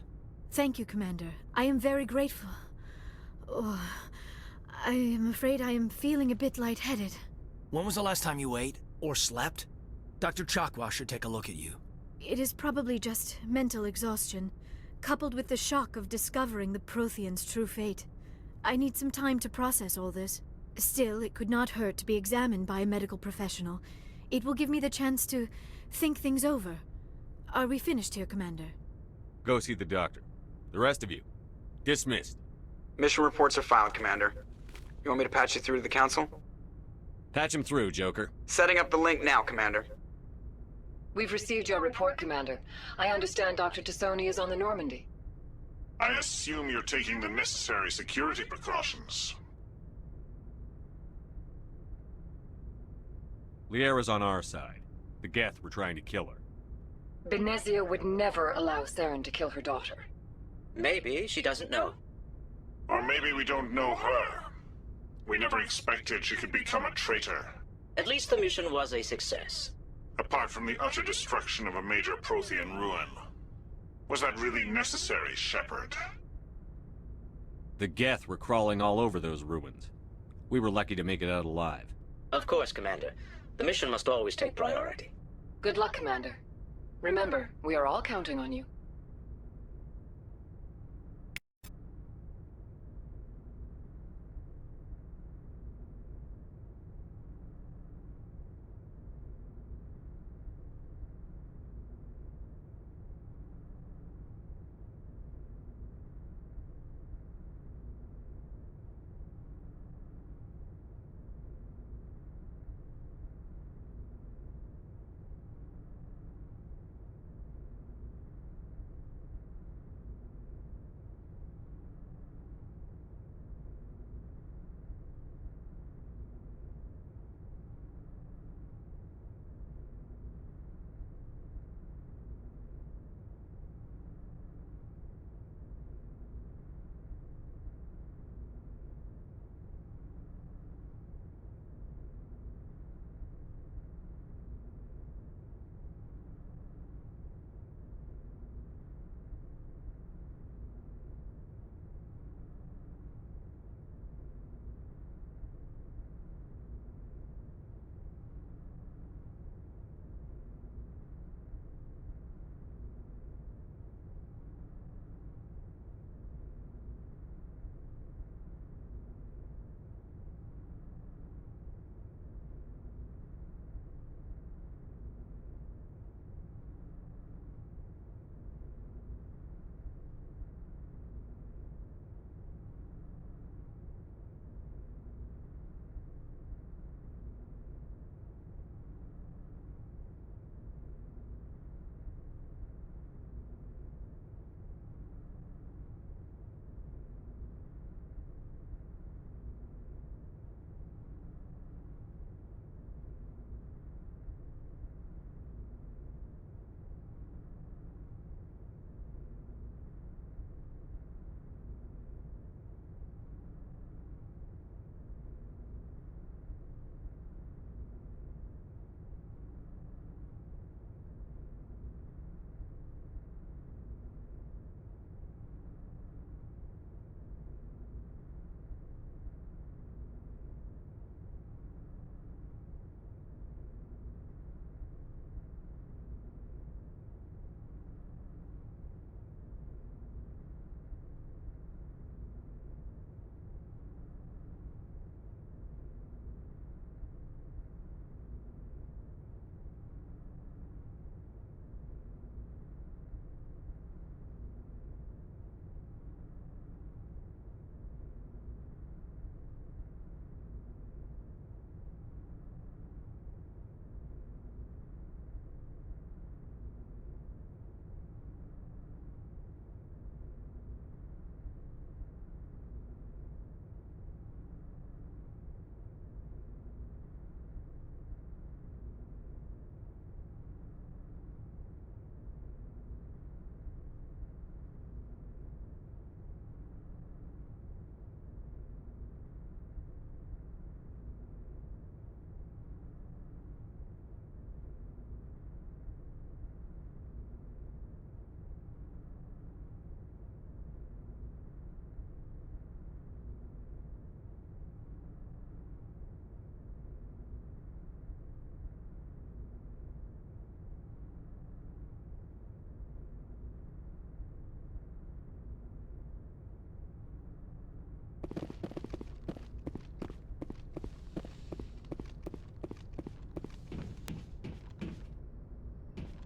Thank you, Commander. I am very grateful. Oh, I am afraid I am feeling a bit lightheaded. When was the last time you ate or slept? Dr. Chakwa should take a look at you. It is probably just mental exhaustion, coupled with the shock of discovering the Protheans' true fate. I need some time to process all this. Still, it could not hurt to be examined by a medical professional. It will give me the chance to think things over. Are we finished here, Commander? Go see the doctor. The rest of you, dismissed. Mission reports are filed, Commander. You want me to patch you through to the Council? Patch him through, Joker. Setting up the link now, Commander. We've received your report, Commander. I understand Dr. Tassoni is on the Normandy. I assume you're taking the necessary security precautions. Liara's on our side. The Geth were trying to kill her. Benezia would never allow Saren to kill her daughter. Maybe she doesn't know. Or maybe we don't know her. We never expected she could become a traitor. At least the mission was a success. Apart from the utter destruction of a major Prothean ruin. Was that really necessary, Shepard? The Geth were crawling all over those ruins. We were lucky to make it out alive. Of course, Commander. The mission must always take priority. Good luck, Commander. Remember, we are all counting on you.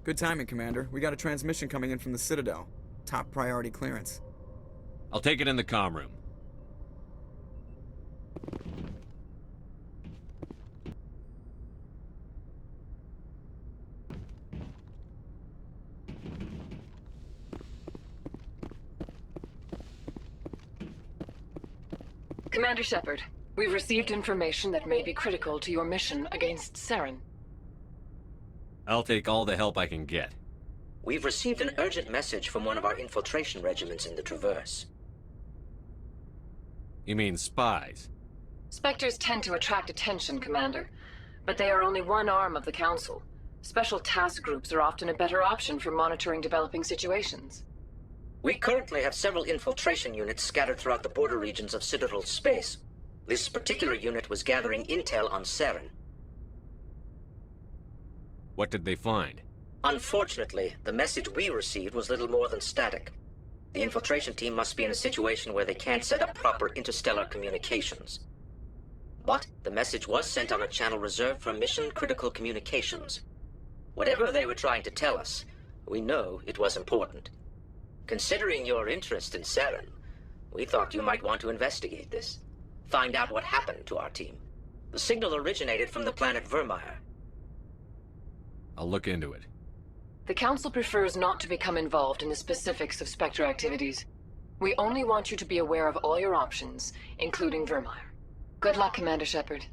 Good timing, Commander. We got a transmission coming in from the Citadel. Top priority clearance. I'll take it in the comm room. Commander Shepard, we've received information that may be critical to your mission against Saren. I'll take all the help I can get. We've received an urgent message from one of our infiltration regiments in the Traverse. You mean spies? Spectres tend to attract attention, Commander, but they are only one arm of the Council. Special task groups are often a better option for monitoring developing situations. We currently have several infiltration units scattered throughout the border regions of Citadel space. This particular unit was gathering intel on Saren. What did they find? Unfortunately, the message we received was little more than static. The infiltration team must be in a situation where they can't set up proper interstellar communications. But the message was sent on a channel reserved for mission-critical communications. Whatever they were trying to tell us, we know it was important. Considering your interest in Saren, we thought you might want to investigate this. Find out what happened to our team. The signal originated from the planet Vermeer. I'll look into it. The Council prefers not to become involved in the specifics of Spectre activities. We only want you to be aware of all your options, including Vermeer. Good luck, Commander Shepard.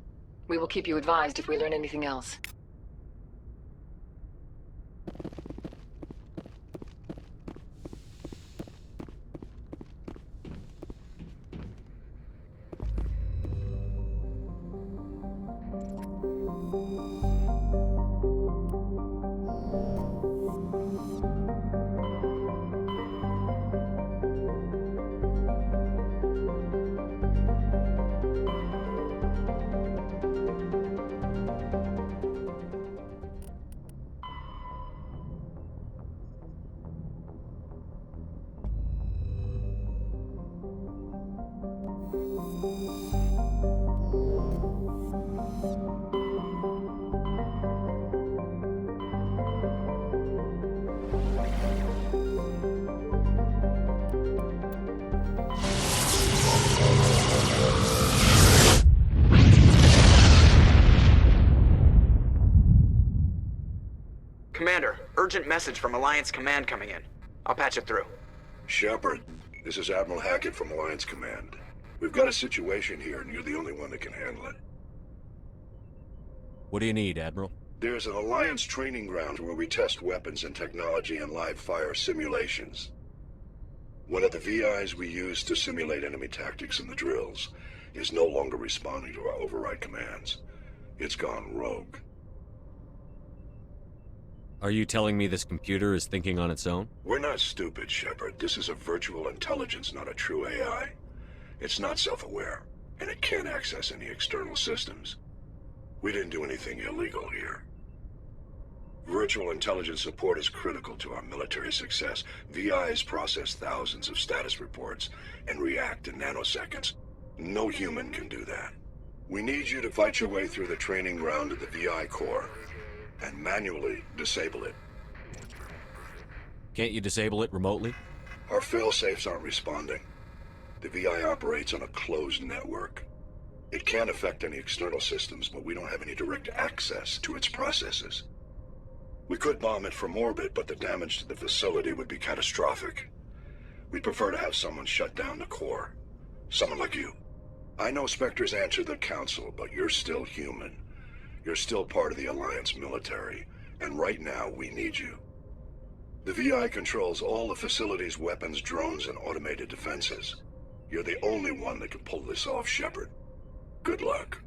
We will keep you advised if we learn anything else. Commander, urgent message from Alliance Command coming in. I'll patch it through. Shepard, this is Admiral Hackett from Alliance Command. We've got a situation here, and you're the only one that can handle it. What do you need, Admiral? There's an Alliance training ground where we test weapons and technology in live fire simulations. One of the VIs we use to simulate enemy tactics in the drills is no longer responding to our override commands. It's gone rogue. Are you telling me this computer is thinking on its own? We're not stupid, Shepard. This is a virtual intelligence, not a true AI. It's not self-aware, and it can't access any external systems. We didn't do anything illegal here. Virtual intelligence support is critical to our military success. VIs process thousands of status reports and react in nanoseconds. No human can do that. We need you to fight your way through the training ground of the VI core and manually disable it. Can't you disable it remotely? Our fail-safes aren't responding. The VI operates on a closed network. It can't affect any external systems, but we don't have any direct access to its processes. We could bomb it from orbit, but the damage to the facility would be catastrophic. We'd prefer to have someone shut down the core. Someone like you. I know Spectres answer the Council, but you're still human. You're still part of the Alliance military, and right now we need you. The VI controls all the facility's weapons, drones, and automated defenses. You're the only one that can pull this off, Shepard. Good luck.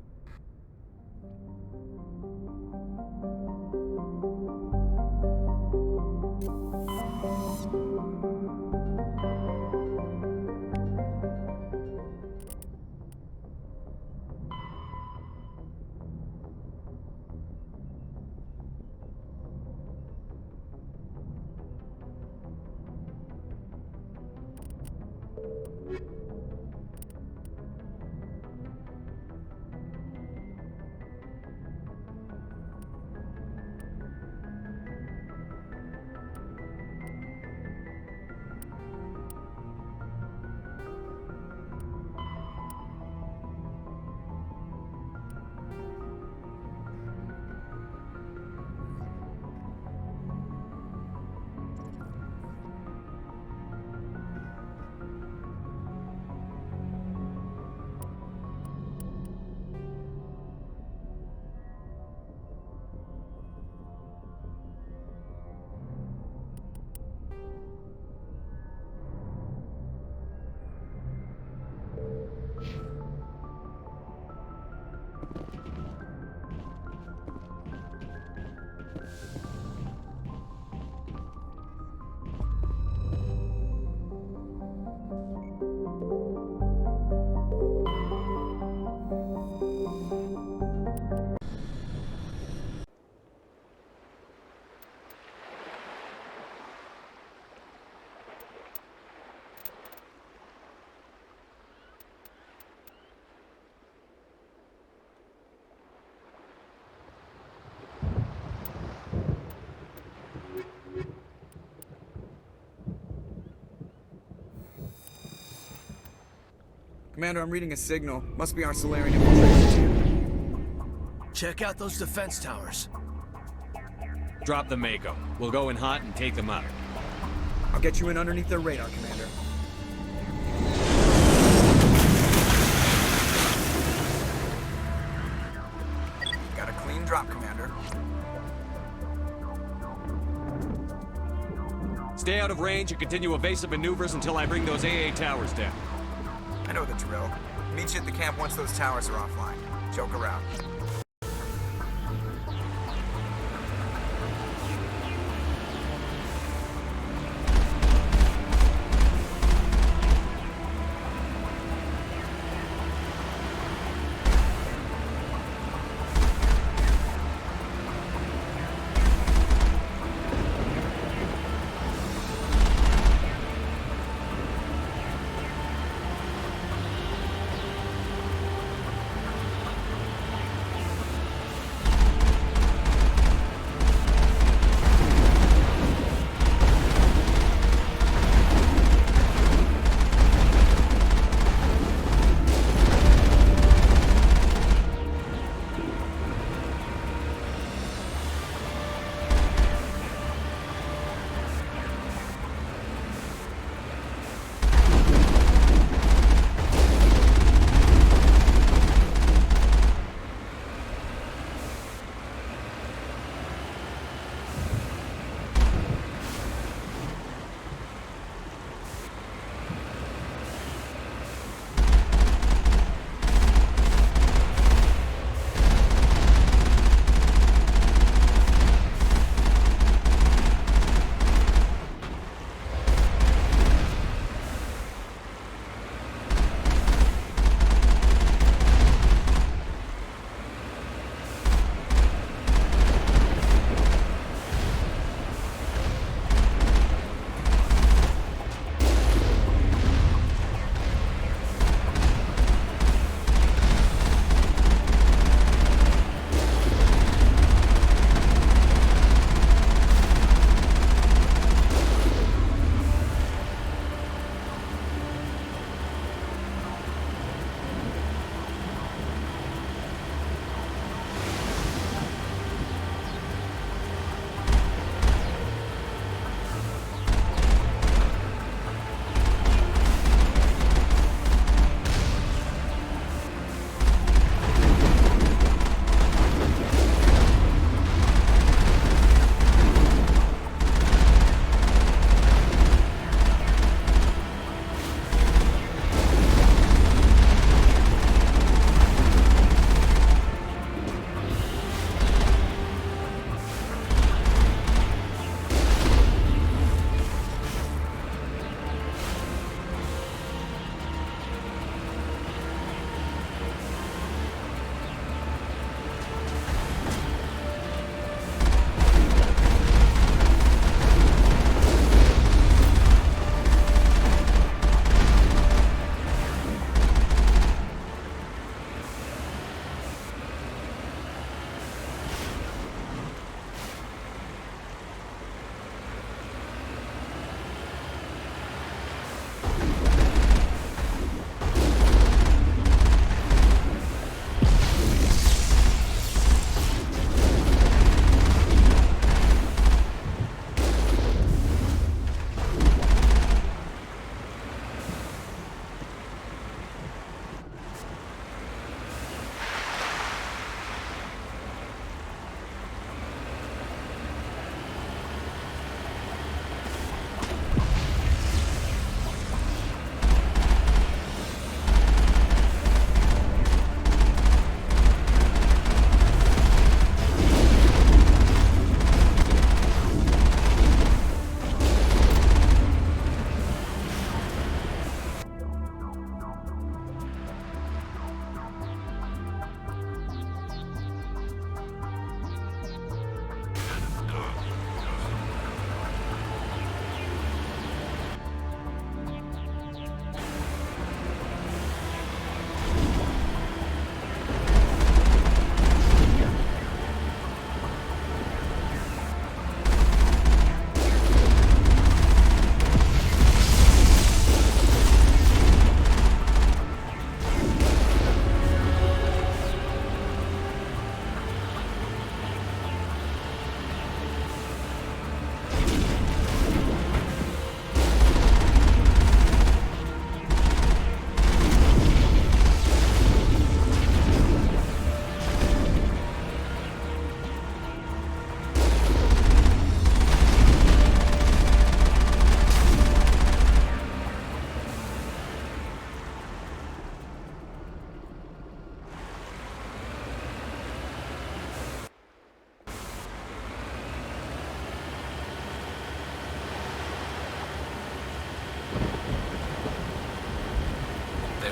Commander, I'm reading a signal. Must be our Solarian infiltration team. Check out those defense towers. Drop the Mako. We'll go in hot and take them out. I'll get you in underneath their radar, Commander. Got a clean drop, Commander. Stay out of range and continue evasive maneuvers until I bring those AA towers down. I know the drill. Meet you at the camp once those towers are offline. Joke around.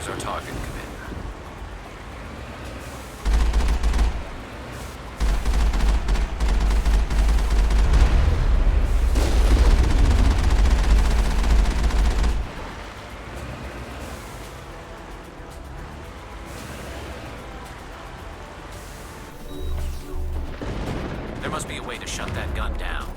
There's our target, Commander. There must be a way to shut that gun down.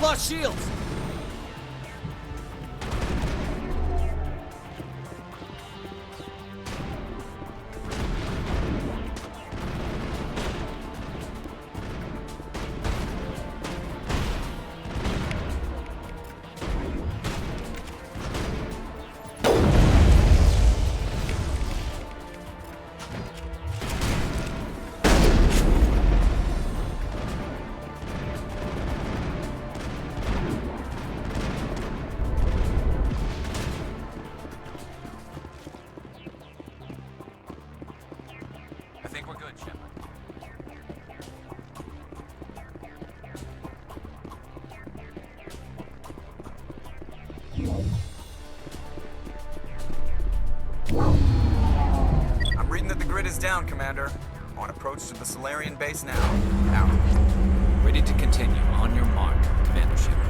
Lost shields! I think we're good, Shepard. I'm reading that the grid is down, Commander. On approach to the Solarian base now. Out. Ready to continue. On your mark, Commander Shepard.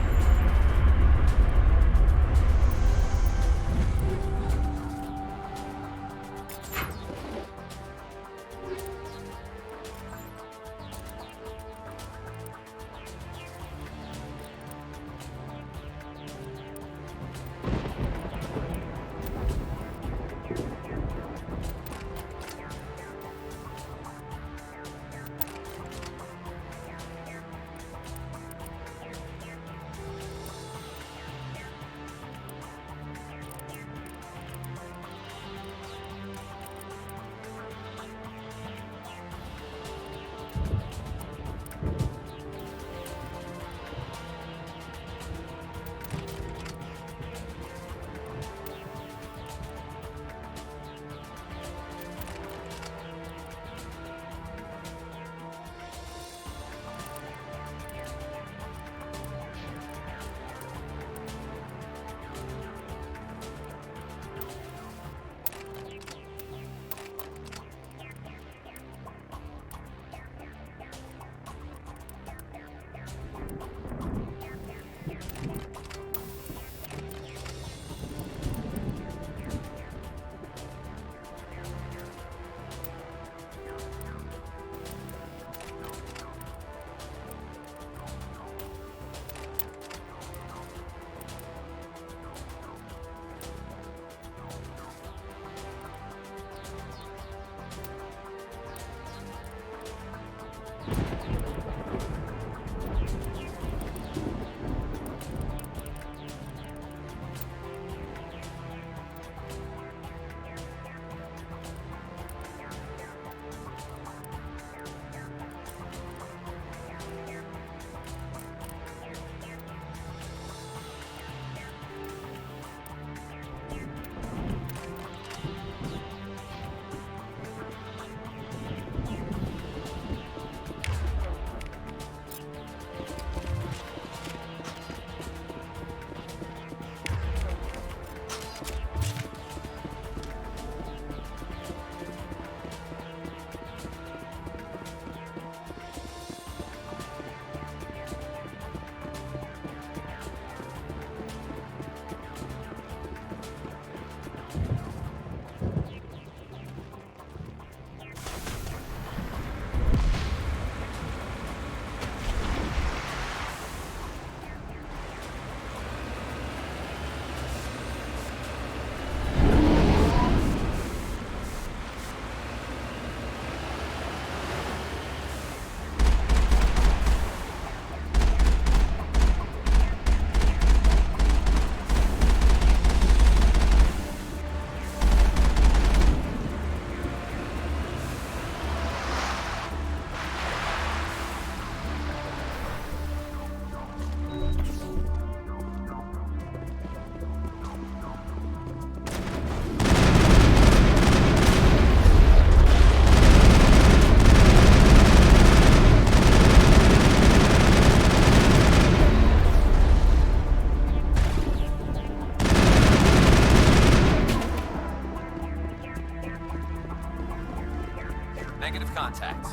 contacts.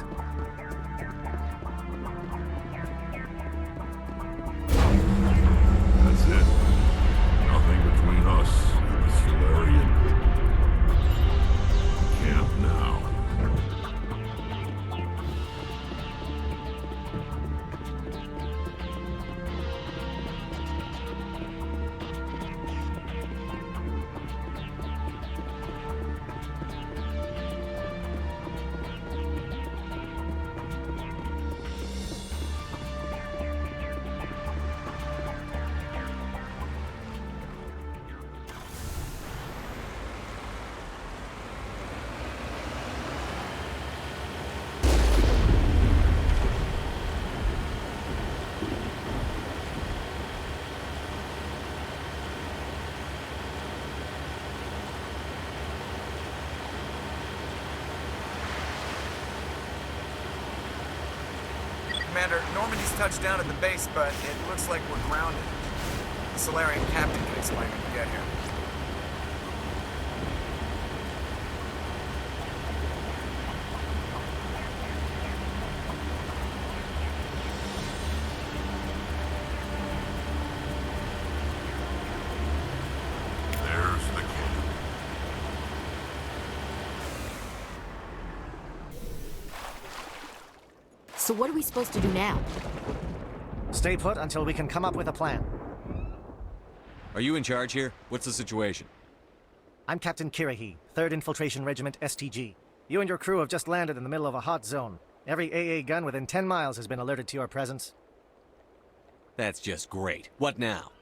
That's it. Nothing between us and the Solarian camp now. Commander, Normandy's touched down at the base, but it looks like we're grounded. The Solarian captain can explain when we get here. There's the camp. So what are we supposed to do now? Stay put until we can come up with a plan. Are you in charge here? What's the situation? I'm Captain Kirahi, 3rd Infiltration Regiment STG. You and your crew have just landed in the middle of a hot zone. Every AA gun within 10 miles has been alerted to your presence. That's just great. What now?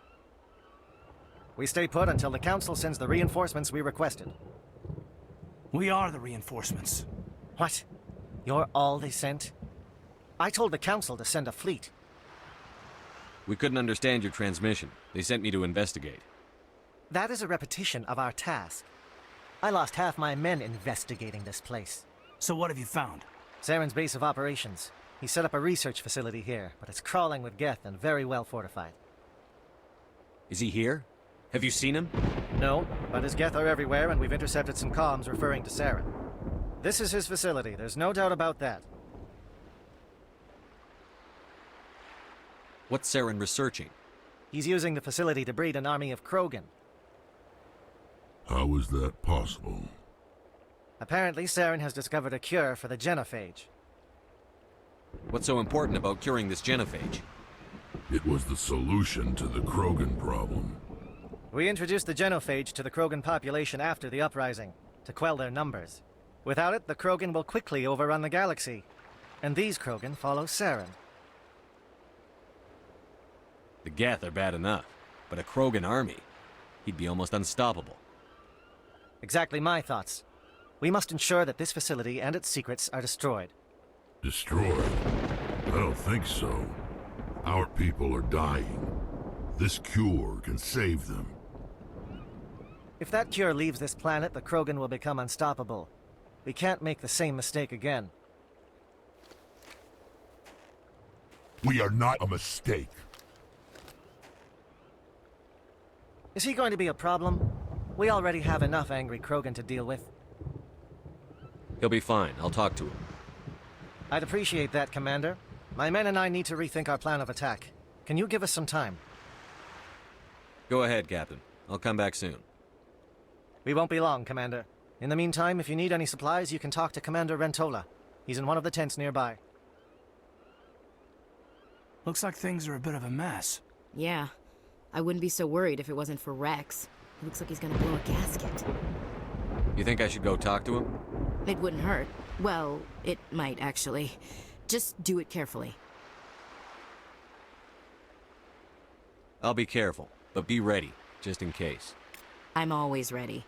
We stay put until the Council sends the reinforcements we requested. We are the reinforcements. What? You're all they sent? I told the Council to send a fleet. We couldn't understand your transmission. They sent me to investigate. That is a repetition of our task. I lost half my men investigating this place. So what have you found? Saren's base of operations. He set up a research facility here, but it's crawling with Geth and very well fortified. Is he here? Have you seen him? No, but his Geth are everywhere, and we've intercepted some comms referring to Saren. This is his facility, there's no doubt about that. What's Saren researching? He's using the facility to breed an army of Krogan. How is that possible? Apparently, Saren has discovered a cure for the genophage. What's so important about curing this genophage? It was the solution to the Krogan problem. We introduced the genophage to the Krogan population after the uprising, to quell their numbers. Without it, the Krogan will quickly overrun the galaxy. And these Krogan follow Saren. The Geth are bad enough, but a Krogan army, he'd be almost unstoppable. Exactly my thoughts. We must ensure that this facility and its secrets are destroyed. Destroyed? I don't think so. Our people are dying. This cure can save them. If that cure leaves this planet, the Krogan will become unstoppable. We can't make the same mistake again. We are not a mistake. Is he going to be a problem? We already have enough angry Krogan to deal with. He'll be fine. I'll talk to him. I'd appreciate that, Commander. My men and I need to rethink our plan of attack. Can you give us some time? Go ahead, Captain. I'll come back soon. We won't be long, Commander. In the meantime, if you need any supplies, you can talk to Commander Rentola. He's in one of the tents nearby. Looks like things are a bit of a mess. Yeah. I wouldn't be so worried if it wasn't for Rex. He looks like he's gonna blow a gasket. You think I should go talk to him? It wouldn't hurt. Well, it might, actually. Just do it carefully. I'll be careful, but be ready, just in case. I'm always ready.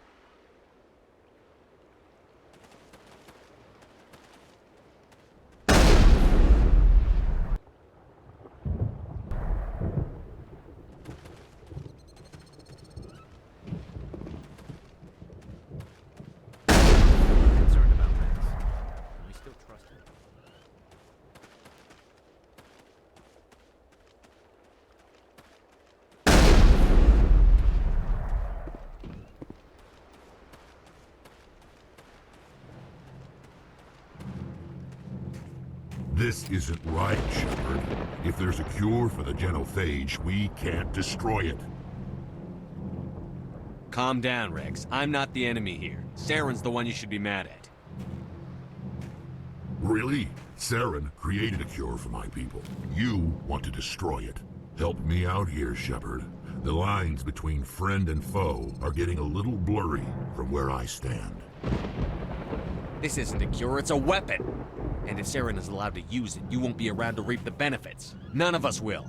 This isn't right, Shepard. If there's a cure for the genophage, we can't destroy it. Calm down, Rex. I'm not the enemy here. Saren's the one you should be mad at. Really? Saren created a cure for my people. You want to destroy it. Help me out here, Shepard. The lines between friend and foe are getting a little blurry from where I stand. This isn't a cure, it's a weapon! And if Saren is allowed to use it, you won't be around to reap the benefits. None of us will.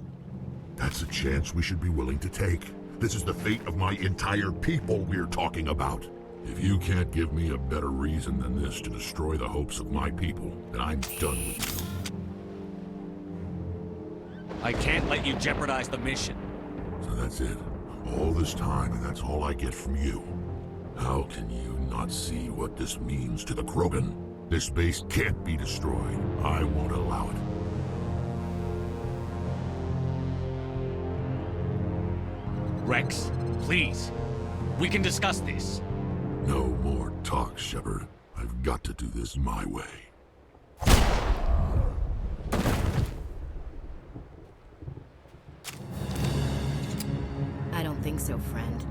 That's a chance we should be willing to take. This is the fate of my entire people we're talking about. If you can't give me a better reason than this to destroy the hopes of my people, then I'm done with you. I can't let you jeopardize the mission. So that's it. All this time, and that's all I get from you. How can you not see what this means to the Krogan? This base can't be destroyed. I won't allow it. Rex, please. We can discuss this. No more talk, Shepard. I've got to do this my way. I don't think so, friend.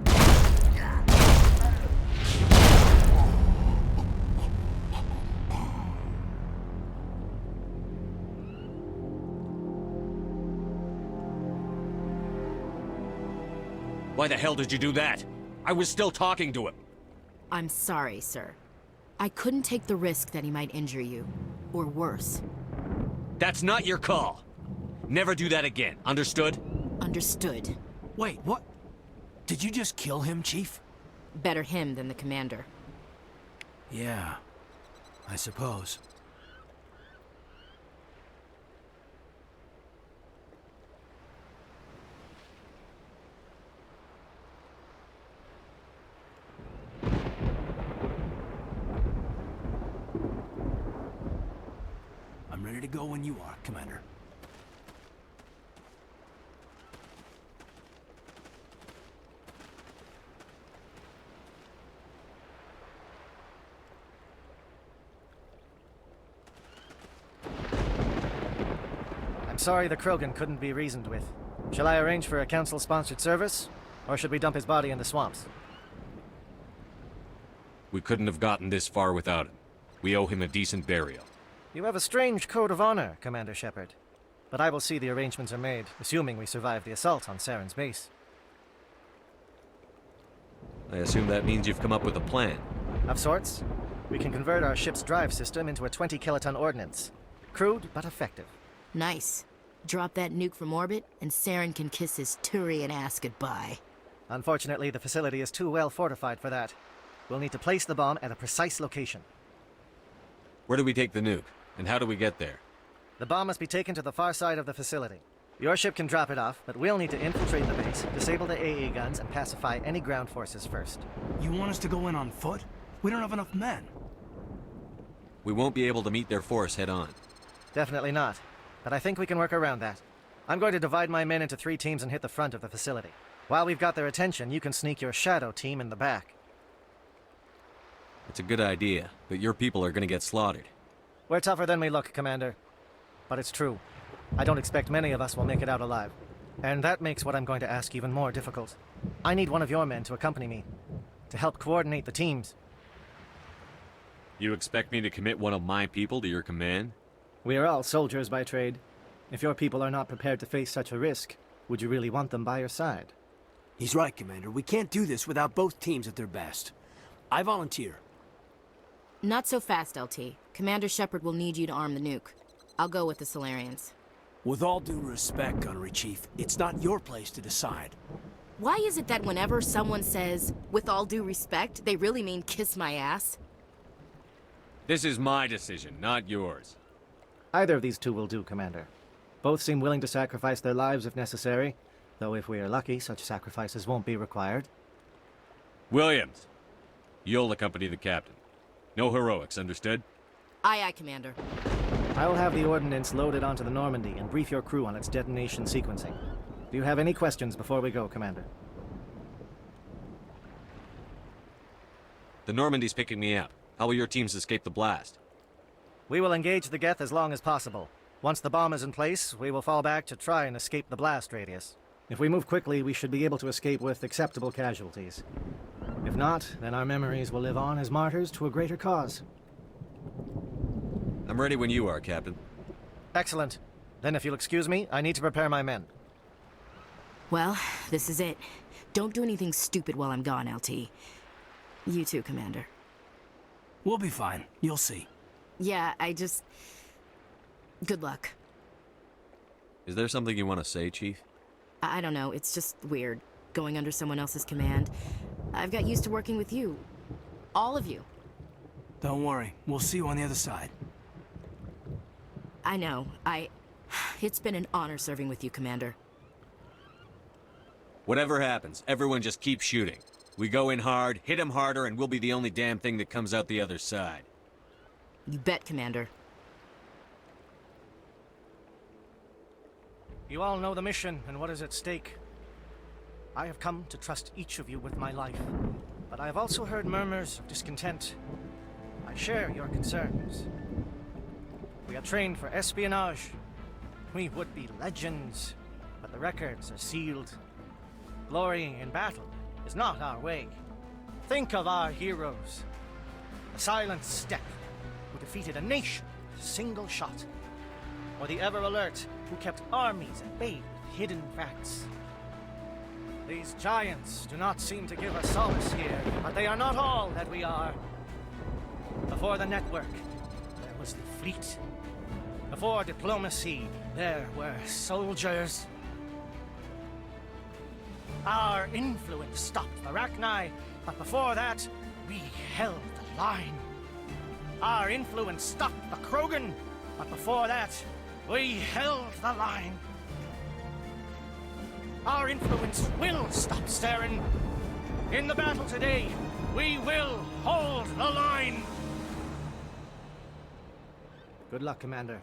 Why the hell did you do that? I was still talking to him. I'm sorry, sir. I couldn't take the risk that he might injure you. Or worse. That's not your call. Never do that again. Understood? Understood. Wait, what? Did you just kill him, Chief? Better him than the commander. Yeah, I suppose. I'm ready to go when you are, Commander. I'm sorry the Krogan couldn't be reasoned with. Shall I arrange for a council-sponsored service? Or should we dump his body in the swamps? We couldn't have gotten this far without him. We owe him a decent burial. You have a strange code of honor, Commander Shepard. But I will see the arrangements are made, assuming we survive the assault on Saren's base. I assume that means you've come up with a plan. Of sorts. We can convert our ship's drive system into a 20-kiloton ordnance. Crude, but effective. Nice. Drop that nuke from orbit, and Saren can kiss his Turian ass goodbye. Unfortunately, the facility is too well fortified for that. We'll need to place the bomb at a precise location. Where do we take the nuke? And how do we get there? The bomb must be taken to the far side of the facility. Your ship can drop it off, but we'll need to infiltrate the base, disable the AA guns, and pacify any ground forces first. You want us to go in on foot? We don't have enough men. We won't be able to meet their force head-on. Definitely not. But I think we can work around that. I'm going to divide my men into 3 teams and hit the front of the facility. While we've got their attention, you can sneak your shadow team in the back. It's a good idea, but your people are gonna get slaughtered. We're tougher than we look, Commander. But it's true. I don't expect many of us will make it out alive. And that makes what I'm going to ask even more difficult. I need one of your men to accompany me, to help coordinate the teams. You expect me to commit one of my people to your command? We are all soldiers by trade. If your people are not prepared to face such a risk, would you really want them by your side? He's right, Commander. We can't do this without both teams at their best. I volunteer. Not so fast, LT. Commander Shepard will need you to arm the nuke. I'll go with the Solarians. With all due respect, Gunnery Chief, it's not your place to decide. Why is it that whenever someone says, with all due respect, they really mean kiss my ass? This is my decision, not yours. Either of these 2 will do, Commander. Both seem willing to sacrifice their lives if necessary, though if we are lucky, such sacrifices won't be required. Williams, you'll accompany the captain. No heroics, understood? Aye, aye, Commander. I will have the ordnance loaded onto the Normandy and brief your crew on its detonation sequencing. Do you have any questions before we go, Commander? The Normandy's picking me up. How will your teams escape the blast? We will engage the Geth as long as possible. Once the bomb is in place, we will fall back to try and escape the blast radius. If we move quickly, we should be able to escape with acceptable casualties. If not, then our memories will live on as martyrs to a greater cause. I'm ready when you are, Captain. Excellent. Then if you'll excuse me, I need to prepare my men. Well, this is it. Don't do anything stupid while I'm gone, LT. You too, Commander. We'll be fine. You'll see. Yeah, good luck. Is there something you want to say, Chief? I don't know, it's just weird, going under someone else's command. I've got used to working with you. All of you. Don't worry. We'll see you on the other side. I know. It's been an honor serving with you, Commander. Whatever happens, everyone just keep shooting. We go in hard, hit them harder, and we'll be the only damn thing that comes out the other side. You bet, Commander. You all know the mission and what is at stake. I have come to trust each of you with my life, but I have also heard murmurs of discontent. I share your concerns. We are trained for espionage. We would be legends, but the records are sealed. Glory in battle is not our way. Think of our heroes. The silent Steppe, who defeated a nation with a single shot. Or the ever-alert, who kept armies at bay with hidden facts. These giants do not seem to give us solace here, but they are not all that we are. Before the network, there was the fleet. Before diplomacy, there were soldiers. Our influence stopped Arachni, but before that, we held the line. Our influence stopped the Krogan, but before that, we held the line. Our influence will stop Saren. In the battle today, we will hold the line. Good luck, Commander.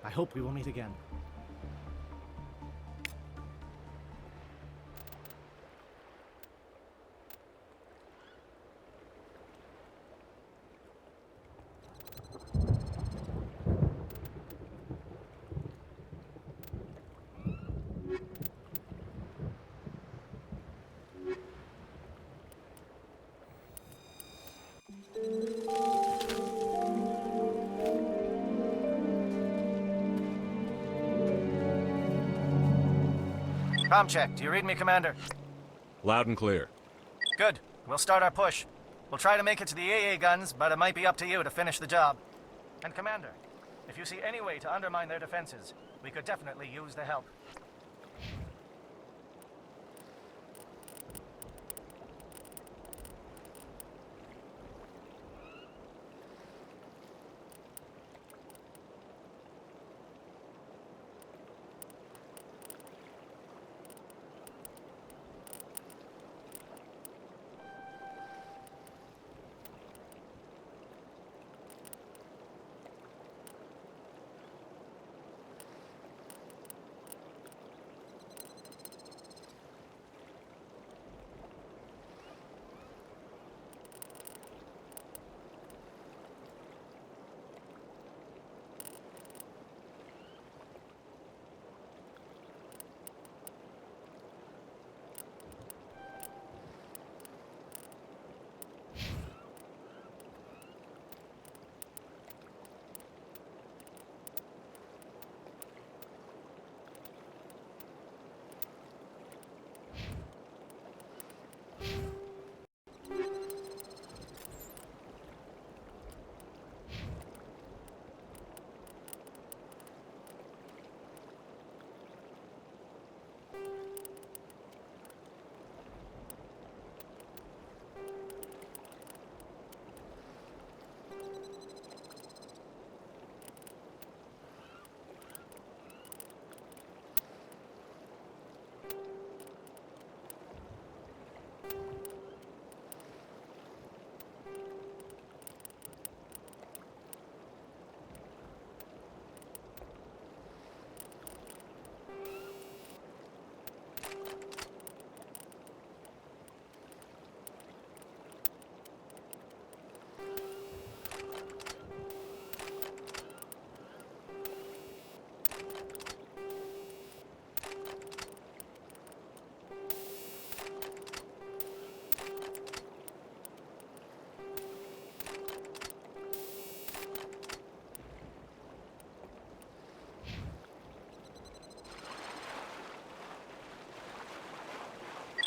I hope we will meet again. Com check. Do you read me, Commander? Loud and clear. Good. We'll start our push. We'll try to make it to the AA guns, but it might be up to you to finish the job. And Commander, if you see any way to undermine their defenses, we could definitely use the help.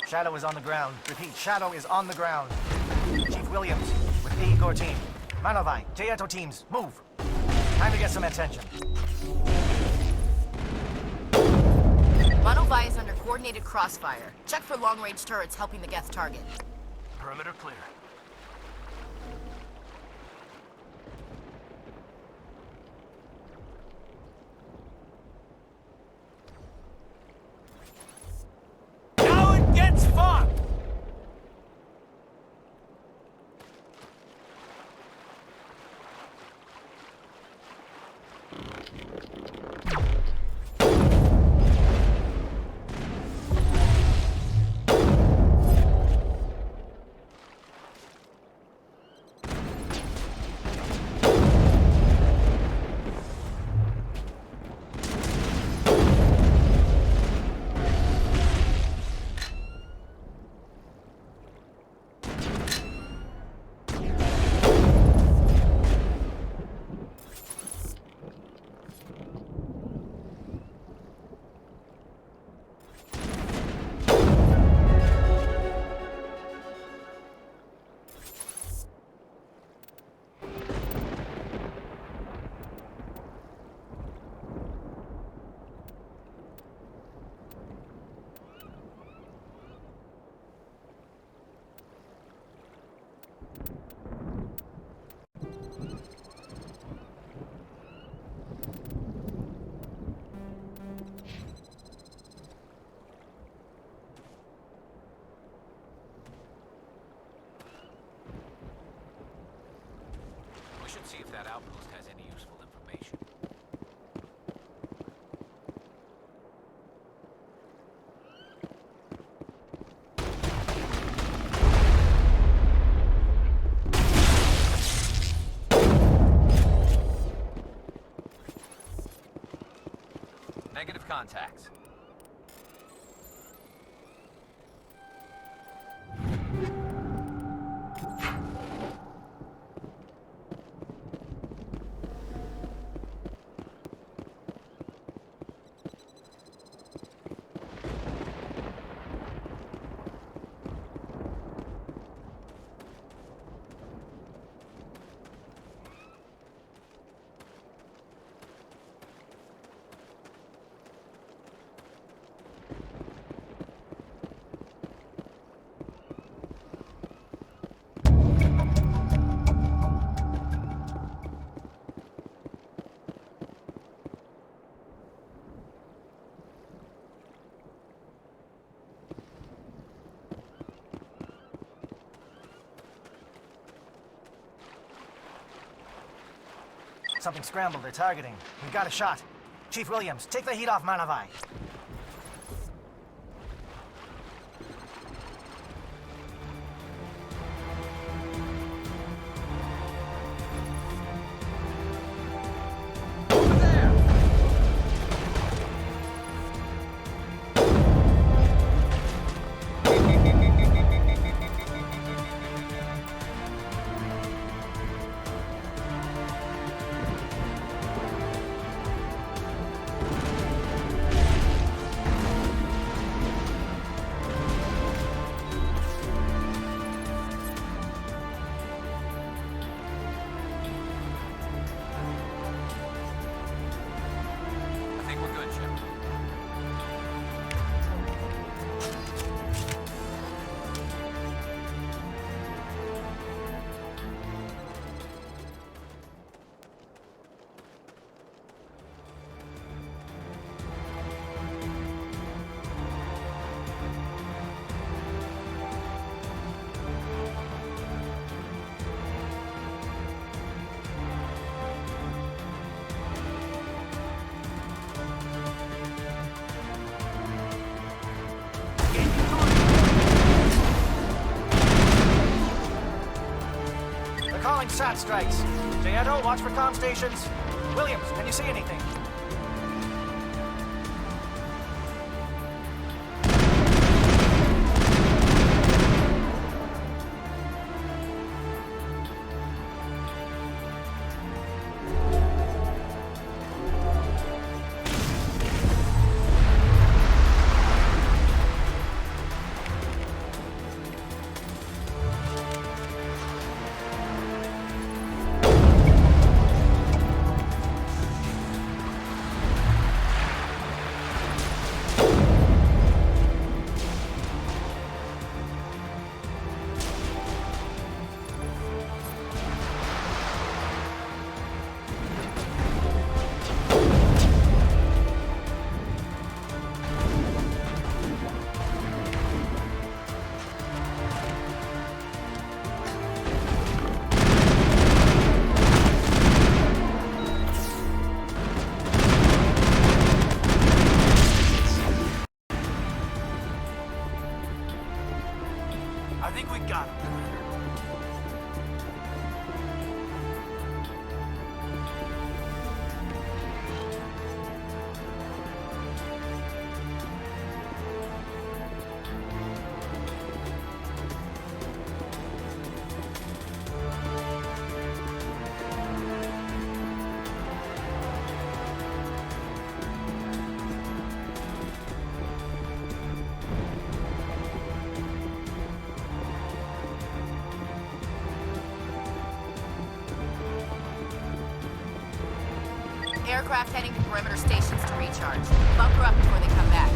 Shadow is on the ground. Repeat, Shadow is on the ground. Chief Williams, with the Igor team. Manovai, Teeto teams, move. Time to get some attention. Manovai is under coordinated crossfire. Check for long-range turrets helping the Geth target. Perimeter clear. Now it gets fun! We should see if that outpost has any useful information. Negative contacts. Something scrambled. They're targeting. We've got a shot. Chief Williams, take the heat off Manovai. Calling SAT strikes. Teeto, watch for comm stations. Williams, can you see anything? I think we got him, Commander. Aircraft heading to perimeter stations to recharge. Bunker up before they come back.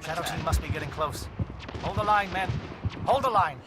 Shadow team must be getting close. Hold the line, men. Hold the line.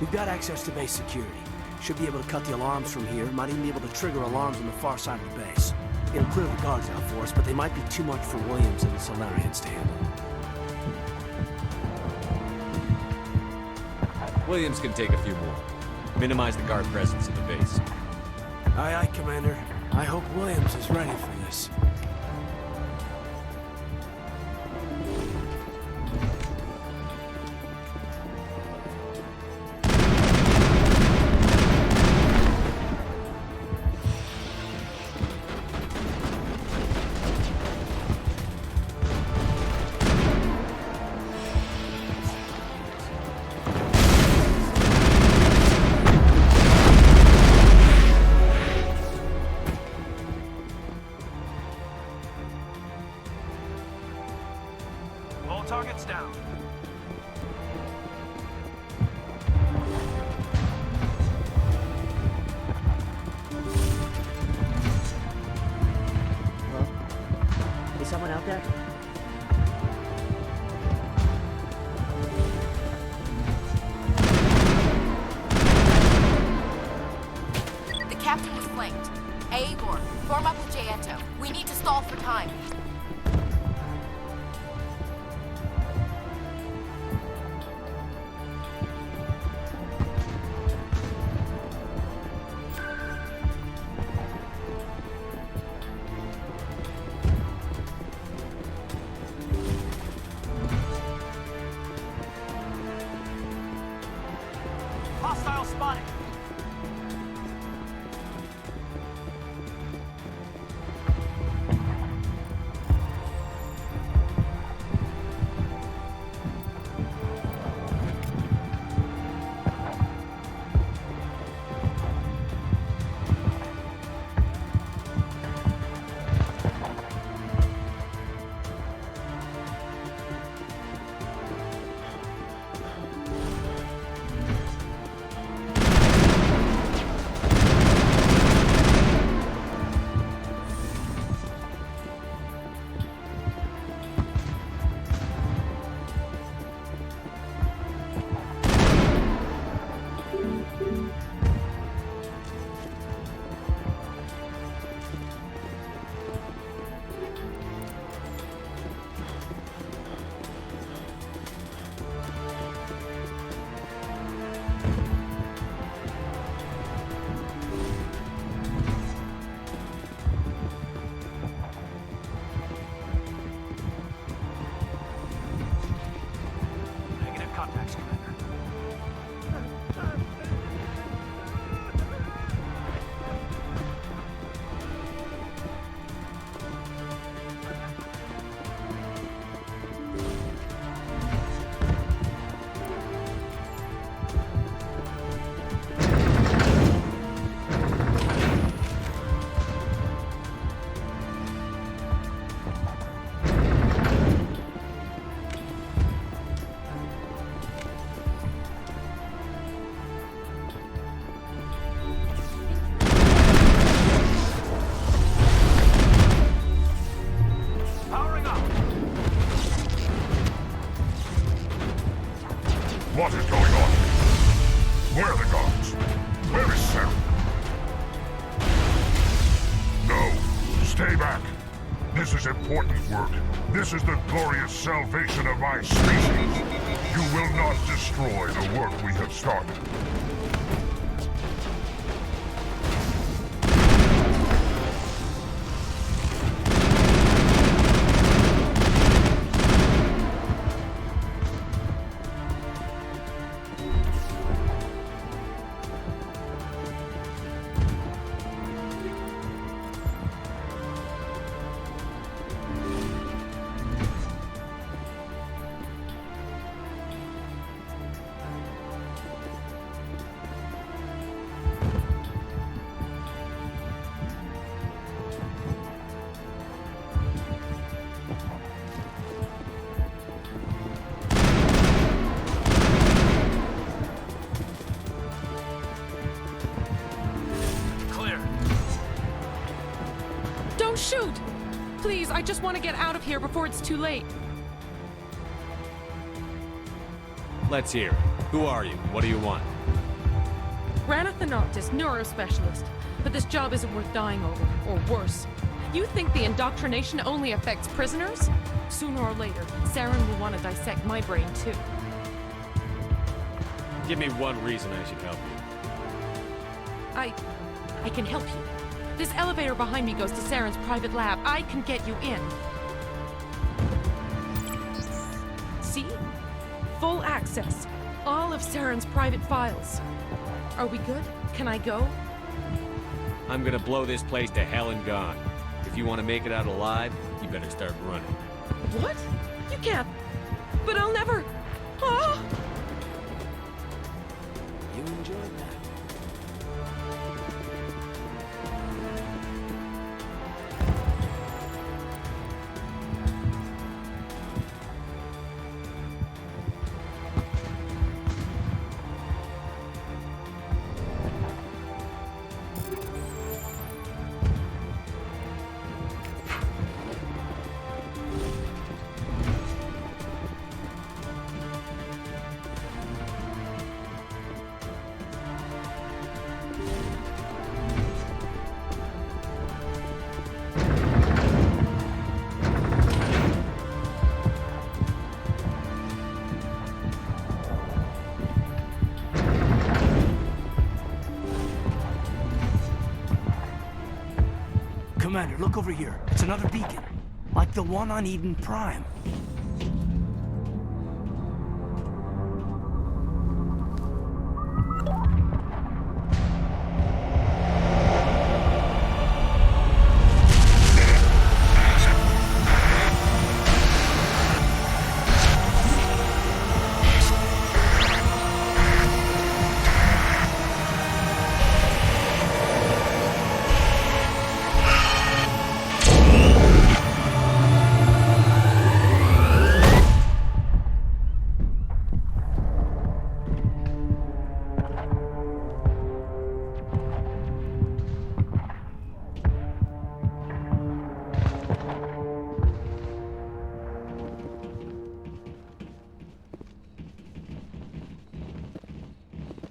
We've got access to base security. Should be able to cut the alarms from here. Might even be able to trigger alarms on the far side of the base. It'll clear the guards out for us, but they might be too much for Williams and the Solarians to handle. Williams can take a few more. Minimize the guard presence in the base. Aye, aye, Commander. I hope Williams is ready for this. Targets down. Hello? Is someone out there? The captain was flanked. Aegor, form up with Jaeto. We need to stall for time. Hostile spotted. Stay back. This is important work. This is the glorious salvation of my species. You will not destroy the work we have started. Shoot! Please, I just want to get out of here before it's too late. Let's hear it. Who are you? What do you want? Ranathan Noctis, neurospecialist. But this job isn't worth dying over, or worse. You think the indoctrination only affects prisoners? Sooner or later, Saren will want to dissect my brain too. Give me one reason I should help you. I can help you. This elevator behind me goes to Saren's private lab. I can get you in. See? Full access. All of Saren's private files. Are we good? Can I go? I'm gonna blow this place to hell and gone. If you want to make it out alive, you better start running. What? You can't. But I'll never. Ah! You enjoyed that. Commander, look over here. It's another beacon. Like the one on Eden Prime.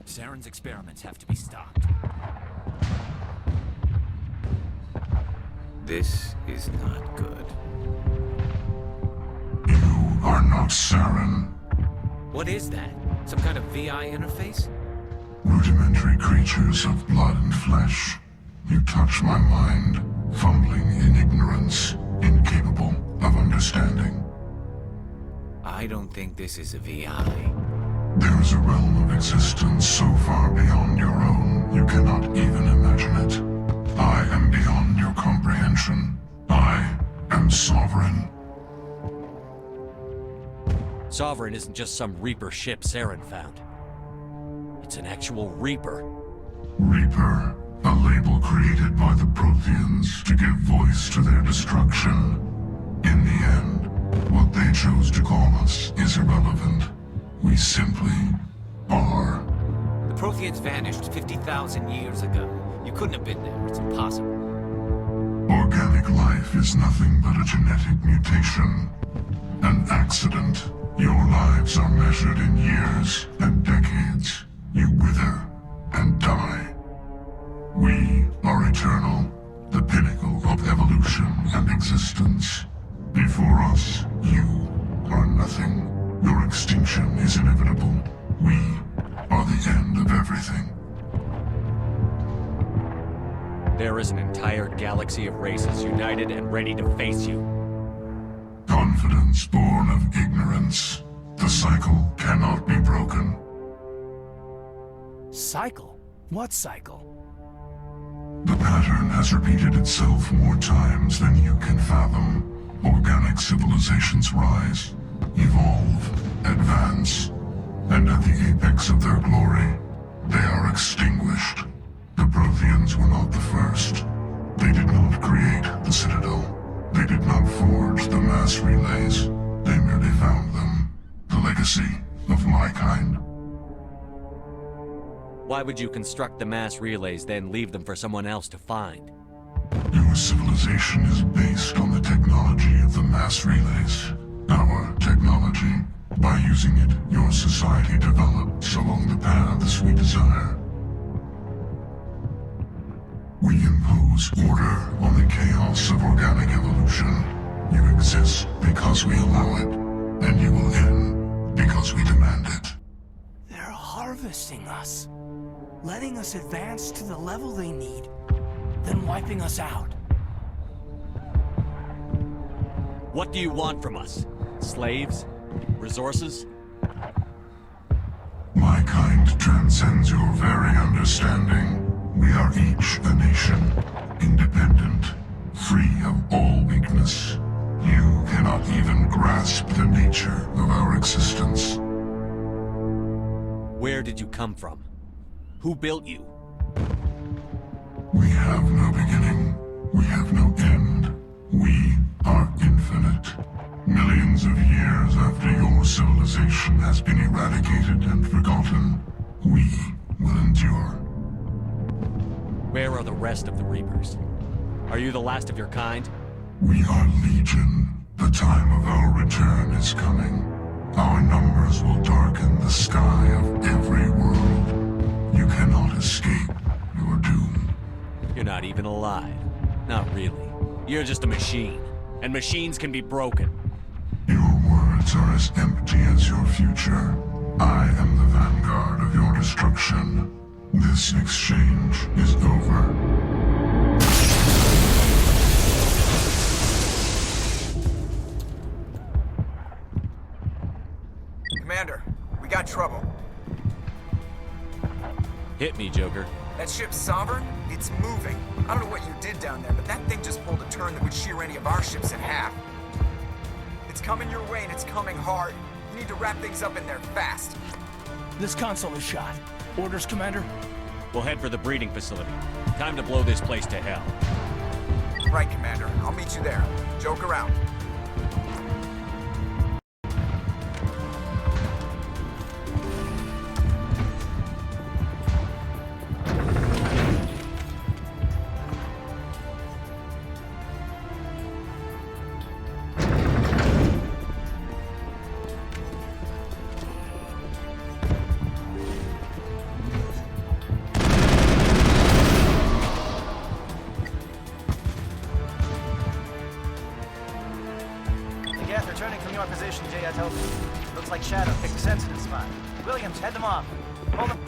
Saren's experiments have to be stopped. This is not good. You are not Saren. What is that? Some kind of VI interface? Rudimentary creatures of blood and flesh. You touch my mind, fumbling in ignorance, incapable of understanding. I don't think this is a VI. There is a realm of existence so far beyond your own, you cannot even imagine it. I am beyond your comprehension. I am Sovereign. Sovereign isn't just some Reaper ship Saren found. It's an actual Reaper. Reaper, a label created by the Protheans to give voice to their destruction. In the end, what they chose to call us is irrelevant. We simply are. The Protheans vanished 50,000 years ago. You couldn't have been there. It's impossible. Organic life is nothing but a genetic mutation. An accident. Your lives are measured in years and decades. You wither and die. We are eternal the pinnacle of evolution and existence. Before us, you are nothing. Your extinction is inevitable. We are the end of everything. There is an entire galaxy of races united and ready to face you. Confidence born of ignorance. The cycle cannot be broken. Cycle? What cycle? The pattern has repeated itself more times than you can fathom. Organic civilizations rise, evolve, advance, and at the apex of their glory, they are extinguished. The Protheans were not the first. They did not create the Citadel. They did not forge the mass relays. They merely found them. The legacy of my kind. Why would you construct the mass relays, then leave them for someone else to find? Your civilization is based on the technology of the mass relays. Our technology. By using it, your society develops along the paths we desire. We impose order on the chaos of organic evolution. You exist because we allow it, and you will end because we demand it. They're harvesting us. Letting us advance to the level they need, then wiping us out. What do you want from us? Slaves? Resources? My kind transcends your very understanding. We are each a nation, independent, free of all weakness. You cannot even grasp the nature of our existence. Where did you come from? Who built you? We have no beginning. We have no end. We are infinite. Millions of years after your civilization has been eradicated and forgotten, we will endure. Where are the rest of the Reapers? Are you the last of your kind? We are Legion. The time of our return is coming. Our numbers will darken the sky of every world. You cannot escape your doom. You're not even alive. Not really. You're just a machine. And machines can be broken. Your words are as empty as your future. I am the vanguard of your destruction. This exchange is over. Commander, we got trouble. Hit me, Joker. That ship's Sovereign? It's moving. I don't know what you did down there, but that thing just pulled a turn that would shear any of our ships in half. It's coming your way and it's coming hard. You need to wrap things up in there fast. This console is shot. Orders, Commander? We'll head for the breeding facility. Time to blow this place to hell. Right, Commander. I'll meet you there. Joke around. Returning from your position, J.Eto. Looks like Shadow picked a sensitive spot. Williams, head them off. Hold them.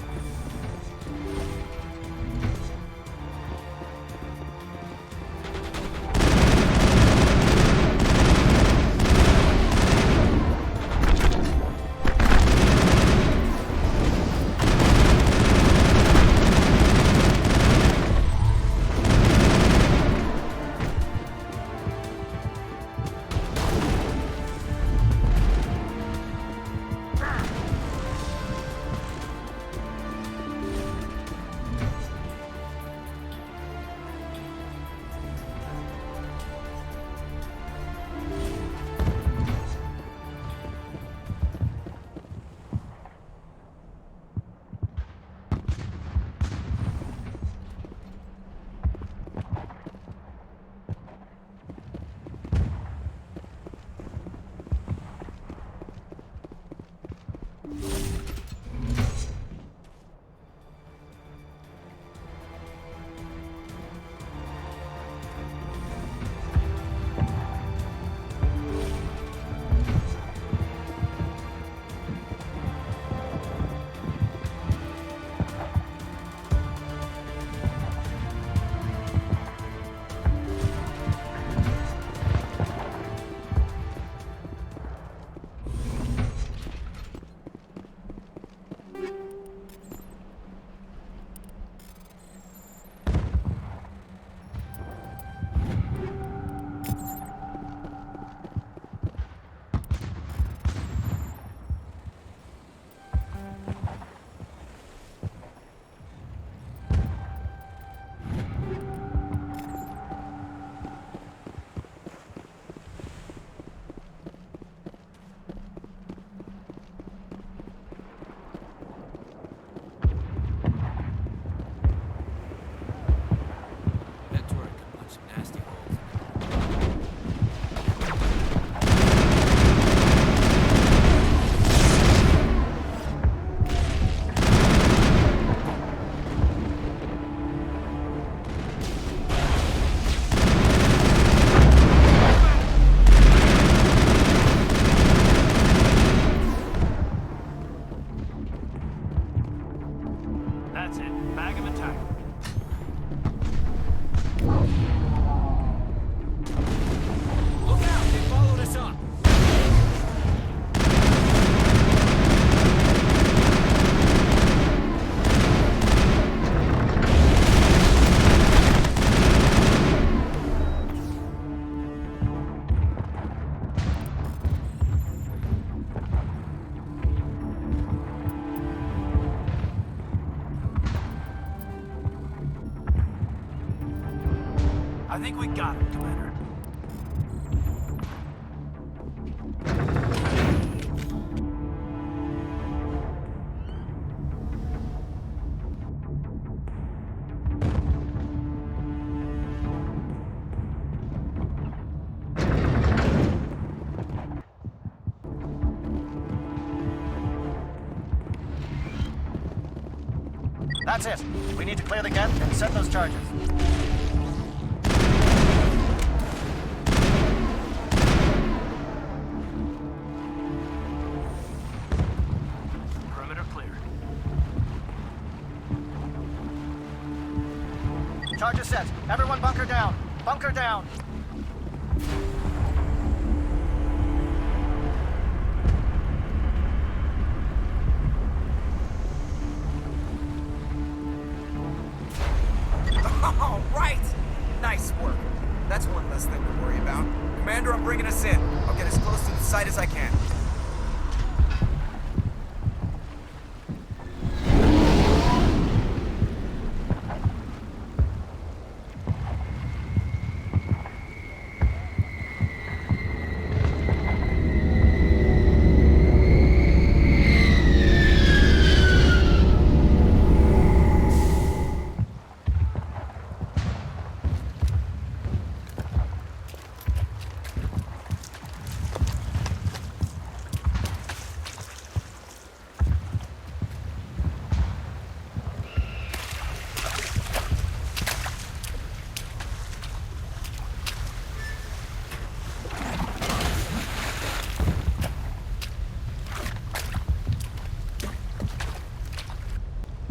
think we got him, Commander. That's it. We need to clear the gap and set those charges. Perimeter cleared. Charges set. Everyone bunker down. Bunker down. All right! Nice work. That's one less thing to worry about. Commander, I'm bringing us in. I'll get as close to the site as I can.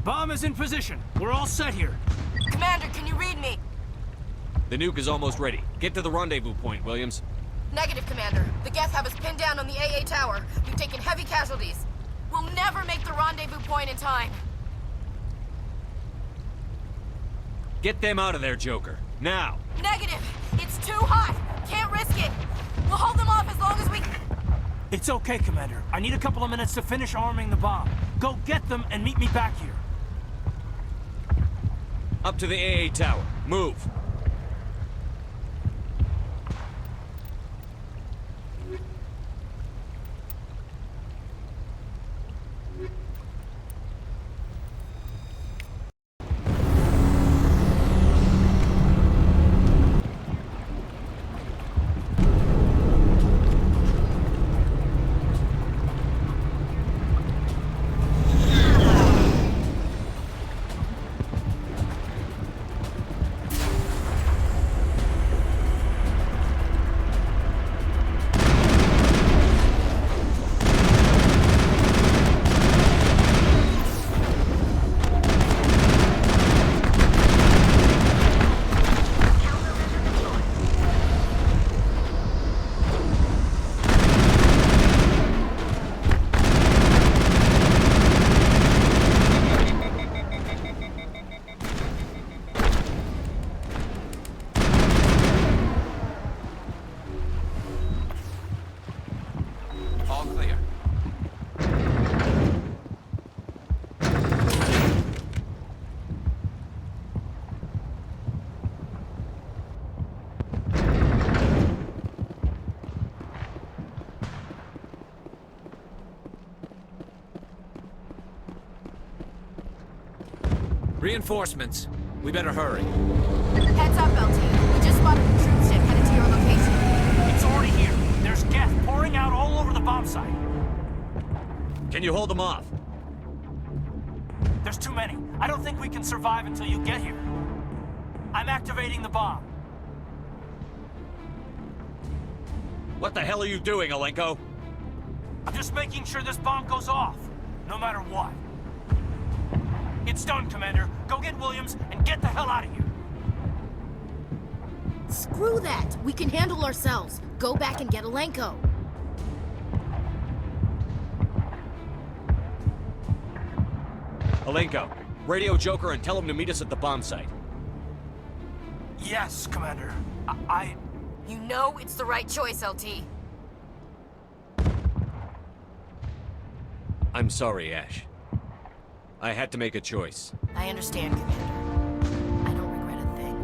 Bomb is in position. We're all set here. Commander, can you read me? The nuke is almost ready. Get to the rendezvous point, Williams. Negative, Commander. The Geth have us pinned down on the AA tower. We've taken heavy casualties. We'll never make the rendezvous point in time. Get them out of there, Joker. Now! Negative! It's too hot! Can't risk it! We'll hold them off as long as we... It's okay, Commander. I need a couple of minutes to finish arming the bomb. Go get them and meet me back here. Up to the AA tower. Move! Reinforcements. We better hurry. Heads up, LT. We just spotted a troop ship headed to your location. It's already here. There's Geth pouring out all over the bomb site. Can you hold them off? There's too many. I don't think we can survive until you get here. I'm activating the bomb. What the hell are you doing, Alenko? I'm just making sure this bomb goes off, no matter what. It's done, Commander. Go get Williams and get the hell out of here. Screw that. We can handle ourselves. Go back and get Alenko. Alenko, radio Joker and tell him to meet us at the bomb site. Yes, Commander. You know it's the right choice, LT. I'm sorry, Ash. I had to make a choice. I understand, Commander. I don't regret a thing.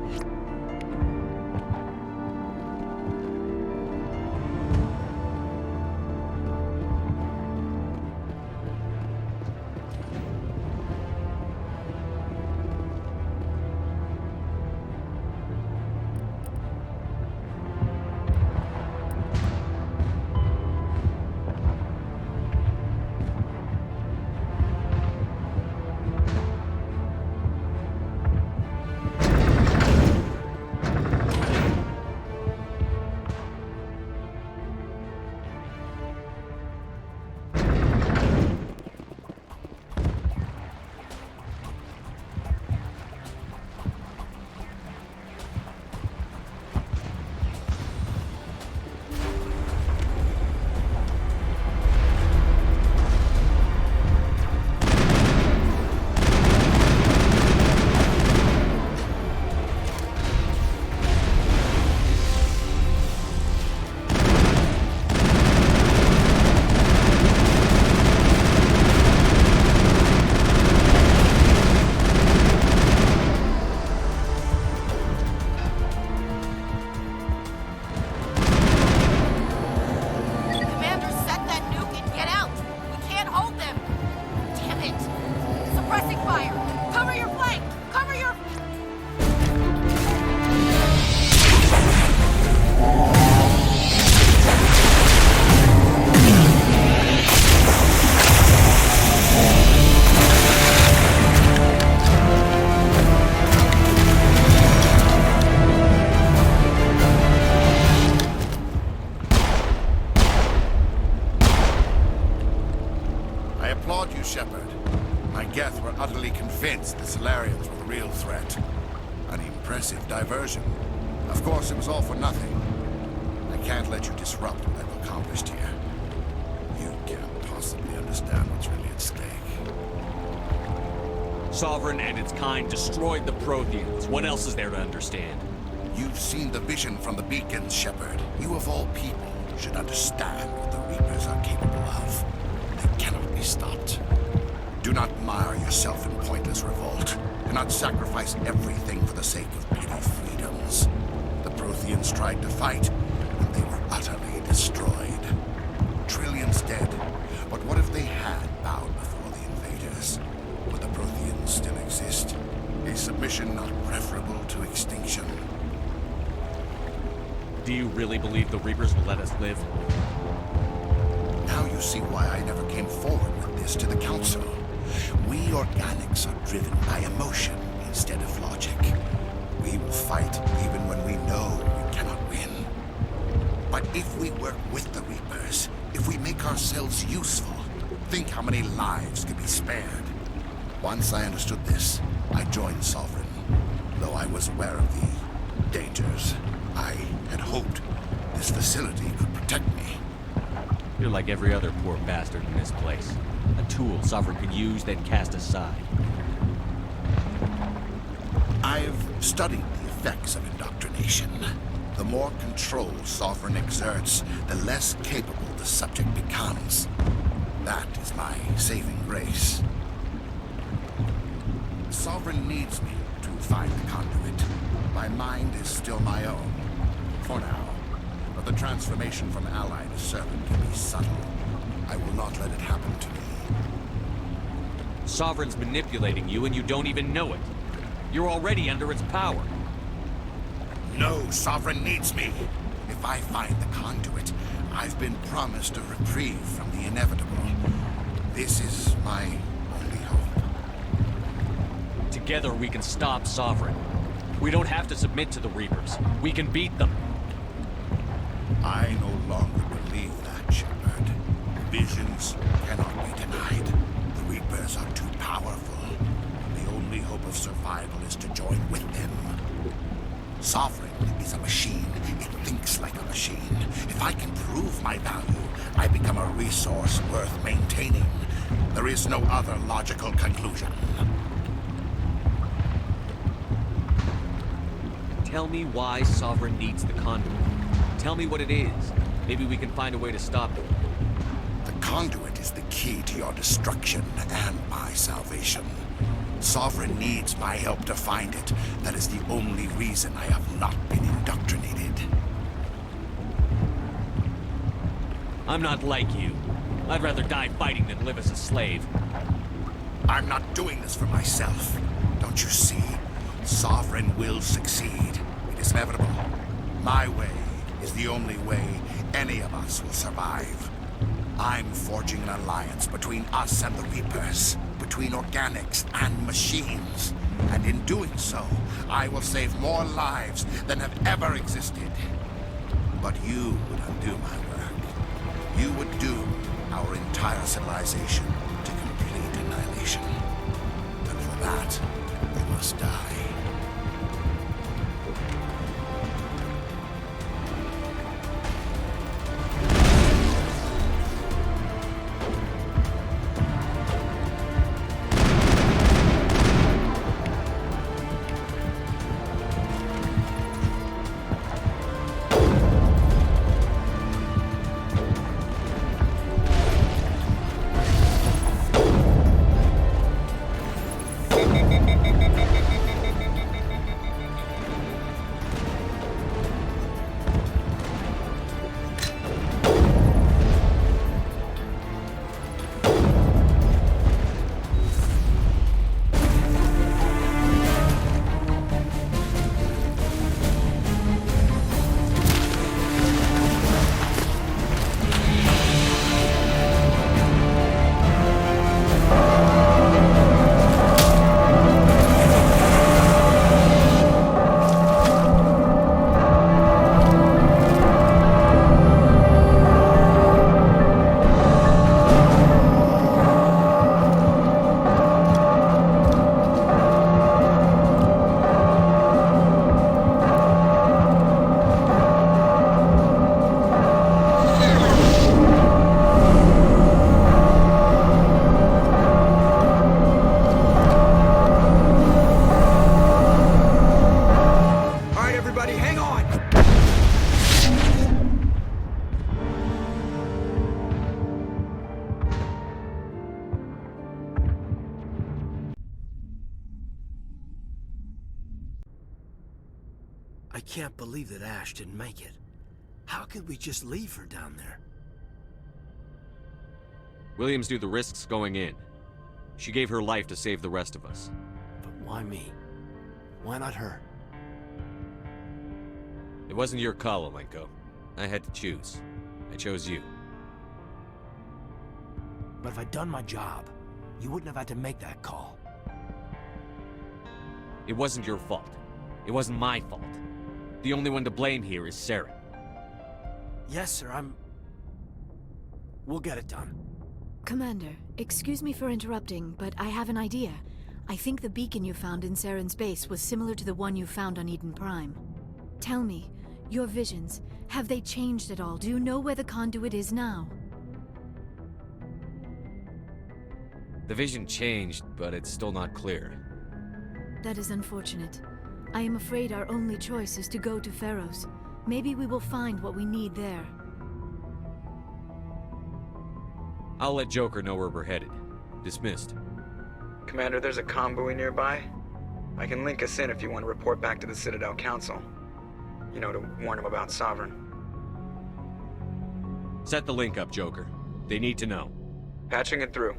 Shepard. My Geth were utterly convinced the Solarians were the real threat. An impressive diversion. Of course, it was all for nothing. I can't let you disrupt what I've accomplished here. You can't possibly understand what's really at stake. Sovereign and its kind destroyed the Protheans. What else is there to understand? You've seen the vision from the beacons, Shepard. You of all people should understand what the Reapers are capable of. They cannot be stopped. Do not mire yourself in pointless revolt. Do not sacrifice everything for the sake of petty freedoms. The Protheans tried to fight, and they were utterly destroyed. Trillions dead. But what if they had bowed before the invaders? Would the Protheans still exist? Is submission not preferable to extinction? Do you really believe the Reapers will let us live? Now you see why I never came forward with this to the Council. We organics are driven by emotion instead of logic. We will fight even when we know we cannot win. But if we work with the Reapers, if we make ourselves useful, think how many lives could be spared. Once I understood this, I joined Sovereign. Though I was aware of the dangers, I had hoped this facility could protect me. You're like every other poor bastard in this place. A tool Sovereign could use, then cast aside. I've studied the effects of indoctrination. The more control Sovereign exerts, the less capable the subject becomes. That is my saving grace. Sovereign needs me to find the conduit. My mind is still my own, for now. But the transformation from ally to servant can be subtle. I will not let it happen to me. Sovereign's manipulating you and you don't even know it. You're already under its power. No, Sovereign needs me. If I find the conduit, I've been promised a reprieve from the inevitable. This is my only hope. Together we can stop Sovereign. We don't have to submit to the Reapers. We can beat them. I no longer believe that, Shepard. Visions cannot be denied. The Reapers are too powerful. The only hope of survival is to join with them. Sovereign is a machine. It thinks like a machine. If I can prove my value, I become a resource worth maintaining. There is no other logical conclusion. Tell me why Sovereign needs the conduit. Tell me what it is. Maybe we can find a way to stop it. The conduit is the key to your destruction and my salvation. Sovereign needs my help to find it. That is the only reason I have not been indoctrinated. I'm not like you. I'd rather die fighting than live as a slave. I'm not doing this for myself. Don't you see? Sovereign will succeed. It is inevitable. My way is the only way any of us will survive. I'm forging an alliance between us and the Reapers, between organics and machines. And in doing so, I will save more lives than have ever existed. But you would undo my work. You would doom our entire civilization to complete annihilation. And for that, we must die. can't believe that Ash didn't make it. How could we just leave her down there? Williams knew the risks going in. She gave her life to save the rest of us. But why me? Why not her? It wasn't your call, Alenko. I had to choose. I chose you. But if I'd done my job, you wouldn't have had to make that call. It wasn't your fault. It wasn't my fault. The only one to blame here is Saren. Yes, sir, We'll get it done. Commander, excuse me for interrupting, but I have an idea. I think the beacon you found in Saren's base was similar to the one you found on Eden Prime. Tell me, your visions, have they changed at all? Do you know where the conduit is now? The vision changed, but it's still not clear. That is unfortunate. I am afraid our only choice is to go to Pharaoh's. Maybe we will find what we need there. I'll let Joker know where we're headed. Dismissed. Commander, there's a comm buoy nearby. I can link us in if you want to report back to the Citadel Council. You know, to warn them about Sovereign. Set the link up, Joker. They need to know. Patching it through.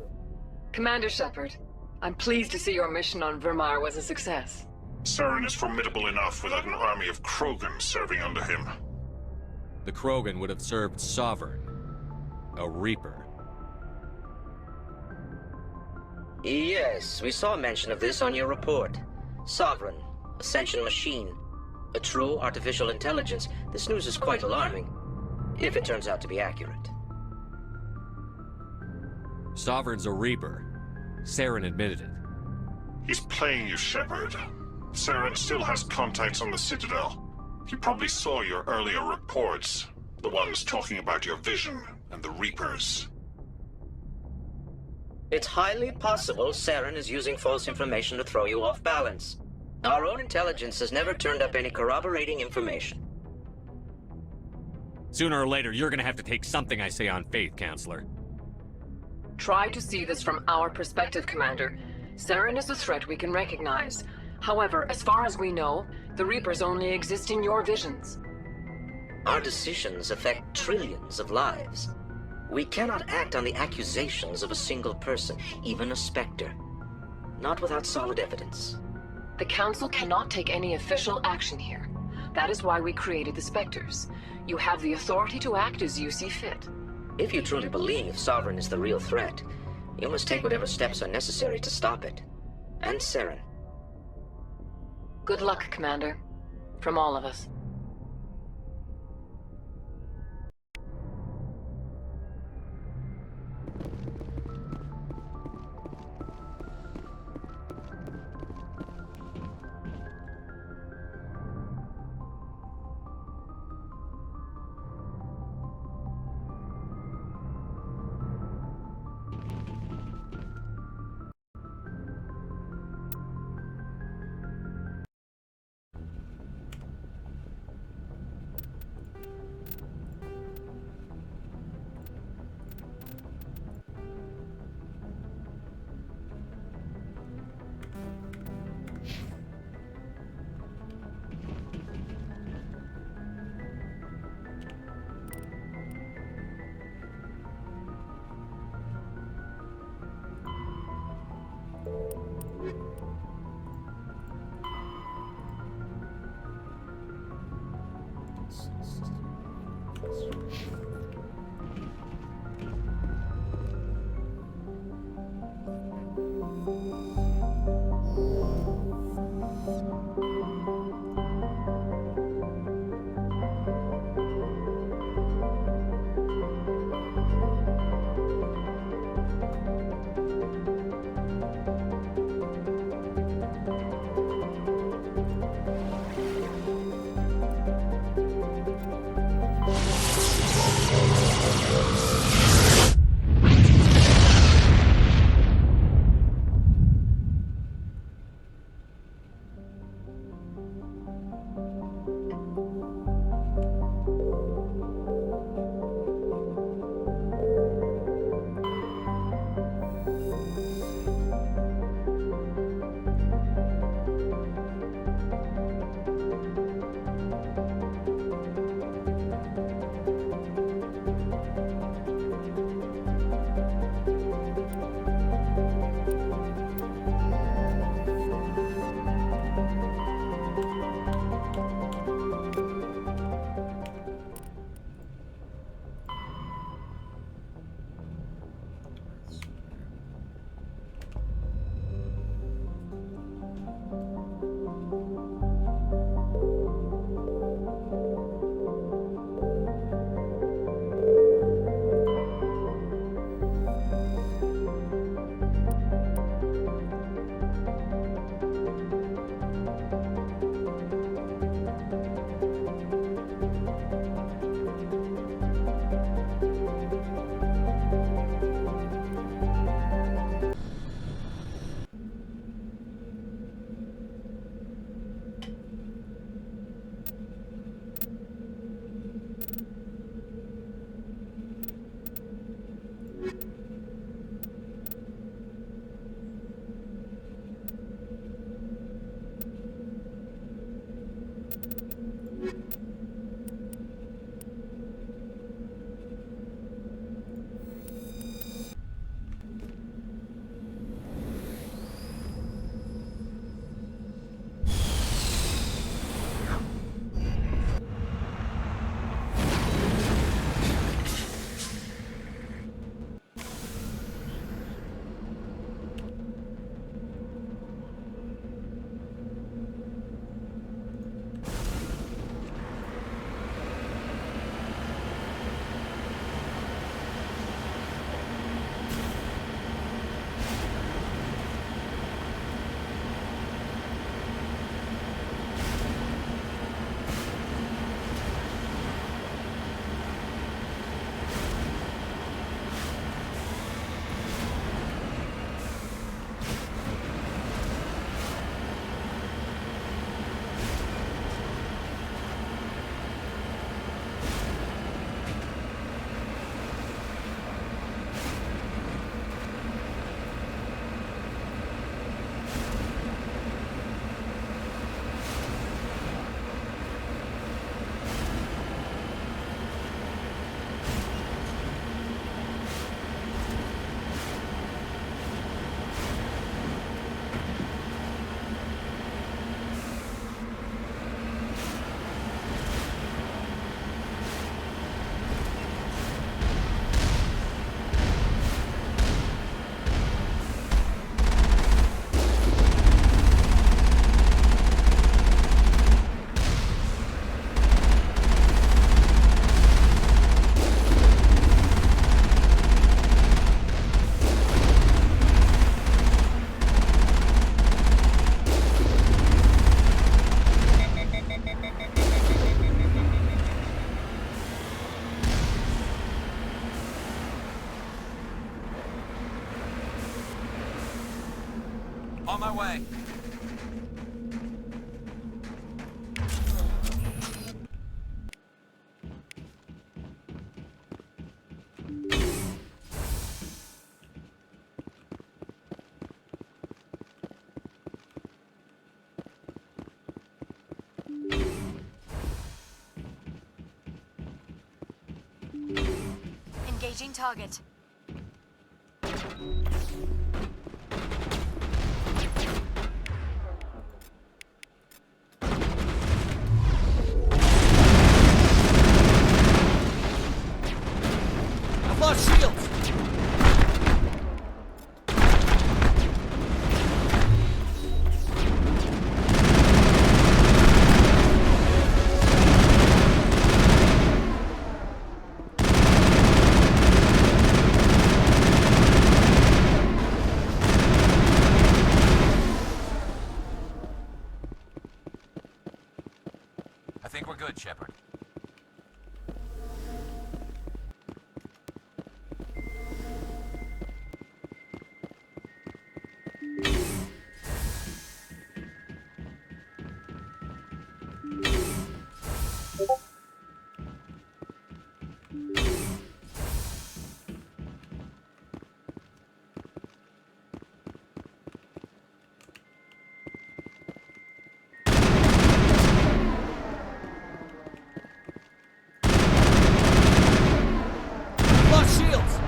Commander Shepard, I'm pleased to see your mission on Virmire was a success. Saren is formidable enough without an army of Krogan serving under him. The Krogan would have served Sovereign. A Reaper. Yes, we saw mention of this on your report. Sovereign, Ascension machine, a true artificial intelligence. This news is quite alarming, if it turns out to be accurate. Sovereign's a Reaper. Saren admitted it. He's playing you, Shepard. Saren still has contacts on the Citadel. He probably saw your earlier reports, the ones talking about your vision and the Reapers. It's highly possible Saren is using false information to throw you off balance. Our own intelligence has never turned up any corroborating information. Sooner or later, you're gonna have to take something I say on faith, Counselor. Try to see this from our perspective, Commander. Saren is a threat we can recognize. However, as far as we know, the Reapers only exist in your visions. Our decisions affect trillions of lives. We cannot act on the accusations of a single person, even a Spectre. Not without solid evidence. The Council cannot take any official action here. That is why we created the Spectres. You have the authority to act as you see fit. If you truly believe Sovereign is the real threat, you must take whatever steps are necessary to stop it. And Saren. Good luck, Commander. From all of us. my way. Engaging target. I've lost shields! I think we're good, Shepard. Lost shields!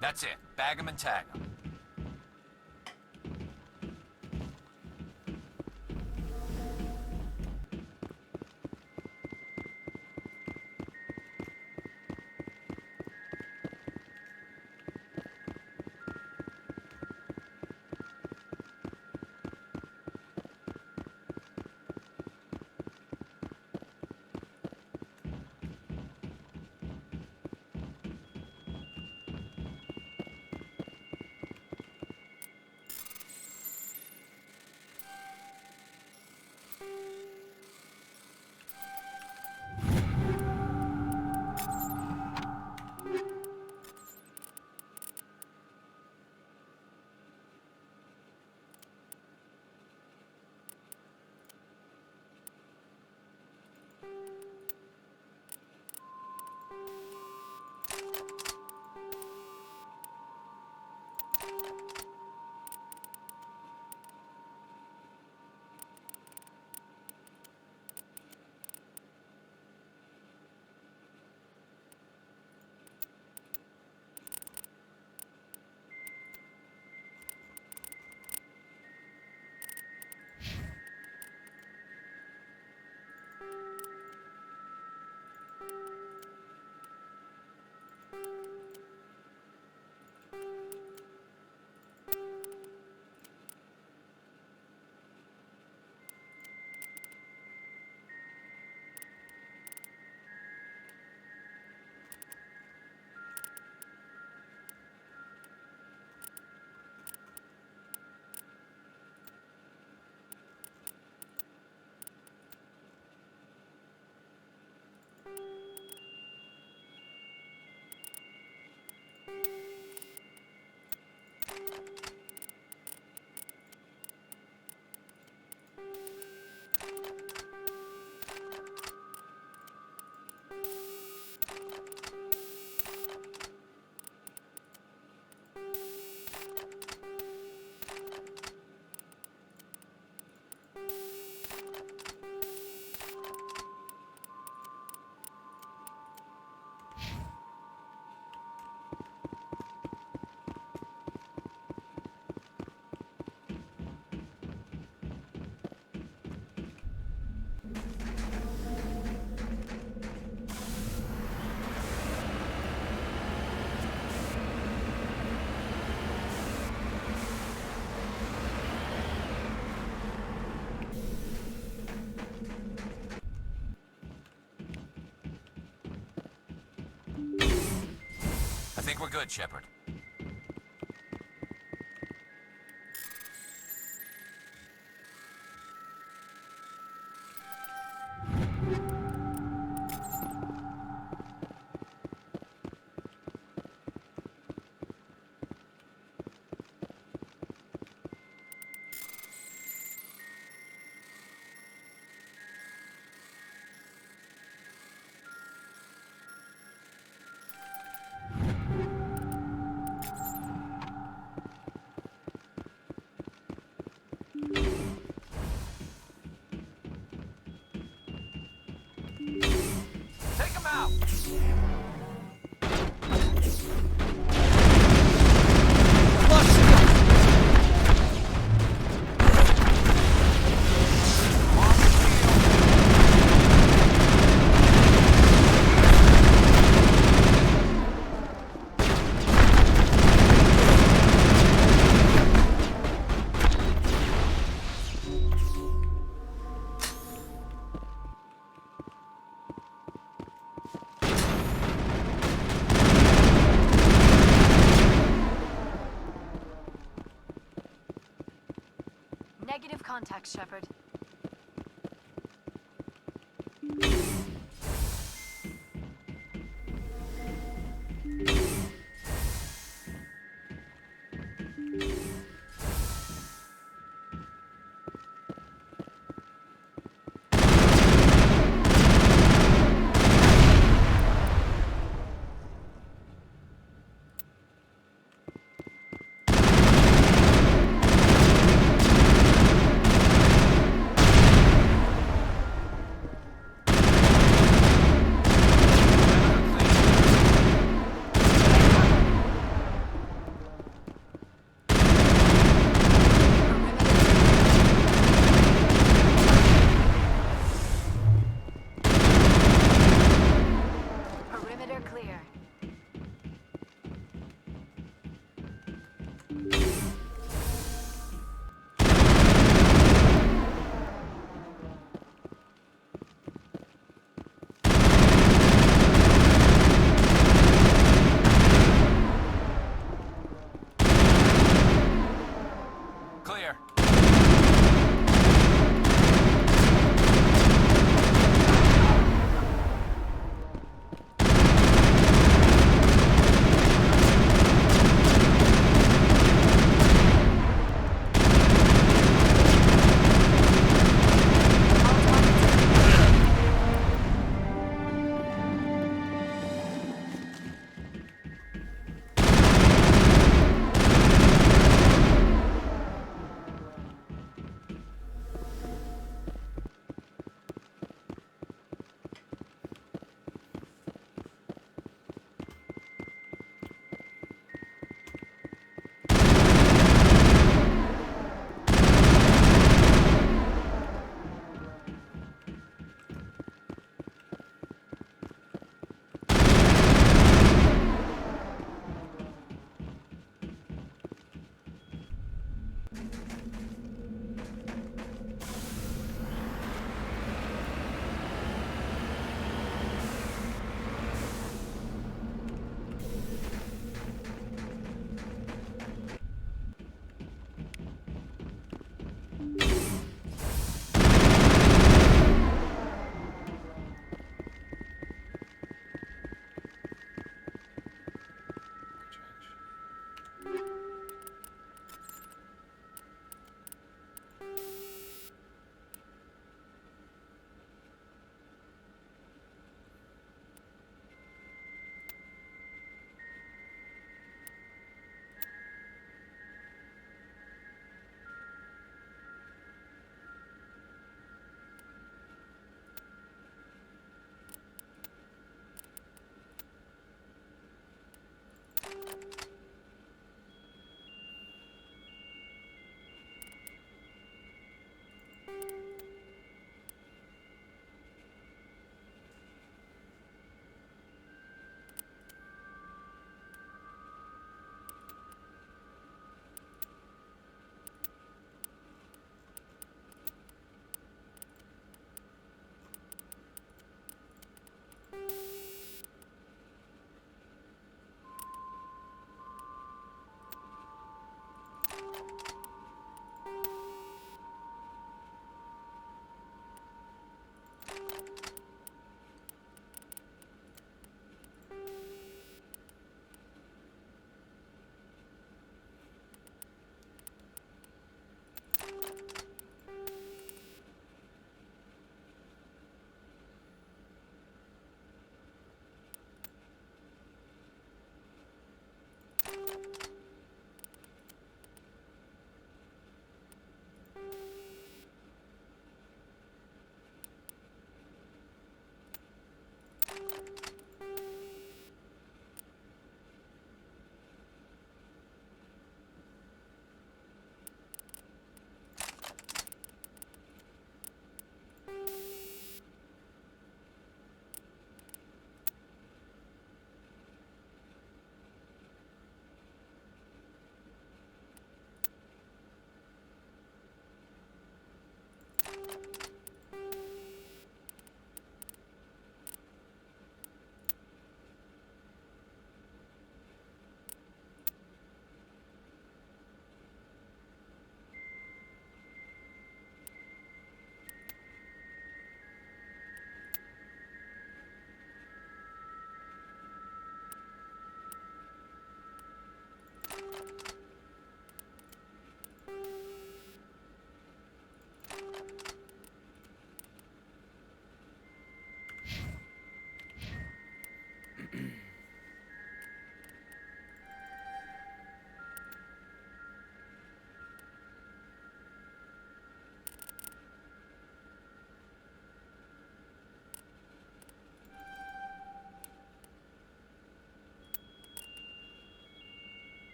That's it. Bag 'em and tag 'em. think we're good, Shepard. Take him out! Negative contact, Shepard.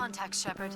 contact, Shepard.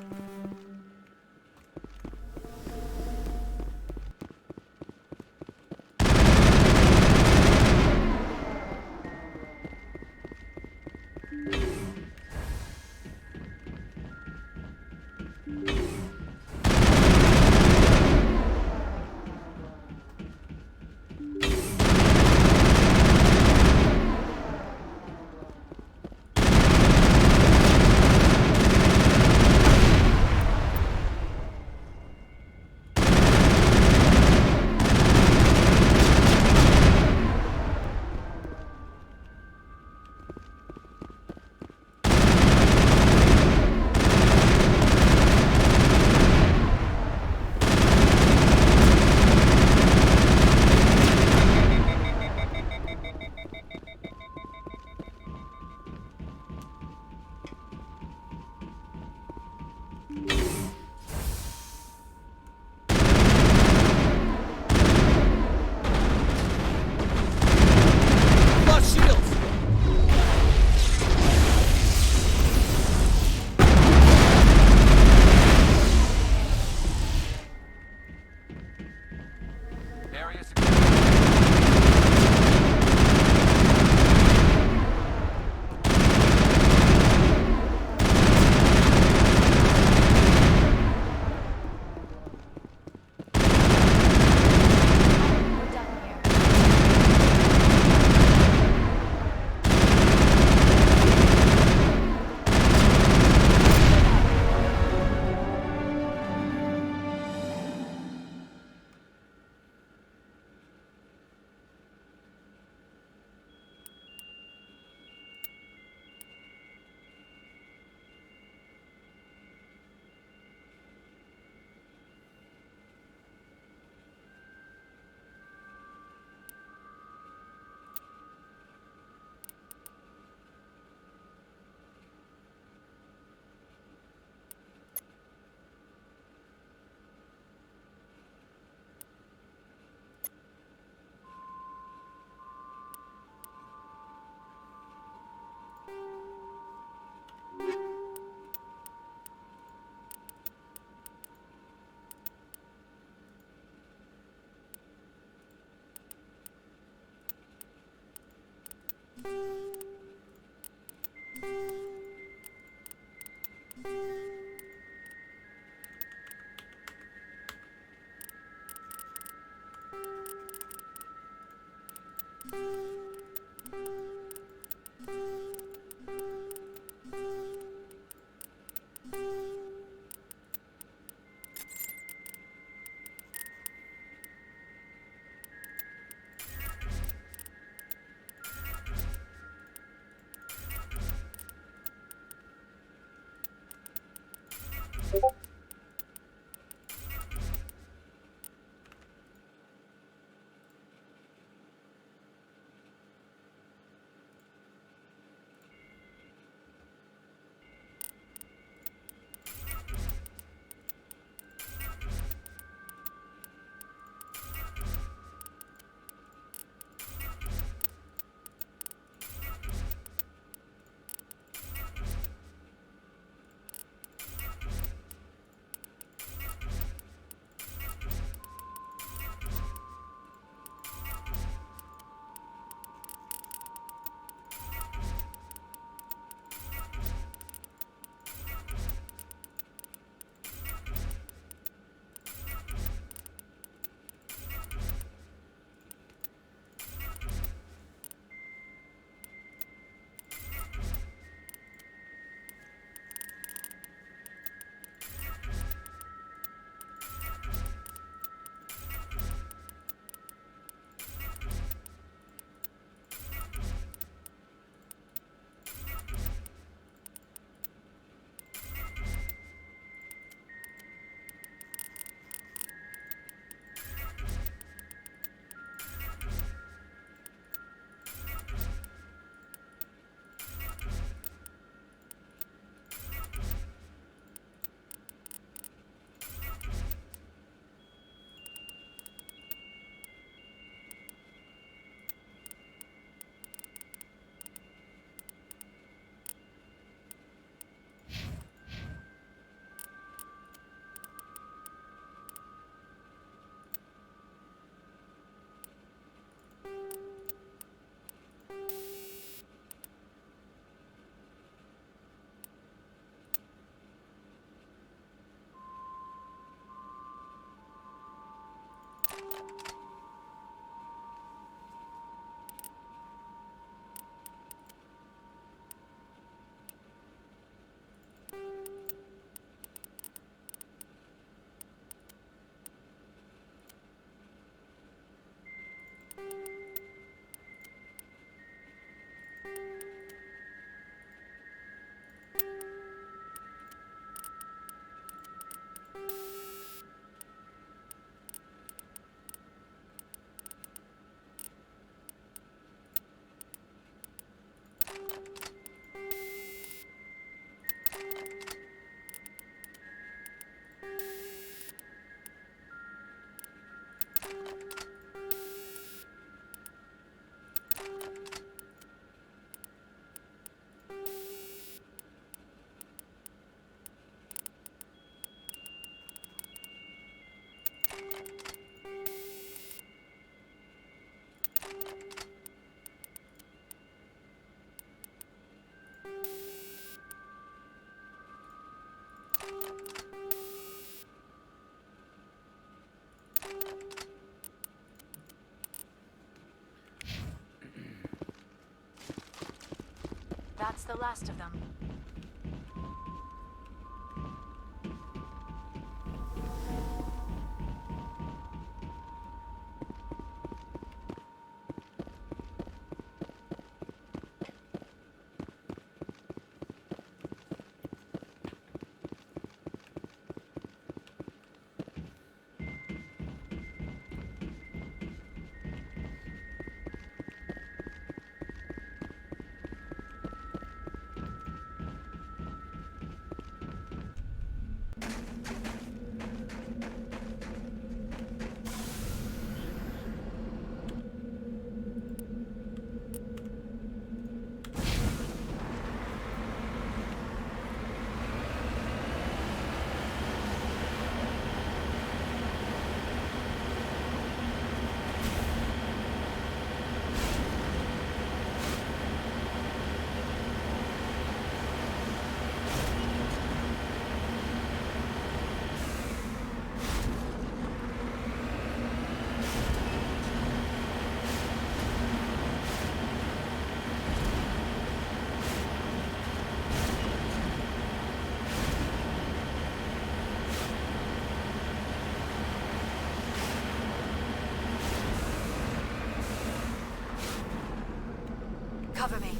That's the last of them. Cover me.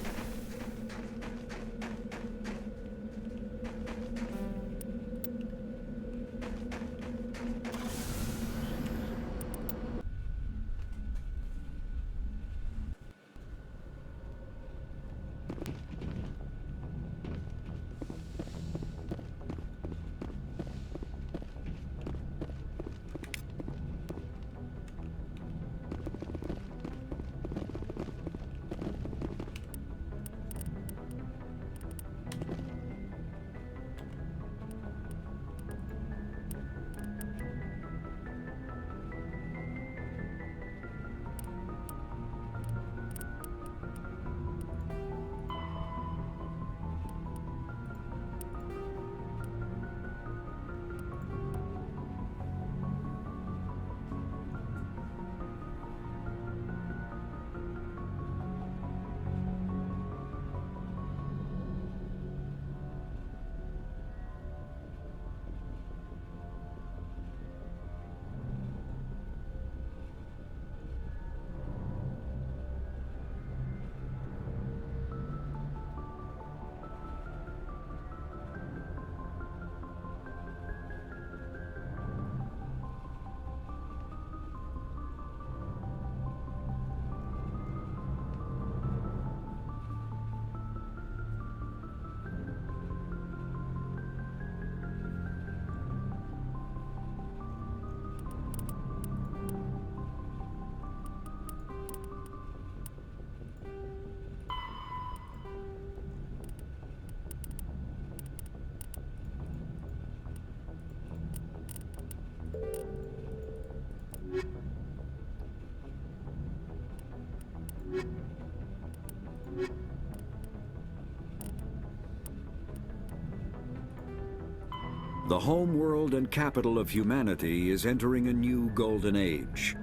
The home world and capital of humanity is entering a new golden age.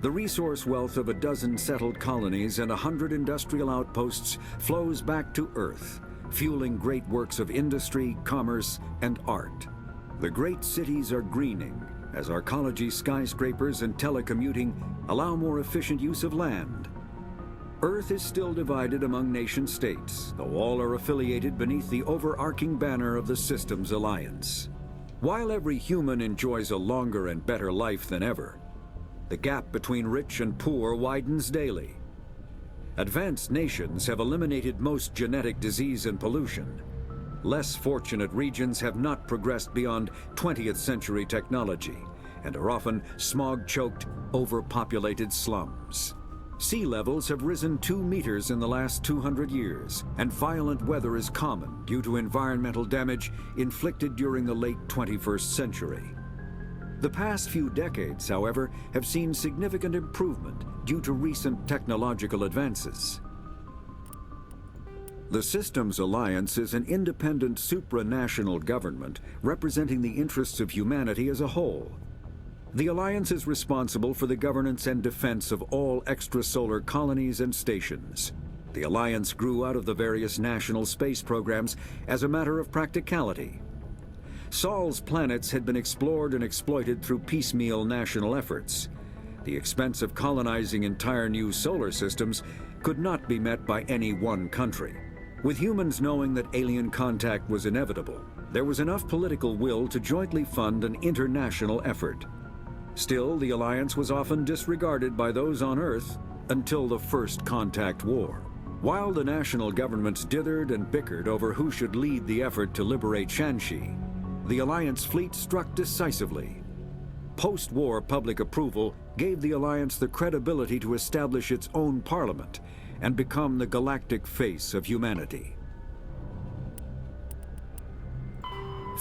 The resource wealth of a dozen settled colonies and 100 industrial outposts flows back to Earth, fueling great works of industry, commerce, and art. The great cities are greening as arcology skyscrapers and telecommuting allow more efficient use of land. Earth is still divided among nation-states, though all are affiliated beneath the overarching banner of the Systems Alliance. While every human enjoys a longer and better life than ever, the gap between rich and poor widens daily. Advanced nations have eliminated most genetic disease and pollution. Less fortunate regions have not progressed beyond 20th century technology and are often smog-choked, overpopulated slums. Sea levels have risen 2 meters in the last 200 years, and violent weather is common due to environmental damage inflicted during the late 21st century. The past few decades, however, have seen significant improvement due to recent technological advances. The Systems Alliance is an independent supranational government representing the interests of humanity as a whole. The Alliance is responsible for the governance and defense of all extrasolar colonies and stations. The Alliance grew out of the various national space programs as a matter of practicality. Sol's planets had been explored and exploited through piecemeal national efforts. The expense of colonizing entire new solar systems could not be met by any one country. With humans knowing that alien contact was inevitable, there was enough political will to jointly fund an international effort. Still, the Alliance was often disregarded by those on Earth until the First Contact War. While the national governments dithered and bickered over who should lead the effort to liberate Shanxi, the Alliance fleet struck decisively. Post-war public approval gave the Alliance the credibility to establish its own parliament and become the galactic face of humanity.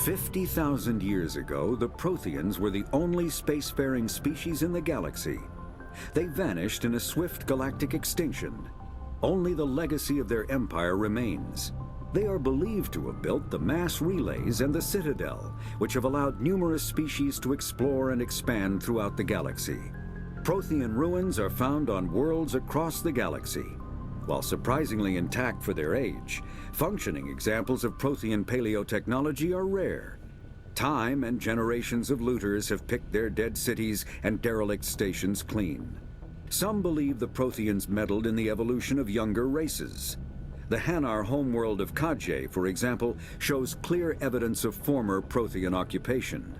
50,000 years ago, the Protheans were the only spacefaring species in the galaxy. They vanished in a swift galactic extinction. Only the legacy of their empire remains. They are believed to have built the mass relays and the Citadel, which have allowed numerous species to explore and expand throughout the galaxy. Prothean ruins are found on worlds across the galaxy. While surprisingly intact for their age, functioning examples of Prothean paleotechnology are rare. Time and generations of looters have picked their dead cities and derelict stations clean. Some believe the Protheans meddled in the evolution of younger races. The Hanar homeworld of Kaje, for example, shows clear evidence of former Prothean occupation.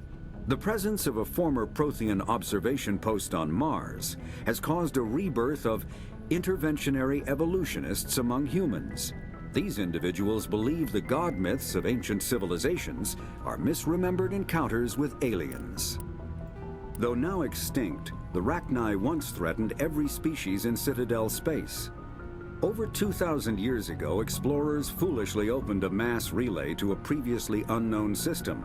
The presence of a former Prothean observation post on Mars has caused a rebirth of interventionary evolutionists among humans. These individuals believe the god myths of ancient civilizations are misremembered encounters with aliens. Though now extinct, the Rachni once threatened every species in Citadel space. Over 2,000 years ago, explorers foolishly opened a mass relay to a previously unknown system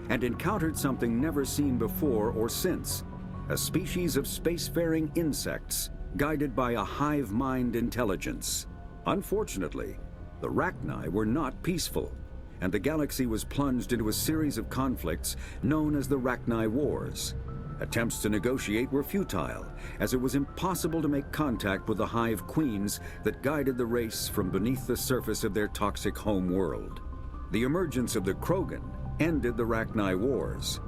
and encountered something never seen before or since, a species of spacefaring insects guided by a hive mind intelligence. Unfortunately, the Rachni were not peaceful, and the galaxy was plunged into a series of conflicts known as the Rachni Wars. Attempts to negotiate were futile, as it was impossible to make contact with the hive queens that guided the race from beneath the surface of their toxic home world. The emergence of the Krogan ended the Rachni Wars.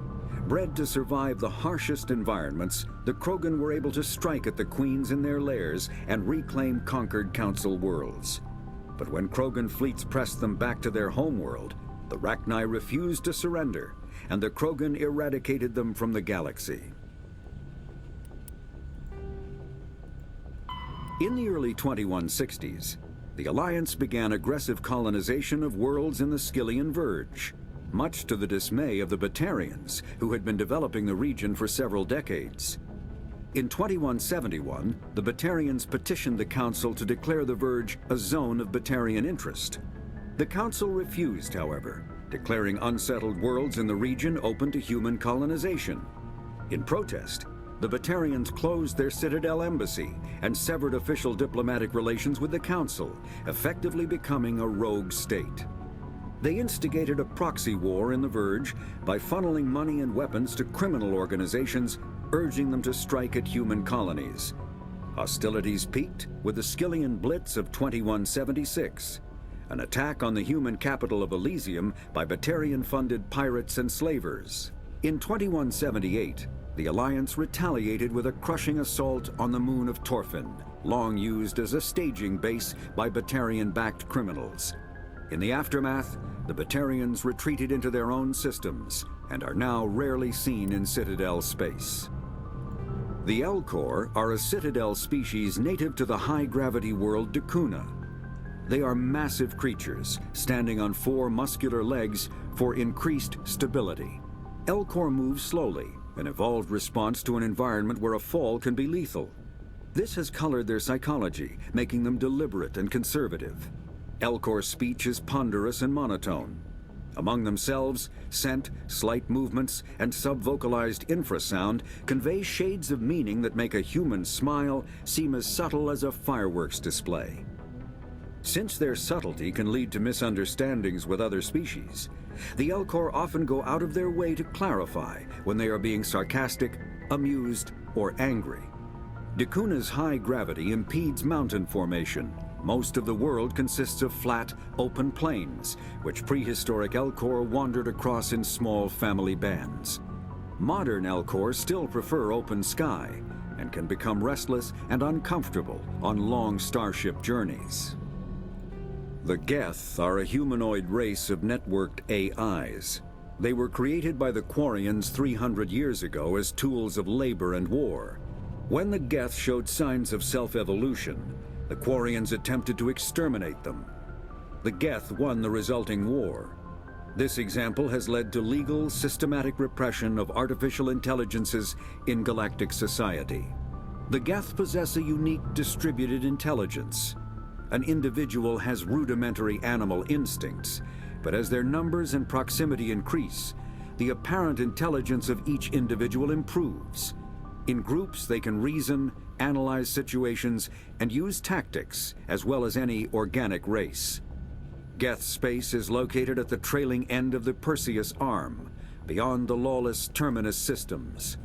Bred to survive the harshest environments, the Krogan were able to strike at the queens in their lairs and reclaim conquered Council worlds. But when Krogan fleets pressed them back to their homeworld, the Rachni refused to surrender, and the Krogan eradicated them from the galaxy. In the early 2160s, the Alliance began aggressive colonization of worlds in the Skyllian Verge, much to the dismay of the Batarians, who had been developing the region for several decades. In 2171, the Batarians petitioned the Council to declare the Verge a zone of Batarian interest. The Council refused, however, declaring unsettled worlds in the region open to human colonization. In protest, the Batarians closed their Citadel embassy and severed official diplomatic relations with the Council, effectively becoming a rogue state. They instigated a proxy war in the Verge by funneling money and weapons to criminal organizations, urging them to strike at human colonies. Hostilities peaked with the Skyllian Blitz of 2176, an attack on the human capital of Elysium by Batarian-funded pirates and slavers. In 2178, the Alliance retaliated with a crushing assault on the moon of Torfin, long used as a staging base by Batarian-backed criminals. In the aftermath, the Batarians retreated into their own systems and are now rarely seen in Citadel space. The Elcor are a Citadel species native to the high-gravity world Dakuna. They are massive creatures, standing on 4 muscular legs for increased stability. Elcor move slowly, an evolved response to an environment where a fall can be lethal. This has colored their psychology, making them deliberate and conservative. Elcor speech is ponderous and monotone. Among themselves, scent, slight movements, and subvocalized infrasound convey shades of meaning that make a human smile seem as subtle as a fireworks display. Since their subtlety can lead to misunderstandings with other species, the Elcor often go out of their way to clarify when they are being sarcastic, amused, or angry. Dakuna's high gravity impedes mountain formation, Most of the world consists of flat, open plains, which prehistoric Elcor wandered across in small family bands. Modern Elcor still prefer open sky, and can become restless and uncomfortable on long starship journeys. The Geth are a humanoid race of networked AIs. They were created by the Quarians 300 years ago as tools of labor and war. When the Geth showed signs of self-evolution, the Quarians attempted to exterminate them. The Geth won the resulting war. This example has led to legal, systematic repression of artificial intelligences in galactic society. The Geth possess a unique distributed intelligence. An individual has rudimentary animal instincts, but as their numbers and proximity increase, the apparent intelligence of each individual improves. In groups, they can reason, analyze situations, and use tactics, as well as any organic race. Geth space is located at the trailing end of the Perseus Arm, beyond the lawless Terminus systems.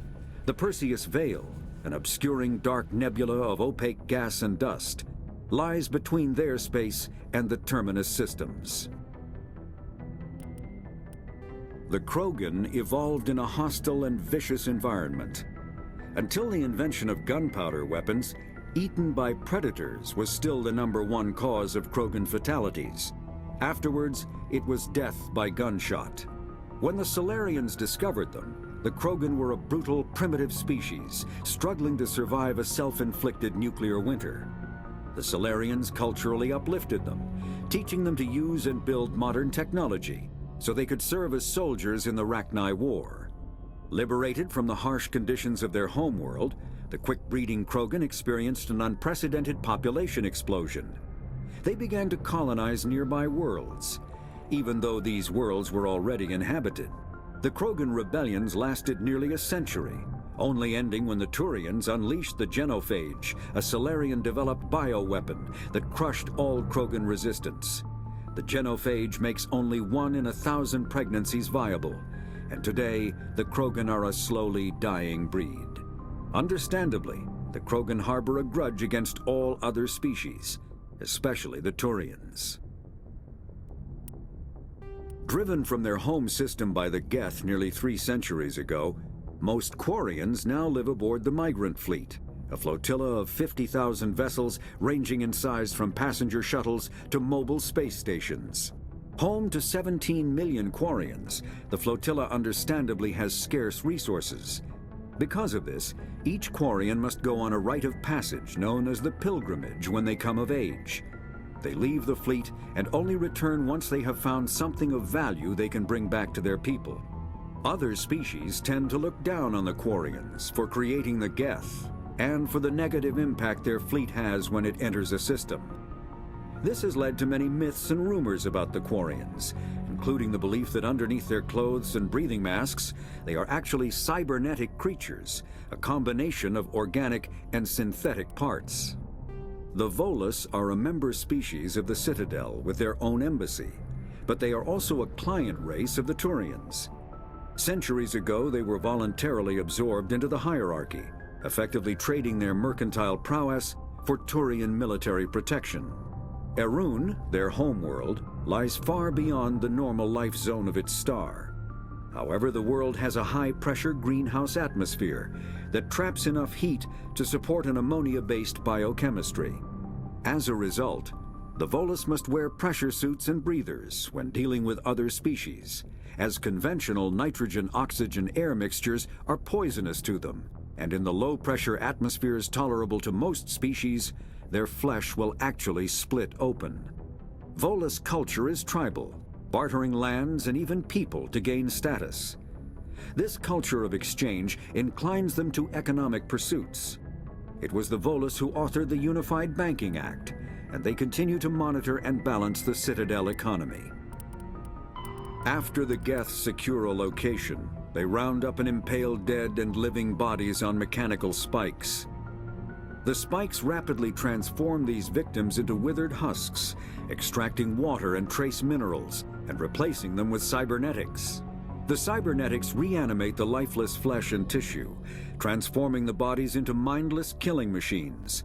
The Perseus Veil, an obscuring dark nebula of opaque gas and dust, lies between their space and the Terminus systems. The Krogan evolved in a hostile and vicious environment. Until the invention of gunpowder weapons, eaten by predators was still the #1 cause of Krogan fatalities. Afterwards, it was death by gunshot. When the Solarians discovered them, the Krogan were a brutal, primitive species, struggling to survive a self-inflicted nuclear winter. The Solarians culturally uplifted them, teaching them to use and build modern technology, so they could serve as soldiers in the Rachni War. Liberated from the harsh conditions of their homeworld, the quick-breeding Krogan experienced an unprecedented population explosion. They began to colonize nearby worlds, even though these worlds were already inhabited. The Krogan rebellions lasted nearly a century, only ending when the Turians unleashed the Genophage, a Solarian-developed bioweapon that crushed all Krogan resistance. The Genophage makes only 1 in 1,000 pregnancies viable, and today the Krogan are a slowly dying breed. Understandably, the Krogan harbor a grudge against all other species, especially the Turians. Driven from their home system by the Geth nearly 3 centuries ago, most Quarians now live aboard the Migrant Fleet, a flotilla of 50,000 vessels ranging in size from passenger shuttles to mobile space stations. Home to 17 million Quarians, the flotilla understandably has scarce resources. Because of this, each Quarian must go on a rite of passage known as the Pilgrimage when they come of age. They leave the fleet and only return once they have found something of value they can bring back to their people. Other species tend to look down on the Quarians for creating the Geth, and for the negative impact their fleet has when it enters a system. This has led to many myths and rumors about the Quarians, including the belief that underneath their clothes and breathing masks, they are actually cybernetic creatures, a combination of organic and synthetic parts. The Volus are a member species of the Citadel with their own embassy, but they are also a client race of the Turians. Centuries ago, they were voluntarily absorbed into the hierarchy, effectively trading their mercantile prowess for Turian military protection. Erun, their homeworld, lies far beyond the normal life zone of its star. However, the world has a high-pressure greenhouse atmosphere that traps enough heat to support an ammonia-based biochemistry. As a result, the Volus must wear pressure suits and breathers when dealing with other species, as conventional nitrogen-oxygen air mixtures are poisonous to them, and in the low-pressure atmospheres tolerable to most species, their flesh will actually split open. Volus culture is tribal, bartering lands and even people to gain status. This culture of exchange inclines them to economic pursuits. It was the Volus who authored the Unified Banking Act, and they continue to monitor and balance the Citadel economy. After the Geth secure a location, they round up and impale dead and living bodies on mechanical spikes. The spikes rapidly transform these victims into withered husks, extracting water and trace minerals, and replacing them with cybernetics. The cybernetics reanimate the lifeless flesh and tissue, transforming the bodies into mindless killing machines.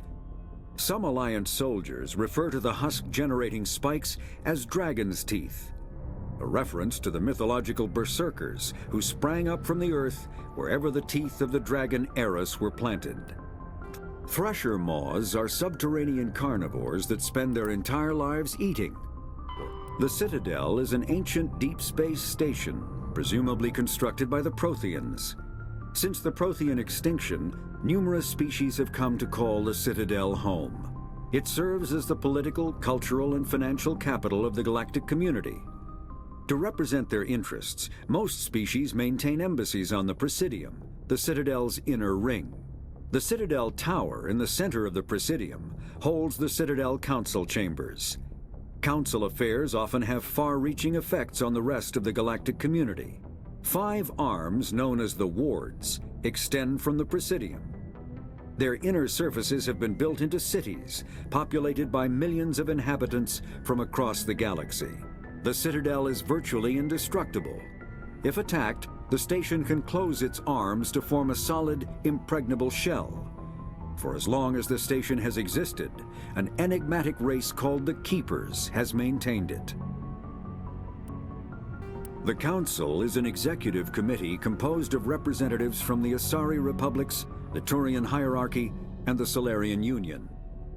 Some Alliance soldiers refer to the husk-generating spikes as dragon's teeth, a reference to the mythological berserkers who sprang up from the earth wherever the teeth of the dragon Eris were planted. Thresher maws are subterranean carnivores that spend their entire lives eating. The Citadel is an ancient deep space station, presumably constructed by the Protheans. Since the Prothean extinction, numerous species have come to call the Citadel home. It serves as the political, cultural, and financial capital of the galactic community. To represent their interests, most species maintain embassies on the Presidium, the Citadel's inner ring. The Citadel Tower in the center of the Presidium holds the Citadel Council Chambers. Council affairs often have far-reaching effects on the rest of the galactic community. 5 arms, known as the Wards, extend from the Presidium. Their inner surfaces have been built into cities, populated by millions of inhabitants from across the galaxy. The Citadel is virtually indestructible. If attacked, the station can close its arms to form a solid, impregnable shell. For as long as the station has existed, an enigmatic race called the Keepers has maintained it. The Council is an executive committee composed of representatives from the Asari Republics, the Turian Hierarchy, and the Solarian Union.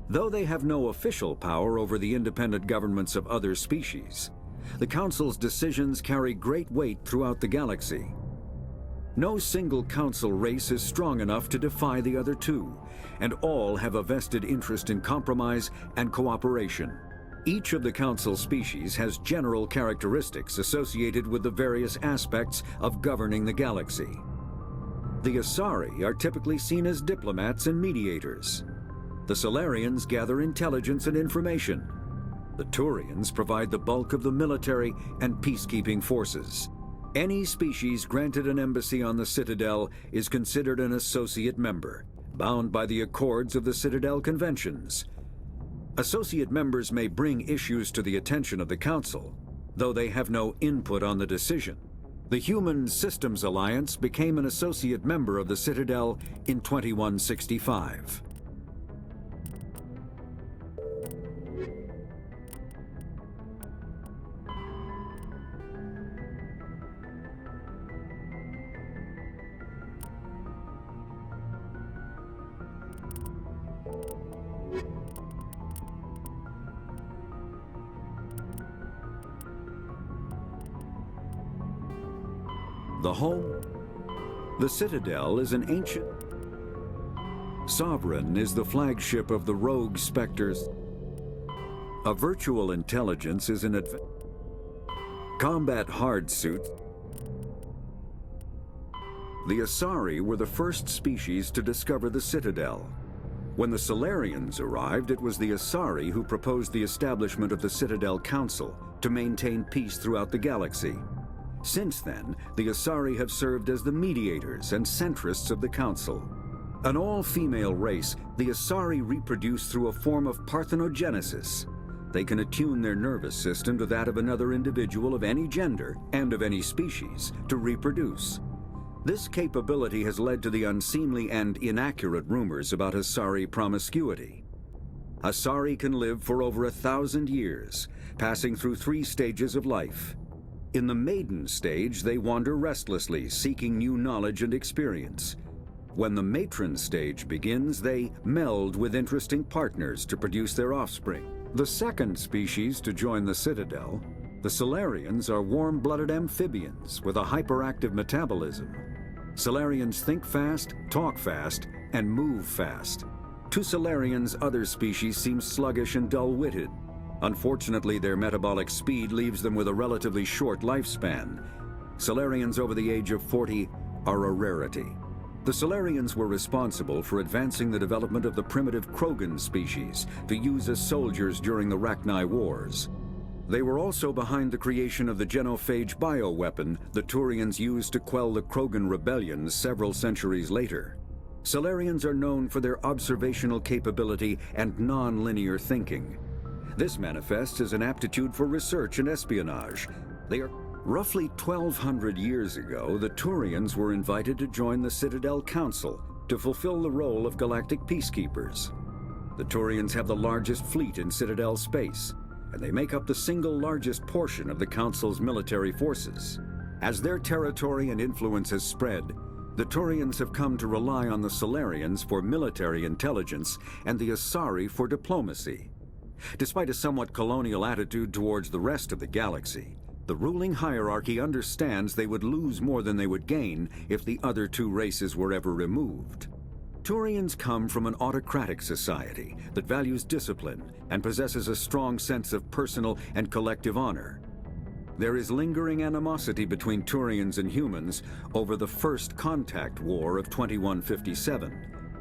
Though they have no official power over the independent governments of other species, the Council's decisions carry great weight throughout the galaxy. No single Council race is strong enough to defy the other two, and all have a vested interest in compromise and cooperation. Each of the Council species has general characteristics associated with the various aspects of governing the galaxy. The Asari are typically seen as diplomats and mediators. The Solarians gather intelligence and information. The Turians provide the bulk of the military and peacekeeping forces. Any species granted an embassy on the Citadel is considered an associate member, bound by the accords of the Citadel Conventions. Associate members may bring issues to the attention of the Council, though they have no input on the decision. The Human Systems Alliance became an associate member of the Citadel in 2165. The Citadel is an ancient... Sovereign is the flagship of the rogue Spectres. A virtual intelligence is an combat hardsuit. The Asari were the first species to discover the Citadel. When the Solarians arrived, it was the Asari who proposed the establishment of the Citadel Council to maintain peace throughout the galaxy. Since then, the Asari have served as the mediators and centrists of the Council. An all-female race, the Asari reproduce through a form of parthenogenesis. They can attune their nervous system to that of another individual of any gender and of any species to reproduce. This capability has led to the unseemly and inaccurate rumors about Asari promiscuity. Asari can live for over 1,000 years, passing through 3 stages of life. In the maiden stage, they wander restlessly, seeking new knowledge and experience. When the matron stage begins, they meld with interesting partners to produce their offspring. The second species to join the Citadel, the Solarians, are warm-blooded amphibians with a hyperactive metabolism. Solarians think fast, talk fast, and move fast. To Solarians, other species seem sluggish and dull-witted. Unfortunately, their metabolic speed leaves them with a relatively short lifespan. Solarians over the age of 40 are a rarity. The Solarians were responsible for advancing the development of the primitive Krogan species to use as soldiers during the Rachni Wars. They were also behind the creation of the genophage bioweapon the Turians used to quell the Krogan rebellions several centuries later. Solarians are known for their observational capability and non-linear thinking. This manifests as an aptitude for research and espionage. They are roughly 1,200 years ago, the Turians were invited to join the Citadel Council to fulfill the role of galactic peacekeepers. The Turians have the largest fleet in Citadel space, and they make up the single largest portion of the Council's military forces. As their territory and influence has spread, the Turians have come to rely on the Solarians for military intelligence and the Asari for diplomacy. Despite a somewhat colonial attitude towards the rest of the galaxy, the ruling hierarchy understands they would lose more than they would gain if the other two races were ever removed. Turians come from an autocratic society that values discipline and possesses a strong sense of personal and collective honor. There is lingering animosity between Turians and humans over the First Contact War of 2157,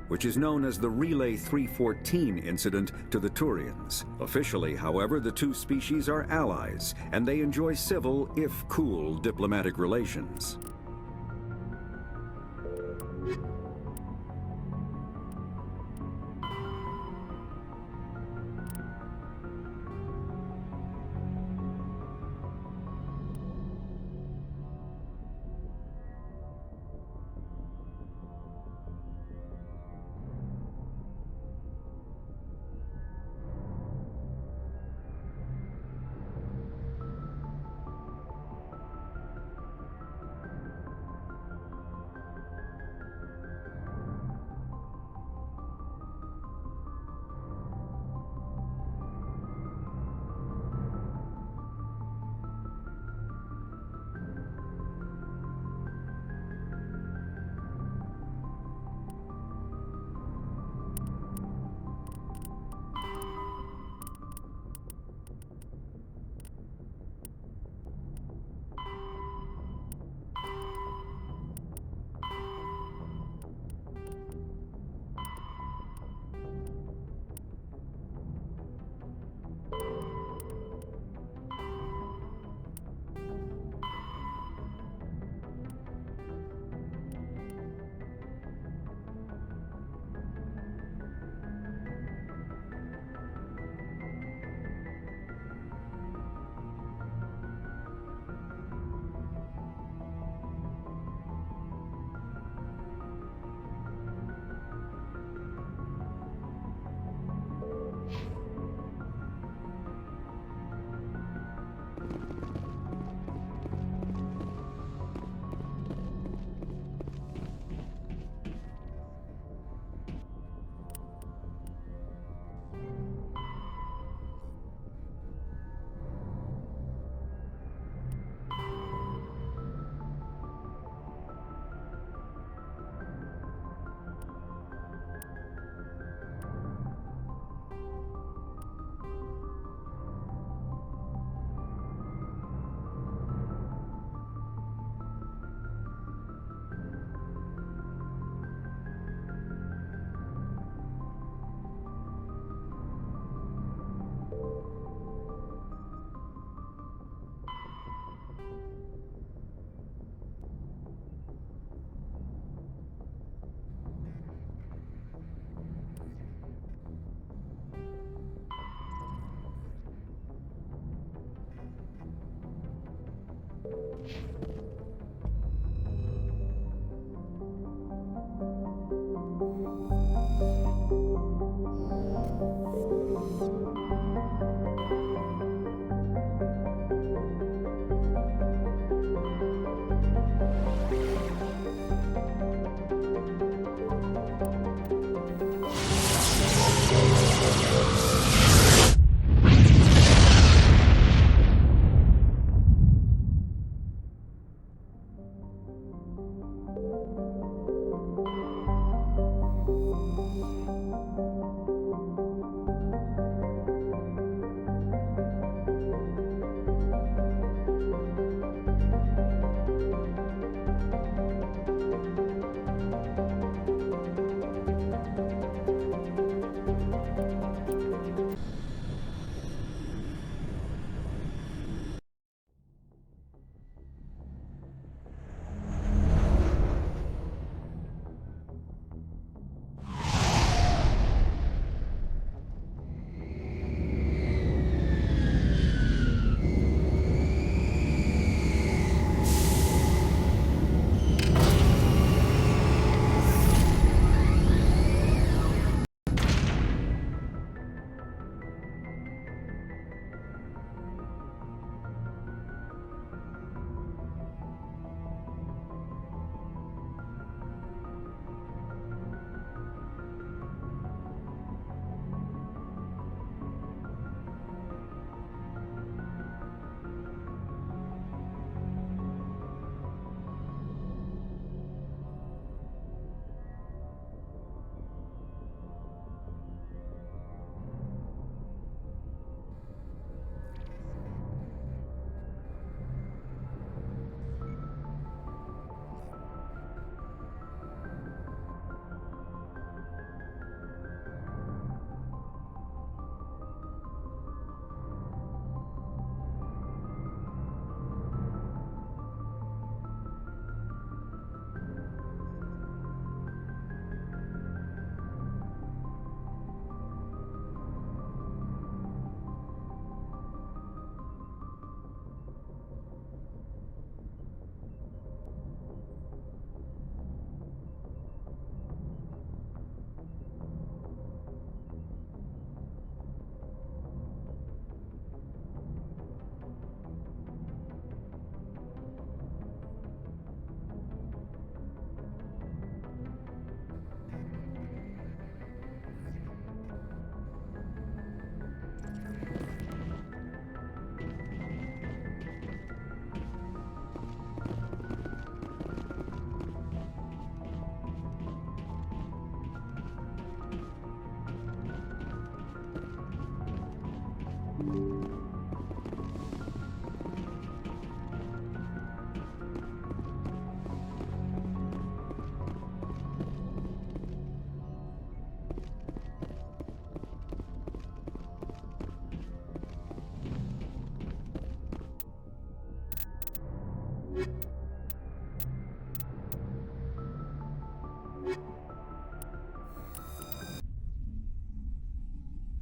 which is known as the Relay 314 incident to the Turians. Officially, however, the two species are allies, and they enjoy civil, if cool, diplomatic relations.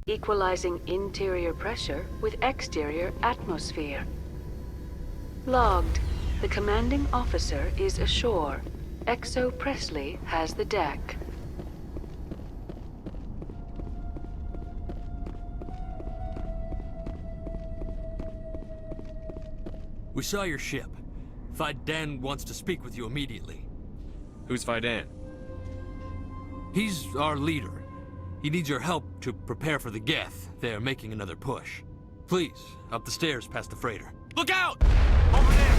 Equalizing interior pressure with exterior atmosphere. Logged. The commanding officer is ashore. Exo Presley has the deck. We saw your ship. Faidan wants to speak with you immediately. Who's Faidan? He's our leader. He needs your help to prepare for the Geth. They're making another push. Please, up the stairs past the freighter. Look out! Over there!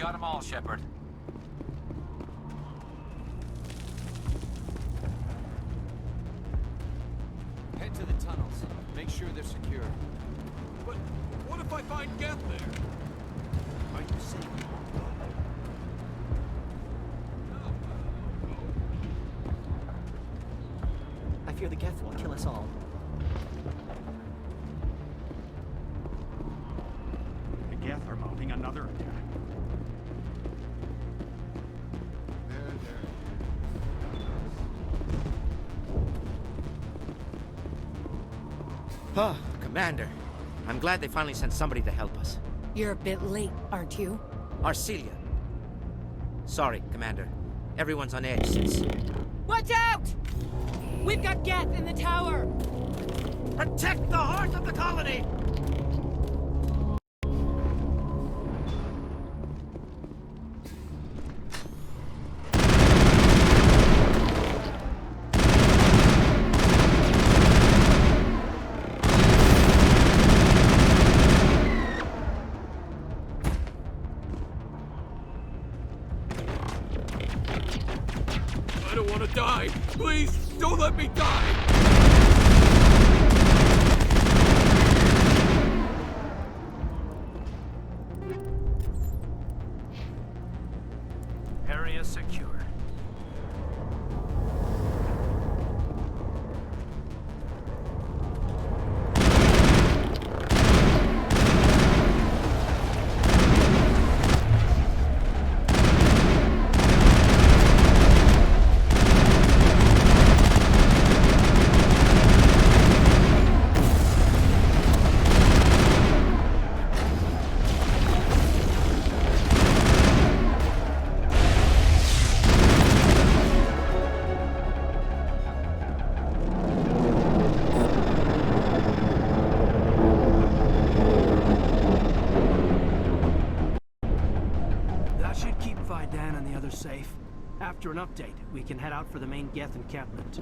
Got them all, Shepard. Head to the tunnels. Make sure they're secure. But what if I find Geth there? Are you saying? I fear the Geth will kill us all. The Geth are mounting another attack. Oh, Commander. I'm glad they finally sent somebody to help us. You're a bit late, aren't you? Arcelia. Sorry, Commander. Everyone's on edge since... Watch out! We've got Geth in the tower! Protect the heart of the colony! I don't want to die. Please, don't let me die. Area secure. Faidan and the others safe. After an update, we can head out for the main Geth encampment.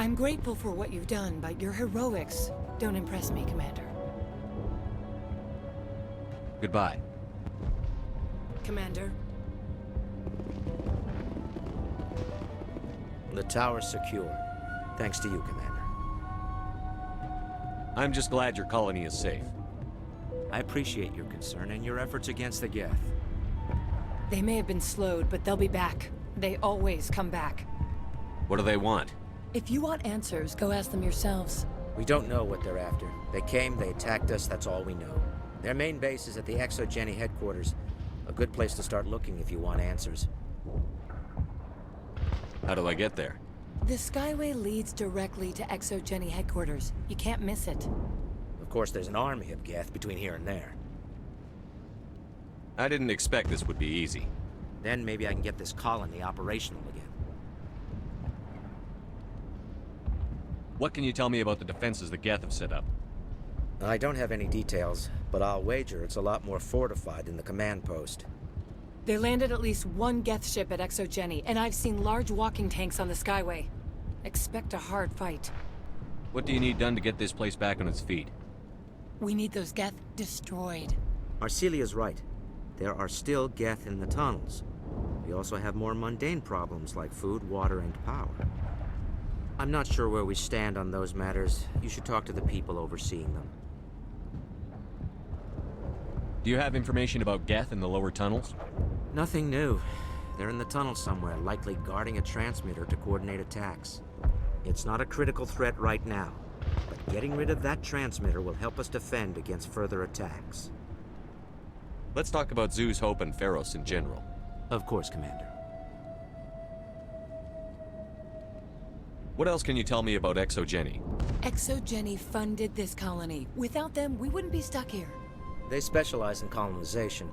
I'm grateful for what you've done, but your heroics don't impress me, Commander. Goodbye. Commander. The tower's secure. Thanks to you, Commander. I'm just glad your colony is safe. I appreciate your concern and your efforts against the Geth. They may have been slowed, but they'll be back. They always come back. What do they want? If you want answers, go ask them yourselves. We don't know what they're after. They came, they attacked us, that's all we know. Their main base is at the ExoGeni headquarters. A good place to start looking if you want answers. How do I get there? The Skyway leads directly to ExoGeni headquarters. You can't miss it. Of course, there's an army of Geth between here and there. I didn't expect this would be easy. Then maybe I can get this colony operational again. What can you tell me about the defenses the Geth have set up? I don't have any details, but I'll wager it's a lot more fortified than the command post. They landed at least one Geth ship at ExoGeni, and I've seen large walking tanks on the Skyway. Expect a hard fight. What do you need done to get this place back on its feet? We need those Geth destroyed. Arcelia's right. There are still Geth in the tunnels. We also have more mundane problems like food, water, and power. I'm not sure where we stand on those matters. You should talk to the people overseeing them. Do you have information about Geth in the lower tunnels? Nothing new. They're in the tunnel somewhere, likely guarding a transmitter to coordinate attacks. It's not a critical threat right now, but getting rid of that transmitter will help us defend against further attacks. Let's talk about Zhu's Hope and Pharos in general. Of course, Commander. What else can you tell me about ExoGeni? ExoGeni funded this colony. Without them, we wouldn't be stuck here. They specialize in colonization.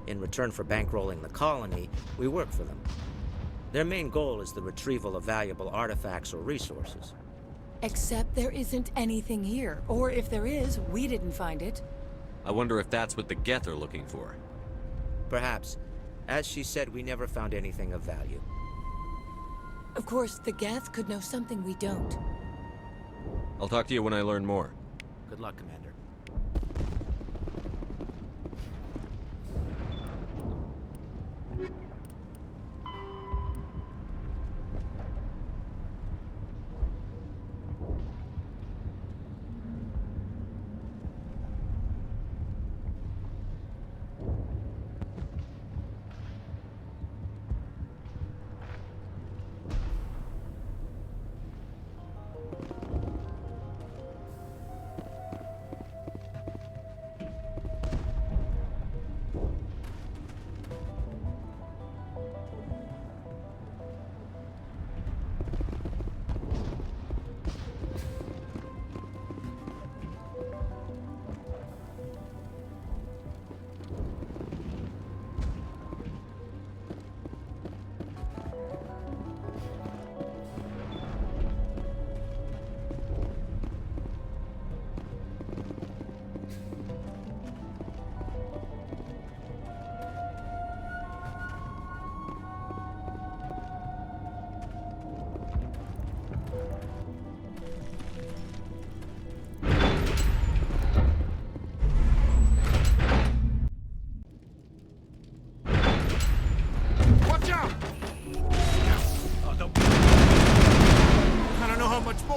In return for bankrolling the colony, we work for them. Their main goal is the retrieval of valuable artifacts or resources. Except there isn't anything here. Or if there is, we didn't find it. I wonder if that's what the Geth are looking for. Perhaps. As she said, we never found anything of value. Of course, the Geth could know something we don't. I'll talk to you when I learn more. Good luck, Commander.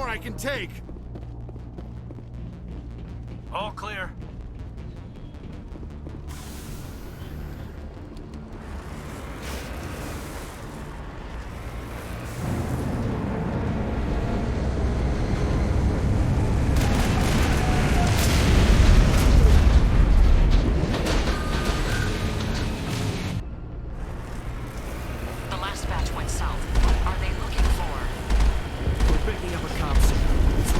I can take. All clear. The last batch went south. What are they looking for? We're picking up a comm signal. It's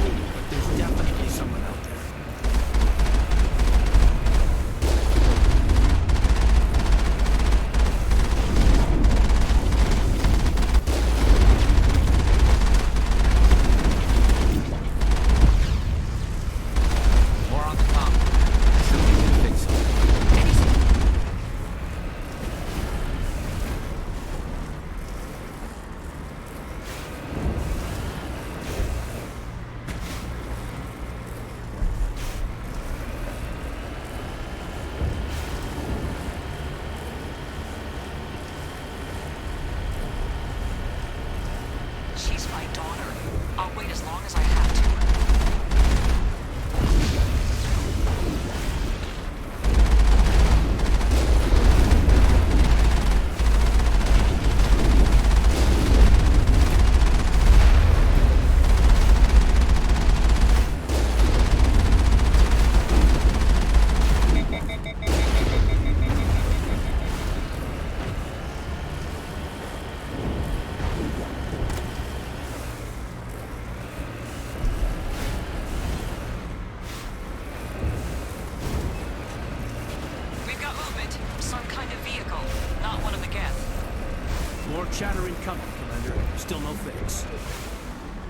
it. Some kind of vehicle, not one of the Geth. More chatter incoming, Commander. Still no fix.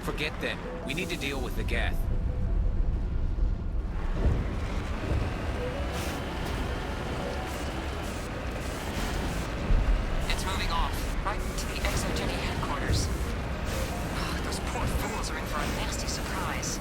Forget them. We need to deal with the Geth. It's moving off, right to the ExoGeni headquarters. Oh, those poor fools are in for a nasty surprise.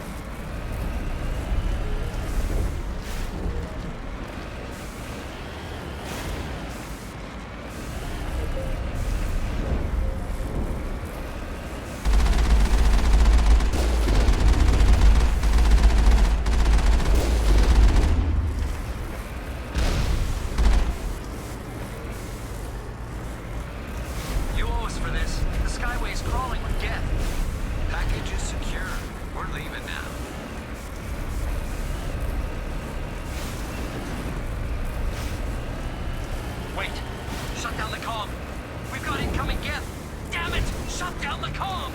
You owe us for this. The Skyway's crawling with Geth. Package is secure. We're leaving now. Wait! Shut down the comm! We've got incoming Geth! Damn it! Shut down the comm!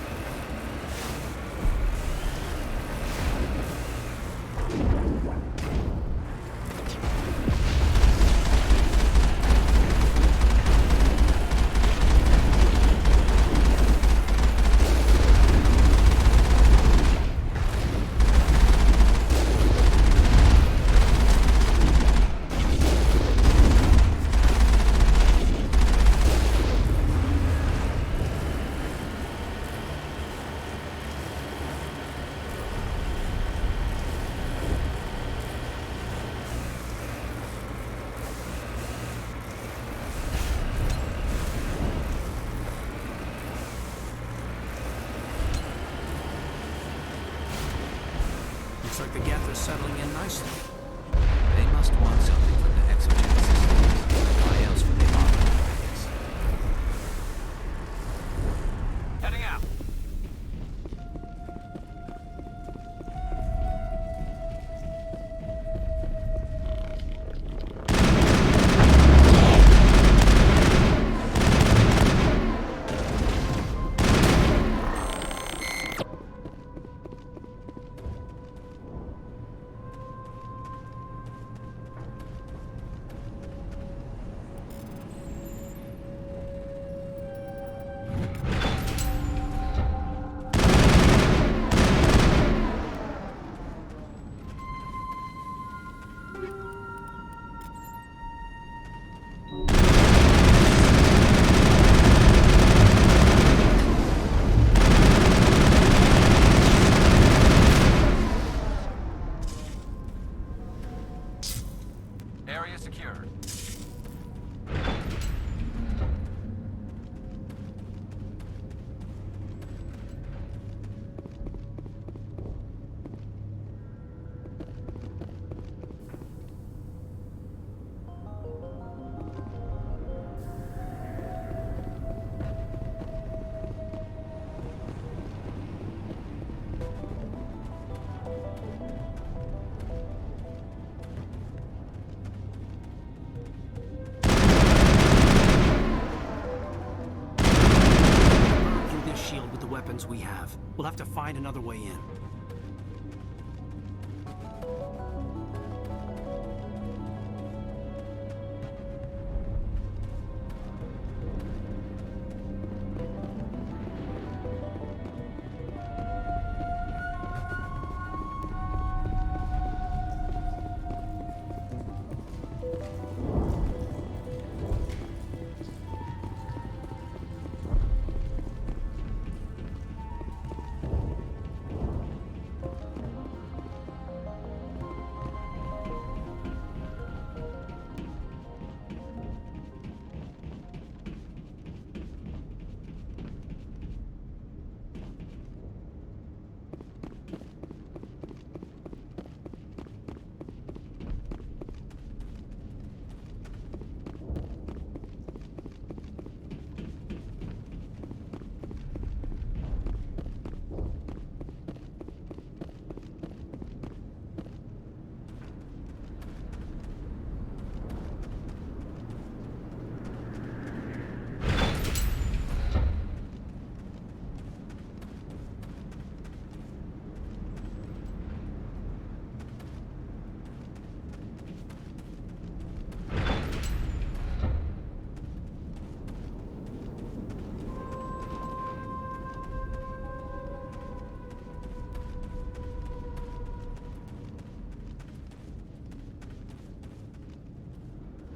Looks like the Geth are settling in nicely. They must want something from the ExoGen systems. Why else would they bother with this? Heading out. Area secured. Through this shield with the weapons we have. We'll have to find another way in.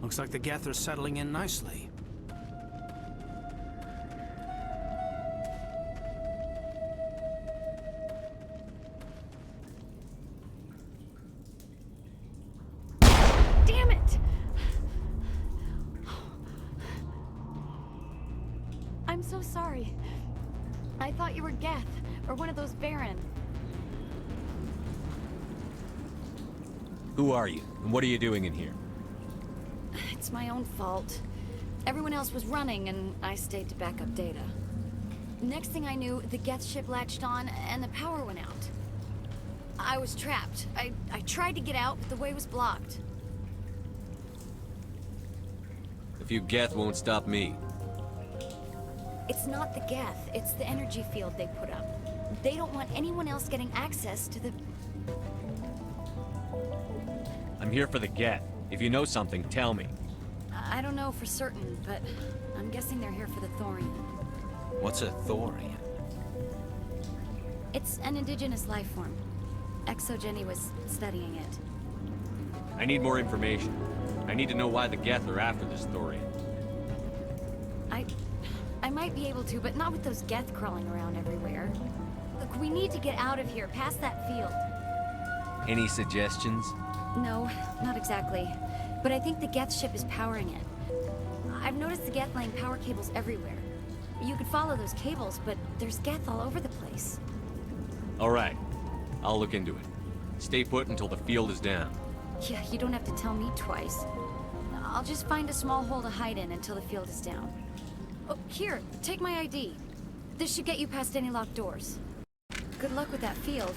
Looks like the Geth are settling in nicely. Damn it! I'm so sorry. I thought you were Geth, or one of those Baron. Who are you, and what are you doing in here? It's my own fault. Everyone else was running, and I stayed to back up data. Next thing I knew, the Geth ship latched on, and the power went out. I was trapped. I tried to get out, but the way was blocked. A few Geth won't stop me. It's not the Geth, it's the energy field they put up. They don't want anyone else getting access to the... I'm here for the Geth. If you know something, tell me. I don't know for certain, but I'm guessing they're here for the Thorian. What's a Thorian? It's an indigenous life form. ExoGeni was studying it. I need more information. I need to know why the Geth are after this Thorian. I might be able to, but not with those Geth crawling around everywhere. Look, we need to get out of here, past that field. Any suggestions? No, not exactly. But I think the Geth ship is powering it. I've noticed the Geth laying power cables everywhere. You could follow those cables, but there's Geth all over the place. All right. I'll look into it. Stay put until the field is down. Yeah, you don't have to tell me twice. I'll just find a small hole to hide in until the field is down. Oh, here, take my ID. This should get you past any locked doors. Good luck with that field.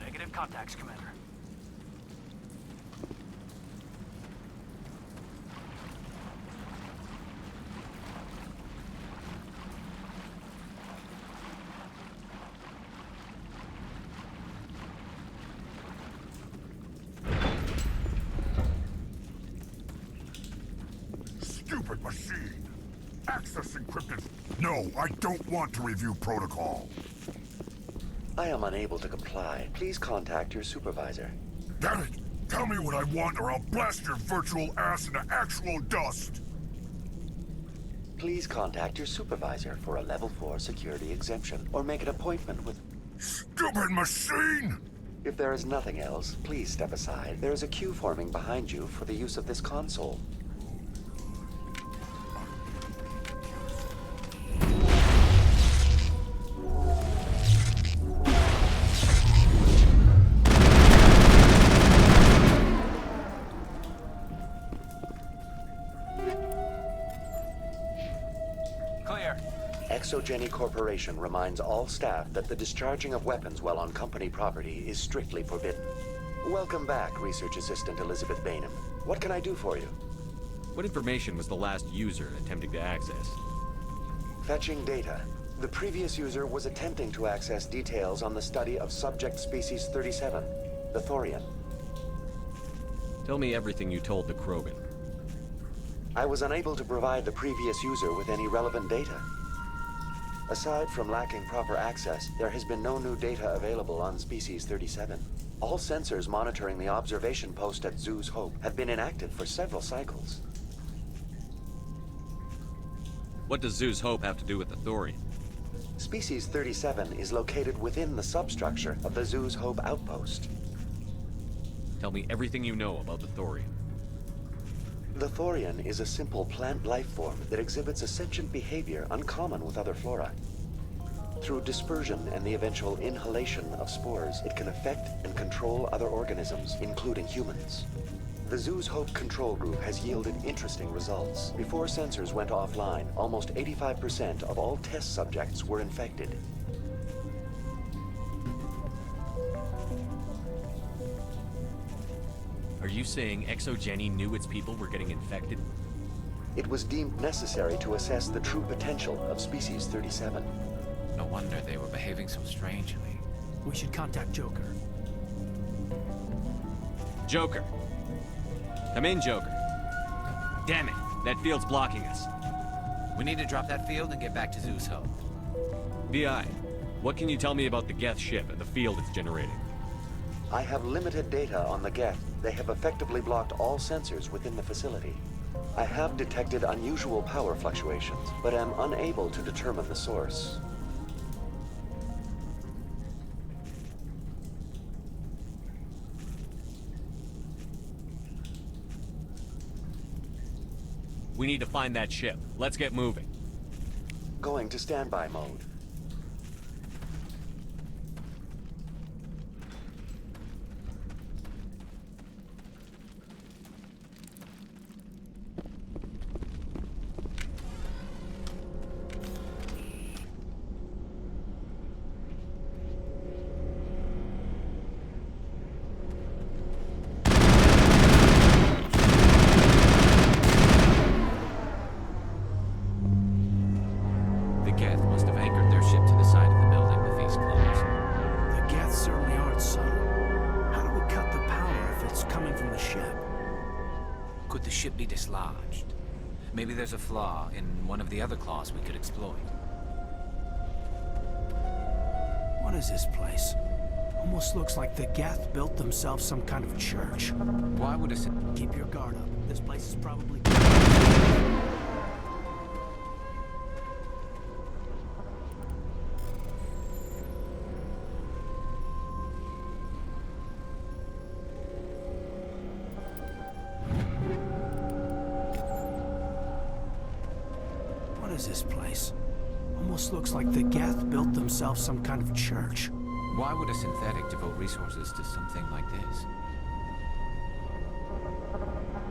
Negative contacts, Commander. Stupid machine! Access encrypted. No, I don't want to review protocol. I am unable to comply. Please contact your supervisor. Damn it! Tell me what I want or I'll blast your virtual ass into actual dust! Please contact your supervisor for a Level 4 security exemption, or make an appointment with... Stupid machine! If there is nothing else, please step aside. There is a queue forming behind you for the use of this console. ExoGeni Corporation reminds all staff that the discharging of weapons while on company property is strictly forbidden. Welcome back, Research Assistant Elizabeth Bainham. What can I do for you? What information was the last user attempting to access? Fetching data. The previous user was attempting to access details on the study of subject species 37, the Thorian. Tell me everything you told the Krogan. I was unable to provide the previous user with any relevant data. Aside from lacking proper access, there has been no new data available on Species 37. All sensors monitoring the observation post at Zhu's Hope have been inactive for several cycles. What does Zhu's Hope have to do with the Thorian? Species 37 is located within the substructure of the Zhu's Hope outpost. Tell me everything you know about the Thorian. The Thorian is a simple plant life form that exhibits a sentient behavior uncommon with other flora. Through dispersion and the eventual inhalation of spores, it can affect and control other organisms, including humans. The Zhu's Hope control group has yielded interesting results. Before sensors went offline, almost 85% of all test subjects were infected. Are you saying ExoGeni knew its people were getting infected? It was deemed necessary to assess the true potential of Species 37. No wonder they were behaving so strangely. We should contact Joker. Joker. Come in, Joker. Damn it. That field's blocking us. We need to drop that field and get back to Zeus Ho. VI, what can you tell me about the Geth ship and the field it's generating? I have limited data on the Geth. They have effectively blocked all sensors within the facility. I have detected unusual power fluctuations, but am unable to determine the source. We need to find that ship. Let's get moving. Going to standby mode. Maybe there's a flaw in one of the other claws we could exploit. What is this place? Almost looks like the Geth built themselves some kind of church. Why would a... Keep your guard up. This place is probably... What is this place? Almost looks like the Geth built themselves some kind of church. Why would a synthetic devote resources to something like this?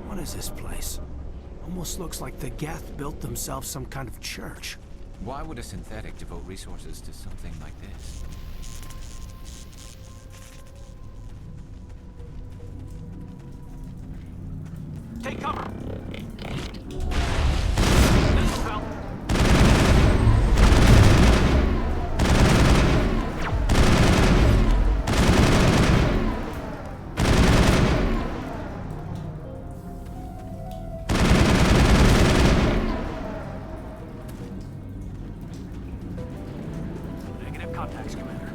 What is this place? Almost looks like the Geth built themselves some kind of church. Why would a synthetic devote resources to something like this? Take cover! Contacts, Commander.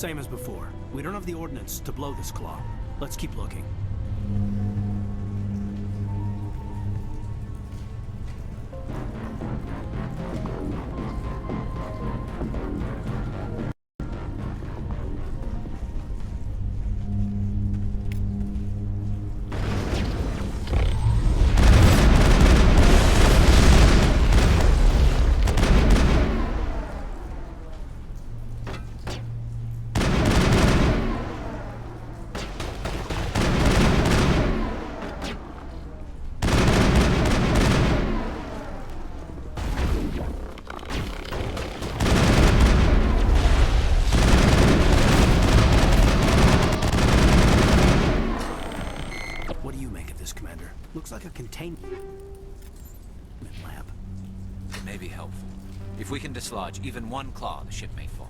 Same as before. We don't have the ordnance to blow this claw. Let's keep looking. Looks like a containment lab. It may be helpful. If we can dislodge even one claw, the ship may fall.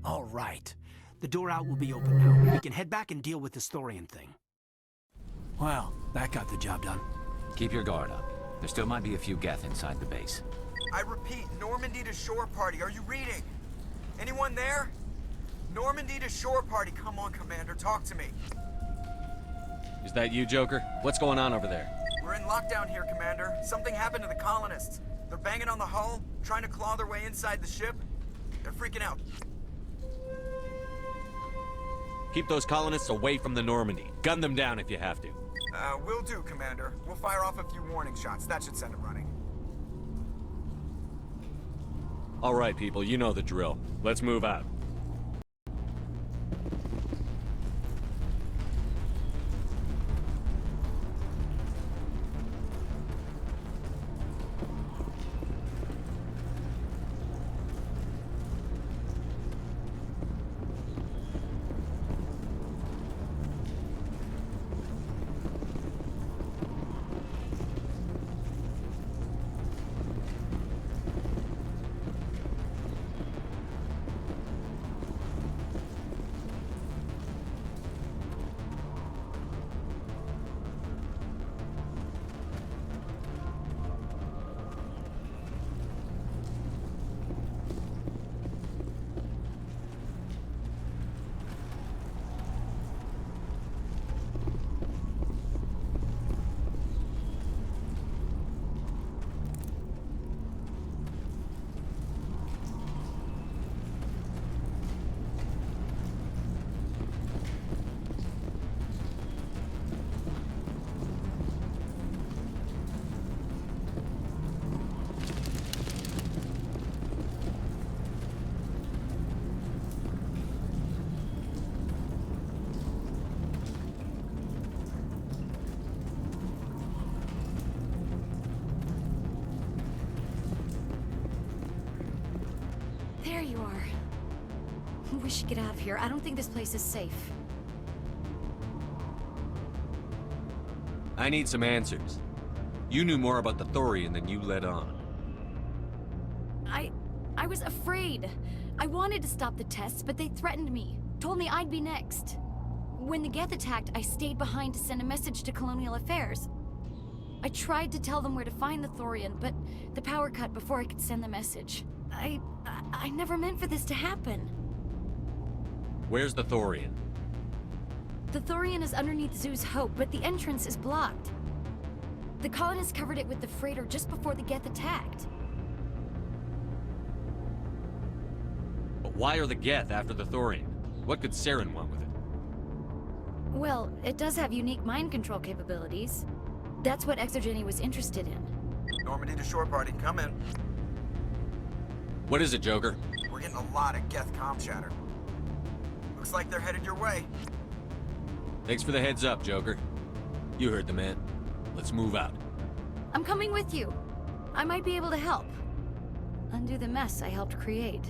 All right. The door out will be open now. We can head back and deal with this Thorian thing. Well, that got the job done. Keep your guard up. There still might be a few Geth inside the base. I repeat, Normandy to shore party. Are you reading? Anyone there? Normandy to shore party. Come on, Commander, talk to me. Is that you, Joker? What's going on over there? We're in lockdown here, Commander. Something happened to the colonists. They're banging on the hull, trying to claw their way inside the ship. They're freaking out. Keep those colonists away from the Normandy. Gun them down if you have to. Will do, Commander. We'll fire off a few warning shots. That should send them running. All right, people, you know the drill. Let's move out. There you are. We should get out of here. I don't think this place is safe. I need some answers. You knew more about the Thorian than you let on. I was afraid. I wanted to stop the tests, but they threatened me. Told me I'd be next. When the Geth attacked, I stayed behind to send a message to Colonial Affairs. I tried to tell them where to find the Thorian, but the power cut before I could send the message. I never meant for this to happen. Where's the Thorian? The Thorian is underneath Zoo's Hope, but the entrance is blocked. The colonists covered it with the freighter just before the Geth attacked. But why are the Geth after the Thorian? What could Saren want with it? Well, it does have unique mind control capabilities. That's what Exogeny was interested in. Normandy to shore party. Come in. What is it, Joker? We're getting a lot of Geth comm chatter. Looks like they're headed your way. Thanks for the heads up, Joker. You heard the man. Let's move out. I'm coming with you. I might be able to help. Undo the mess I helped create.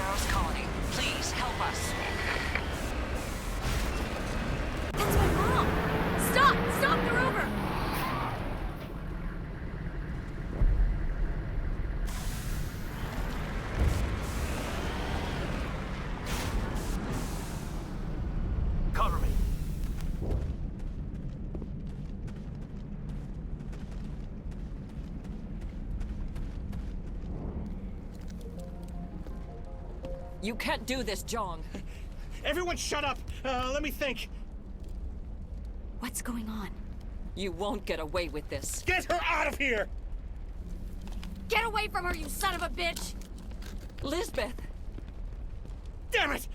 Barrows colony. Please help us. That's my mom! Stop! Stop the rover! Cover me. You can't do this, Jong. Everyone shut up! Let me think. What's going on? You won't get away with this. Get her out of here! Get away from her, you son of a bitch! Lisbeth! Damn it!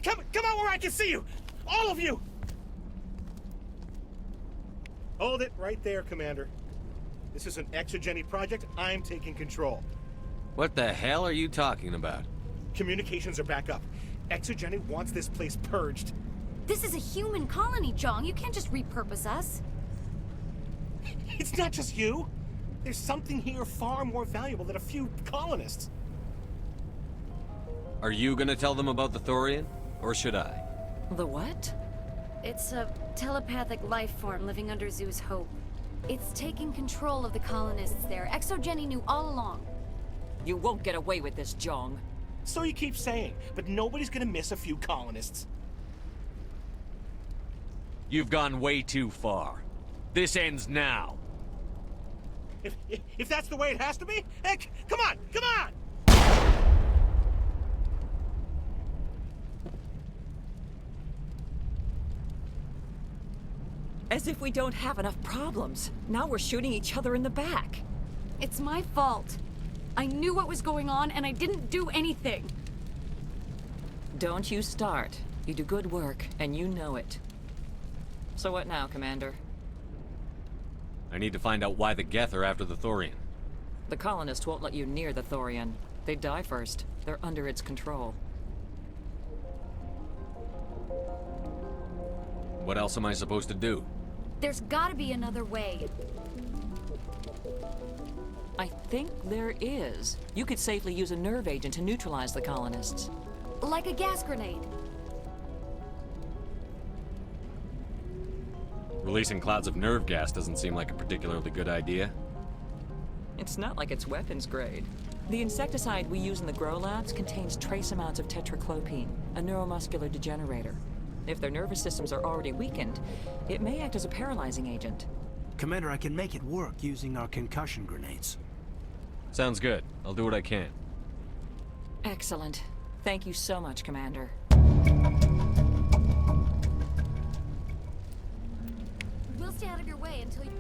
Come out where I can see you! All of you! Hold it right there, Commander. This is an Exogeny project. I'm taking control. What the hell are you talking about? Communications are back up. Exogeny wants this place purged. This is a human colony, Jong. You can't just repurpose us. It's not just you. There's something here far more valuable than a few colonists. Are you gonna tell them about the Thorian? Or should I? The what? It's a telepathic life form living under Zoo's hope. It's taking control of the colonists there. Exogeny knew all along. You won't get away with this, Jong. So you keep saying, but nobody's gonna miss a few colonists. You've gone way too far. This ends now. If that's the way it has to be, heck, come on, come on! As if we don't have enough problems. Now we're shooting each other in the back. It's my fault. I knew what was going on, and I didn't do anything. Don't you start. You do good work, and you know it. So what now, Commander? I need to find out why the Geth are after the Thorian. The colonists won't let you near the Thorian. They die first. They're under its control. What else am I supposed to do? There's gotta be another way. I think there is. You could safely use a nerve agent to neutralize the colonists. Like a gas grenade. Releasing clouds of nerve gas doesn't seem like a particularly good idea. It's not like it's weapons grade. The insecticide we use in the grow labs contains trace amounts of tetraclopine, a neuromuscular degenerator. If their nervous systems are already weakened, it may act as a paralyzing agent. Commander, I can make it work using our concussion grenades. Sounds good. I'll do what I can. Excellent. Thank you so much, Commander. We'll stay out of your way until you...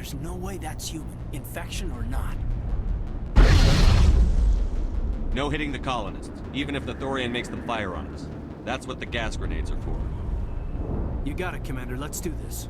There's no way that's human, infection or not. No hitting the colonists, even if the Thorian makes them fire on us. That's what the gas grenades are for. You got it, Commander. Let's do this.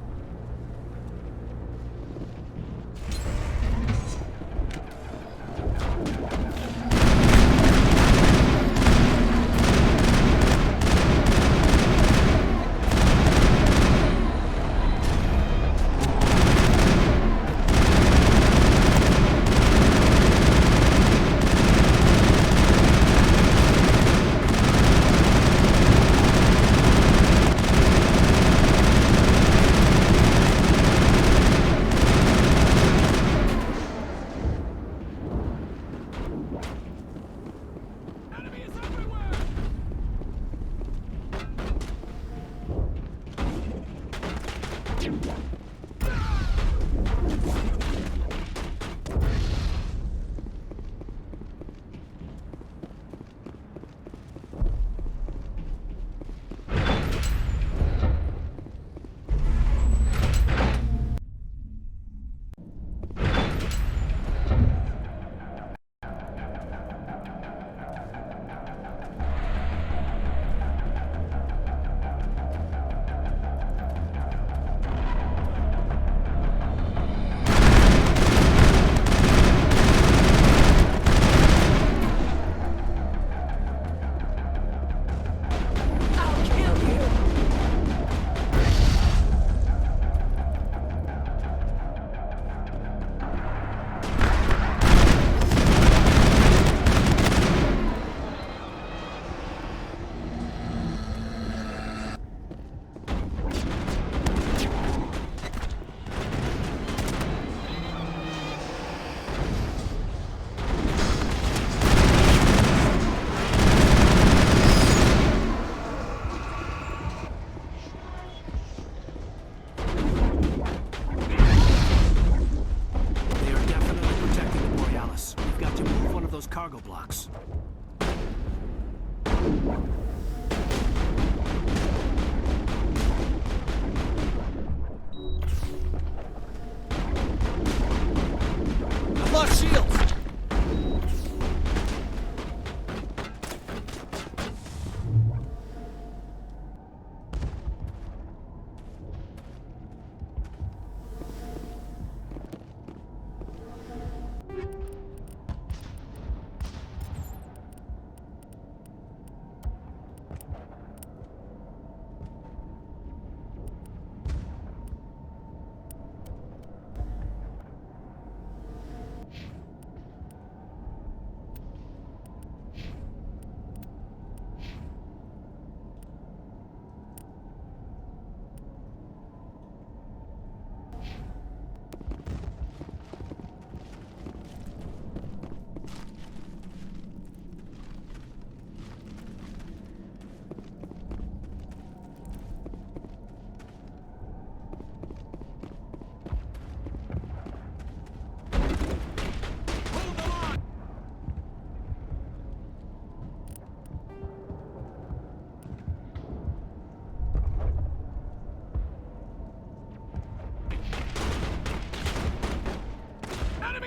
Cargo blocks.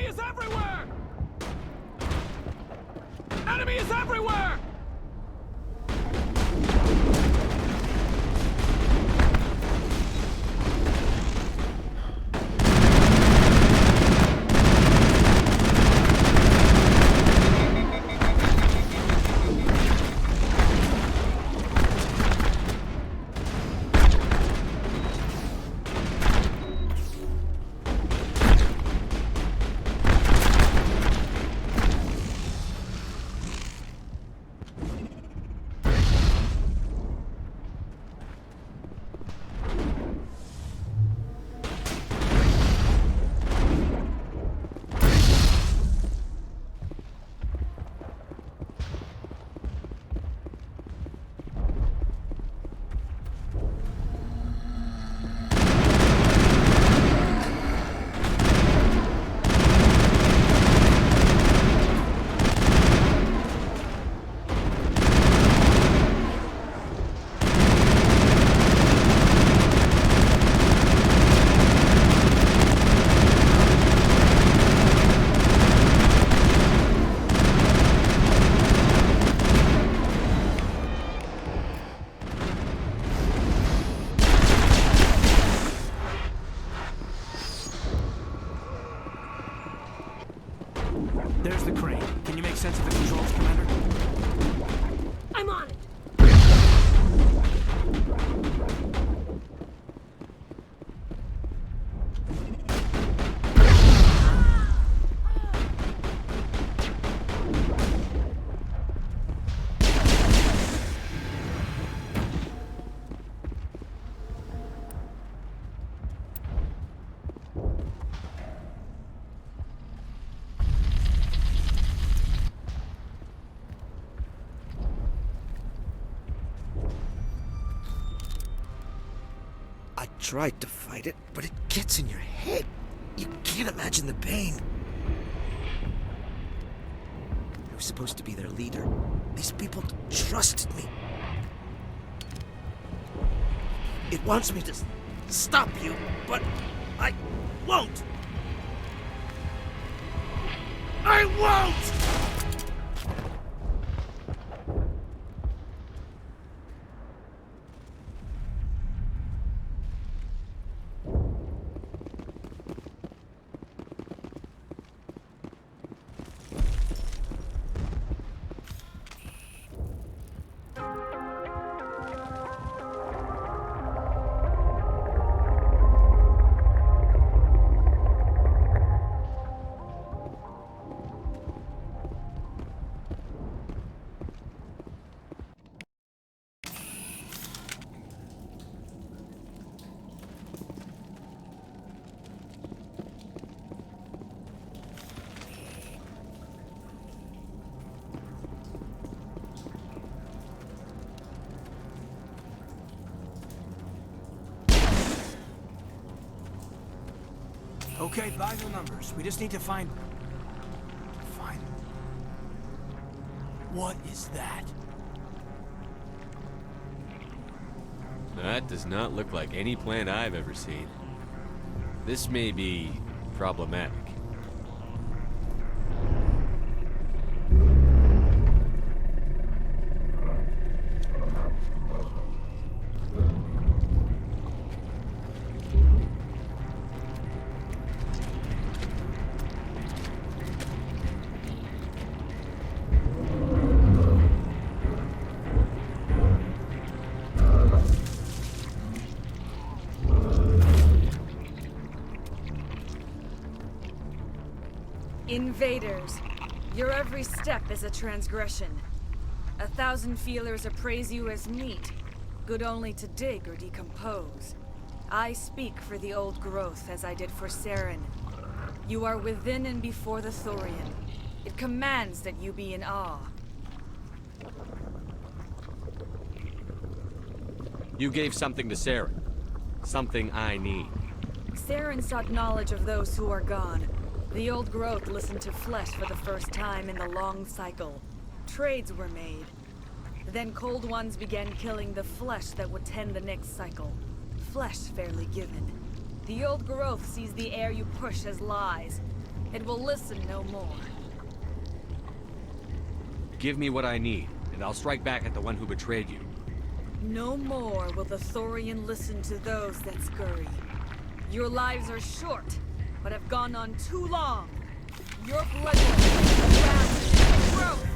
Enemy is everywhere! Enemy is everywhere! There's the crane. Can you make sense of the controls, Commander? I'm on it! I tried to fight it, but it gets in your head. You can't imagine the pain. I was supposed to be their leader. These people trusted me. It wants me to stop you, but I won't. I won't! Okay, by the numbers. We just need to find... What is that? That does not look like any plant I've ever seen. This may be problematic. Invaders, your every step is a transgression. 1,000 feelers appraise you as meat, good only to dig or decompose. I speak for the old growth as I did for Saren. You are within and before the Thorian. It commands that you be in awe. You gave something to Saren. Something I need. Saren sought knowledge of those who are gone. The old growth listened to flesh for the first time in the long cycle. Trades were made. Then cold ones began killing the flesh that would tend the next cycle. Flesh fairly given. The old growth sees the air you push as lies. It will listen no more. Give me what I need, and I'll strike back at the one who betrayed you. No more will the Thorian listen to those that scurry. Your lives are short, but have gone on too long. Your blood will be fast growth.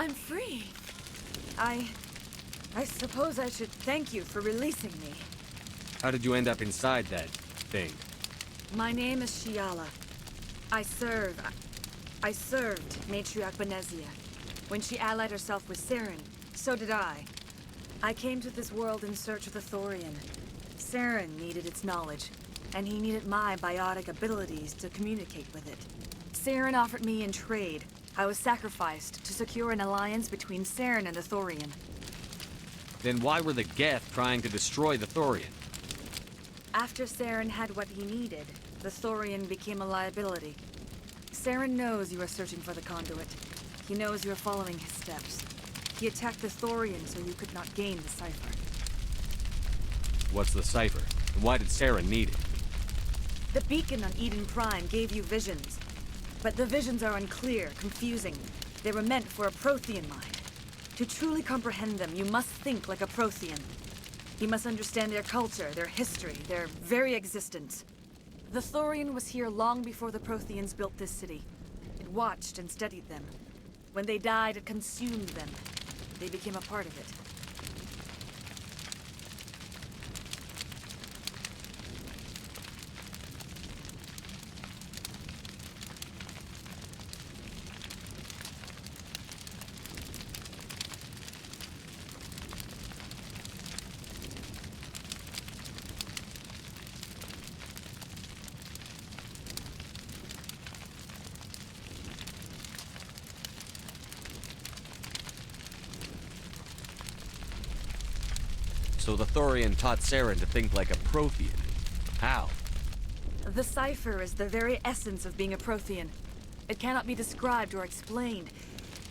I'm free. I suppose I should thank you for releasing me. How did you end up inside that thing? My name is Shiala. I served Matriarch Benezia. When she allied herself with Saren, so did I. I came to this world in search of the Thorian. Saren needed its knowledge, and he needed my biotic abilities to communicate with it. Saren offered me in trade. I was sacrificed to secure an alliance between Saren and the Thorian. Then why were the Geth trying to destroy the Thorian? After Saren had what he needed, the Thorian became a liability. Saren knows you are searching for the conduit. He knows you are following his steps. He attacked the Thorian so you could not gain the cipher. What's the cipher? And why did Saren need it? The beacon on Eden Prime gave you visions. But the visions are unclear, confusing. They were meant for a Prothean mind. To truly comprehend them, you must think like a Prothean. You must understand their culture, their history, their very existence. The Thorian was here long before the Protheans built this city. It watched and studied them. When they died, it consumed them. They became a part of it. So the Thorian taught Saren to think like a Prothean. How? The cipher is the very essence of being a Prothean. It cannot be described or explained.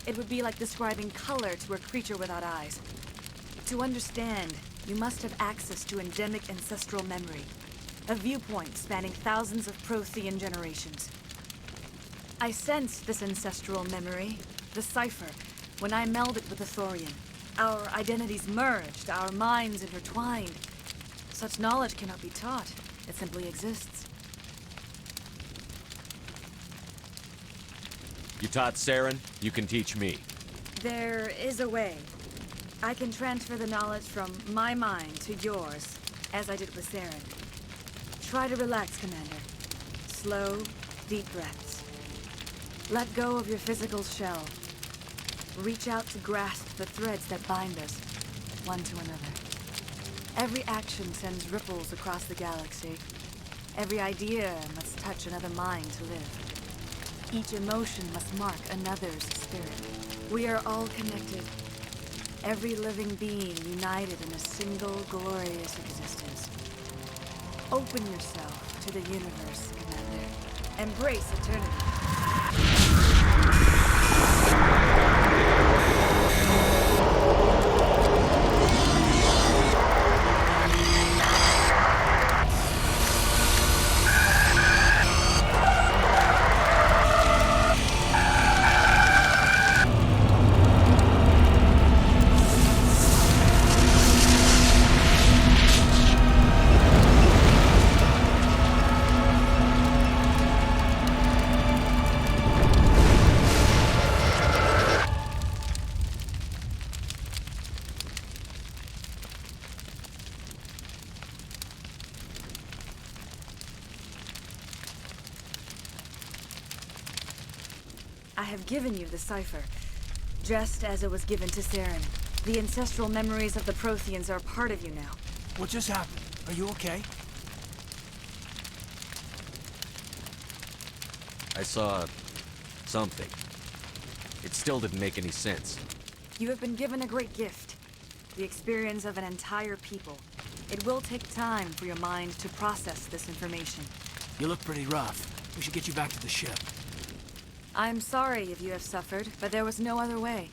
It would be like describing color to a creature without eyes. To understand, you must have access to endemic ancestral memory, a viewpoint spanning thousands of Prothean generations. I sensed this ancestral memory, the cipher, when I melded with the Thorian. Our identities merged, our minds intertwined. Such knowledge cannot be taught. It simply exists. You taught Saren, you can teach me. There is a way. I can transfer the knowledge from my mind to yours, as I did with Saren. Try to relax, Commander. Slow, deep breaths. Let go of your physical shell. Reach out to grasp the threads that bind us, one to another. Every action sends ripples across the galaxy. Every idea must touch another mind to live. Each emotion must mark another's spirit. We are all connected. Every living being united in a single glorious existence. Open yourself to the universe, Commander. Embrace eternity. I have given you the cipher, just as it was given to Saren. The ancestral memories of the Protheans are part of you now. What just happened? Are you okay? I saw something. It still didn't make any sense. You have been given a great gift, the experience of an entire people. It will take time for your mind to process this information. You look pretty rough. We should get you back to the ship. I'm sorry if you have suffered, but there was no other way.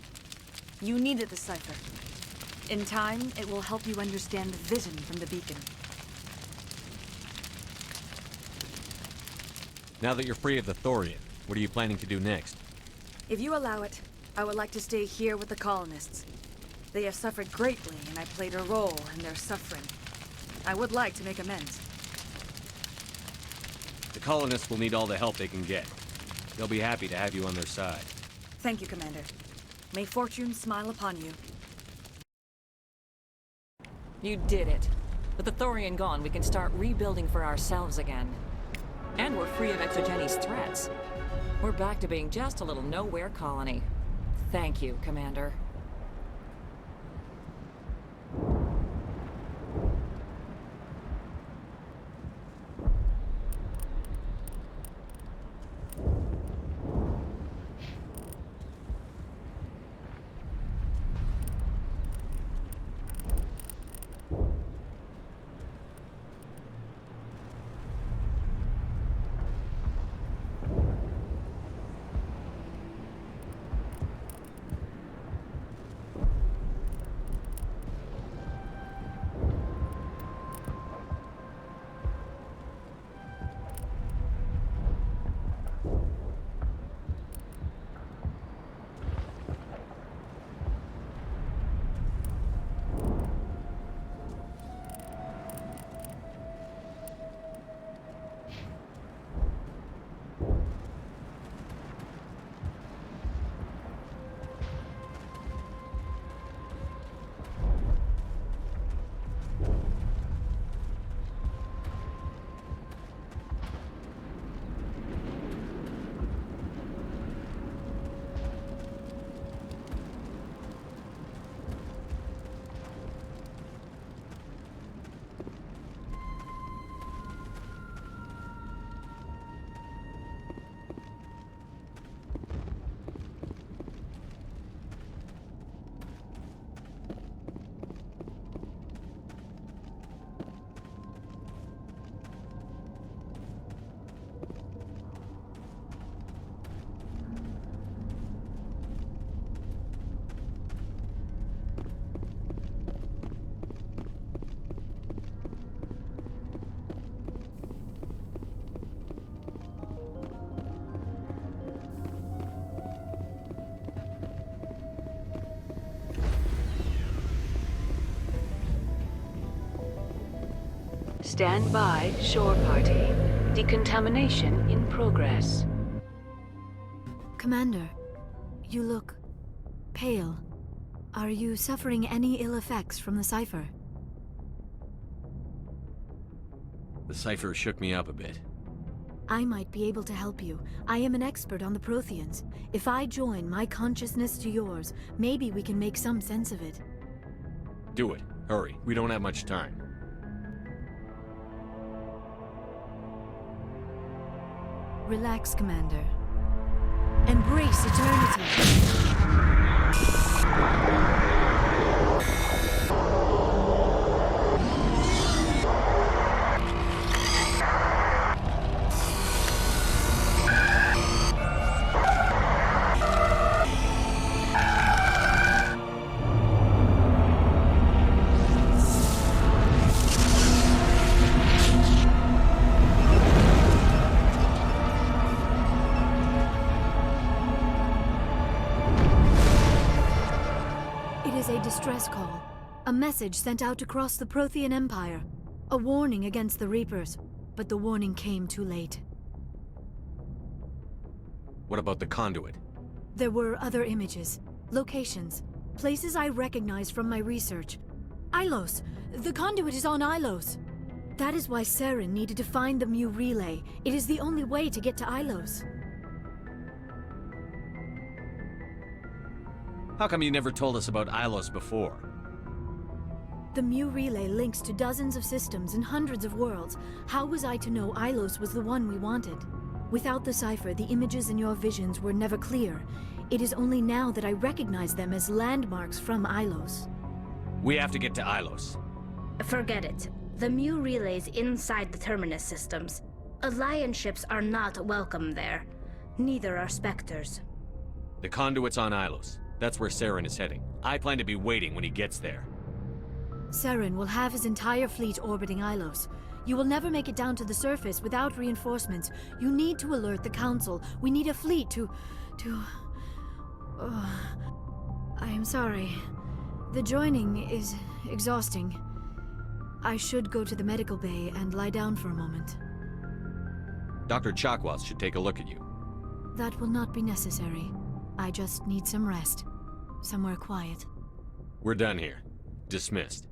You needed the cipher. In time, it will help you understand the vision from the beacon. Now that you're free of the Thorian, what are you planning to do next? If you allow it, I would like to stay here with the colonists. They have suffered greatly, and I played a role in their suffering. I would like to make amends. The colonists will need all the help they can get. They'll be happy to have you on their side. Thank you, Commander. May fortune smile upon you. You did it. With the Thorian gone, we can start rebuilding for ourselves again. And we're free of Exogeni's threats. We're back to being just a little nowhere colony. Thank you, Commander. Stand by, shore party. Decontamination in progress. Commander, you look pale. Are you suffering any ill effects from the cipher? The cipher shook me up a bit. I might be able to help you. I am an expert on the Protheans. If I join my consciousness to yours, maybe we can make some sense of it. Do it. Hurry. We don't have much time. Relax, Commander. Embrace eternity. Distress call. A message sent out across the Prothean Empire. A warning against the Reapers. But the warning came too late. What about the conduit? There were other images, locations, places I recognize from my research. Ilos! The conduit is on Ilos! That is why Saren needed to find the Mu relay. It is the only way to get to Ilos. How come you never told us about Ilos before? The Mu relay links to dozens of systems and hundreds of worlds. How was I to know Ilos was the one we wanted? Without the cipher, the images in your visions were never clear. It is only now that I recognize them as landmarks from Ilos. We have to get to Ilos. Forget it. The Mu relay's inside the Terminus systems. Alliance ships are not welcome there. Neither are Spectres. The conduit's on Ilos. That's where Saren is heading. I plan to be waiting when he gets there. Saren will have his entire fleet orbiting Ilos. You will never make it down to the surface without reinforcements. You need to alert the Council. We need a fleet to... I am sorry. The joining is exhausting. I should go to the medical bay and lie down for a moment. Dr. Chakwas should take a look at you. That will not be necessary. I just need some rest. Somewhere quiet. We're done here. Dismissed.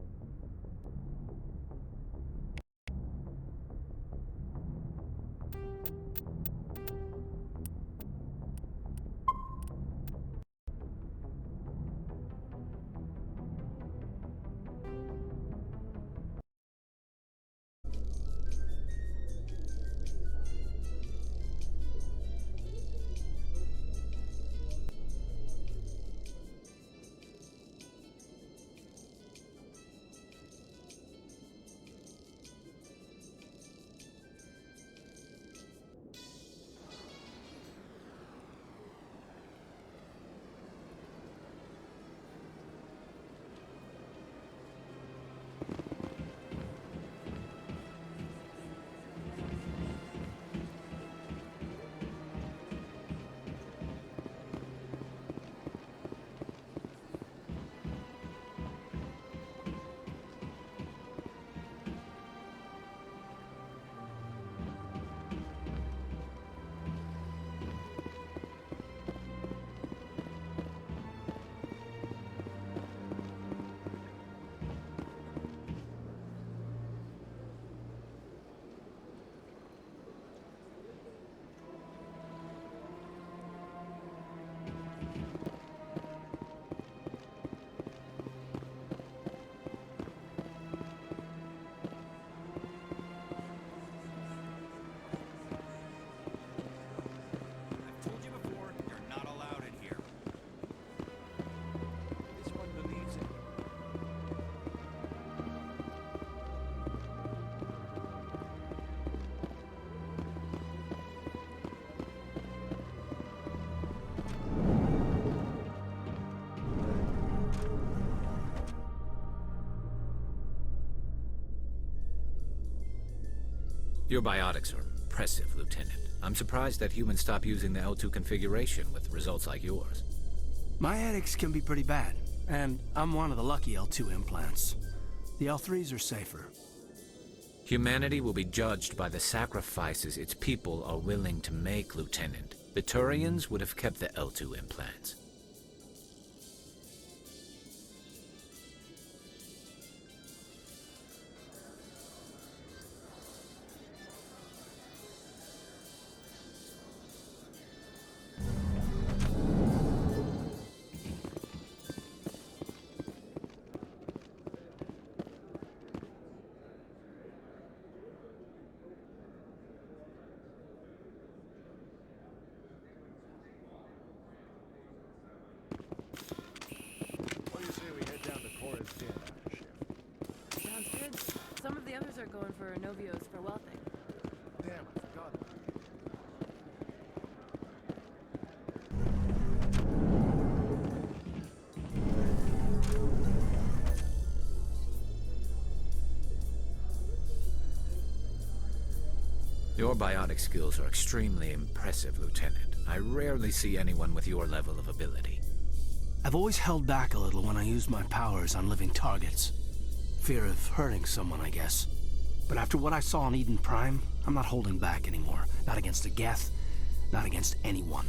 Your biotics are impressive, Lieutenant. I'm surprised that humans stop using the L2 configuration with results like yours. My headaches can be pretty bad, and I'm one of the lucky L2 implants. The L3s are safer. Humanity will be judged by the sacrifices its people are willing to make, Lieutenant. The Turians would have kept the L2 implants. Sounds good. Some of the others are going for Novios for wealthing. Damn, I forgot. Your biotic skills are extremely impressive, Lieutenant. I rarely see anyone with your level of ability. I've always held back a little when I use my powers on living targets. Fear of hurting someone, I guess. But after what I saw on Eden Prime, I'm not holding back anymore. Not against a Geth, not against anyone.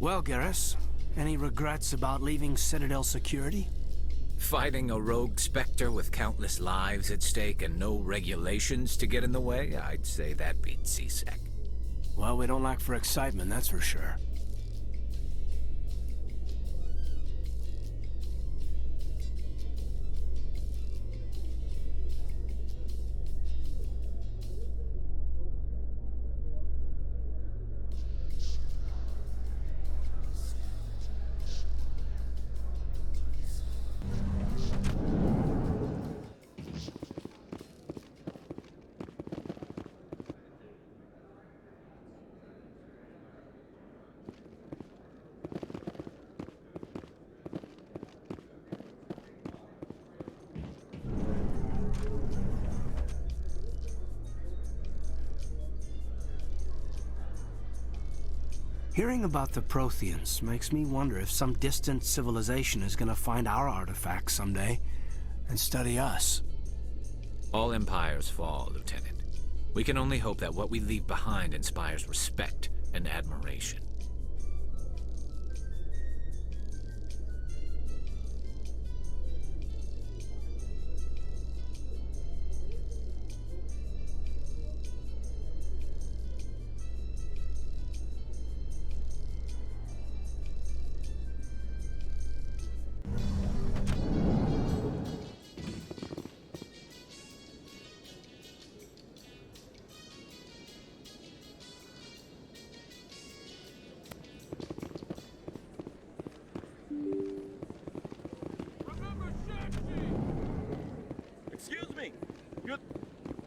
Well, Garrus, any regrets about leaving Citadel Security? Fighting a rogue Spectre with countless lives at stake and no regulations to get in the way? I'd say that beats C-Sec. Well, we don't lack for excitement, that's for sure. Hearing about the Protheans makes me wonder if some distant civilization is gonna find our artifacts someday and study us. All empires fall, Lieutenant. We can only hope that what we leave behind inspires respect and admiration. Excuse me.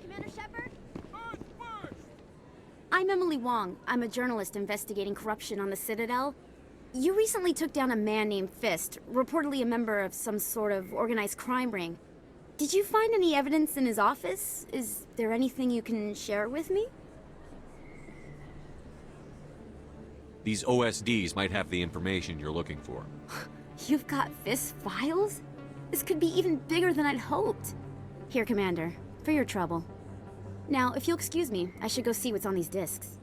Commander Shepard? I'm Emily Wong. I'm a journalist investigating corruption on the Citadel. You recently took down a man named Fist, reportedly a member of some sort of organized crime ring. Did you find any evidence in his office? Is there anything you can share with me? These OSDs might have the information you're looking for. You've got Fist files? This could be even bigger than I'd hoped. Here, Commander, for your trouble. Now, if you'll excuse me, I should go see what's on these discs.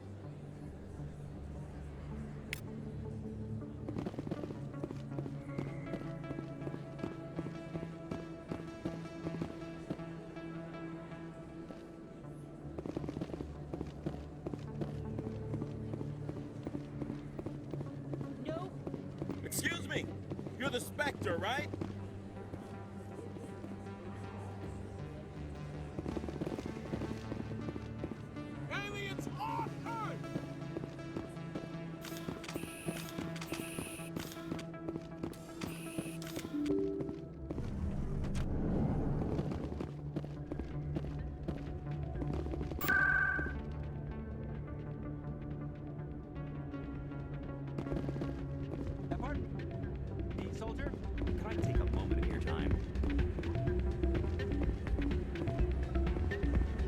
Excuse me. You're the Spectre, right? Aliens on Earth! Soldier, can I take a moment of your time?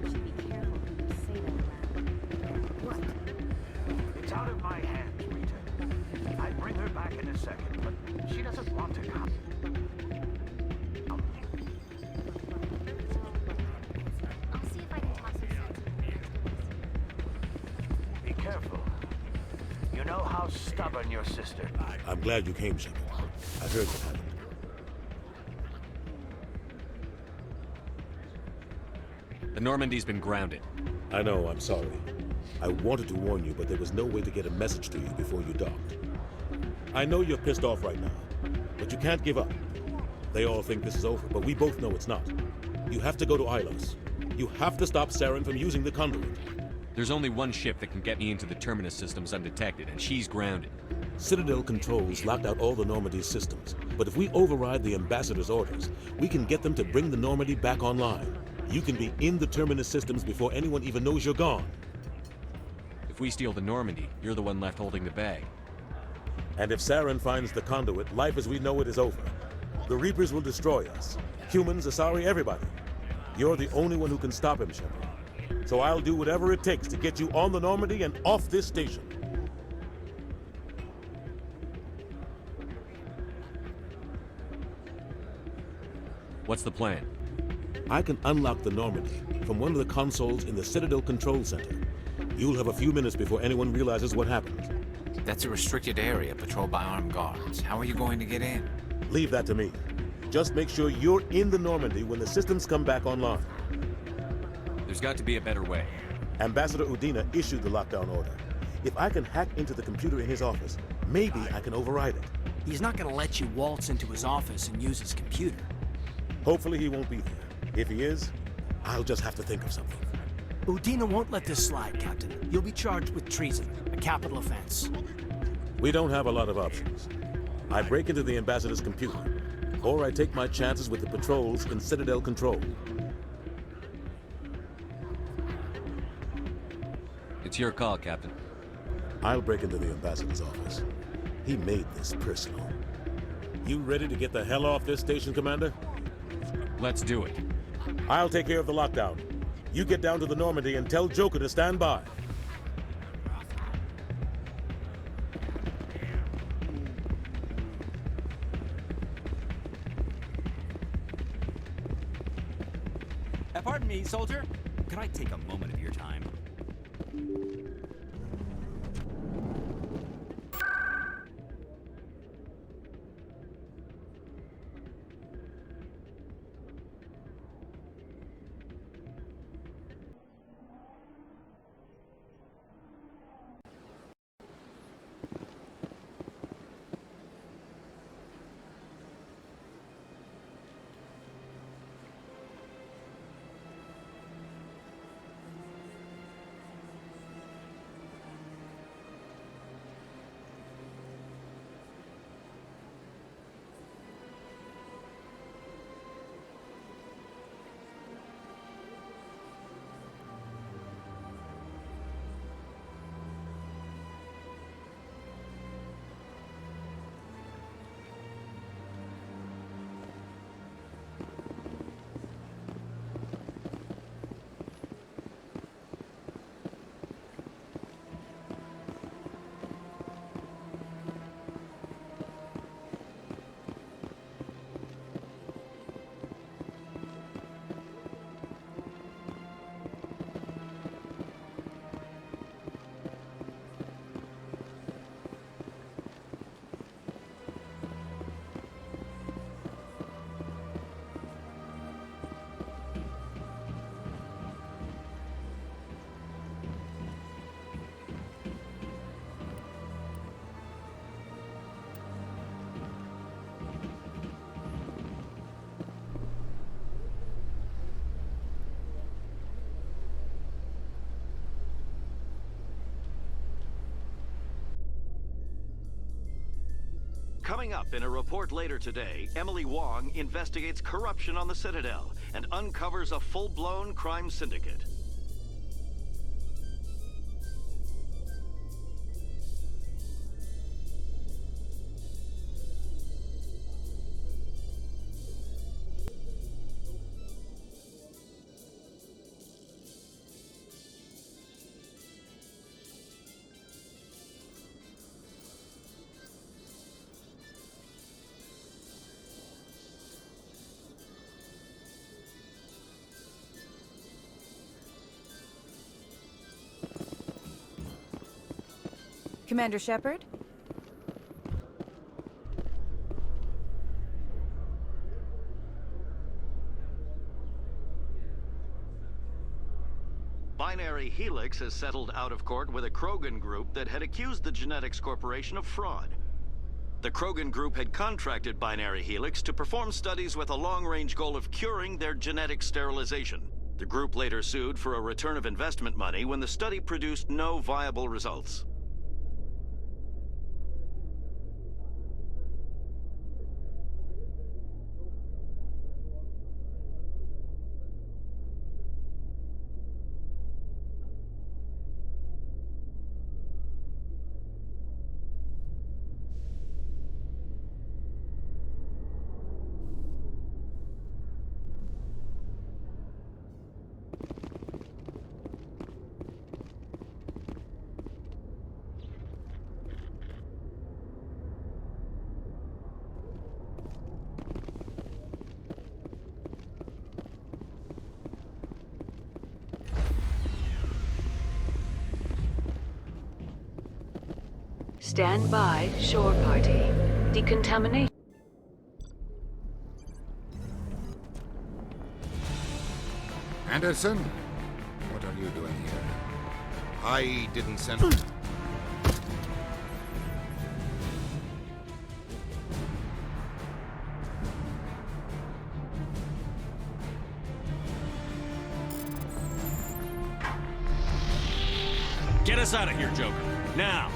You should be careful when you say that loud. What? It's out of my hands, Rita. I'd bring her back in a second, but she doesn't want to come. I'll see if I can talk some sense into Be careful. You know how stubborn your sister. I'm glad you came, Shepard. I heard what happened. The Normandy's been grounded. I know, I'm sorry. I wanted to warn you, but there was no way to get a message to you before you docked. I know you're pissed off right now, but you can't give up. They all think this is over, but we both know it's not. You have to go to Ilos. You have to stop Saren from using the conduit. There's only one ship that can get me into the Terminus systems undetected, and she's grounded. Citadel controls locked out all the Normandy's systems, but if we override the Ambassador's orders, we can get them to bring the Normandy back online. You can be in the Terminus systems before anyone even knows you're gone. If we steal the Normandy, you're the one left holding the bag. And if Saren finds the conduit, life as we know it is over. The Reapers will destroy us. Humans, Asari, everybody. You're the only one who can stop him, Shepard. So I'll do whatever it takes to get you on the Normandy and off this station. What's the plan? I can unlock the Normandy from one of the consoles in the Citadel Control Center. You'll have a few minutes before anyone realizes what happened. That's a restricted area patrolled by armed guards. How are you going to get in? Leave that to me. Just make sure you're in the Normandy when the systems come back online. There's got to be a better way. Ambassador Udina issued the lockdown order. If I can hack into the computer in his office, maybe I can override it. He's not gonna let you waltz into his office and use his computer. Hopefully he won't be there. If he is, I'll just have to think of something. Udina won't let this slide, Captain. You'll be charged with treason, a capital offense. We don't have a lot of options. I break into the Ambassador's computer, or I take my chances with the patrols in Citadel Control. It's your call, Captain. I'll break into the Ambassador's office. He made this personal. You ready to get the hell off this station, Commander? Let's do it. I'll take care of the lockdown. You get down to the Normandy and tell Joker to stand by. Pardon me, soldier. Could I take a moment of your time? Coming up in a report later today, Emily Wong investigates corruption on the Citadel and uncovers a full-blown crime syndicate. Commander Shepard? Binary Helix has settled out of court with a Krogan group that had accused the Genetics Corporation of fraud. The Krogan group had contracted Binary Helix to perform studies with a long-range goal of curing their genetic sterilization. The group later sued for a return of investment money when the study produced no viable results. Stand by, shore party. Decontamination. Anderson? What are you doing here? I didn't send... Get us out of here, Joker. Now!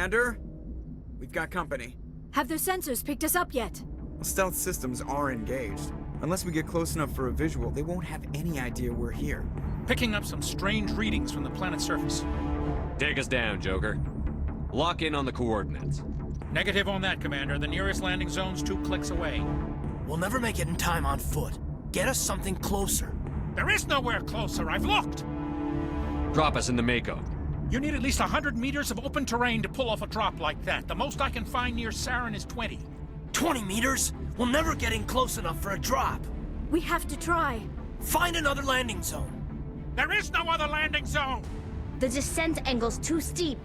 Commander? We've got company. Have their sensors picked us up yet? Stealth systems are engaged. Unless we get close enough for a visual, they won't have any idea we're here. Picking up some strange readings from the planet's surface. Take us down, Joker. Lock in on the coordinates. Negative on that, Commander. The nearest landing zone's 2 clicks away. We'll never make it in time on foot. Get us something closer. There is nowhere closer. I've looked. Drop us in the Mako. You need at least 100 meters of open terrain to pull off a drop like that. The most I can find near Saren is 20. 20 meters? We'll never get in close enough for a drop. We have to try. Find another landing zone. There is no other landing zone! The descent angle's too steep.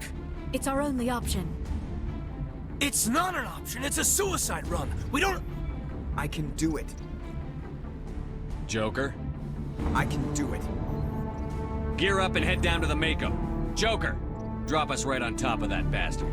It's our only option. It's not an option. It's a suicide run. We don't... I can do it. Joker? I can do it. Gear up and head down to the Mako. Joker, drop us right on top of that bastard.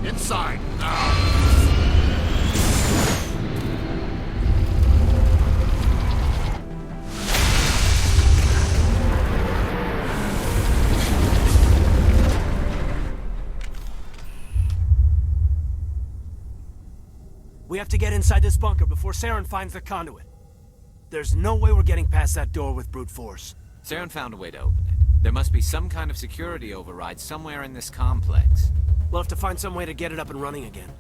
Inside, now! We have to get inside this bunker before Saren finds the conduit. There's no way we're getting past that door with brute force. Saren found a way to open it. There must be some kind of security override somewhere in this complex. We'll have to find some way to get it up and running again.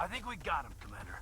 I think we got him, Commander.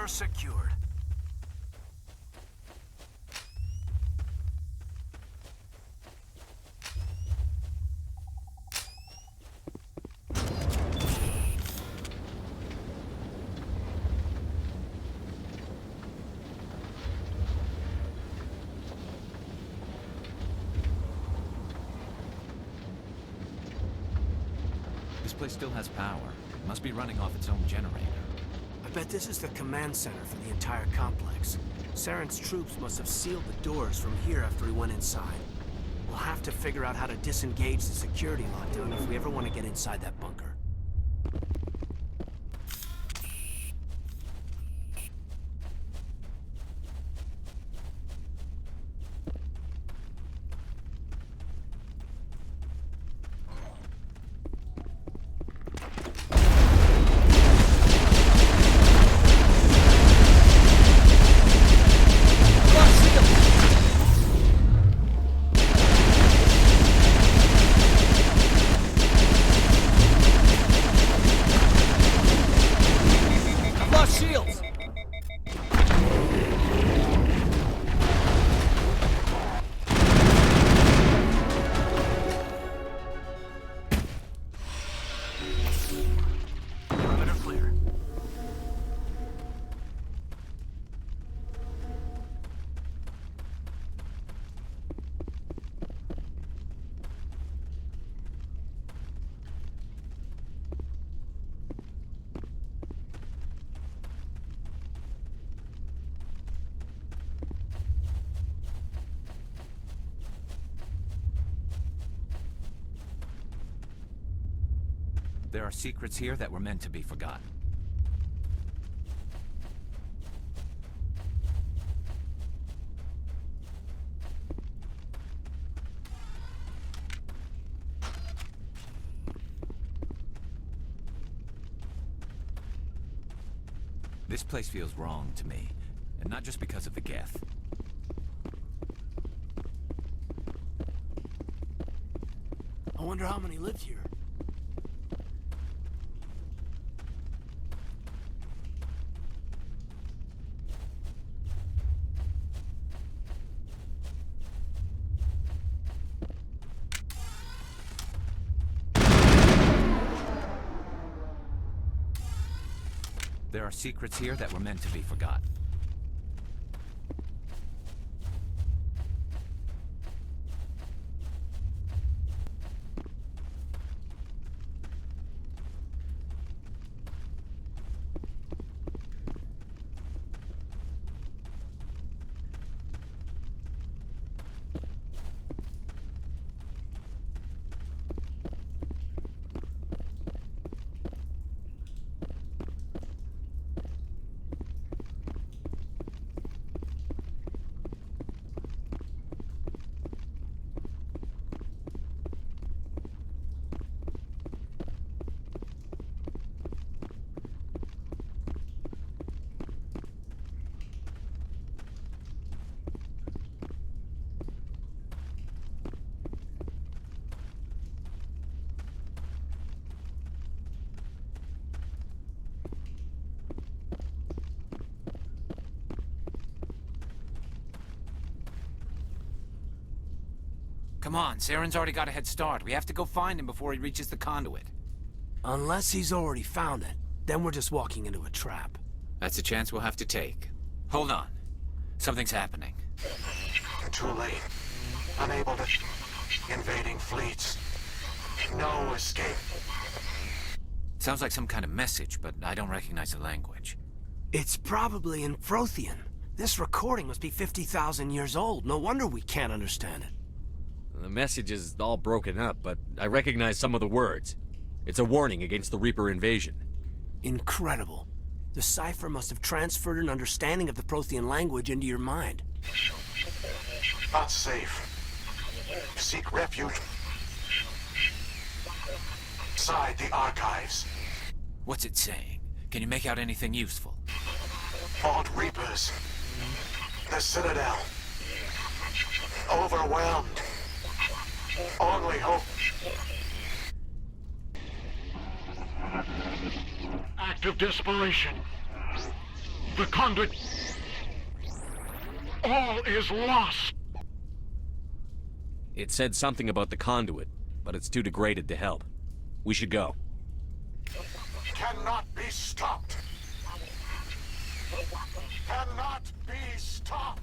Secured. This place still has power. It must be running off its own generator. A bet this is the command center for the entire complex. Saren's troops must have sealed the doors from here after he went inside. We'll have to figure out how to disengage the security lockdown if we ever want to get inside that bunker. There are secrets here that were meant to be forgotten. This place feels wrong to me, and not just because of the Geth. I wonder how many lived here. There are secrets here that were meant to be forgotten. Come on, Saren's already got a head start. We have to go find him before he reaches the conduit. Unless he's already found it, then we're just walking into a trap. That's a chance we'll have to take. Hold on. Something's happening. Too late. Unable to... Invading fleets. No escape. Sounds like some kind of message, but I don't recognize the language. It's probably in Prothean. This recording must be 50,000 years old. No wonder we can't understand it. The message is all broken up, but I recognize some of the words. It's a warning against the Reaper invasion. Incredible. The cipher must have transferred an understanding of the Prothean language into your mind. Not safe. Seek refuge inside the archives. What's it saying? Can you make out anything useful? Fought Reapers. The Citadel. Overwhelmed. Only hope. Act of desperation. The conduit. All is lost. It said something about the conduit, but it's too degraded to help. We should go. Cannot be stopped. Cannot be stopped.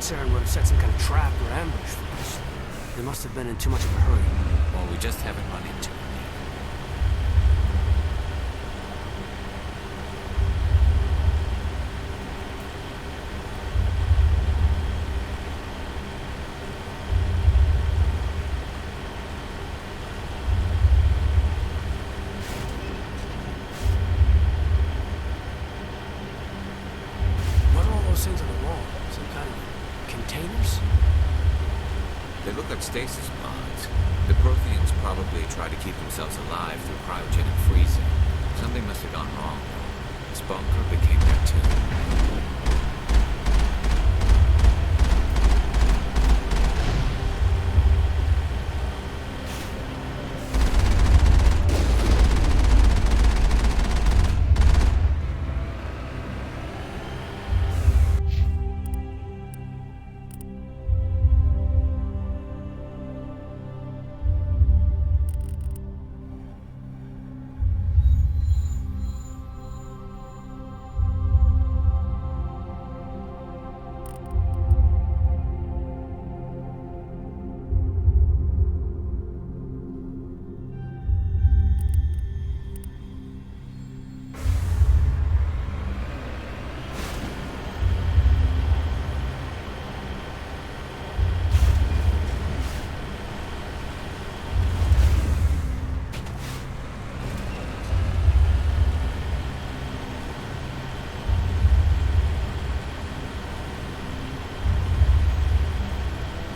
Saren would have set some kind of trap or ambush for us. They must have been in too much of a hurry. Well, we just haven't run into it. What are all those things on the wall? Some kind of containers? They look like stasis pods. The Protheans probably try to keep themselves alive through cryogenic freezing. Something must have gone wrong. This bunker became their tomb.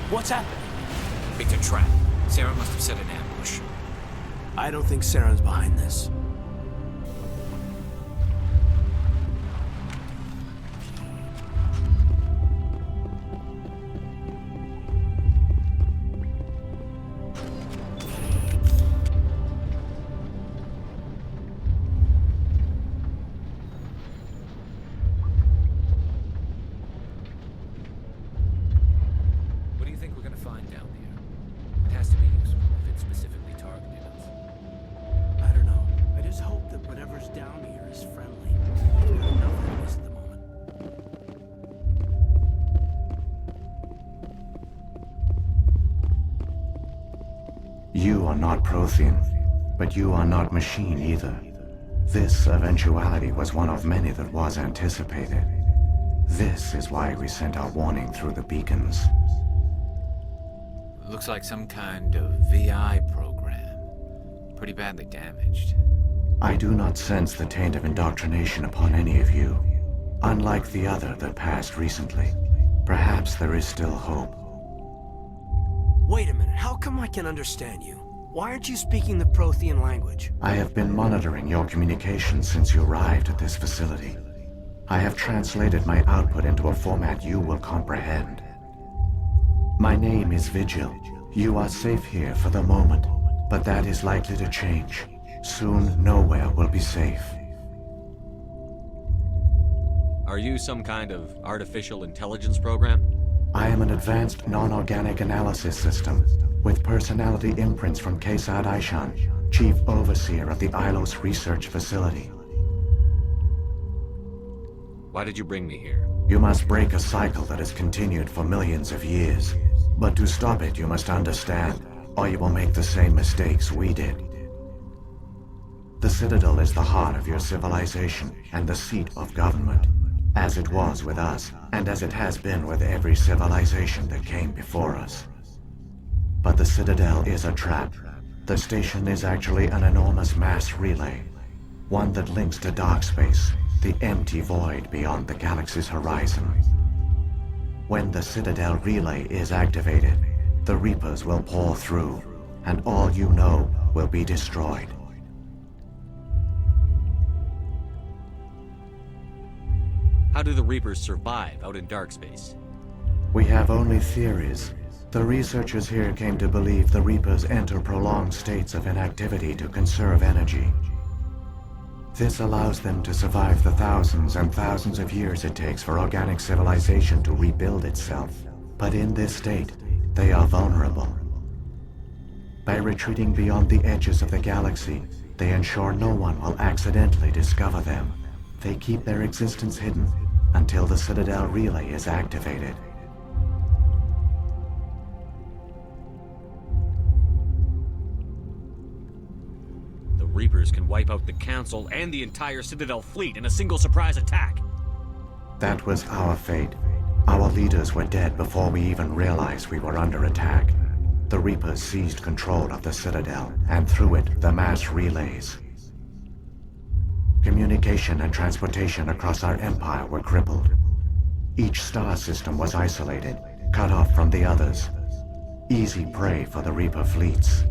What's happening? It's a trap. Sarah must have set an ambush. I don't think Saren's behind this. What do you think we're gonna find down there? It has to be useful if it's specifically targeted us. I don't know. I just hope that whatever's down here is friendly. We've got enough enemies at the moment. You are not Prothean, but you are not machine either. This eventuality was one of many that was anticipated. This is why we sent our warning through the beacons. Looks like some kind of VI program. Pretty badly damaged. I do not sense the taint of indoctrination upon any of you, unlike the other that passed recently. Perhaps there is still hope. Wait a minute, how come I can understand you? Why aren't you speaking the Prothean language? I have been monitoring your communications since you arrived at this facility. I have translated my output into a format you will comprehend. My name is Vigil. You are safe here for the moment, but that is likely to change. Soon, nowhere will be safe. Are you some kind of artificial intelligence program? I am an advanced non-organic analysis system with personality imprints from Kesad Aishan, Chief Overseer of the Ilos Research Facility. Why did you bring me here? You must break a cycle that has continued for millions of years. But to stop it, you must understand, or you will make the same mistakes we did. The Citadel is the heart of your civilization and the seat of government, as it was with us, and as it has been with every civilization that came before us. But the Citadel is a trap. The station is actually an enormous mass relay, one that links to dark space, the empty void beyond the galaxy's horizon. When the Citadel relay is activated, the Reapers will pour through, and all you know will be destroyed. How do the Reapers survive out in dark space? We have only theories. The researchers here came to believe the Reapers enter prolonged states of inactivity to conserve energy. This allows them to survive the thousands and thousands of years it takes for organic civilization to rebuild itself. But in this state, they are vulnerable. By retreating beyond the edges of the galaxy, they ensure no one will accidentally discover them. They keep their existence hidden until the Citadel relay is activated. Reapers can wipe out the Council and the entire Citadel fleet in a single surprise attack. That was our fate. Our leaders were dead before we even realized we were under attack. The Reapers seized control of the Citadel, and through it, the mass relays. Communication and transportation across our empire were crippled. Each star system was isolated, cut off from the others. Easy prey for the Reaper fleets.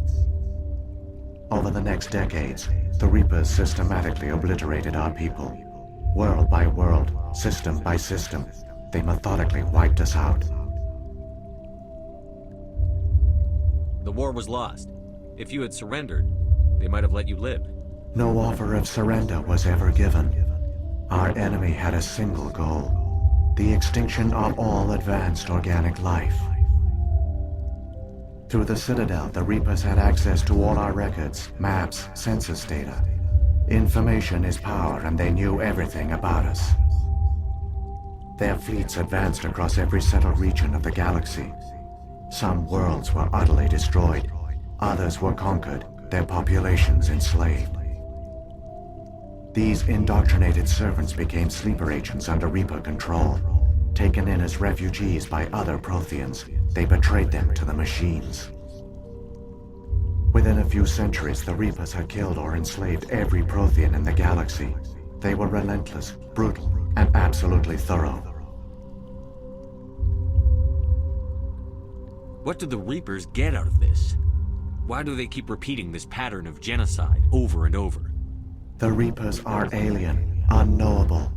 Over the next decades, the Reapers systematically obliterated our people. World by world, system by system, they methodically wiped us out. The war was lost. If you had surrendered, they might have let you live. No offer of surrender was ever given. Our enemy had a single goal: the extinction of all advanced organic life. Through the Citadel, the Reapers had access to all our records, maps, census data. Information is power, and they knew everything about us. Their fleets advanced across every settled region of the galaxy. Some worlds were utterly destroyed. Others were conquered, their populations enslaved. These indoctrinated servants became sleeper agents under Reaper control. Taken in as refugees by other Protheans, they betrayed them to the machines. Within a few centuries, the Reapers had killed or enslaved every Prothean in the galaxy. They were relentless, brutal, and absolutely thorough. What do the Reapers get out of this? Why do they keep repeating this pattern of genocide over and over? The Reapers are alien, unknowable.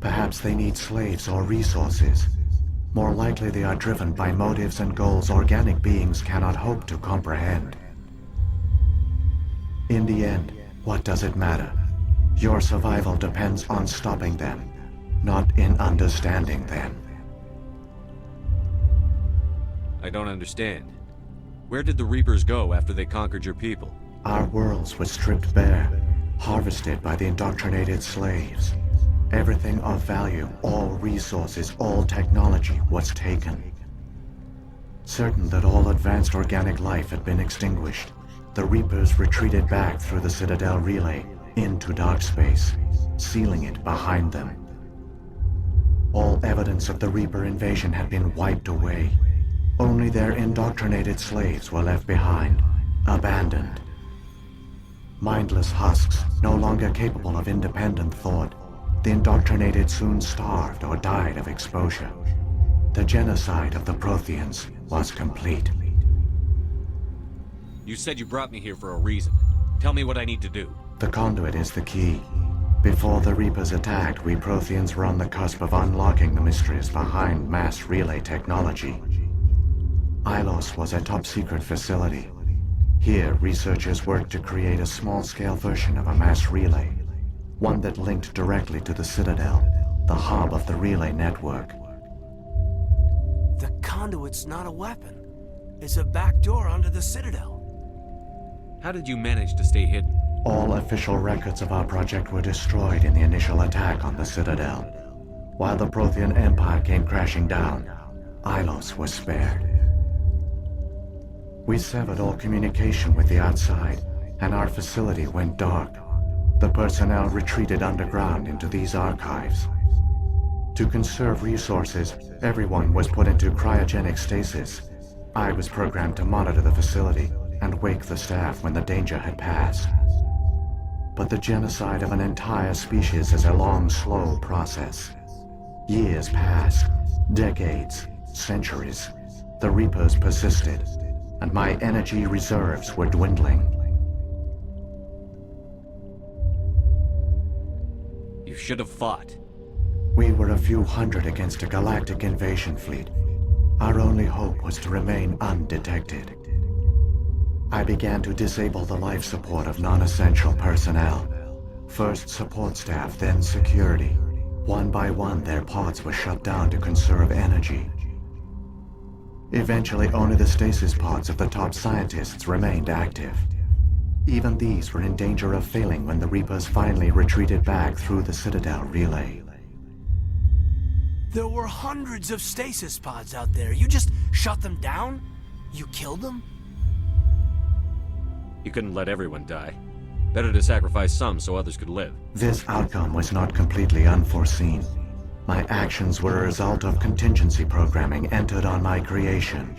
Perhaps they need slaves or resources. More likely they are driven by motives and goals organic beings cannot hope to comprehend. In the end, what does it matter? Your survival depends on stopping them, not in understanding them. I don't understand. Where did the Reapers go after they conquered your people? Our worlds were stripped bare, harvested by the indoctrinated slaves. Everything of value, all resources, all technology was taken. Certain that all advanced organic life had been extinguished, the Reapers retreated back through the Citadel relay into dark space, sealing it behind them. All evidence of the Reaper invasion had been wiped away. Only their indoctrinated slaves were left behind, abandoned. Mindless husks, no longer capable of independent thought, the indoctrinated soon starved or died of exposure. The genocide of the Protheans was complete. You said you brought me here for a reason. Tell me what I need to do. The conduit is the key. Before the Reapers attacked, we Protheans were on the cusp of unlocking the mysteries behind mass relay technology. Ilos was a top-secret facility. Here, researchers worked to create a small-scale version of a mass relay, one that linked directly to the Citadel, the hub of the relay network. The conduit's not a weapon. It's a backdoor onto the Citadel. How did you manage to stay hidden? All official records of our project were destroyed in the initial attack on the Citadel. While the Prothean Empire came crashing down, Ilos was spared. We severed all communication with the outside, and our facility went dark. The personnel retreated underground into these archives. To conserve resources, everyone was put into cryogenic stasis. I was programmed to monitor the facility and wake the staff when the danger had passed. But the genocide of an entire species is a long, slow process. Years passed, decades, centuries. The Reapers persisted, and my energy reserves were dwindling. You should have fought. We were a few hundred against a galactic invasion fleet. Our only hope was to remain undetected. I began to disable the life support of non-essential personnel. First support staff, then security. One by one, their pods were shut down to conserve energy. Eventually, only the stasis pods of the top scientists remained active. Even these were in danger of failing when the Reapers finally retreated back through the Citadel relay. There were hundreds of stasis pods out there. You just shut them down? You killed them? You couldn't let everyone die. Better to sacrifice some so others could live. This outcome was not completely unforeseen. My actions were a result of contingency programming entered on my creation.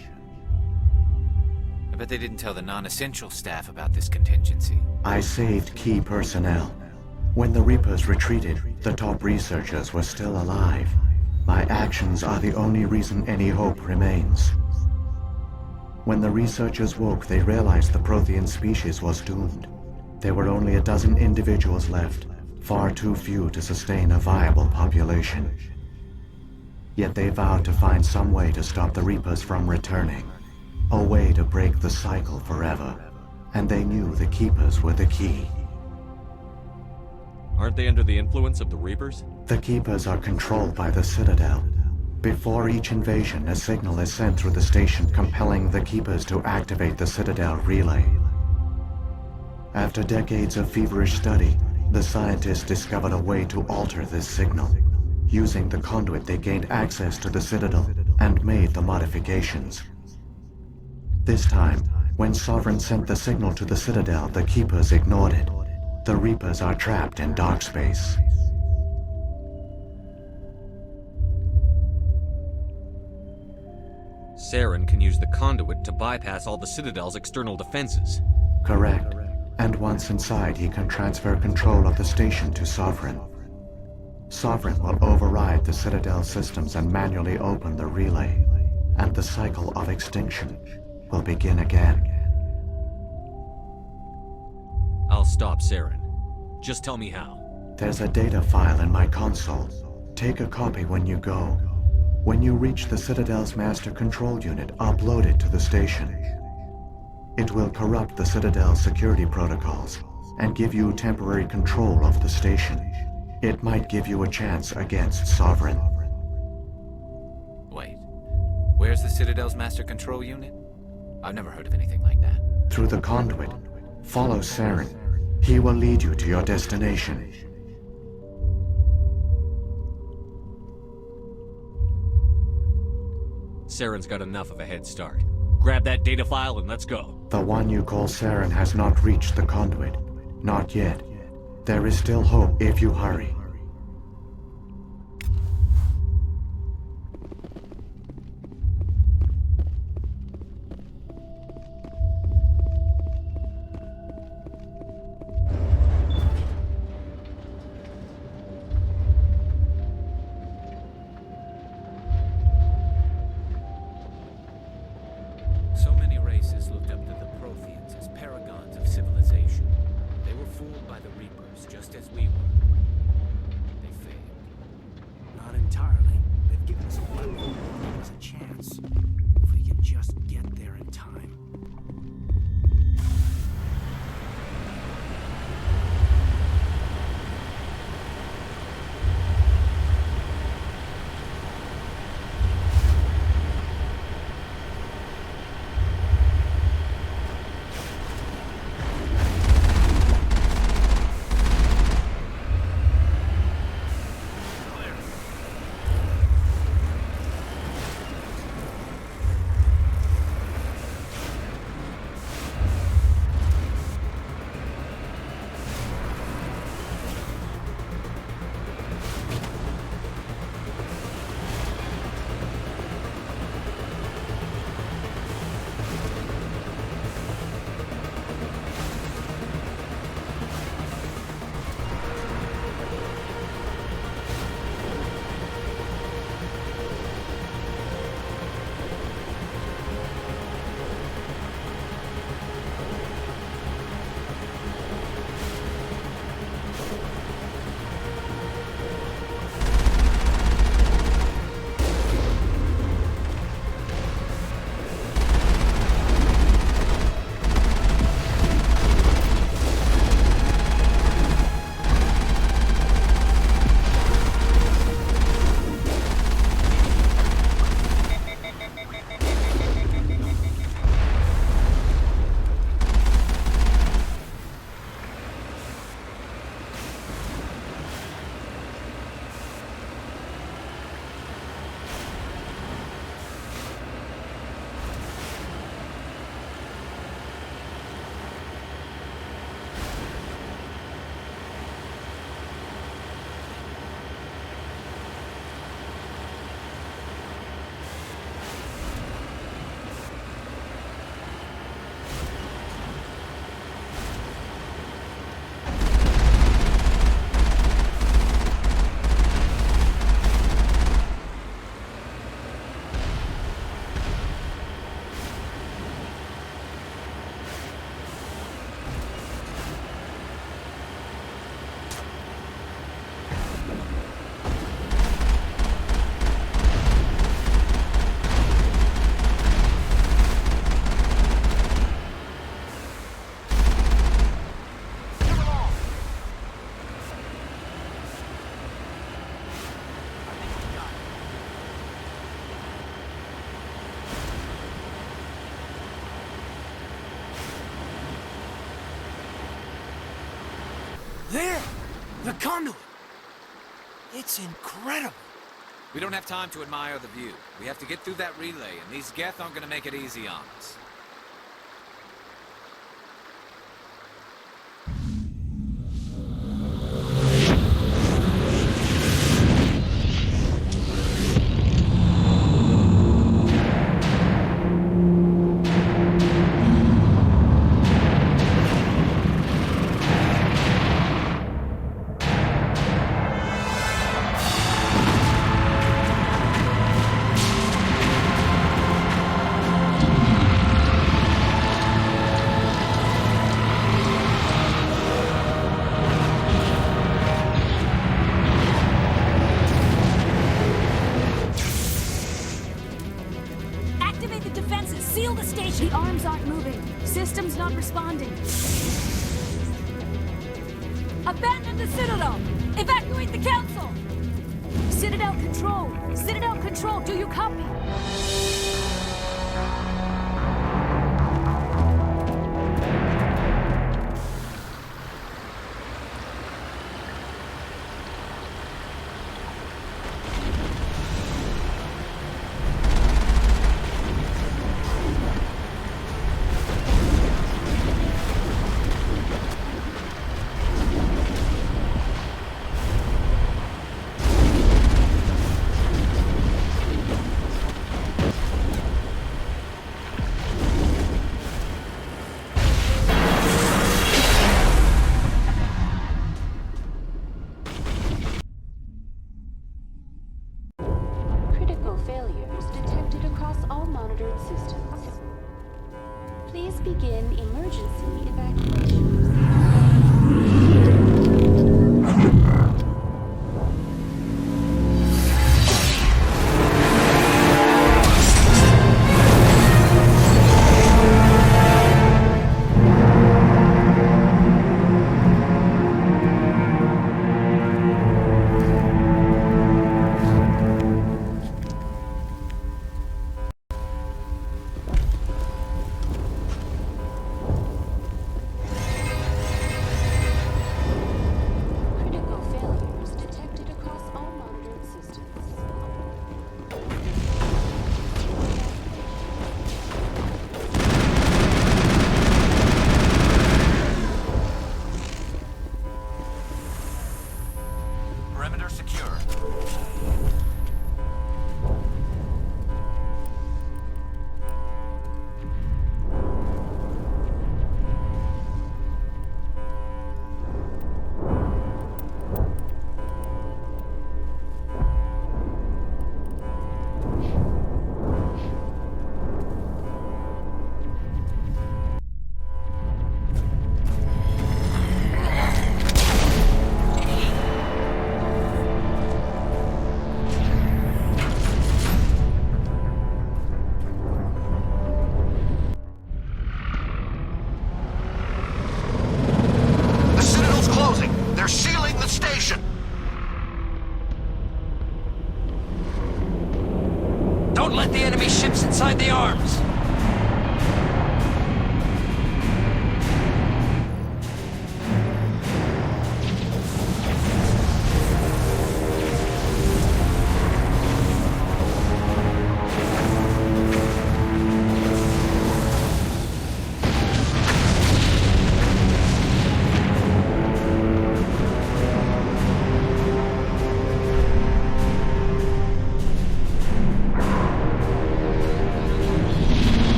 I bet they didn't tell the non-essential staff about this contingency. I saved key personnel. When the Reapers retreated, the top researchers were still alive. My actions are the only reason any hope remains. When the researchers woke, they realized the Prothean species was doomed. There were only a dozen individuals left, far too few to sustain a viable population. Yet they vowed to find some way to stop the Reapers from returning, a way to break the cycle forever, and they knew the Keepers were the key. Aren't they under the influence of the Reapers? The Keepers are controlled by the Citadel. Before each invasion, a signal is sent through the station compelling the Keepers to activate the Citadel relay. After decades of feverish study, the scientists discovered a way to alter this signal. Using the conduit, they gained access to the Citadel and made the modifications. This time, when Sovereign sent the signal to the Citadel, the Keepers ignored it. The Reapers are trapped in dark space. Saren can use the conduit to bypass all the Citadel's external defenses. Correct. And once inside, he can transfer control of the station to Sovereign. Sovereign will override the Citadel systems and manually open the relay, and the cycle of extinction will begin again. I'll stop Saren. Just tell me how. There's a data file in my console. Take a copy when you go. When you reach the Citadel's master control unit, upload it to the station. It will corrupt the Citadel's security protocols and give you temporary control of the station. It might give you a chance against Sovereign. Wait, where's the Citadel's master control unit? I've never heard of anything like that. Through the conduit, follow Saren. He will lead you to your destination. Saren's got enough of a head start. Grab that data file and let's go. The one you call Saren has not reached the conduit. Not yet. There is still hope if you hurry. So many races looked up to the Protheans as paragons of civilization. They were fooled by the Reapers, just as we were. They failed. Not entirely. They've given us a weapon. They've given us a chance. If we can just get there in time. There! The conduit! It's incredible! We don't have time to admire the view. We have to get through that relay, and these Geth aren't gonna make it easy on us. Activate the defenses! Seal the station! The arms aren't moving. Systems not responding. Abandon the Citadel! Evacuate the Council! Citadel Control! Citadel Control, do you copy?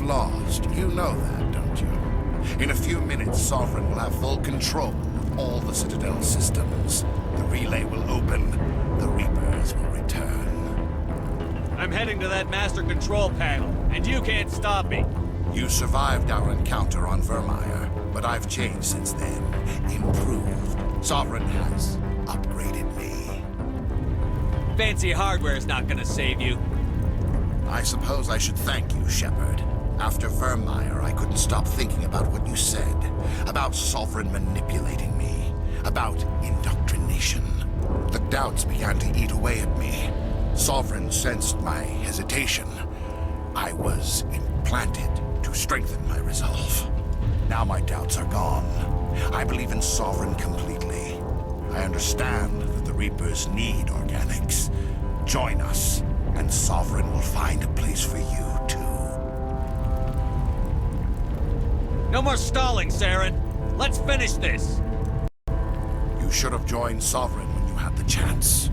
lost. You know that, don't you? In a few minutes, Sovereign will have full control of all the Citadel systems. The relay will open. The Reapers will return. I'm heading to that master control panel, and you can't stop me. You survived our encounter on Vermeer, but I've changed since then. Improved. Sovereign has upgraded me. Fancy hardware's not gonna save you. I suppose I should thank you, Shepard. After Vermeer, I couldn't stop thinking about what you said. About Sovereign manipulating me. About indoctrination. The doubts began to eat away at me. Sovereign sensed my hesitation. I was implanted to strengthen my resolve. Now my doubts are gone. I believe in Sovereign completely. I understand that the Reapers need organics. Join us, and Sovereign will find a place for you, too. No more stalling, Saren. Let's finish this. You should have joined Sovereign when you had the chance.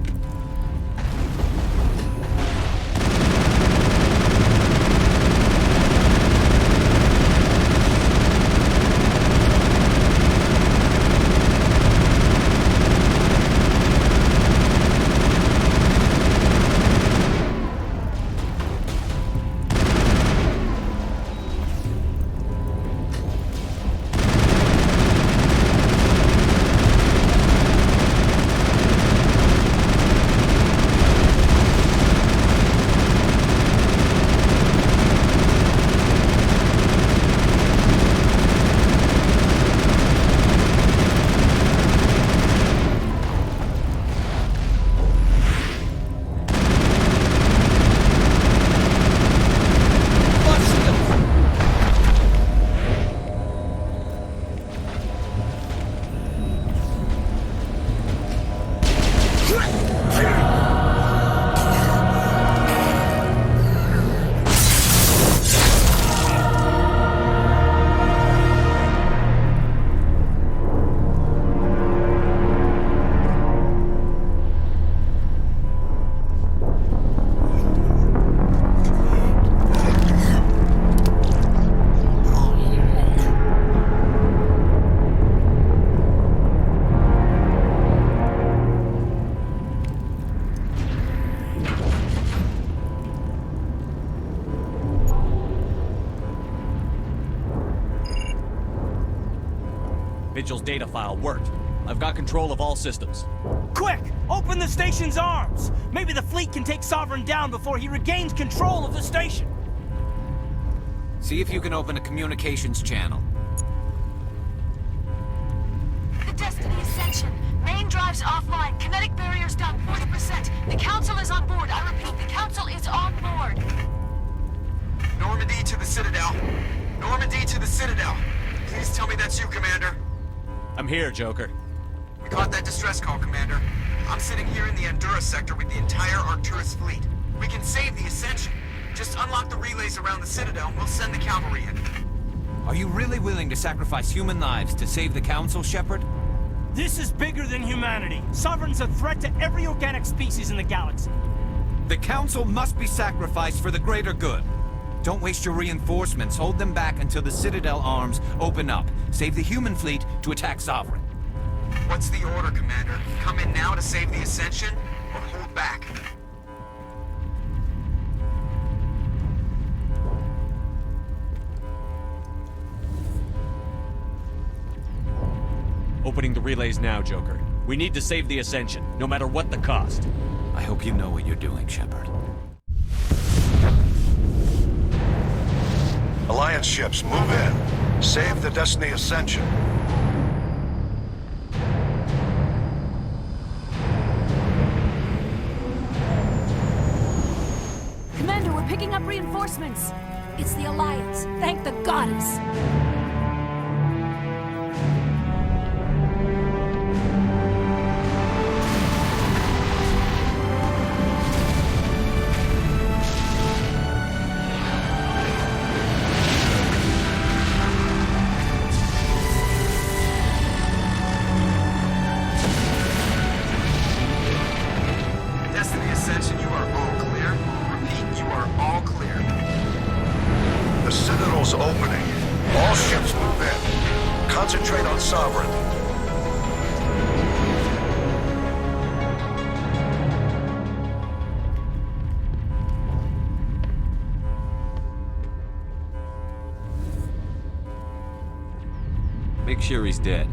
Vigil's data file worked. I've got control of all systems. Quick! Open the station's arms! Maybe the fleet can take Sovereign down before he regains control of the station! See if you can open a communications channel. The Destiny Ascension. Main drives offline. Kinetic barriers down 40%. The Council is on board. I repeat, the Council is on board. Normandy to the Citadel. Normandy to the Citadel. Please tell me that's you, Commander. I'm here, Joker. We caught that distress call, Commander. I'm sitting here in the Endura sector with the entire Arcturus fleet. We can save the Ascension. Just unlock the relays around the Citadel and we'll send the cavalry in. Are you really willing to sacrifice human lives to save the Council, Shepard? This is bigger than humanity. Sovereign's a threat to every organic species in the galaxy. The Council must be sacrificed for the greater good. Don't waste your reinforcements. Hold them back until the Citadel arms open up. Save the human fleet to attack Sovereign. What's the order, Commander? Come in now to save the Ascension, or hold back? Opening the relays now, Joker. We need to save the Ascension, no matter what the cost. I hope you know what you're doing, Shepard. Alliance ships, move in. Save the Destiny Ascension. Commander, we're picking up reinforcements. It's the Alliance. Thank the goddess. Citadel's opening. All ships move in. Concentrate on Sovereign. Make sure he's dead.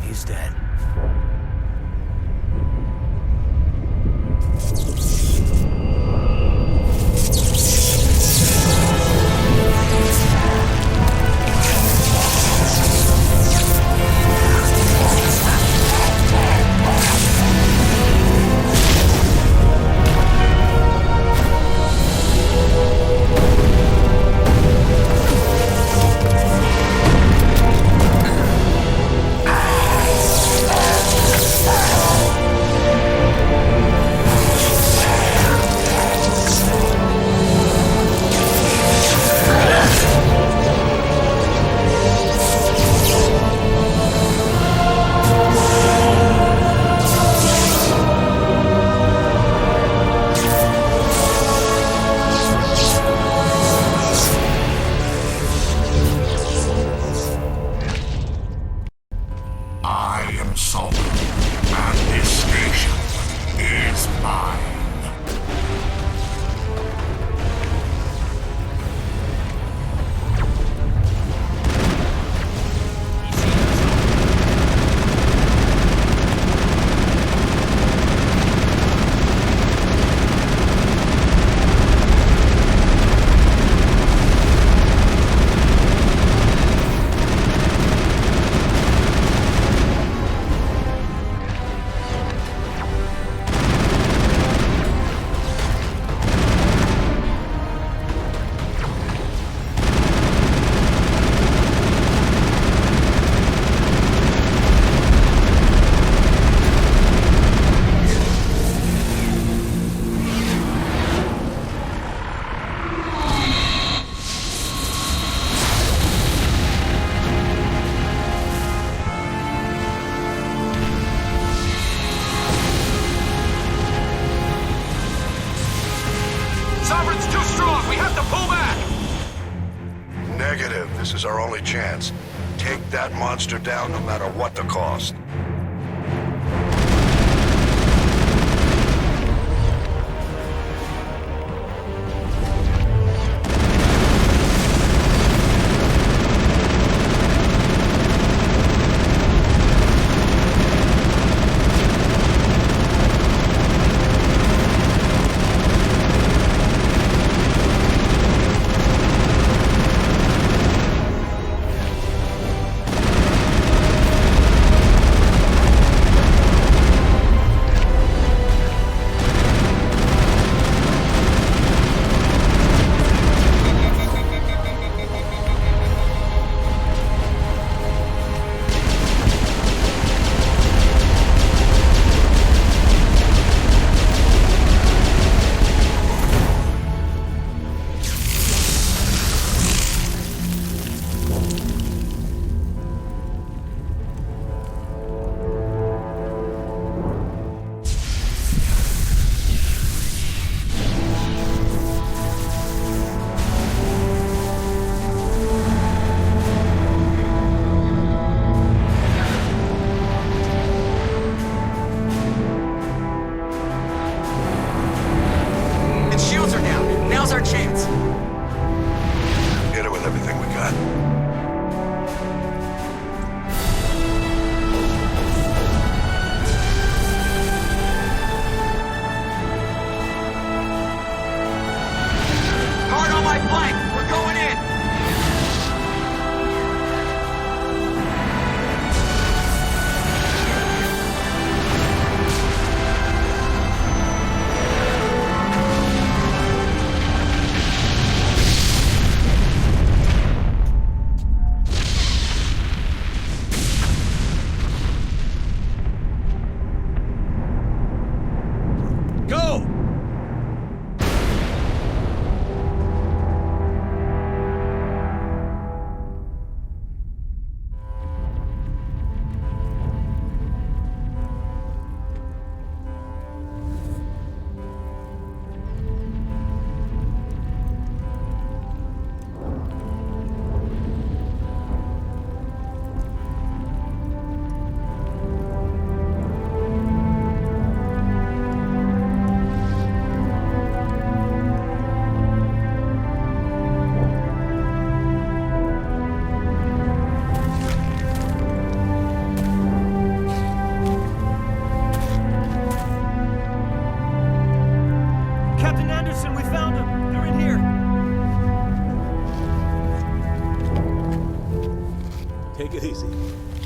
He's dead. This is our only chance. Take that monster down no matter what the cost.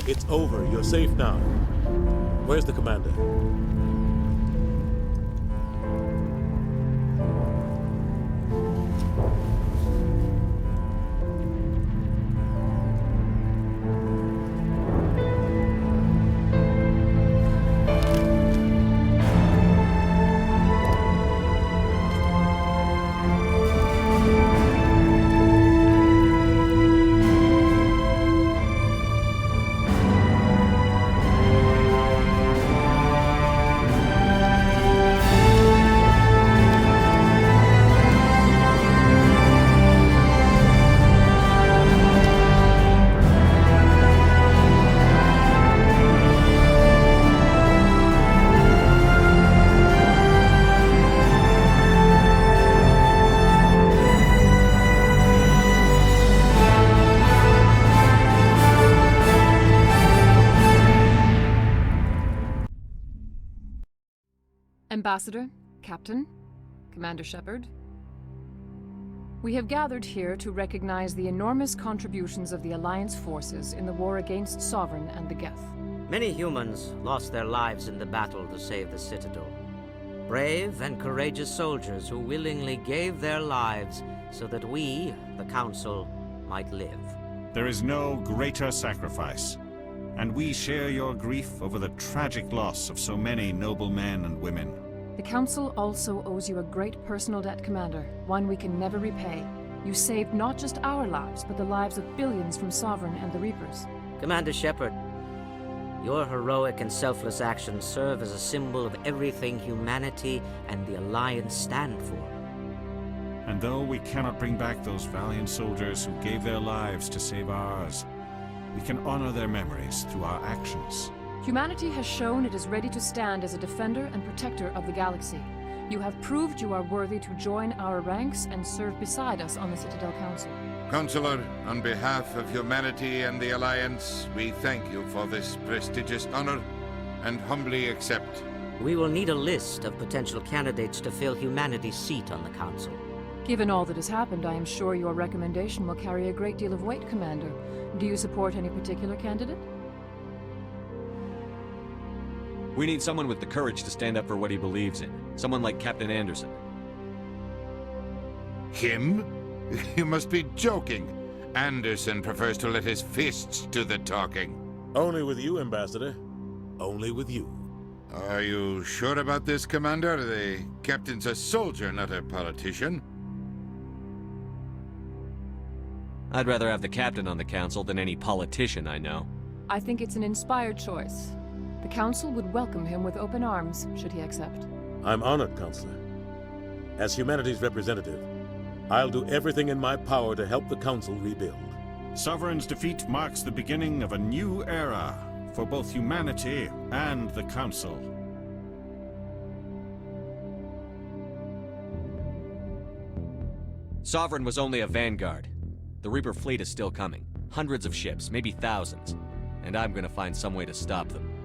It's over. You're safe now. Where's the commander? Ambassador, Captain, Commander Shepard. We have gathered here to recognize the enormous contributions of the Alliance forces in the war against Sovereign and the Geth. Many humans lost their lives in the battle to save the Citadel. Brave and courageous soldiers who willingly gave their lives so that we, the Council, might live. There is no greater sacrifice, and we share your grief over the tragic loss of so many noble men and women. The Council also owes you a great personal debt, Commander, one we can never repay. You saved not just our lives, but the lives of billions from Sovereign and the Reapers. Commander Shepard, your heroic and selfless actions serve as a symbol of everything humanity and the Alliance stand for. And though we cannot bring back those valiant soldiers who gave their lives to save ours, we can honor their memories through our actions. Humanity has shown it is ready to stand as a defender and protector of the galaxy. You have proved you are worthy to join our ranks and serve beside us on the Citadel Council. Counselor, on behalf of humanity and the Alliance, we thank you for this prestigious honor and humbly accept. We will need a list of potential candidates to fill humanity's seat on the Council. Given all that has happened, I am sure your recommendation will carry a great deal of weight, Commander. Do you support any particular candidate? We need someone with the courage to stand up for what he believes in. Someone like Captain Anderson. Him? You must be joking. Anderson prefers to let his fists do the talking. Only with you, Ambassador. Only with you. Are you sure about this, Commander? The captain's a soldier, not a politician. I'd rather have the captain on the council than any politician I know. I think it's an inspired choice. The Council would welcome him with open arms, should he accept. I'm honored, Counselor. As humanity's representative, I'll do everything in my power to help the Council rebuild. Sovereign's defeat marks the beginning of a new era for both humanity and the Council. Sovereign was only a vanguard. The Reaper fleet is still coming. Hundreds of ships, maybe thousands. And I'm gonna find some way to stop them.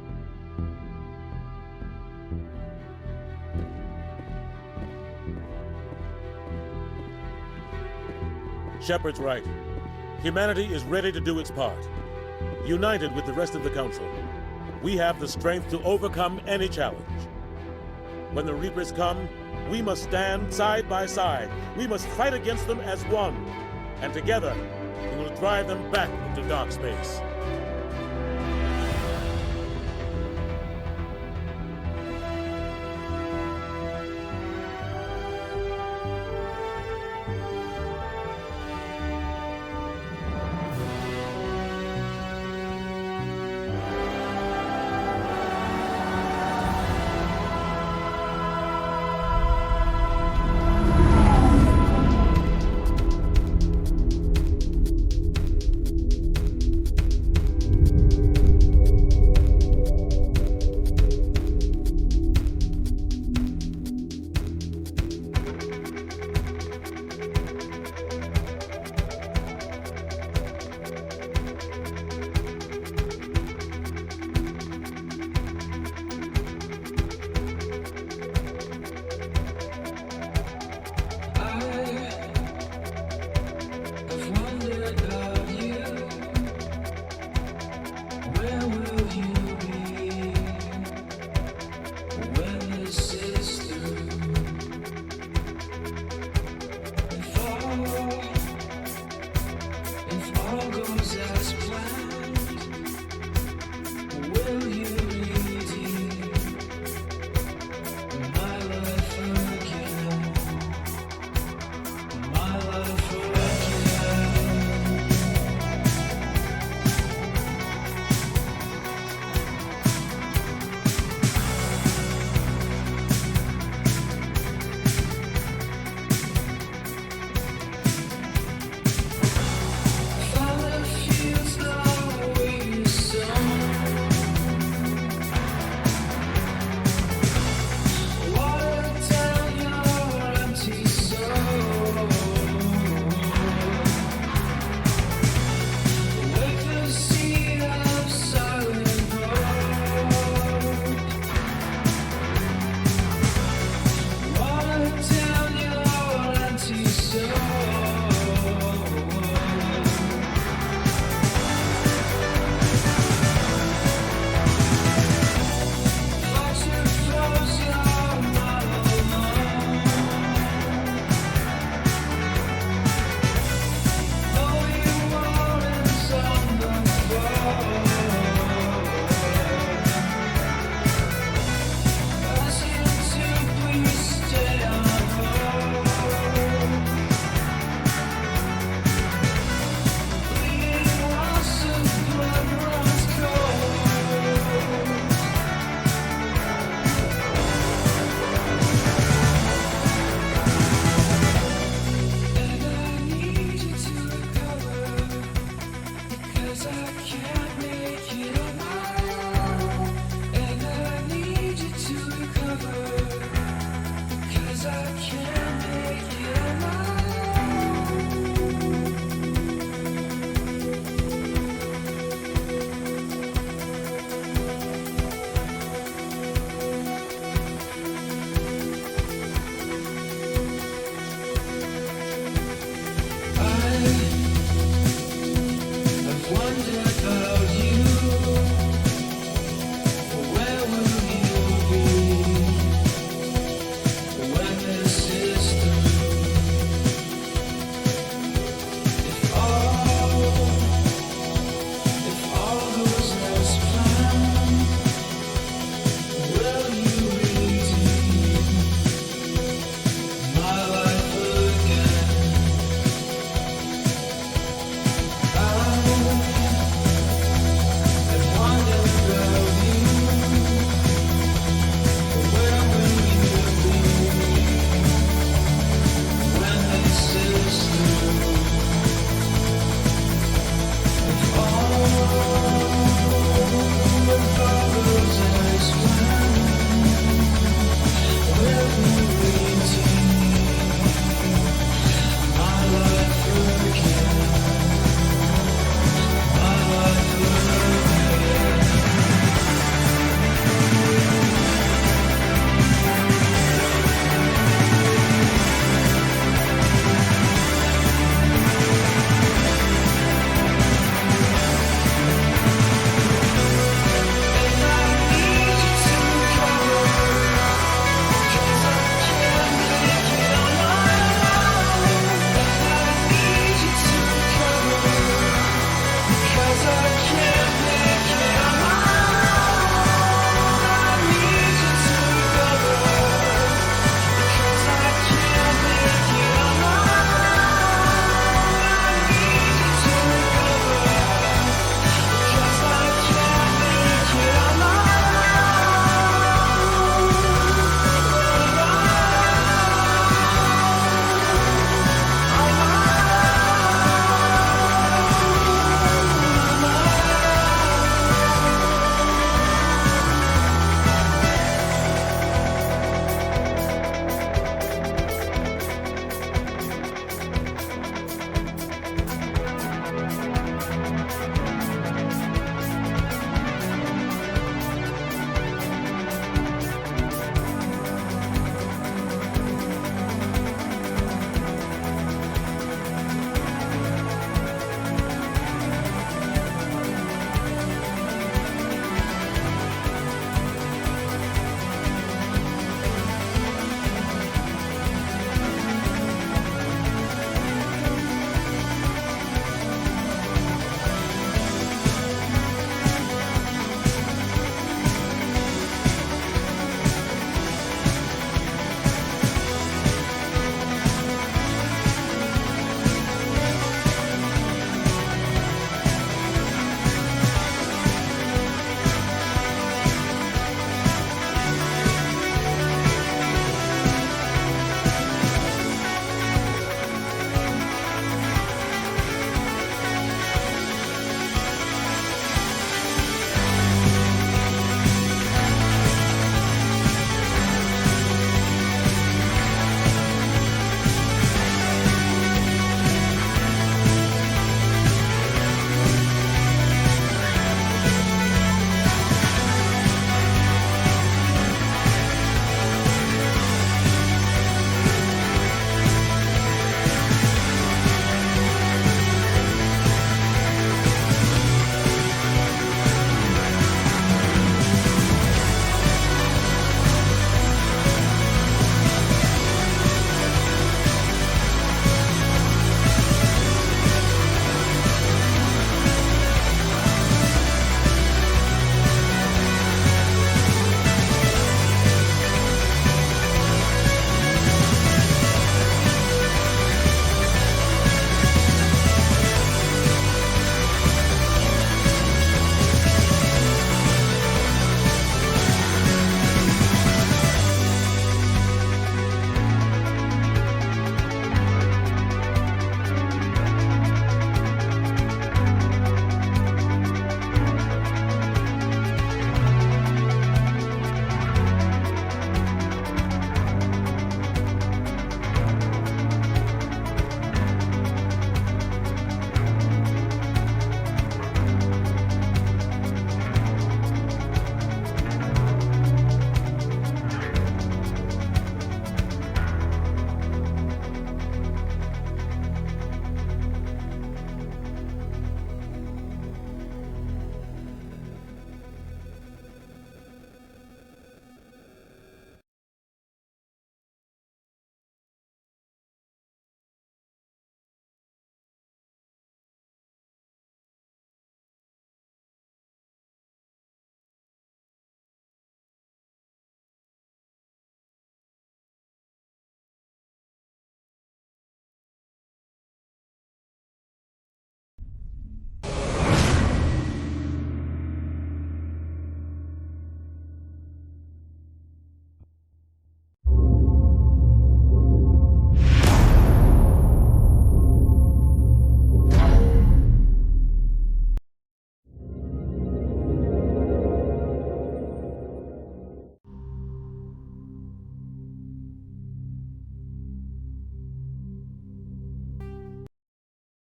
Shepard's right. Humanity is ready to do its part. United with the rest of the Council, we have the strength to overcome any challenge. When the Reapers come, we must stand side by side. We must fight against them as one. And together, we will drive them back into dark space.